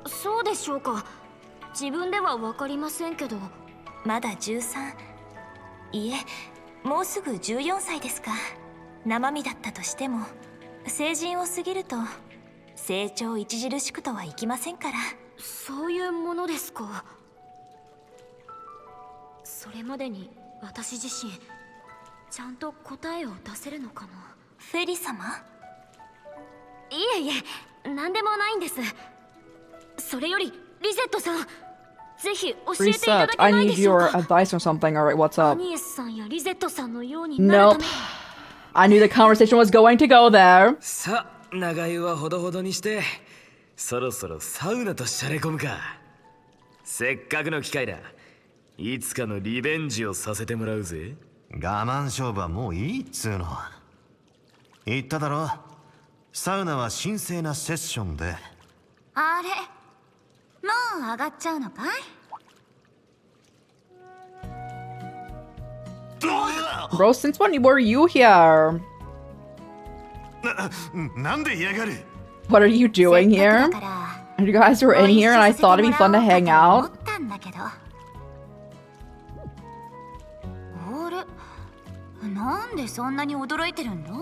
そうでしょうか。自分では分かりませんけど。
まだ13、いえもうすぐ14歳ですか。生身だったとしても成人を過ぎると成長著しくとはいきませんから。
そういうものですか。それまでに私自身ちゃんと答えを出せるのかな。
フェリ様？
いえいえ、なんでもないんです。それよりリゼットさん、ぜひ教えていただ
Reset.
け
I
ない
need
でしょう
your
か。
advice or something. Alright, what's
ア
up?
ニエスさんやリゼットさんのようになるた
Nope.
めに。
I knew the conversation was going to go there.
さあ長湯はほどほどにして、そろそろサウナとしゃれ込むか。せっかくの機会だ。いつかのリベンジをさせてもらうぜ。
我慢勝負はもういいっつうの。言っただろ、サウナは神聖なセッションで。
あれ、もう上がっちゃうのかい？
Bro, since when were you here?
なんで嫌がる？
What are you doing
せっか
here?
くだから
You guys were in here and I thought it'd be fun to hang
思
out.
ったんだけど。あれ、なんでそんなに驚いてるんだい？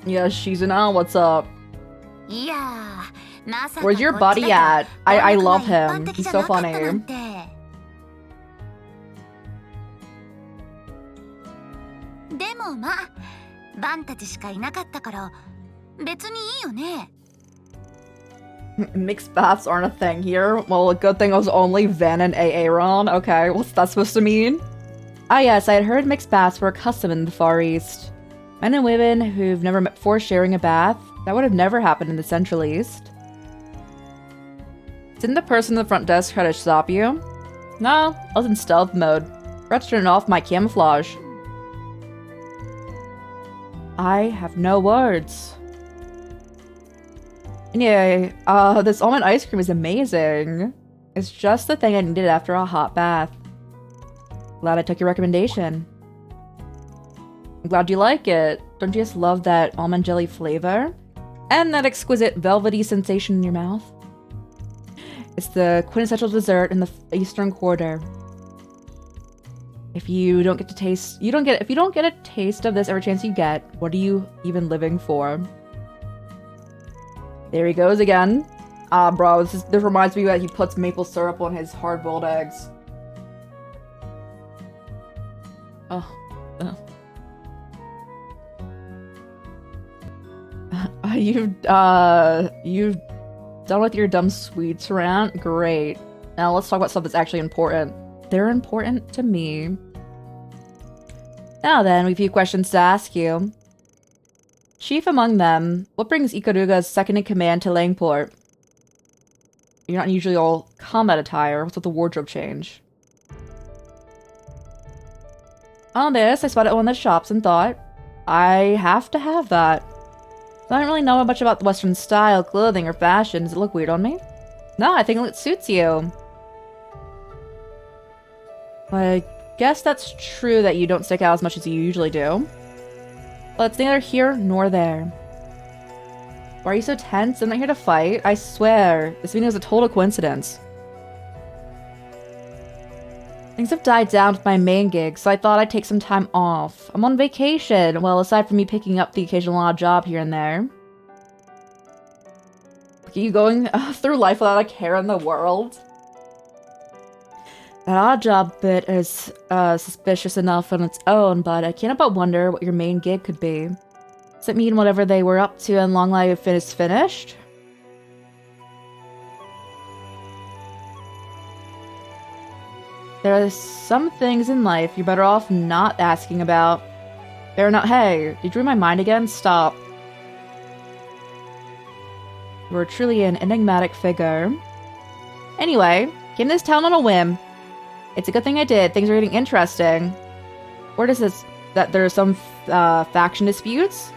Yeah, Shizuna, what's up?
いやー、まさか
Where's your
こっち
buddy
だ
at?
と
I
どんな
love
くらい
him.
一般的
He's
じゃ
so
なかったなん
funny.
て。でもまあ、バンたちしかいなかったから別にいいよね。
Mixed baths aren't a thing here. Well, a good thing it was only Van and Aaron. Okay, what's that supposed to mean? Ah yes, I had heard mixed baths were a custom in the Far East. Men and women who've never met before sharing a bath, that would have never happened in the Central East. Didn't the person at the front desk try to stop you? No, I was in stealth mode. Forgot to turn off my camouflage. I have no words. Anyway, this almond ice cream is amazing. It's just the thing I needed after a hot bath. Glad I took your recommendation. I'm glad you like it. Don't you just love that almond jelly flavor? And that exquisite velvety sensation in your mouth? It's the quintessential dessert in the Eastern Quarter. If you don't get a taste of this every chance you get, what are you even living for? There he goes again. Bro, this reminds me that he puts maple syrup on his hard-boiled eggs. Oh. You've done with your dumb sweets rant? Great. Now let's talk about stuff that's actually important. They're important to me. Now then, we have a few questions to ask you. Chief among them, what brings Ikaruga's second-in-command to Langport? You're not usually all combat attire. What's with the wardrobe change? On this, I spotted one of the shops and thought, I have to have that. I don't really know much about the Western style, clothing, or fashion. Does it look weird on me? No, I think it suits you. I guess that's true that you don't stick out as much as you usually do. But it's neither here nor there. Why are you so tense? I'm not here to fight. I swear, this meeting was a total coincidence. Things have died down with my main gig, so I thought I'd take some time off. I'm on vacation, well, aside from me picking up the occasional odd job here and there. Look at you going through life without a care in the world. That odd job bit is suspicious enough on its own, but I can't help but wonder what your main gig could be. Does it mean whatever they were up to in Long Life is finished? There are some things in life you're better off not asking about. Fair enough. Hey, did you read my mind again? Stop. You are truly an enigmatic figure. Anyway, came to this town on a whim. It's a good thing I did. Things are getting interesting. Where does this... that there are some faction disputes?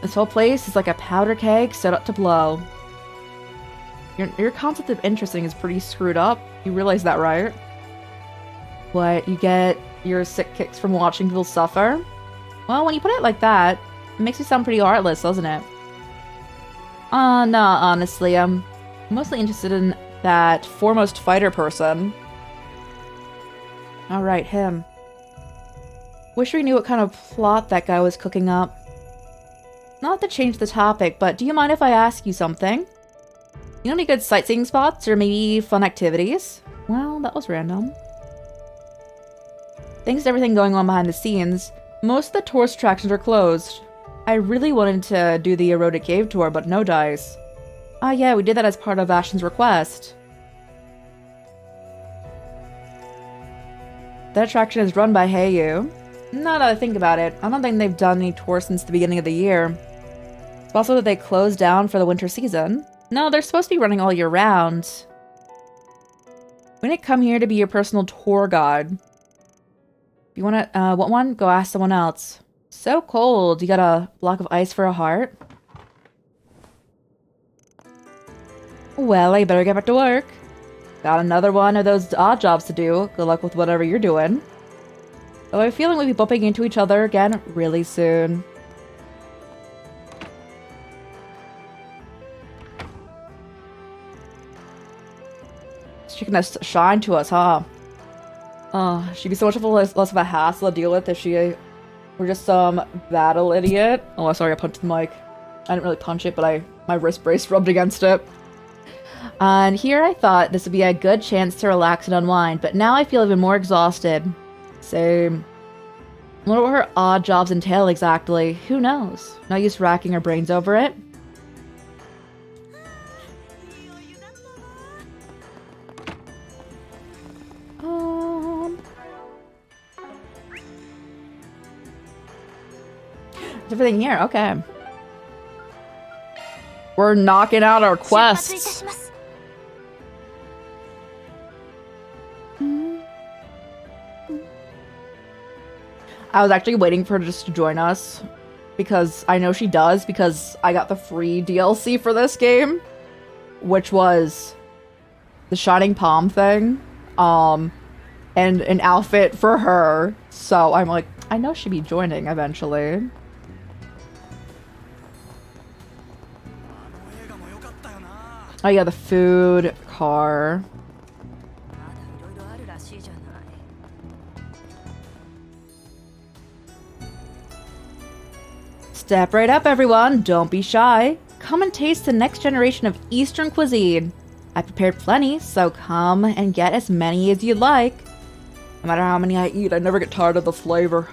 This whole place is like a powder keg set up to blow. Your concept of interesting is pretty screwed up. You realize that, right? What, you get your sick kicks from watching people suffer? Well, when you put it like that, it makes you sound pretty heartless, doesn't it? No, honestly, I'm mostly interested in that foremost fighter person. Alright, him. Wish we knew what kind of plot that guy was cooking up. Not to change the topic, but do you mind if I ask you something? You know any good sightseeing spots or maybe fun activities? Well, that was random. Thanks to everything going on behind the scenes, most of the tourist attractions are closed. I really wanted to do the eroded cave tour, but no dice. Ah yeah, we did that as part of Ashton's request. That attraction is run by Heiyu. Now that I think about it, I don't think they've done any tours since the beginning of the year. It's also that they closed down for the winter season. No, they're supposed to be running all year round. We didn't come here to be your personal tour guide. If you want one? Go ask someone else. So cold. You got a block of ice for a heart? Well, I better get back to work. Got another one of those odd jobs to do. Good luck with whatever you're doing. Though I have a feeling we'll be bumping into each other again really soon. She can shine to us, huh? Oh, she'd be so much of less of a hassle to deal with if she were just some battle idiot. Oh, sorry, I punched the mic. I didn't really punch it, but my wrist brace rubbed against it. And here I thought this would be a good chance to relax and unwind, but now I feel even more exhausted. Same. I wonder what her odd jobs entail exactly. Who knows? No use racking our brains over it. Is everything here? Okay. We're knocking out our quests. I was actually waiting for her just to join us because I know she does because I got the free DLC for this game, which was the Shining Palm thing, and an outfit for her. So I'm like, I know she'd be joining eventually. Oh yeah, the food car. Step right up, everyone. Don't be shy. Come and taste the next generation of Eastern cuisine. I prepared plenty, so come and get as many as you'd like. No matter how many I eat, I never get tired of the flavor.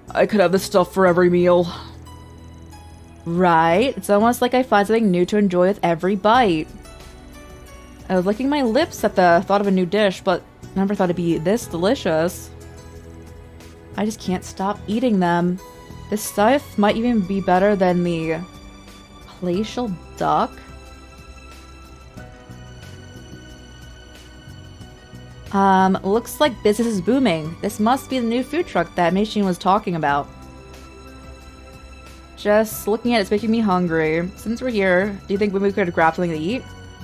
I could have this stuff for every meal. Right? It's almost like I find something new to enjoy with every bite. I was licking my lips at the thought of a new dish, but never thought it'd be this delicious. I just can't stop eating them. This stuff might even be better than the palatial duck. Looks like business is booming. This must be the new food truck that Meishin was talking about. Just looking at it's making me hungry. Since we're here, do you think we could grab something to eat?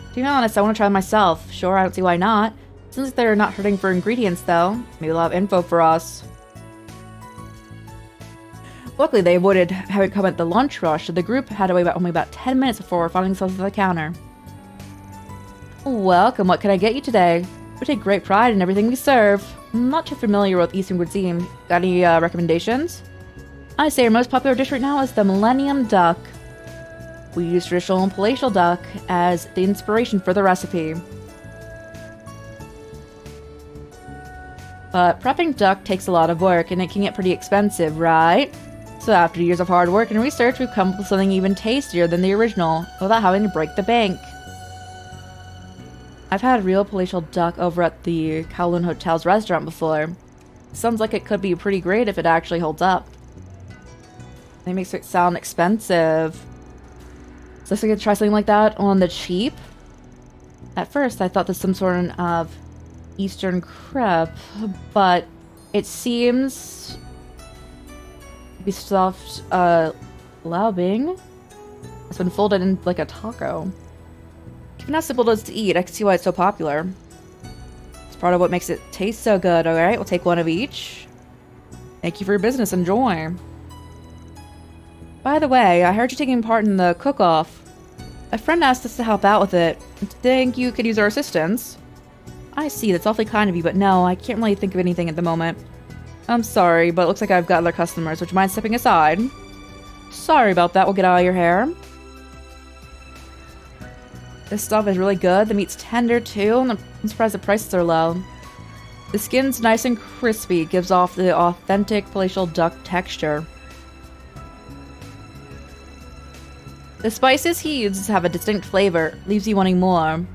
To be honest, I want to try myself. Sure, I don't see why not. Since they're not hurting for ingredients, though, maybe they'll have info for us. Luckily, they avoided having come at the lunch rush, so the group had to wait only about 10 minutes before finding themselves at the counter. Welcome, what can I get you today? We take great pride in everything we serve. I'm not too familiar with Eastern cuisine. Got any recommendations? I say our most popular dish right now is the Millennium Duck. We use traditional and palatial duck as the inspiration for the recipe. But prepping duck takes a lot of work and it can get pretty expensive, right? So after years of hard work and research, we've come up with something even tastier than the original, without having to break the bank. I've had real palatial duck over at the Kowloon Hotel's restaurant before. Sounds like it could be pretty great if it actually holds up. It makes it sound expensive. So I could try something like that on the cheap. At first, I thought this was some sort of Eastern crepe, but it seems to be stuffed laobing. It's been folded in like a taco. Given how simple it is to eat, I can see why it's so popular. It's part of what makes it taste so good. Alright, we'll take one of each. Thank you for your business. Enjoy. By the way, I heard you taking part in the cook-off. A friend asked us to help out with it. Think you could use our assistance? I see, that's awfully kind of you, but no, I can't really think of anything at the moment. I'm sorry, but it looks like I've got other customers. Would you mind stepping aside? Sorry about that. We'll get out of your hair. This stuff is really good. The meat's tender, too. And I'm surprised the prices are low. The skin's nice and crispy. It gives off the authentic palatial duck texture. The spices he uses have a distinct flavor. Leaves you wanting more.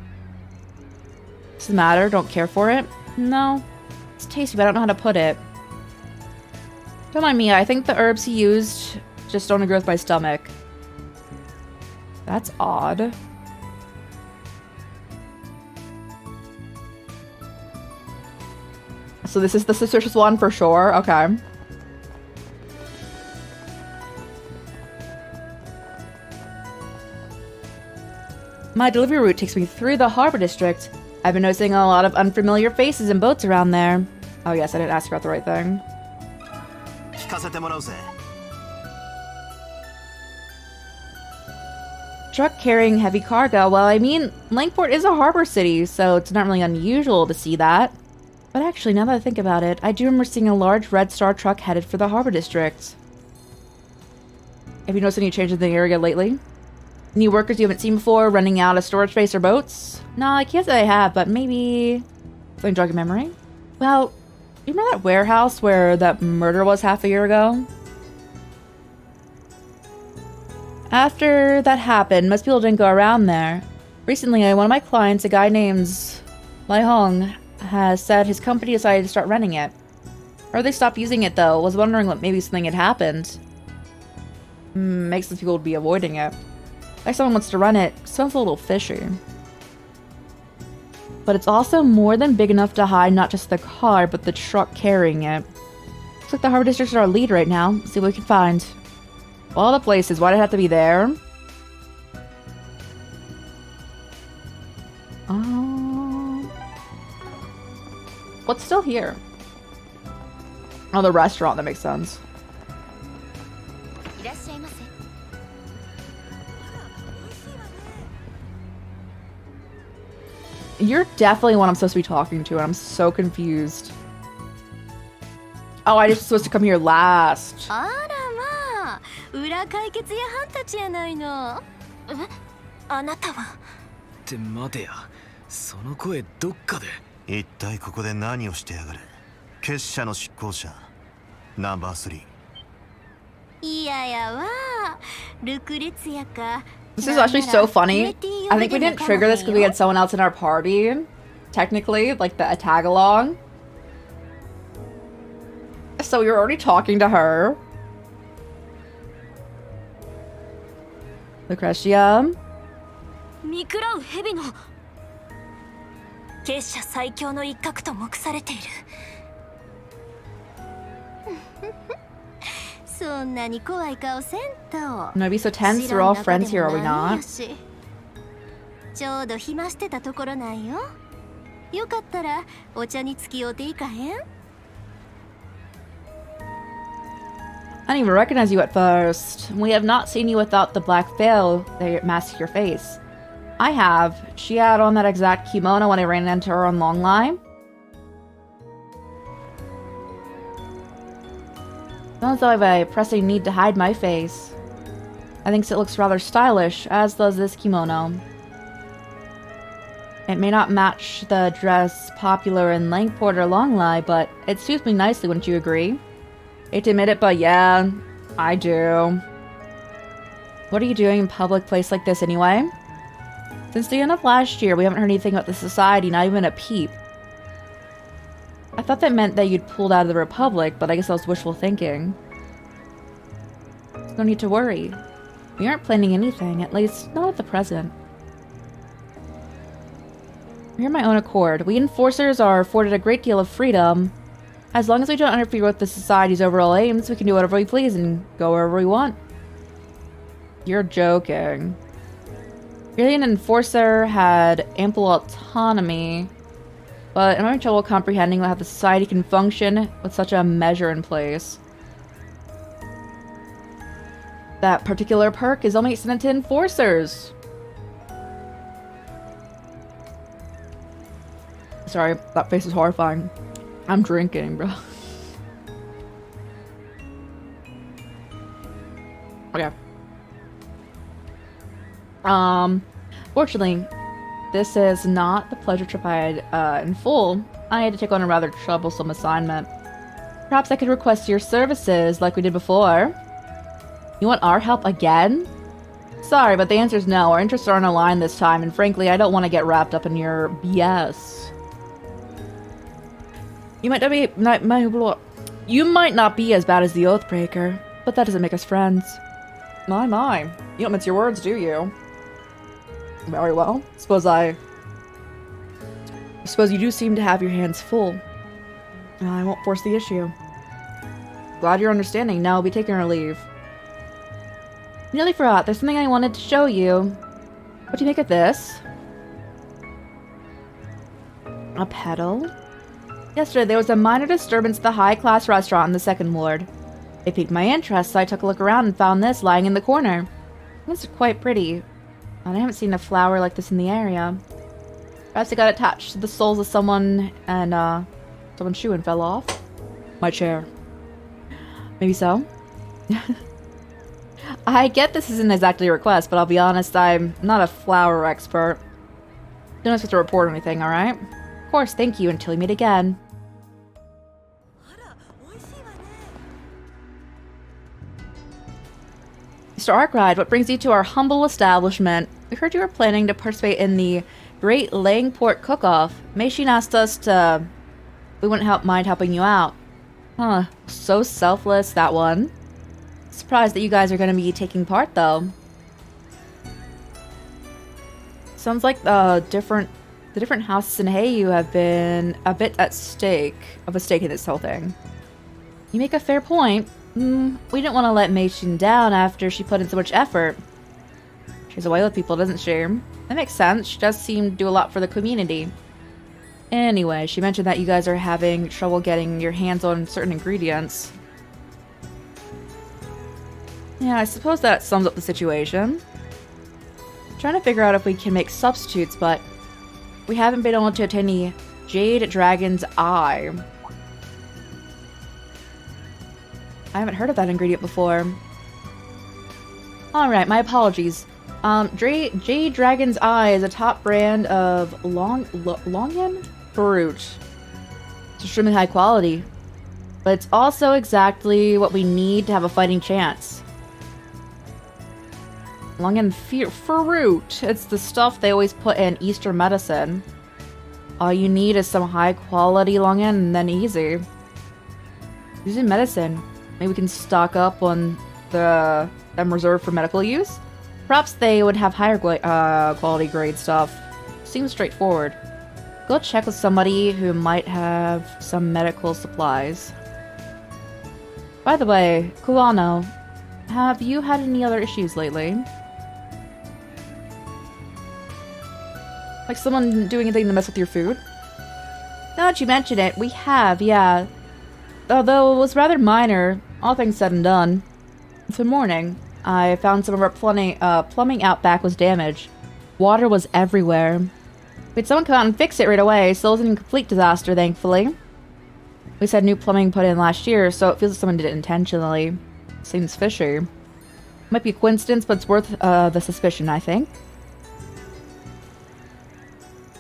What's the matter? Don't care for it? No. It's tasty, but I don't know how to put it. Don't mind me. I think the herbs he used just don't agree with my stomach. That's odd. So this is the suspicious one for sure. Okay. My delivery route takes me through the harbor district. I've been noticing a lot of unfamiliar faces and boats around there. Oh yes, I didn't ask about the right thing. Truck carrying heavy cargo. Well, I mean, Langport is a harbor city, so it's not really unusual to see that. But actually, now that I think about it, I do remember seeing a large Red Star truck headed for the harbor district. Have you noticed any changes in the area lately? New workers you haven't seen before, running out of storage space or boats? No, I can't say I have, but maybe... something jog your memory? Well, you remember that warehouse where that murder was half a year ago? After that happened, most people didn't go around there. Recently, one of my clients, a guy named Lai Hong, has said his company decided to start renting it. Or they stopped using it though. Was wondering what maybe something had happened. Makes sense people would be avoiding it. Like someone wants to run it. Sounds a little fishy. But it's also more than big enough to hide not just the car, but the truck carrying it. Looks like the harbor district's our lead right now. Let's see what we can find. All the places. Why'd it have to be there? What's still here? Oh, the restaurant. That makes sense. You're definitely one I'm supposed to be talking to, and I'm so confused. Oh, I just supposed to come here last. This is actually so funny. I think we didn't trigger this because we had someone else in our party. Technically, like the tag along. So we were already talking to her. Lucretia.
結社最強の一角と目されている。そんなに怖い顔せんと。
No, be so tense. We're all friends here, are we not?
ちょうど暇してたところなんよ。よかったらお茶に付き合うていかへん？
I didn't even recognize you at first. We have not seen you without the black veil that masks your face. I have. She had on that exact kimono when I ran into her on Long Line. Sounds though I have a pressing need to hide my face. I think it looks rather stylish, as does this kimono. It may not match the dress popular in Langport or Longline, but it suits me nicely, wouldn't you agree? Hate to admit it, but yeah, I do. What are you doing in a public place like this anyway? Since the end of last year, we haven't heard anything about the society, not even a peep. I thought that meant that you'd pulled out of the Republic, but I guess that was wishful thinking. No need to worry. We aren't planning anything, at least not at the present. We're on my own accord. We enforcers are afforded a great deal of freedom. As long as we don't interfere with the society's overall aims, we can do whatever we please and go wherever we want. You're joking. Really, an enforcer had ample autonomy, but I'm having trouble comprehending how the society can function with such a measure in place. That particular perk is only extended to enforcers. Sorry, that face is horrifying. I'm drinking, bro. Okay. Fortunately, this is not the pleasure trip I had in full. I had to take on a rather troublesome assignment. Perhaps I could request your services like we did before. You want our help again? Sorry, but the answer is no. Our interests aren't aligned this time, and frankly, I don't want to get wrapped up in your BS. You might not be as bad as the Oathbreaker, but that doesn't make us friends. My. You don't mince your words, do you? Very well. Suppose you do seem to have your hands full. I won't force the issue. Glad you're understanding. Now I'll be taking our leave. Nearly forgot. There's something I wanted to show you. What do you make of this? A pedal? Yesterday, there was a minor disturbance at the high-class restaurant in the second ward. It piqued my interest, so I took a look around and found this lying in the corner. It's quite pretty. And I haven't seen a flower like this in the area. Perhaps it got attached to the soles of someone and, someone's shoe and fell off. My chair. Maybe so. I get this isn't exactly a request, but I'll be honest, I'm not a flower expert. Don't expect to report anything, alright? Of course, thank you, until we meet again. Mr. Arkwright, what brings you to our humble establishment? We heard you were planning to participate in the Great Langport Cook-Off. Meishin asked us to... We wouldn't mind helping you out. Huh, so selfless, that one. Surprised that you guys are going to be taking part, though. Sounds like the different houses in Heiyu have been a bit at stake in this whole thing. You make a fair point. We didn't want to let Meishin down after she put in so much effort. She's away with people, doesn't she? That makes sense. She does seem to do a lot for the community. Anyway, she mentioned that you guys are having trouble getting your hands on certain ingredients. Yeah, I suppose that sums up the situation. I'm trying to figure out if we can make substitutes, but we haven't been able to obtain the Jade Dragon's Eye. I haven't heard of that ingredient before. Alright, my apologies. Jade Dragon's Eye is a top brand of Longan fruit. It's extremely high quality. But it's also exactly what we need to have a fighting chance. Longan fruit. It's the stuff they always put in Eastern medicine. All you need is some high quality Longan and then easy. Using medicine. Maybe we can stock up on them reserved for medical use. Perhaps they would have higher quality grade stuff. Seems straightforward. Go check with somebody who might have some medical supplies. By the way, Kuwano, have you had any other issues lately? Like someone doing anything to mess with your food? Now that you mention it, we have, yeah. Although it was rather minor, all things said and done. This morning, I found some of our plumbing out back was damaged. Water was everywhere. We had someone come out and fix it right away, so it wasn't a complete disaster, thankfully. We had new plumbing put in last year, so it feels like someone did it intentionally. Seems fishy. Might be a coincidence, but it's worth the suspicion, I think.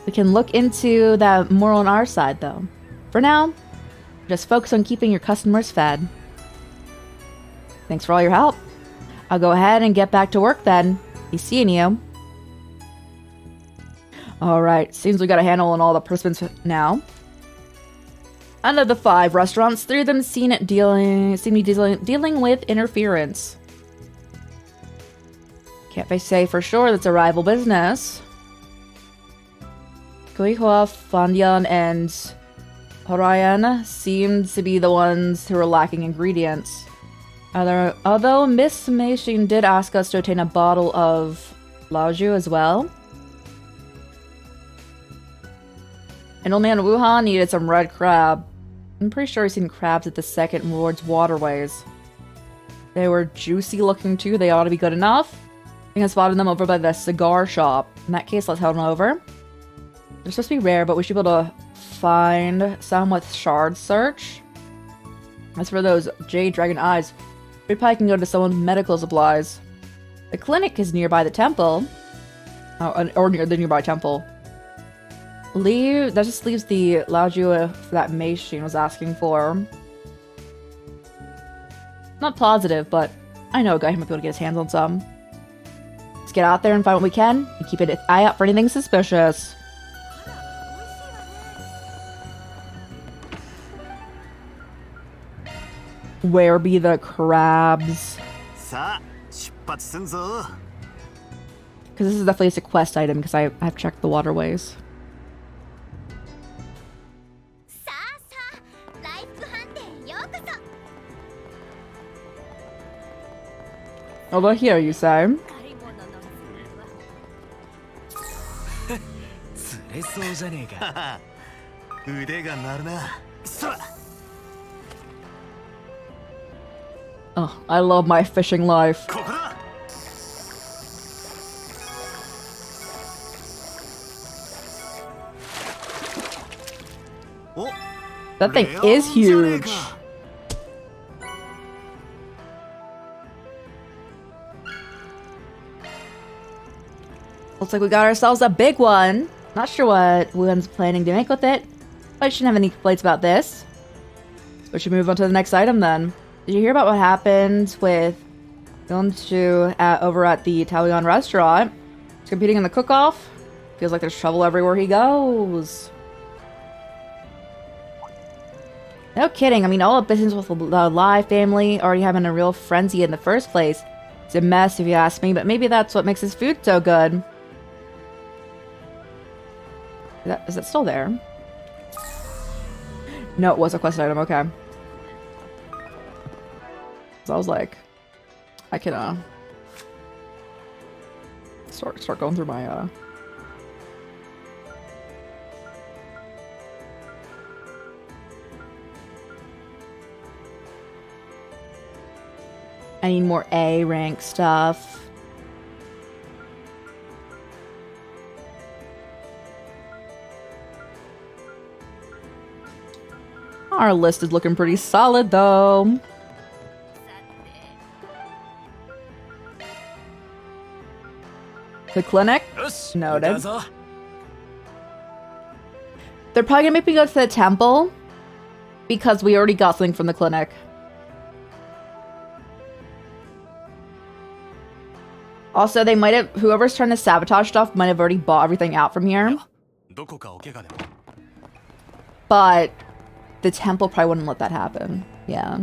We can look into that more on our side, though. For now, just focus on keeping your customers fed. Thanks for all your help. I'll go ahead and get back to work then. Be seeing you. Alright, seems we got a handle on all the participants now. Out of the 5 restaurants, 3 of them seem to be dealing with interference. Can't say for sure that's a rival business. Koihua, Fandian, and Horayan seemed to be the ones who were lacking ingredients. Although Miss Meishin did ask us to obtain a bottle of Laoju as well. And old man Wuhan needed some red crab. I'm pretty sure he's seen crabs at the second ward's waterways. They were juicy looking too, they ought to be good enough. I think I spotted them over by the cigar shop. In that case, let's head on over. They're supposed to be rare, but we should be able to find some with shard search. As for those Jade Dragon Eyes, We probably can go to someone with medical supplies. The clinic is nearby the temple. Oh, or near the nearby temple. That just leaves the Laojua for that machine was asking for. Not positive, but I know a guy who might be able to get his hands on some. Let's get out there and find what we can, and keep an eye out for anything suspicious. Where be the crabs? Because this is definitely a quest item, because I've checked the waterways. Over here, you say? Oh, I love my fishing life. That thing is huge. Looks like we got ourselves a big one. Not sure what Wuhan's planning to make with it, but I shouldn't have any complaints about this. We should move on to the next item then. Did you hear about what happened with Gonchu over at the Italian restaurant? He's competing in the cook-off. Feels like there's trouble everywhere he goes. No kidding. I mean, all the business with the Lai family already having a real frenzy in the first place. It's a mess if you ask me, but maybe that's what makes his food so good. Is that still there? No, it was a quest item. Okay. So I was like, I can start going through my I need more A rank stuff. Our list is looking pretty solid though. The clinic? Noted. They're probably gonna make me go to the temple because we already got something from the clinic. Also, they might have, whoever's trying to sabotage stuff might have already bought everything out from here. But the temple probably wouldn't let that happen. Yeah.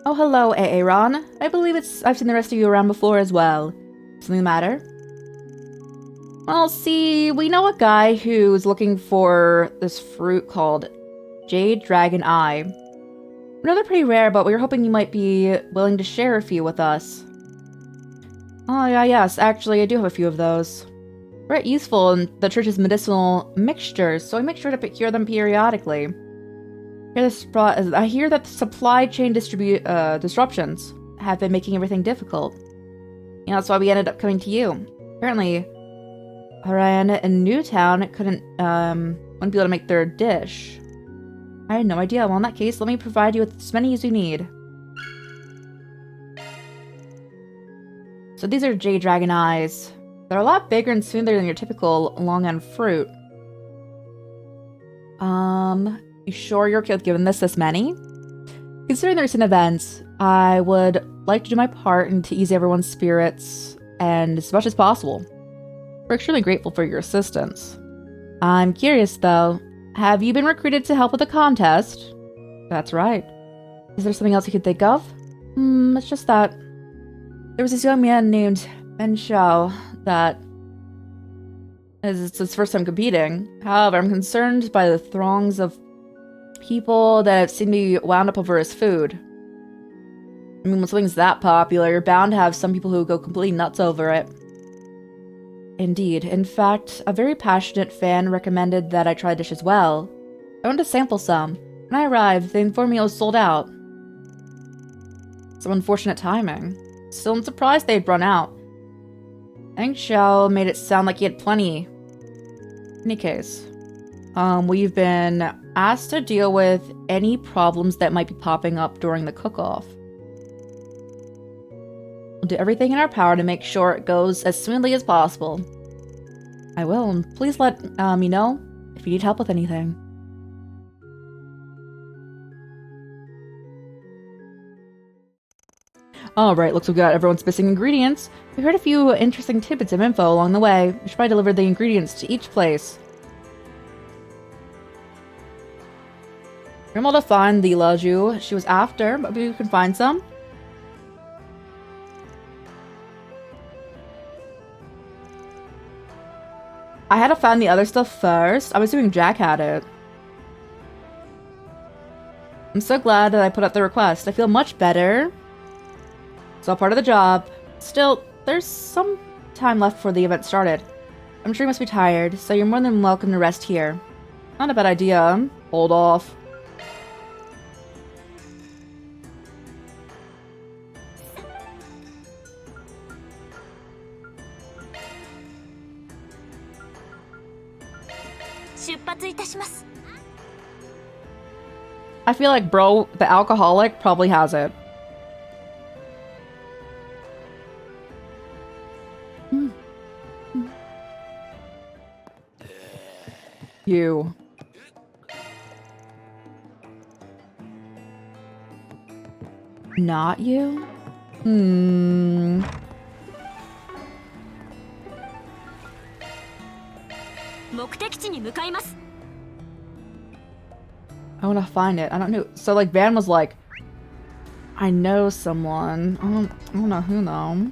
Oh, hello, Aaron. I believe I've seen the rest of you around before as well. Something the matter? Well, see, we know a guy who's looking for this fruit called Jade Dragon Eye. We know they're pretty rare, but we were hoping you might be willing to share a few with us. Oh, yeah, yes. Actually, I do have a few of those. Very useful in the church's medicinal mixtures, so I make sure to procure them periodically. I hear that the supply chain disruptions have been making everything difficult. You know, that's why we ended up coming to you. Apparently, Harayana and Newtown wouldn't be able to make their dish. I had no idea. Well, in that case, let me provide you with as many as you need. So these are Jade Dragon Eyes. They're a lot bigger and smoother than your typical long-end fruit. You sure you're okay with giving this many? Considering the recent events, I would like to do my part and to ease everyone's spirits, and as much as possible. We're extremely grateful for your assistance. I'm curious, though. Have you been recruited to help with the contest? That's right. Is there something else you could think of? It's just that there was this young man named Ben Shao that it's his first time competing. However, I'm concerned by the throngs of people that seem to be wound up over his food. I mean, when something's that popular, you're bound to have some people who go completely nuts over it. Indeed. In fact, a very passionate fan recommended that I try the dish as well. I wanted to sample some. When I arrived, they informed me it was sold out. Some unfortunate timing. Still, I'm surprised they'd run out. I think Xiao made it sound like he had plenty. any case, we've been asked to deal with any problems that might be popping up during the cook-off. We'll do everything in our power to make sure it goes as smoothly as possible. I will, and please let me know if you need help with anything. Alright, looks like we got everyone's missing ingredients. We heard a few interesting tidbits of info along the way. We should probably deliver the ingredients to each place. We're able to find the Laju she was after, but we can find some. I had to find the other stuff first. I'm assuming Jack had it. I'm so glad that I put out the request. I feel much better. It's all part of the job. Still, there's some time left before the event started. I'm sure you must be tired, so you're more than welcome to rest here. Not a bad idea. Hold off. I feel like bro, the alcoholic, probably has it. You. Not you? I want to find it. I don't know. So, like, Van was like, I know someone. I don't know who, though.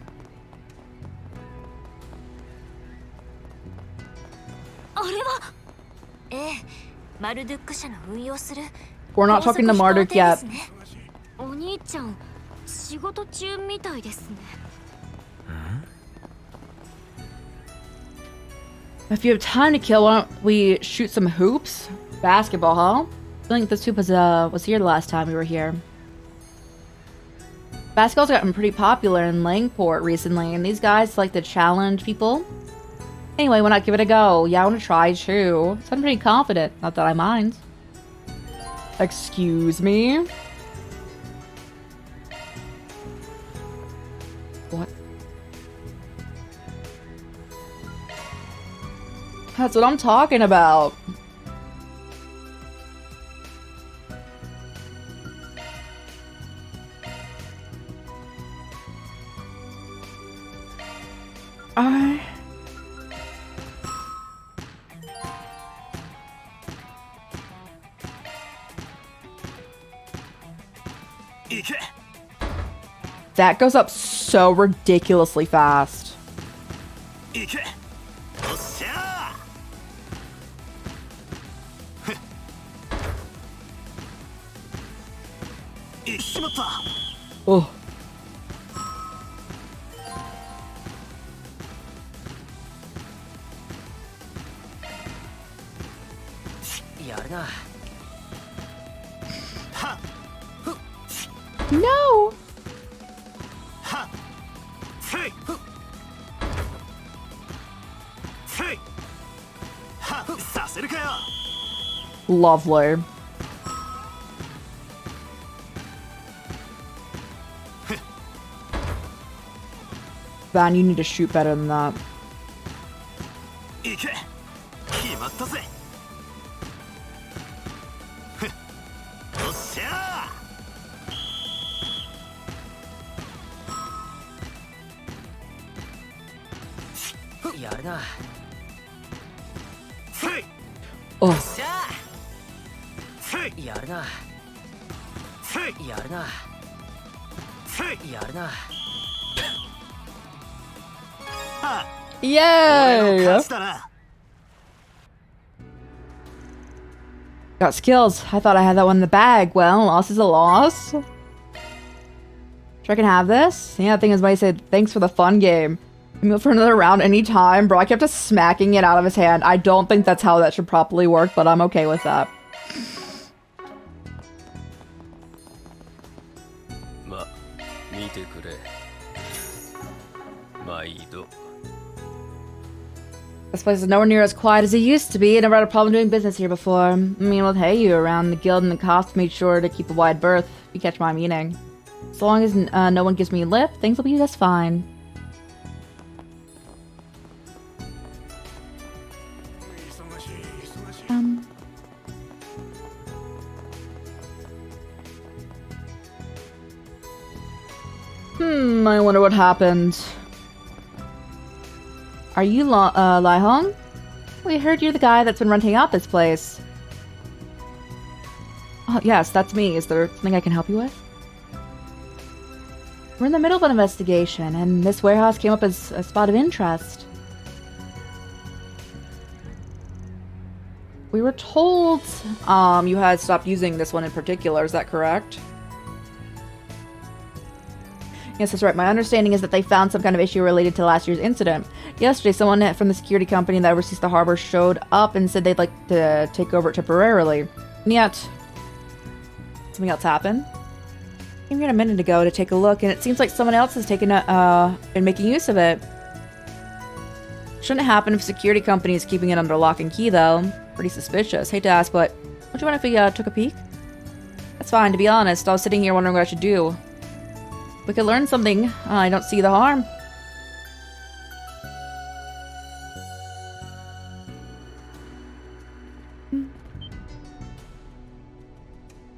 We're not talking to Marduk yet. If you have time to kill, why don't we shoot some hoops? Basketball, huh? I think this hoop was here the last time we were here. Basketball's gotten pretty popular in Langport recently, and these guys like to challenge people. Anyway, why not give it a go? Yeah, I want to try too. So I'm pretty confident. Not that I mind. Excuse me? What? That's what I'm talking about. That goes up so ridiculously fast. Oh. No. Lovely. Van, you need to shoot better than that. Oh. Yay! Got skills. I thought I had that one in the bag. Well, loss is a loss. Sure I can have this? Yeah, the thing is, I said, thanks for the fun game. Move for another round anytime. Bro, I kept just smacking it out of his hand. I don't think that's how that should properly work, but I'm okay with that. This place is nowhere near as quiet as it used to be. I never had a problem doing business here before. I mean, with Heyu around, the guild and the cops made sure to keep a wide berth, if you catch my meaning. So long as no one gives me a lift, things will be just fine. I wonder what happened. Are you Lai Hong? We heard you're the guy that's been renting out this place. Oh, yes, that's me. Is there something I can help you with? We're in the middle of an investigation, and this warehouse came up as a spot of interest. We were told, you had stopped using this one in particular. Is that correct? Yes, that's right. My understanding is that they found some kind of issue related to last year's incident. Yesterday, someone from the security company that oversees the harbor showed up and said they'd like to take over it temporarily. And yet, something else happened. I came here a minute ago to take a look, and it seems like someone else has taken been making use of it. Shouldn't happen if security company is keeping it under lock and key, though. Pretty suspicious. Hate to ask, but would you mind if we took a peek? That's fine. To be honest, I was sitting here wondering what I should do. We could learn something. I don't see the harm.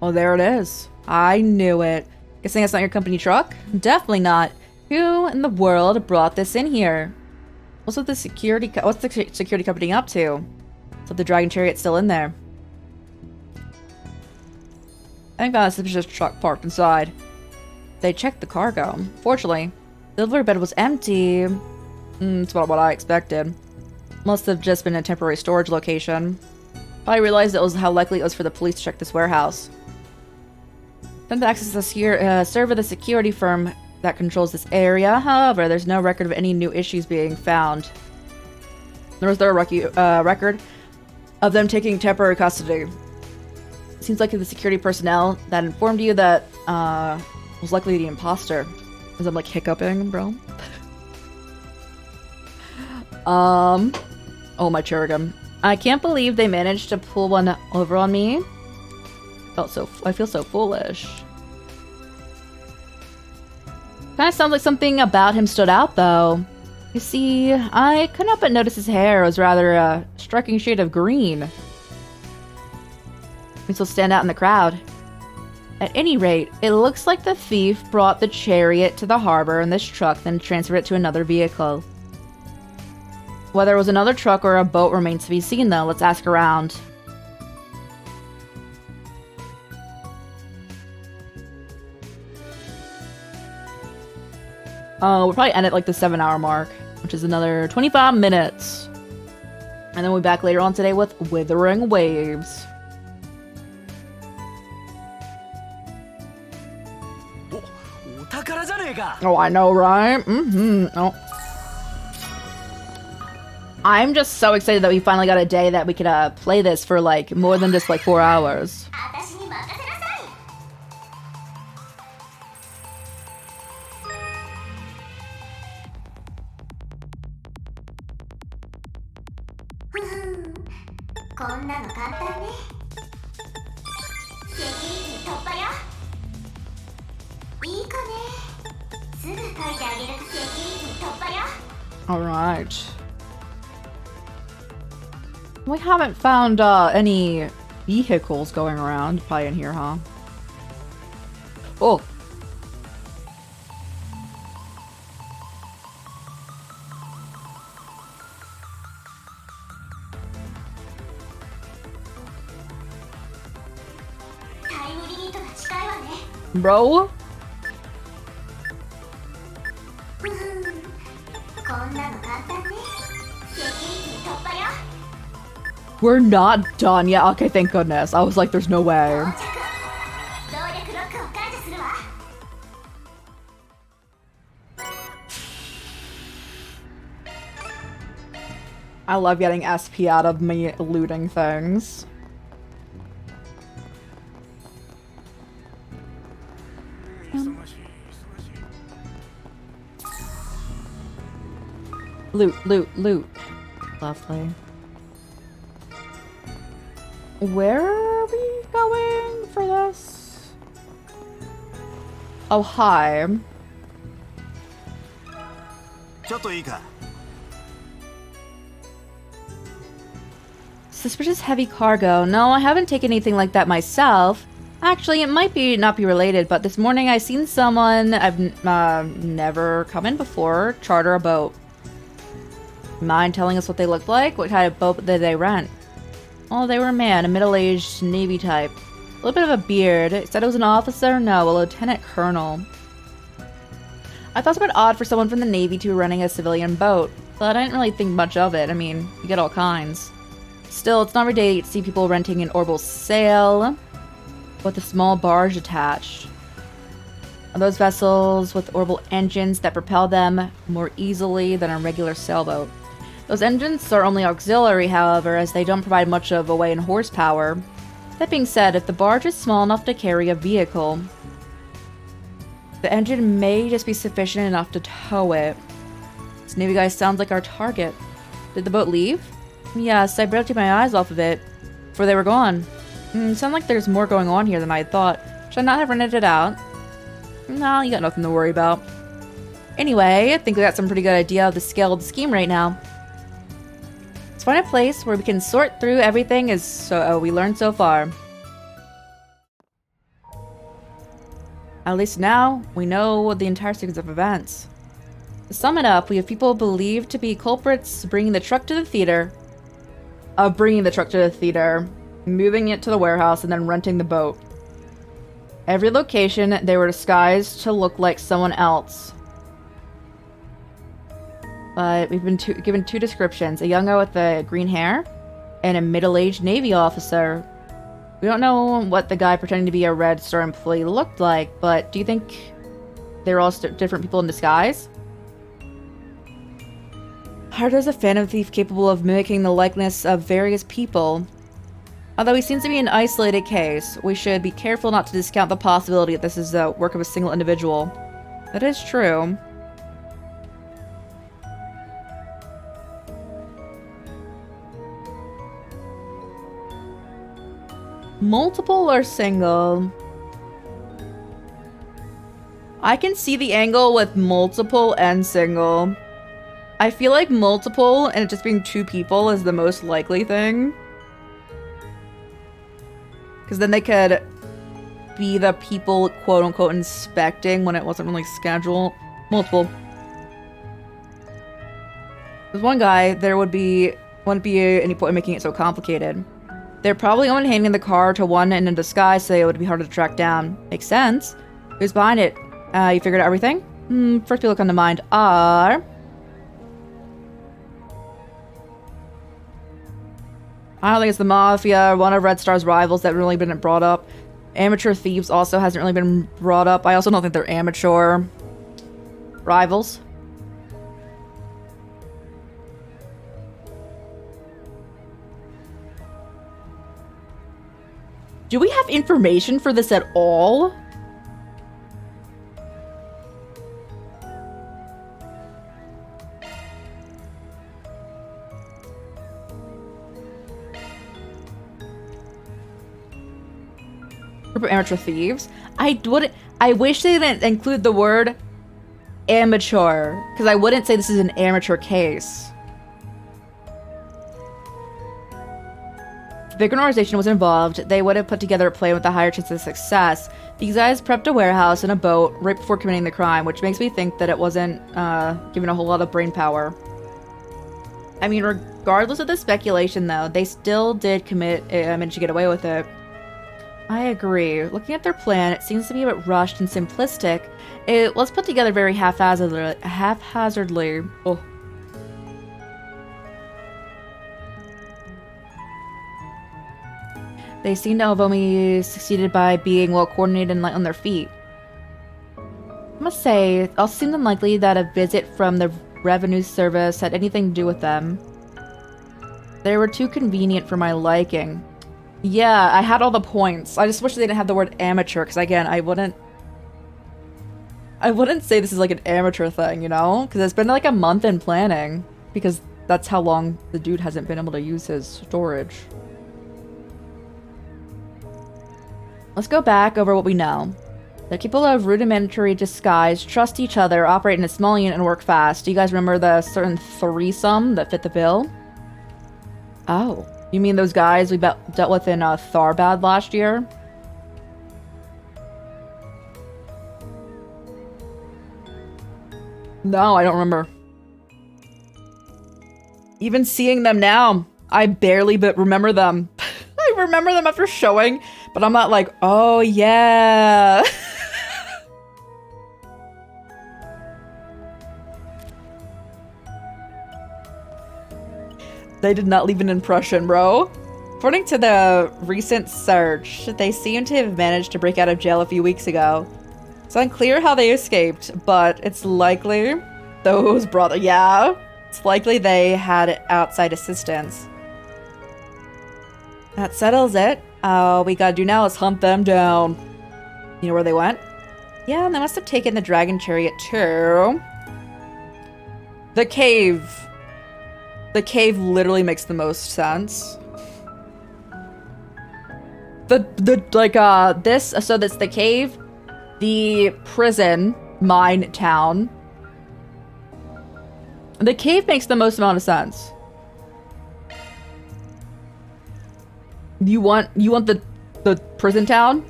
Oh, there it is. I knew it. Guessing that's not your company truck? Definitely not. Who in the world brought this in here? What's the security company up to? So the Dragon Chariot's still in there. I think that suspicious truck parked inside. They checked the cargo. Fortunately, the delivery bed was empty. It's about what I expected. Must have just been a temporary storage location. I realized it was how likely it was for the police to check this warehouse. Then to access the server the security firm that controls this area. However, there's no record of any new issues being found. There was a record of them taking temporary custody. It seems like the security personnel that informed you that was likely the imposter. As I'm like hiccuping, bro. Oh my cherubim. I can't believe they managed to pull one over on me. I feel so foolish. Kinda sounds like something about him stood out though. You see, I couldn't help but notice his hair was rather a striking shade of green. He still stand out in the crowd. At any rate, it looks like the thief brought the chariot to the harbor in this truck, then transferred it to another vehicle. Whether it was another truck or a boat remains to be seen, though. Let's ask around. We'll probably end at like the 7-hour mark, which is another 25 minutes. And then we'll be back later on today with Withering Waves. Oh, I know, right? Oh. I'm just so excited that we finally got a day that we could play this for like more than just like 4 hours. Alright. We haven't found any vehicles going around probably in here, huh? Oh. Bro? We're not done yet. Okay, thank goodness. I was like, there's no way. I love getting SP out of me looting things. Loot, loot, loot. Lovely. Where are we going for this? Oh, hi. Suspicious heavy cargo. No, I haven't taken anything like that myself. Actually, it might be not be related, but this morning I seen someone I've never come in before charter a boat. Mind telling us what they looked like? What kind of boat did they rent? Oh, they were a man, a middle-aged Navy type. A little bit of a beard. It said it was an officer? No, a lieutenant colonel. I thought it was a bit odd for someone from the Navy to be running a civilian boat, but I didn't really think much of it. I mean, you get all kinds. Still, it's not every day to see people renting an orbital sail with a small barge attached. Are those vessels with orbital engines that propel them more easily than a regular sailboat? Those engines are only auxiliary, however, as they don't provide much of a way in horsepower. That being said, if the barge is small enough to carry a vehicle, the engine may just be sufficient enough to tow it. This Navy guy sounds like our target. Did the boat leave? Yes, I barely took my eyes off of it before they were gone. Sounds like there's more going on here than I had thought. Should I not have rented it out? No, you got nothing to worry about. Anyway, I think we got some pretty good idea of the scale of the scheme right now. Let's find a place where we can sort through everything as we learned so far. At least now, we know the entire sequence of events. To sum it up, we have people believed to be culprits bringing the truck to the theater, moving it to the warehouse, and then renting the boat. Every location, they were disguised to look like someone else. But we've been given two descriptions. A young guy with the green hair, and a middle-aged Navy officer. We don't know what the guy pretending to be a Red Star employee looked like, but do you think they were all different people in disguise? Harder is a phantom thief capable of mimicking the likeness of various people. Although he seems to be an isolated case, we should be careful not to discount the possibility that this is the work of a single individual. That is true. Multiple or single? I can see the angle with multiple and single. I feel like multiple and it just being two people is the most likely thing. Because then they could be the people, quote-unquote, inspecting when it wasn't really scheduled. Multiple. There's one guy, there wouldn't be any point in making it so complicated. They're probably only handing the car to one in a disguise, so it would be harder to track down. Makes sense. Who's behind it? You figured out everything? First people that come to mind are... I don't think it's the Mafia, one of Red Star's rivals that really been brought up. Amateur Thieves also hasn't really been brought up. I also don't think they're amateur rivals. Do we have information for this at all? Group of amateur thieves. I wish they didn't include the word amateur, because I wouldn't say this is an amateur case. If a big organization was involved, they would have put together a plan with a higher chance of success. These guys prepped a warehouse and a boat right before committing the crime, which makes me think that it wasn't given a whole lot of brain power. I mean, regardless of the speculation, though, they still did manage to get away with it. I agree. Looking at their plan, it seems to be a bit rushed and simplistic. It was put together very haphazardly. Oh. They seem to have only succeeded by being well coordinated and light on their feet. I must say, it also seemed unlikely that a visit from the revenue service had anything to do with them. They were too convenient for my liking. Yeah, I had all the points. I just wish they didn't have the word amateur, because again, I wouldn't say this is like an amateur thing, you know? Because it's been like a month in planning, because That's how long the dude hasn't been able to use his storage. Let's go back over what we know. The people of rudimentary disguise trust each other, operate in a small unit, and work fast. Do you guys remember the certain threesome that fit the bill? Oh, you mean those guys we dealt with in Tharbad last year? No, I don't remember. Even seeing them now, I barely remember them. I remember them after showing, but I'm not like, oh yeah. They did not leave an impression, bro. According to the recent search, they seem to have managed to break out of jail a few weeks ago. It's unclear how they escaped, but it's likely those yeah, it's likely they had outside assistance. That settles it. All we gotta do now is hunt them down. You know where they went? Yeah, they must have taken the dragon chariot too. The cave. The cave literally makes the most sense. So that's the cave, the prison, mine town. The cave makes the most amount of sense. You want the prison town?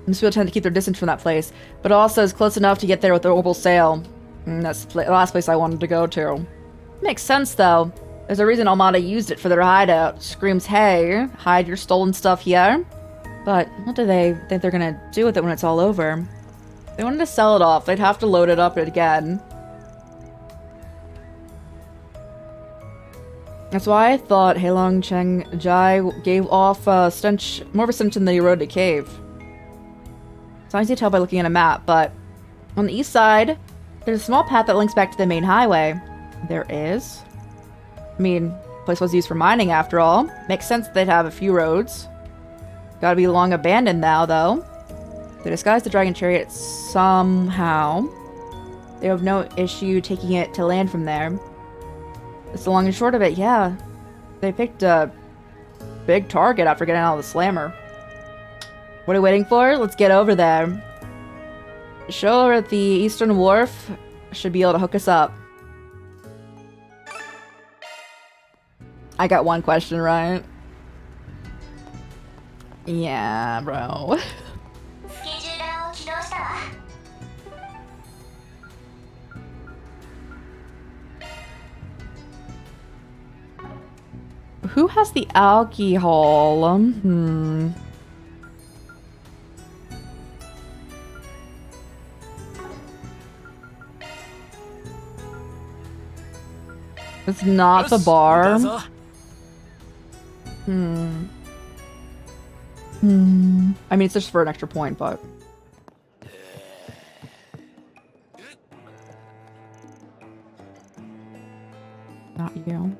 Most people tend to keep their distance from that place, but also is close enough to get there with the orbital sail. That's the last place I wanted to go to. Makes sense though. There's a reason Almada used it for their hideout. Screams, hey, hide your stolen stuff here. But what do they think they're gonna do with it when it's all over? If they wanted to sell it off, they'd have to load it up again. That's why I thought Heilong Cheng Jai gave off more of a stench in the eroded cave. It's nice to tell by looking at a map, but on the east side, there's a small path that links back to the main highway. There is? I mean, the place was used for mining after all. Makes sense that they'd have a few roads. Gotta be long abandoned now, though. They disguised the dragon chariot somehow. They have no issue taking it to land from there. It's the long and short of it, yeah. They picked a big target after getting out of the slammer. What are we waiting for? Let's get over there. Show at the Eastern Wharf should be able to hook us up. I got one question right. Yeah, bro. Who has the alcohol? It's not the bar. I mean, it's just for an extra point, but... Not you.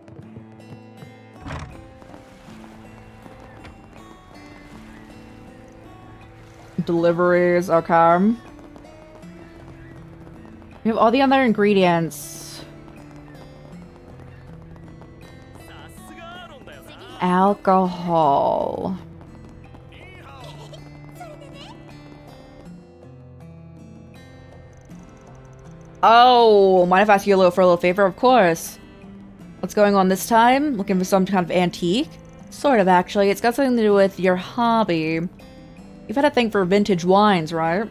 Deliveries, okay. We have all the other ingredients. Alcohol. Oh, mind if I ask you for a little favor? Of course. What's going on this time? Looking for some kind of antique? Sort of, actually. It's got something to do with your hobby. You've had a thing for vintage wines, right?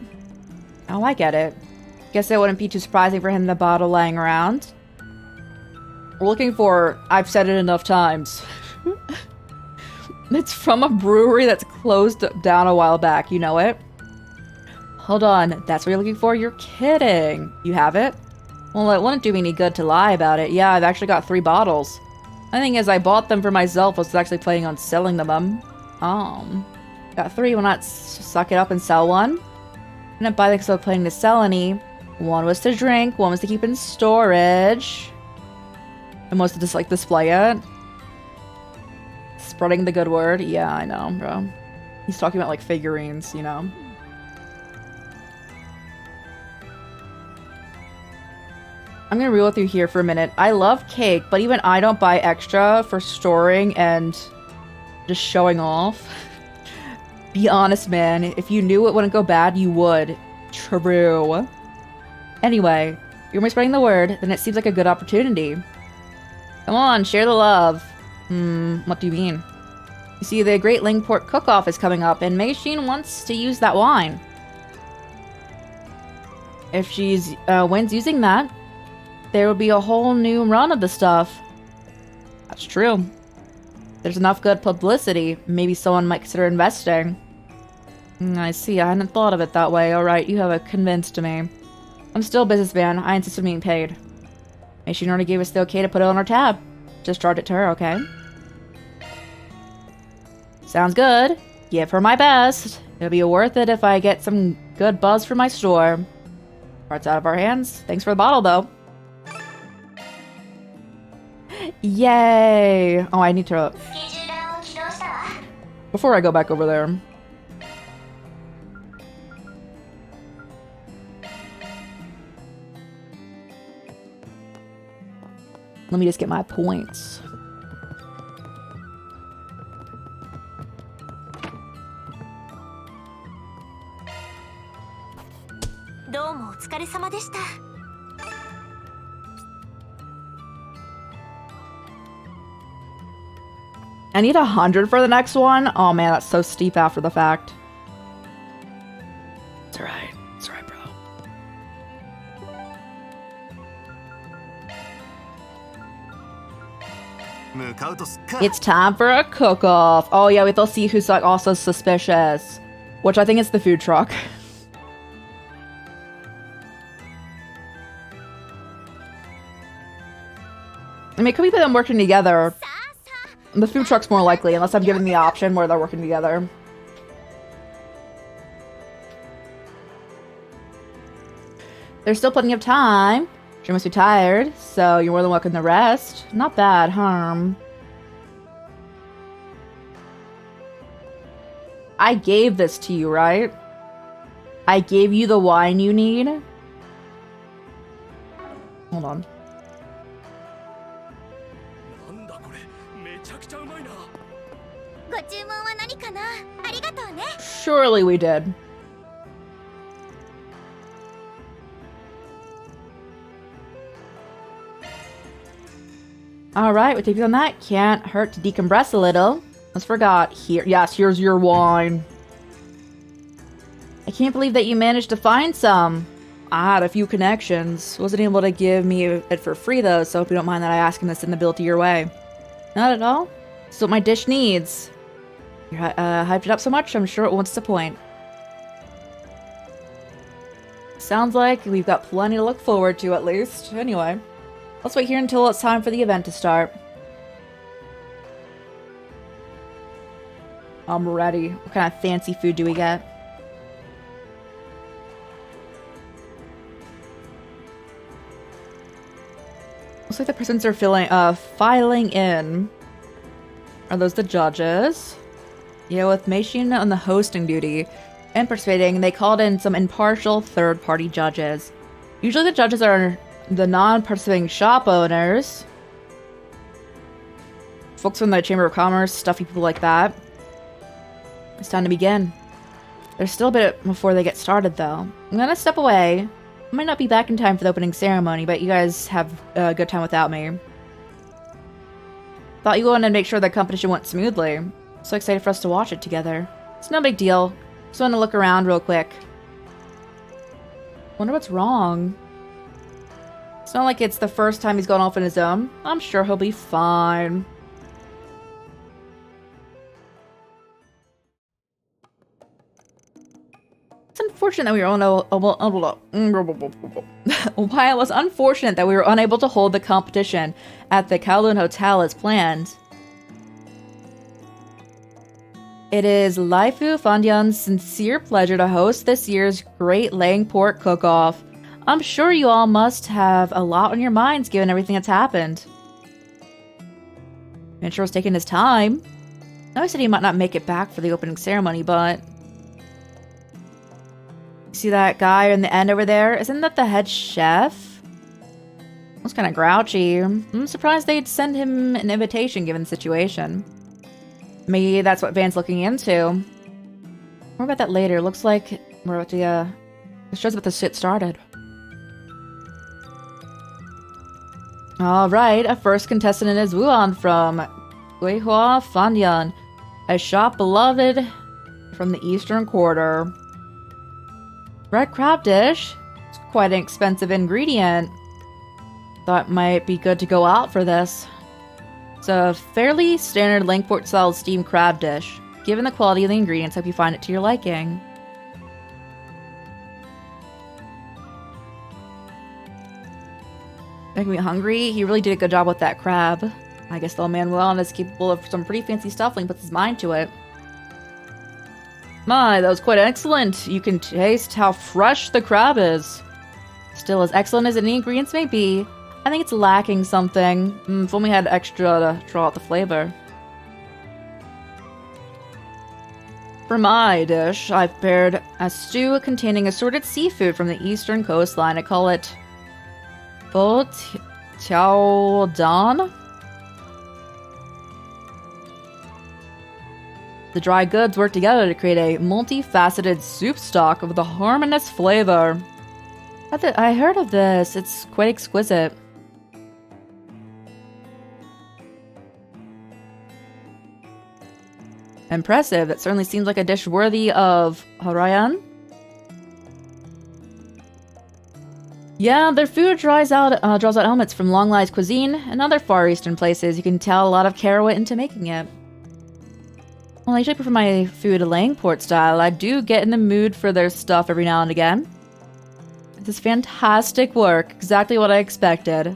Oh, I get it. Guess it wouldn't be too surprising for him to bottle lying around. We're looking for... I've said it enough times. It's from a brewery that's closed down a while back. You know it? Hold on. That's what you're looking for? You're kidding. You have it? Well, it wouldn't do me any good to lie about it. Yeah, I've actually got 3 bottles. The thing is, I bought them for myself. I was actually planning on selling them. Got 3. Why not suck it up and sell one? I didn't buy them because I was planning to sell any. One was to drink. One was to keep in storage. And was to just, like, display it. Spreading the good word. Yeah, I know, bro. He's talking about, like, figurines, you know? I'm gonna reel with you here for a minute. I love cake, but even I don't buy extra for storing and just showing off. Be honest, man. If you knew it wouldn't go bad, you would. True. Anyway, you're only spreading the word, then it seems like a good opportunity. Come on, share the love. What do you mean? You see, the Great Langport Cook-Off is coming up, and Mei Xin wants to use that wine. If she's wins using that, there will be a whole new run of the stuff. That's true. There's enough good publicity, maybe someone might consider investing. I see, I hadn't thought of it that way. Alright, you have convinced me. I'm still a businessman, I insist on being paid. Mei Xin already gave us the okay to put it on our tab. Just charge it to her, okay? Sounds good. Give her my best. It'll be worth it if I get some good buzz for my store. Parts out of our hands. Thanks for the bottle, though. Yay! Oh, I need to... Before I go back over there. Let me just get my points. I need 100 for the next one? Oh man, that's so steep after the fact. It's alright. It's alright, bro. It's time for a cook-off. Oh yeah, we'll see who's like also suspicious. Which I think is the food truck. I mean, it could be them working together. The food truck's more likely, unless I'm given the option where they're working together. There's still plenty of time. She must be tired, so you're more than welcome to rest. Not bad, huh? I gave this to you, right? I gave you the wine you need? Hold on. Surely we did. Alright, we take you on that. Can't hurt to decompress a little. Almost forgot. Here, yes, here's your wine. I can't believe that you managed to find some. I had a few connections. Wasn't able to give me it for free though, so hope you don't mind that I ask him to send the bill to your way. Not at all. That's what my dish needs. You're hyped it up so much, I'm sure it won't disappoint. Sounds like we've got plenty to look forward to, at least. Anyway, let's wait here until it's time for the event to start. I'm ready. What kind of fancy food do we get? Looks like the persons are filing in. Are those the judges? Yeah, with Mei Xin on the hosting duty and participating, they called in some impartial third-party judges. Usually the judges are the non-participating shop owners, folks from the Chamber of Commerce, stuffy people like that. It's time to begin. There's still a bit before they get started, though. I'm gonna step away. I might not be back in time for the opening ceremony, but you guys have a good time without me. Thought you wanted to make sure the competition went smoothly. So excited for us to watch it together. It's no big deal. Just want to look around real quick. Wonder what's wrong. It's not like it's the first time he's gone off on his own. I'm sure he'll be fine. It's unfortunate that we were While it was unfortunate that we were unable to hold the competition at the Kowloon Hotel as planned. It is Laifu Fandyan's sincere pleasure to host this year's Great Langport Cook-Off. I'm sure you all must have a lot on your minds given everything that's happened. Venture was taking his time. I know he said he might not make it back for the opening ceremony, but... See that guy in the end over there? Isn't that the head chef? was kind of grouchy. I'm surprised they'd send him an invitation given the situation. Maybe that's what Van's looking into. More about that later. Looks like we're about to, the show's about to get started. Alright, a first contestant is Wuan from Guihua Fanyan, a shop beloved from the Eastern Quarter. Red crab dish? It's quite an expensive ingredient. Thought it might be good to go out for this. It's a fairly standard Langport style steamed crab dish. Given the quality of the ingredients, hope you find it to your liking. Making me hungry. He really did a good job with that crab. I guess the old man Willon is capable of some pretty fancy stuff when he puts his mind to it. My, that was quite excellent. You can taste how fresh the crab is. Still, as excellent as any ingredients may be, I think it's lacking something. If only we had extra to draw out the flavor. For my dish, I've prepared a stew containing assorted seafood from the eastern coastline. I call it Bo Tiao Dan. The dry goods work together to create a multifaceted soup stock with a harmonious flavor. I heard of this. It's quite exquisite. Impressive. That certainly seems like a dish worthy of Harayan. Yeah, their food draws out elements from Long Lai's cuisine and other Far Eastern places. You can tell a lot of care went into making it. Well, I usually prefer my food Langport style. I do get in the mood for their stuff every now and again. This is fantastic work. Exactly what I expected.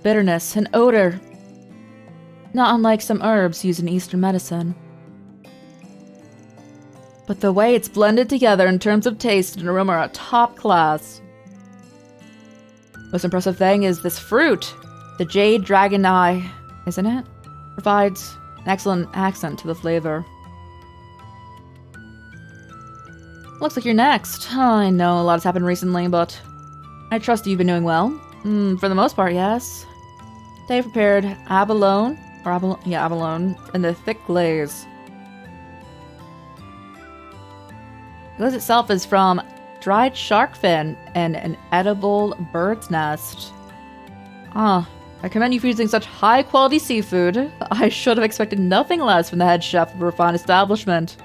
Bitterness and odor. Not unlike some herbs used in Eastern medicine. But the way it's blended together in terms of taste and aroma are top class. Most impressive thing is this fruit. The jade dragon eye, isn't it? Provides an excellent accent to the flavor. Looks like you're next. I know a lot has happened recently, but I trust you've been doing well. For the most part, yes. They prepared abalone in the thick glaze. The glaze itself is from dried shark fin and an edible bird's nest. I commend you for using such high-quality seafood. I should have expected nothing less from the head chef of a refined establishment.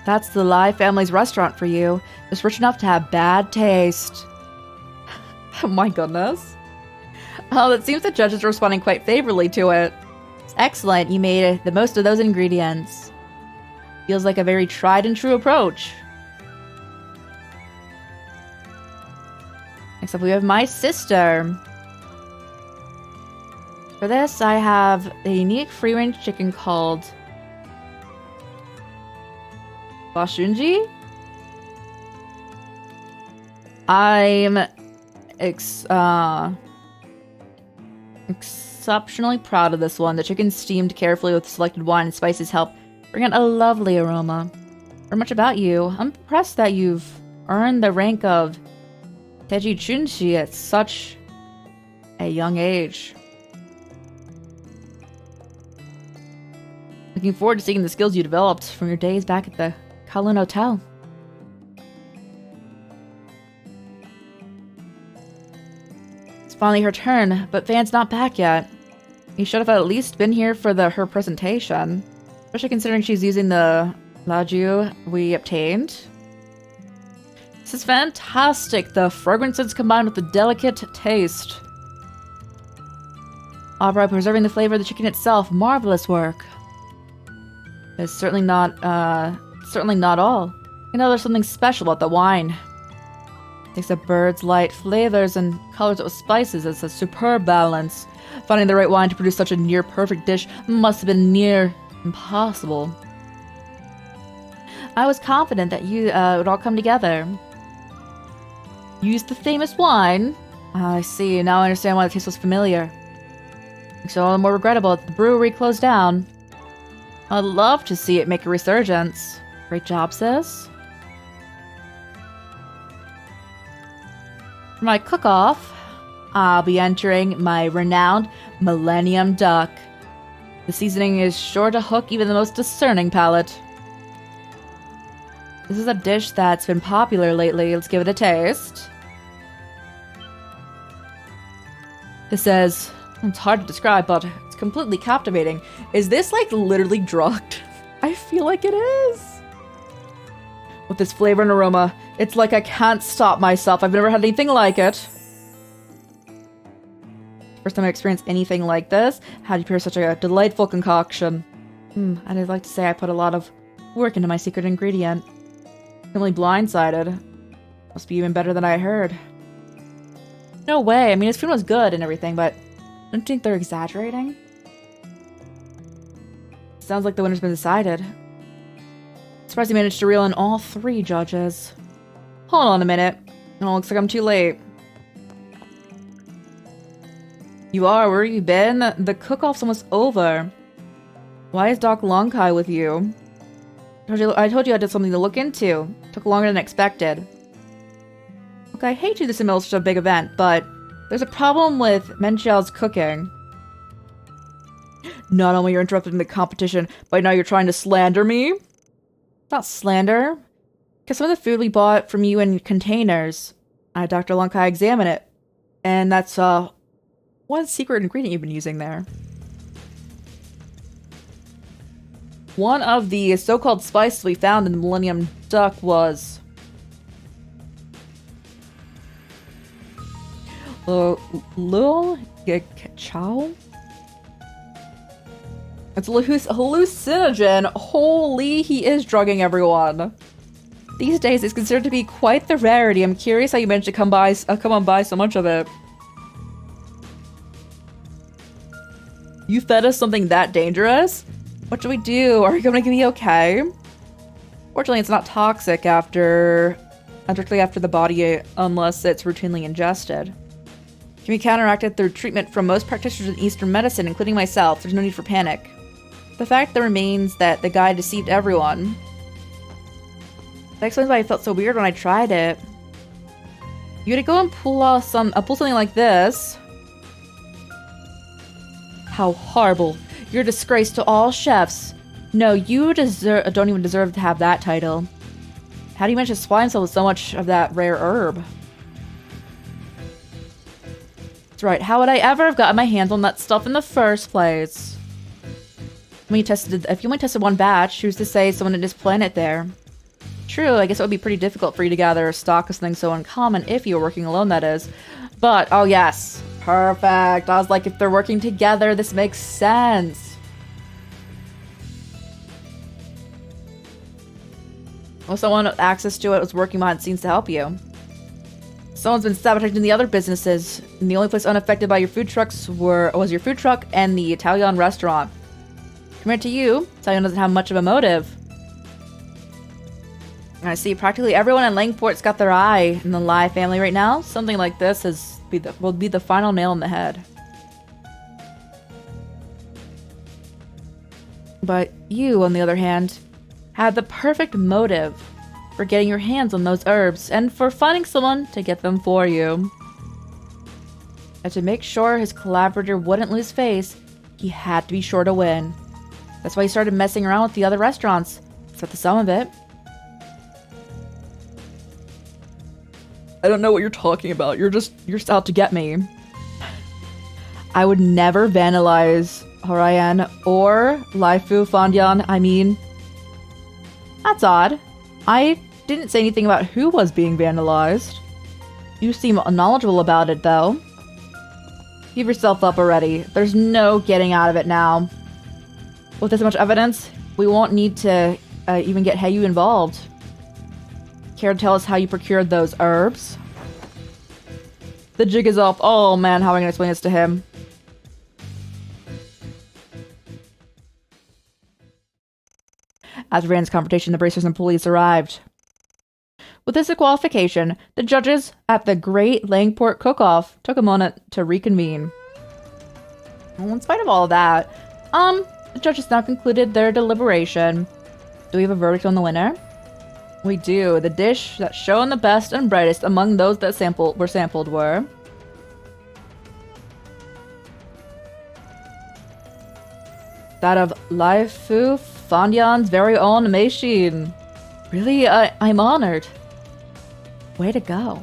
That's the Lai family's restaurant for you. It's rich enough to have bad taste. Oh my goodness. Oh, it seems the judges are responding quite favorably to it. It's excellent. You made the most of those ingredients. Feels like a very tried and true approach. Next up, we have my sister. For this, I have a unique free-range chicken called Bashunji. I'm exceptionally proud of this one. The chicken steamed carefully with selected wine and spices help bring out a lovely aroma. Or much about you. I'm impressed that you've earned the rank of Teji Chunshi at such a young age. Looking forward to seeing the skills you developed from your days back at the Kowloon Hotel. It's finally her turn, but Van's not back yet. He should have at least been here for her presentation, especially considering she's using the Laju we obtained. This is fantastic, the fragrances combined with the delicate taste. By preserving the flavor of the chicken itself, marvelous work. It's certainly not all. You know, there's something special about the wine. It takes a bird's light flavors and colors it with spices. It's a superb balance. Finding the right wine to produce such a near-perfect dish must have been near impossible. I was confident that you would all come together. Use the famous wine? I see, now I understand why the taste was familiar. It's all the more regrettable that the brewery closed down. I'd love to see it make a resurgence. Great job, sis. For my cook-off, I'll be entering my renowned Millennium Duck. The seasoning is sure to hook even the most discerning palate. This is a dish that's been popular lately. Let's give it a taste. It says, it's hard to describe, but it's completely captivating. Is this like literally drugged? I feel like it is. With this flavor and aroma, it's like I can't stop myself. I've never had anything like it. First time I experienced anything like this. How do you prepare such a delightful concoction? And I'd like to say I put a lot of work into my secret ingredient. I'm only blindsided. Must be even better than I heard. No way. I mean, his food was good and everything, but don't you think they're exaggerating? Sounds like the winner's been decided. Surprised he managed to reel in all 3 judges. Hold on a minute. Oh, looks like I'm too late. You are? Where have you been? The cook-off's almost over. Why is Doc Lonkai with you? I told you I did something to look into. Took longer than expected. Look, I hate to do this in the middle of such a big event, but there's a problem with Menchiel's cooking. Not only you're interrupting the competition, but now you're trying to slander me? Not slander. Because some of the food we bought from you in containers, I had Dr. Lonkai examine it. And that's, one secret ingredient you've been using there. One of the so-called spices we found in the Millennium Duck was... Lil Chow? It's hallucinogen. Holy, he is drugging everyone. These days, it's considered to be quite the rarity. I'm curious how you managed to come on by so much of it. You fed us something that dangerous? What do we do? Are you going to be okay? Fortunately, it's not toxic directly after the body, unless it's routinely ingested. It can be counteracted through treatment from most practitioners in Eastern medicine, including myself. There's no need for panic. The fact that remains that the guy deceived everyone. That explains why I felt so weird when I tried it. You had to go and pull something like this. How horrible. You're a disgrace to all chefs. No, you don't even deserve to have that title. How do you manage to supply himself with so much of that rare herb? That's right, how would I ever have gotten my hands on that stuff in the first place? If you only tested one batch, who's to say someone didn't just plant it there? True, I guess it would be pretty difficult for you to gather a stock of something so uncommon if you were working alone, that is. But, oh yes. Perfect. I was like, if they're working together, this makes sense. Well, someone with access to it was working behind the scenes to help you. Someone's been sabotaging the other businesses, and the only place unaffected by your food trucks was your food truck and the Italian restaurant. Compared to you, Italian doesn't have much of a motive. I see practically everyone in Langport's got their eye in the Lai family right now. Something like this will be the final nail in the head. But you, on the other hand, had the perfect motive for getting your hands on those herbs and for finding someone to get them for you. And to make sure his collaborator wouldn't lose face, he had to be sure to win. That's why he started messing around with the other restaurants. That's the sum of it. I don't know what you're talking about. You're just out to get me. I would never vandalize Horayan or Laifu Fandian. I mean, that's odd. I didn't say anything about who was being vandalized. You seem knowledgeable about it, though. Give yourself up already. There's no getting out of it now. With this much evidence, we won't need to even get Heyu involved. Care to tell us how you procured those herbs? The jig is up. Oh man, how am I going to explain this to him? After Rand's confrontation, the bracers and police arrived. With this disqualification, the judges at the Great Langport Cook-Off took a moment to reconvene. Well, in spite of all of that, the judges now concluded their deliberation. Do we have a verdict on the winner? We do. The dish that shone the best and brightest among those that were sampled were... that of Lai Fu Fandian's very own Meishin. Really, I'm honored. Way to go.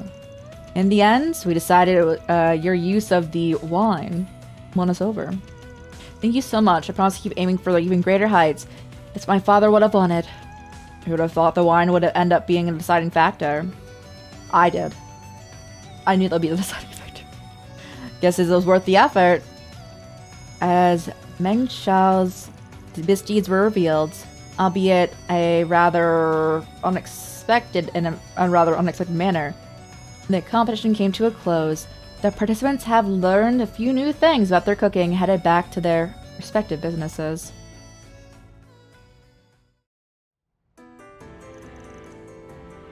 In the end, we decided your use of the wine won us over. Thank you so much. I promise to keep aiming for even greater heights. It's what my father would have wanted. Who would have thought the wine would end up being a deciding factor? I did. I knew that would be the deciding factor. Guess it was worth the effort. As Meng Xiao's misdeeds were revealed, albeit a rather unexpected manner. The competition came to a close. The participants have learned a few new things about their cooking, headed back to their respective businesses.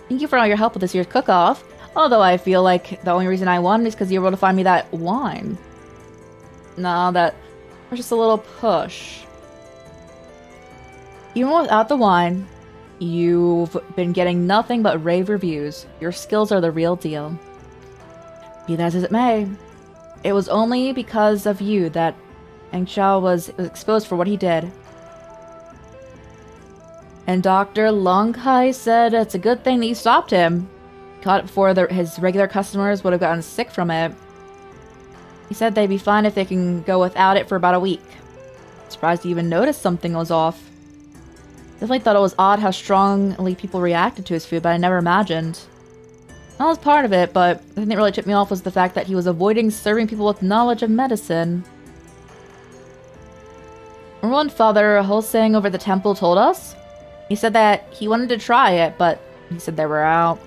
Thank you for all your help with this year's cook-off. Although I feel like the only reason I won is because you were able to find me that wine. No, that was just a little push. Even without the wine, you've been getting nothing but rave reviews. Your skills are the real deal. Be that as it may, it was only because of you that Meng Xiao was exposed for what he did. And Dr. Long Kai said it's a good thing that you stopped him. Caught it before his regular customers would have gotten sick from it. He said they'd be fine if they can go without it for about a week. Surprised he even noticed something was off. Definitely thought it was odd how strongly people reacted to his food, but I never imagined. That was part of it, but the thing that really tipped me off was the fact that he was avoiding serving people with knowledge of medicine. Remember when Father Holsang over the temple told us? He said that he wanted to try it, but he said they were out.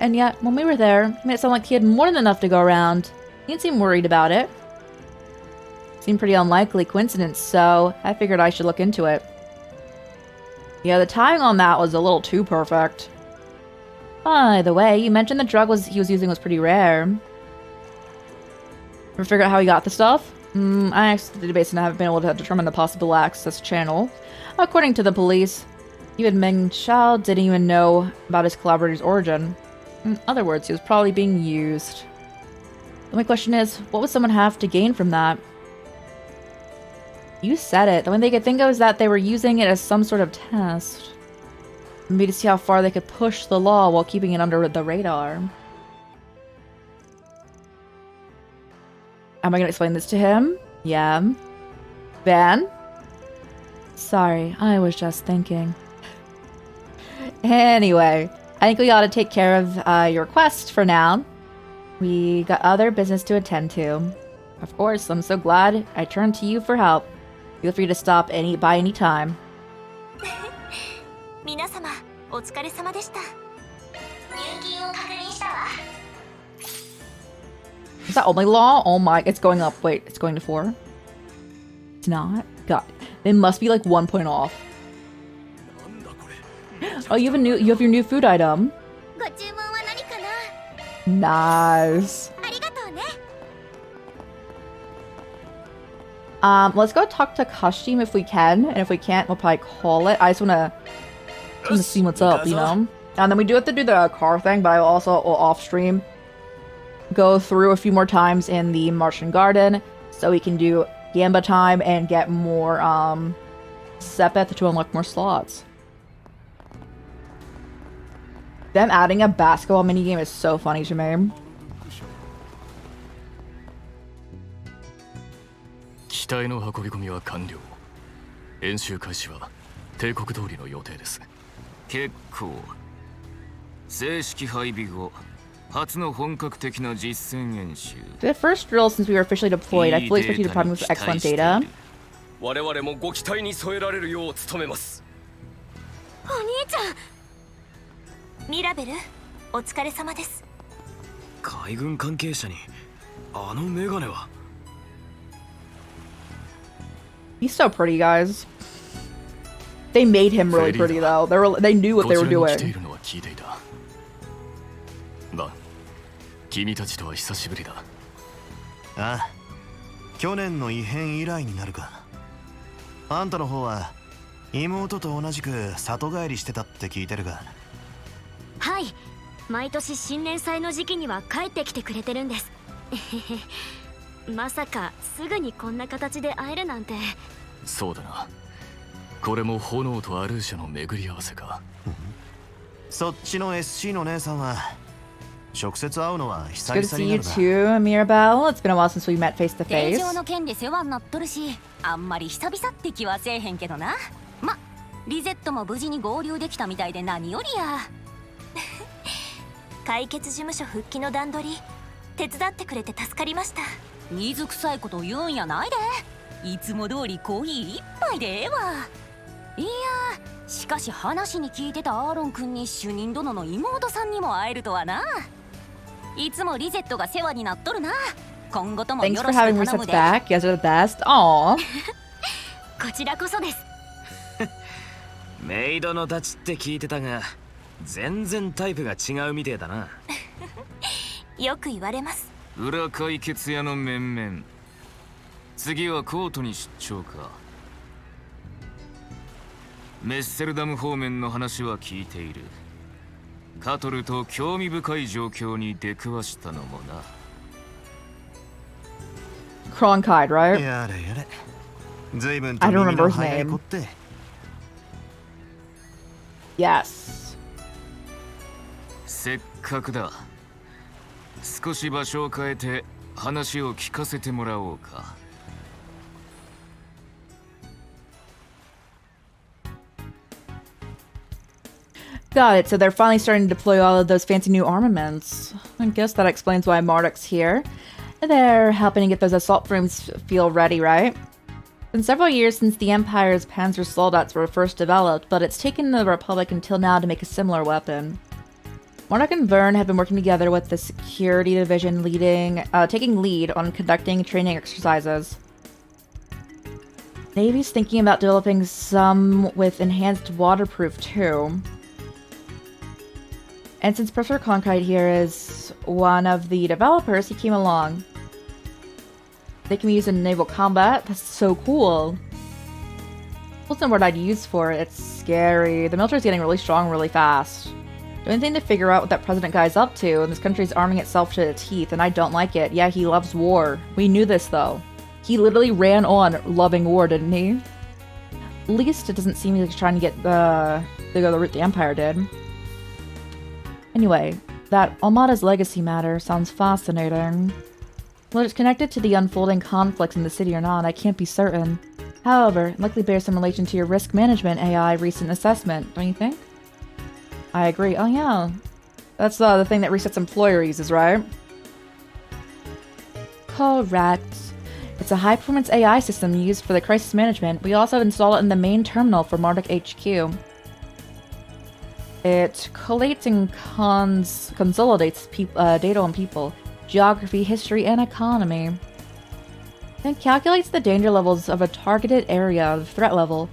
And yet, when we were there, he made it sound like he had more than enough to go around. He didn't seem worried about it. Seemed pretty unlikely coincidence, so I figured I should look into it. Yeah, the timing on that was a little too perfect. By the way, you mentioned the drug he was using was pretty rare. Ever figure out how he got the stuff? I asked the debates and I haven't been able to determine the possible access channel. According to the police, even Meng Xiao didn't even know about his collaborator's origin. In other words, he was probably being used. The only question is, what would someone have to gain from that? You said it. The only thing they could think of is that they were using it as some sort of test. Maybe to see how far they could push the law while keeping it under the radar. Am I gonna explain this to him? Yeah. Ben? Sorry, I was just thinking. Anyway, I think we ought to take care of your quest for now. We got other business to attend to. Of course, I'm so glad I turned to you for help. Feel free to stop by any time.
皆様、お疲れ様でした。入金を確認したわ。
Is that only law? Oh my, it's going up. Wait, it's going to 4? It's not? God. They must be like 1 point off. Oh, you have your new food item.
ご注文は何かな?
Nice.
ありがとうね。
Let's go talk to Kashim if we can, and if we can't, we'll probably call it. I just wanna see what's up, you know? And then we do have to do the car thing, but I will also off-stream go through a few more times in the Martian Garden, so we can do Gamba time and get more, Sepeth to unlock more slots. Them adding a basketball minigame is so funny to me.
機体の運び込みは完了。演習開始は帝国通りの予定です。結構。正式配備後、初の本格的な実戦演習。
The first drill since we were officially deployed. I fully expect you to provide me with excellent data.
我々もご期待に添えられるよう努めます。
お兄ちゃん。
ミラベル、お疲れ様です。
海軍関係者にあのメガネは。
He's so pretty, guys. They made him really pretty, though. They knew what they were doing.
バン、君たちとは久しぶりだ。
ああ、去年の異変以来になるか。あんたの方は妹と同じく里帰りしてたって聞いてるが。
はい、毎年新年祭の時期には帰ってきてくれてるんです。まさかすぐにこんな形で会えるなんて。
そうだな。これも炎とアルーシャの巡り合わせか。
そっちの SC の姉さんは直接会うのは久
Good to
々
see
に
you
なるな。
too, Mirabelle. It's been a while since we met face to
令
face.
状の件で世話になっとるし、あんまり久々って気はせえへんけどな。ま、リゼットも無事に合流できたみたいで何よりや。
解決事務所復帰の段取り手伝ってくれて助かりました。
水臭いこと言うんやないで。いつも通りコーヒー一杯でええわ。いやー、しかし話に聞いてたアーロン君に主任殿の妹さんにも会えるとはな。いつもリゼットが世話になっとるな。今後とも
Thanks
よ
for
ろしく
having
頼
resets
むで。
back. You guys are the best. Aww.
こちらこそです。
メイドのたちって聞いてたが、全然タイプが違うみてえだな。
よく言われます。
裏解決屋の面々。次はコートに出張か。メッセルダム方面の話は聞いている。カトルと興味深い状況に出くわしたのもな。
Cronkite, right?
やれやれ。随分と
I don't
耳
remember
の
his
早い
name.
子って。
Yes.
せっかくだ。少し場所を変えて話を聞かせてもらおうか。
Got it. So they're finally starting to deploy all of those fancy new armaments. I guess that explains why Marduk's here. They're helping to get those assault frames feel ready, right? It's been several years since the Empire's Panzer Soldats were first developed, but it's taken the Republic until now to make a similar weapon. Marduk and Vern have been working together with the Security Division taking lead on conducting training exercises. Navy's thinking about developing some with enhanced waterproof too. And since Professor Cronkite here is one of the developers, he came along. They can be used in naval combat. That's so cool. Wasn't what I'd use for it. It's scary. The military's getting really strong really fast. The only thing to figure out what that president guy's up to, and this country's arming itself to the teeth, and I don't like it. Yeah, he loves war. We knew this, though. He literally ran on loving war, didn't he? At least it doesn't seem like he's trying to get to go the route the Empire did. Anyway, that Almada's legacy matter sounds fascinating. Whether it's connected to the unfolding conflicts in the city or not, I can't be certain. However, it likely bears some relation to your risk management AI recent assessment, don't you think? I agree. Oh yeah. That's the thing that resets employer uses, right? Correct. It's a high-performance AI system used for the crisis management. We also install it in the main terminal for Marduk HQ. It collates and consolidates data on people, geography, history, and economy. Then calculates the danger levels of a targeted area, the threat level.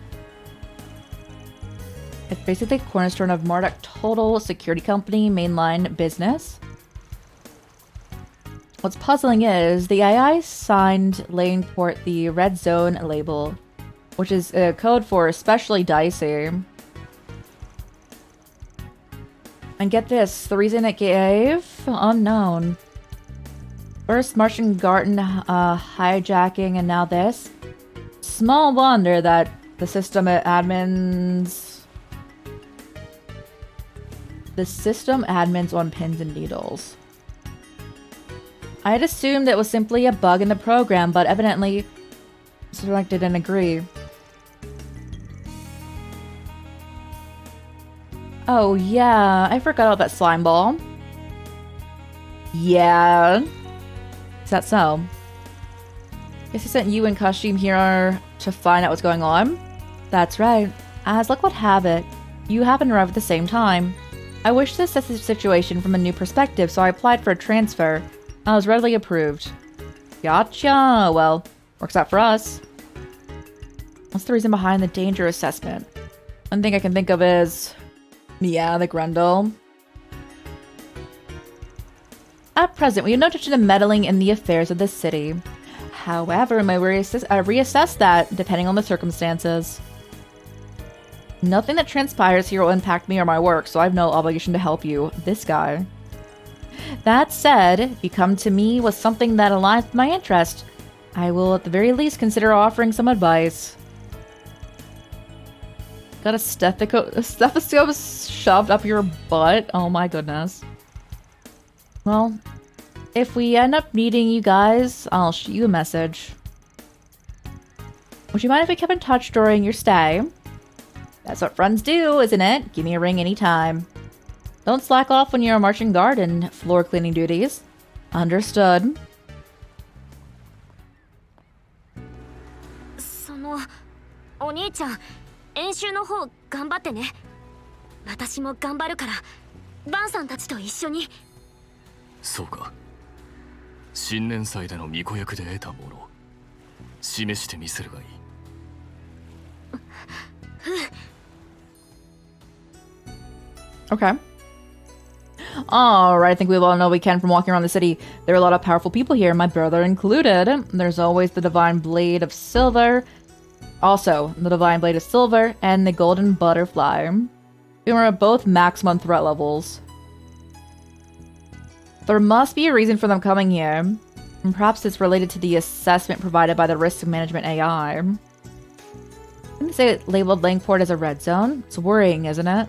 It's basically the cornerstone of Marduk Total Security Company mainline business. What's puzzling is the AI signed laying port the red zone label, which is a code for especially dicey. And get this, the reason it gave? Unknown. First Martian Garden hijacking and now this. Small wonder that the system admins on pins and needles. I had assumed it was simply a bug in the program, but evidently Select didn't agree. Oh yeah, I forgot about that slime ball. Yeah. Is that so? Guess he sent you and Kashim here to find out what's going on? That's right. As luck would have it, you happened to arrive at the same time. I wish to assess the situation from a new perspective, so I applied for a transfer. I was readily approved. Gotcha! Well, works out for us. What's the reason behind the danger assessment? One thing I can think of is... yeah, the Grundle. At present, we have no intention of meddling in the affairs of the city. However, we may reassess that, depending on the circumstances. Nothing that transpires here will impact me or my work, so I have no obligation to help you. This guy. That said, if you come to me with something that aligns with my interest, I will at the very least consider offering some advice. Got a stethoscope shoved up your butt? Oh my goodness. Well, if we end up needing you guys, I'll shoot you a message. Would you mind if we kept in touch during your stay? That's what friends do, isn't it? Give me a ring anytime. Don't slack off when you're marching guard and floor cleaning duties. Understood.
お兄ちゃん、演習の方頑張ってね。私も頑張るから、バンさんたちと一緒に。
そうか。新年祭での巫女役で得たもの、示してみせればいい。
Okay. Alright, I think we all know we can from walking around the city. There are a lot of powerful people here, my brother included. There's always the Divine Blade of Silver. Also, the Divine Blade of Silver and the Golden Butterfly. We were at both maximum threat levels. There must be a reason for them coming here. And perhaps it's related to the assessment provided by the Risk Management AI. I'm gonna say it labeled Langport as a red zone. It's worrying, isn't it?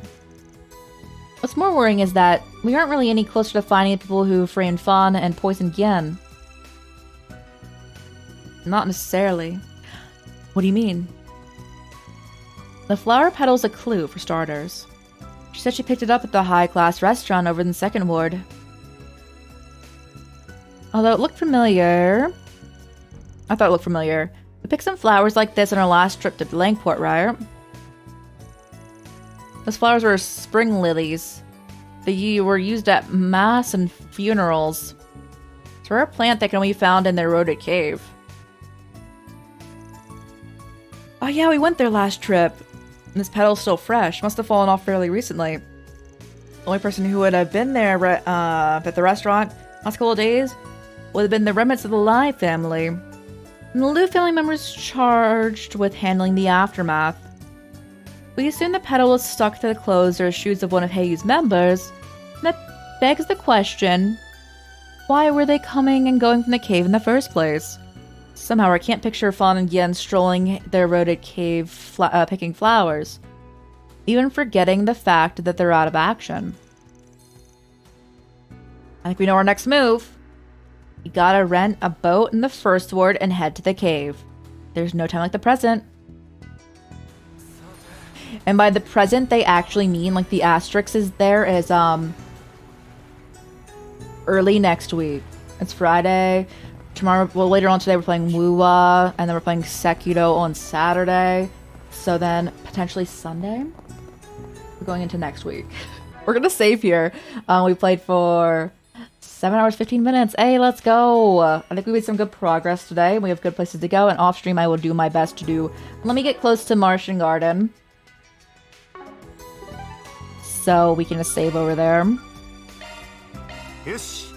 What's more worrying is that we aren't really any closer to finding the people who framed Fawn and poisoned Gien. Not necessarily. What do you mean? The flower petal's a clue, for starters. She said she picked it up at the high-class restaurant over in the second ward. Although it looked familiar... I thought it looked familiar. We picked some flowers like this on our last trip to Langport, right? Those flowers were spring lilies. They were used at mass and funerals. It's a rare plant that can only be found in the eroded cave. Oh yeah, we went there last trip. And this petal's still fresh. Must have fallen off fairly recently. The only person who would have been there at the restaurant last couple of days would have been the remnants of the Lai family. And the Liu family members charged with handling the aftermath. We assume the petal was stuck to the clothes or shoes of one of Heiyu's members. And that begs the question, why were they coming and going from the cave in the first place? Somehow I can't picture Fawn and Gien strolling the eroded cave picking flowers, even forgetting the fact that they're out of action. I think we know our next move. We gotta rent a boat in the first ward and head to the cave. There's no time like the present. And by the present, they actually mean, like, the asterisk is there is, early next week. It's Friday. Tomorrow, well, later on today, we're playing Wuwa, and then we're playing Sekiro on Saturday. So then, potentially Sunday? We're going into next week. We're gonna save here. We played for 7 hours, 15 minutes. Hey, let's go! I think we made some good progress today. We have good places to go, and off stream, I will do my best to do... Let me get close to Martian Garden. So we can just save over there. Thanks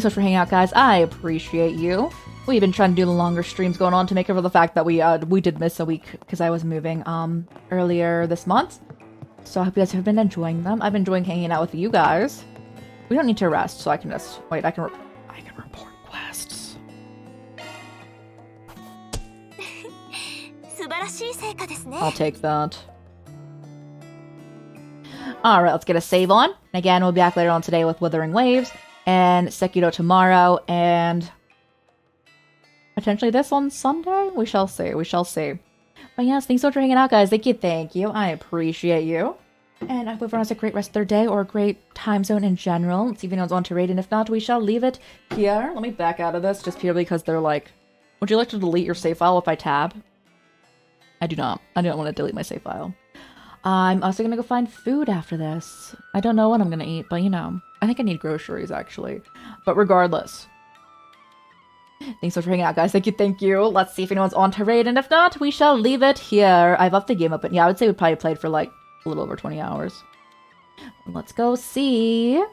so much for hanging out, guys. I appreciate you. We've been trying to do the longer streams going on to make up for the fact that we did miss a week because I was moving earlier this month. So I hope you guys have been enjoying them. I've been enjoying hanging out with you guys. We don't need to rest, so I can just wait. I can report quests. I'll take that. Alright, let's get a save on. Again, we'll be back later on today with Withering Waves and Sekiro tomorrow and potentially this on Sunday? We shall see. We shall see. But yes, thanks so much for hanging out, guys. Thank you. I appreciate you. And I hope everyone has a great rest of their day or a great time zone in general. Let's see if anyone's on to raid, and if not, we shall leave it here. Let me back out of this just purely because they're like, would you like to delete your save file if I tab? I do not. I don't want to delete my save file. I'm also going to go find food after this. I don't know what I'm going to eat, but you know, I think I need groceries actually. But regardless. Thanks so much for hanging out, guys. Thank you. Let's see if anyone's on to raid, and if not, we shall leave it here. I've left the game open. Yeah, I would say we probably played for like a little over 20 hours. Let's go see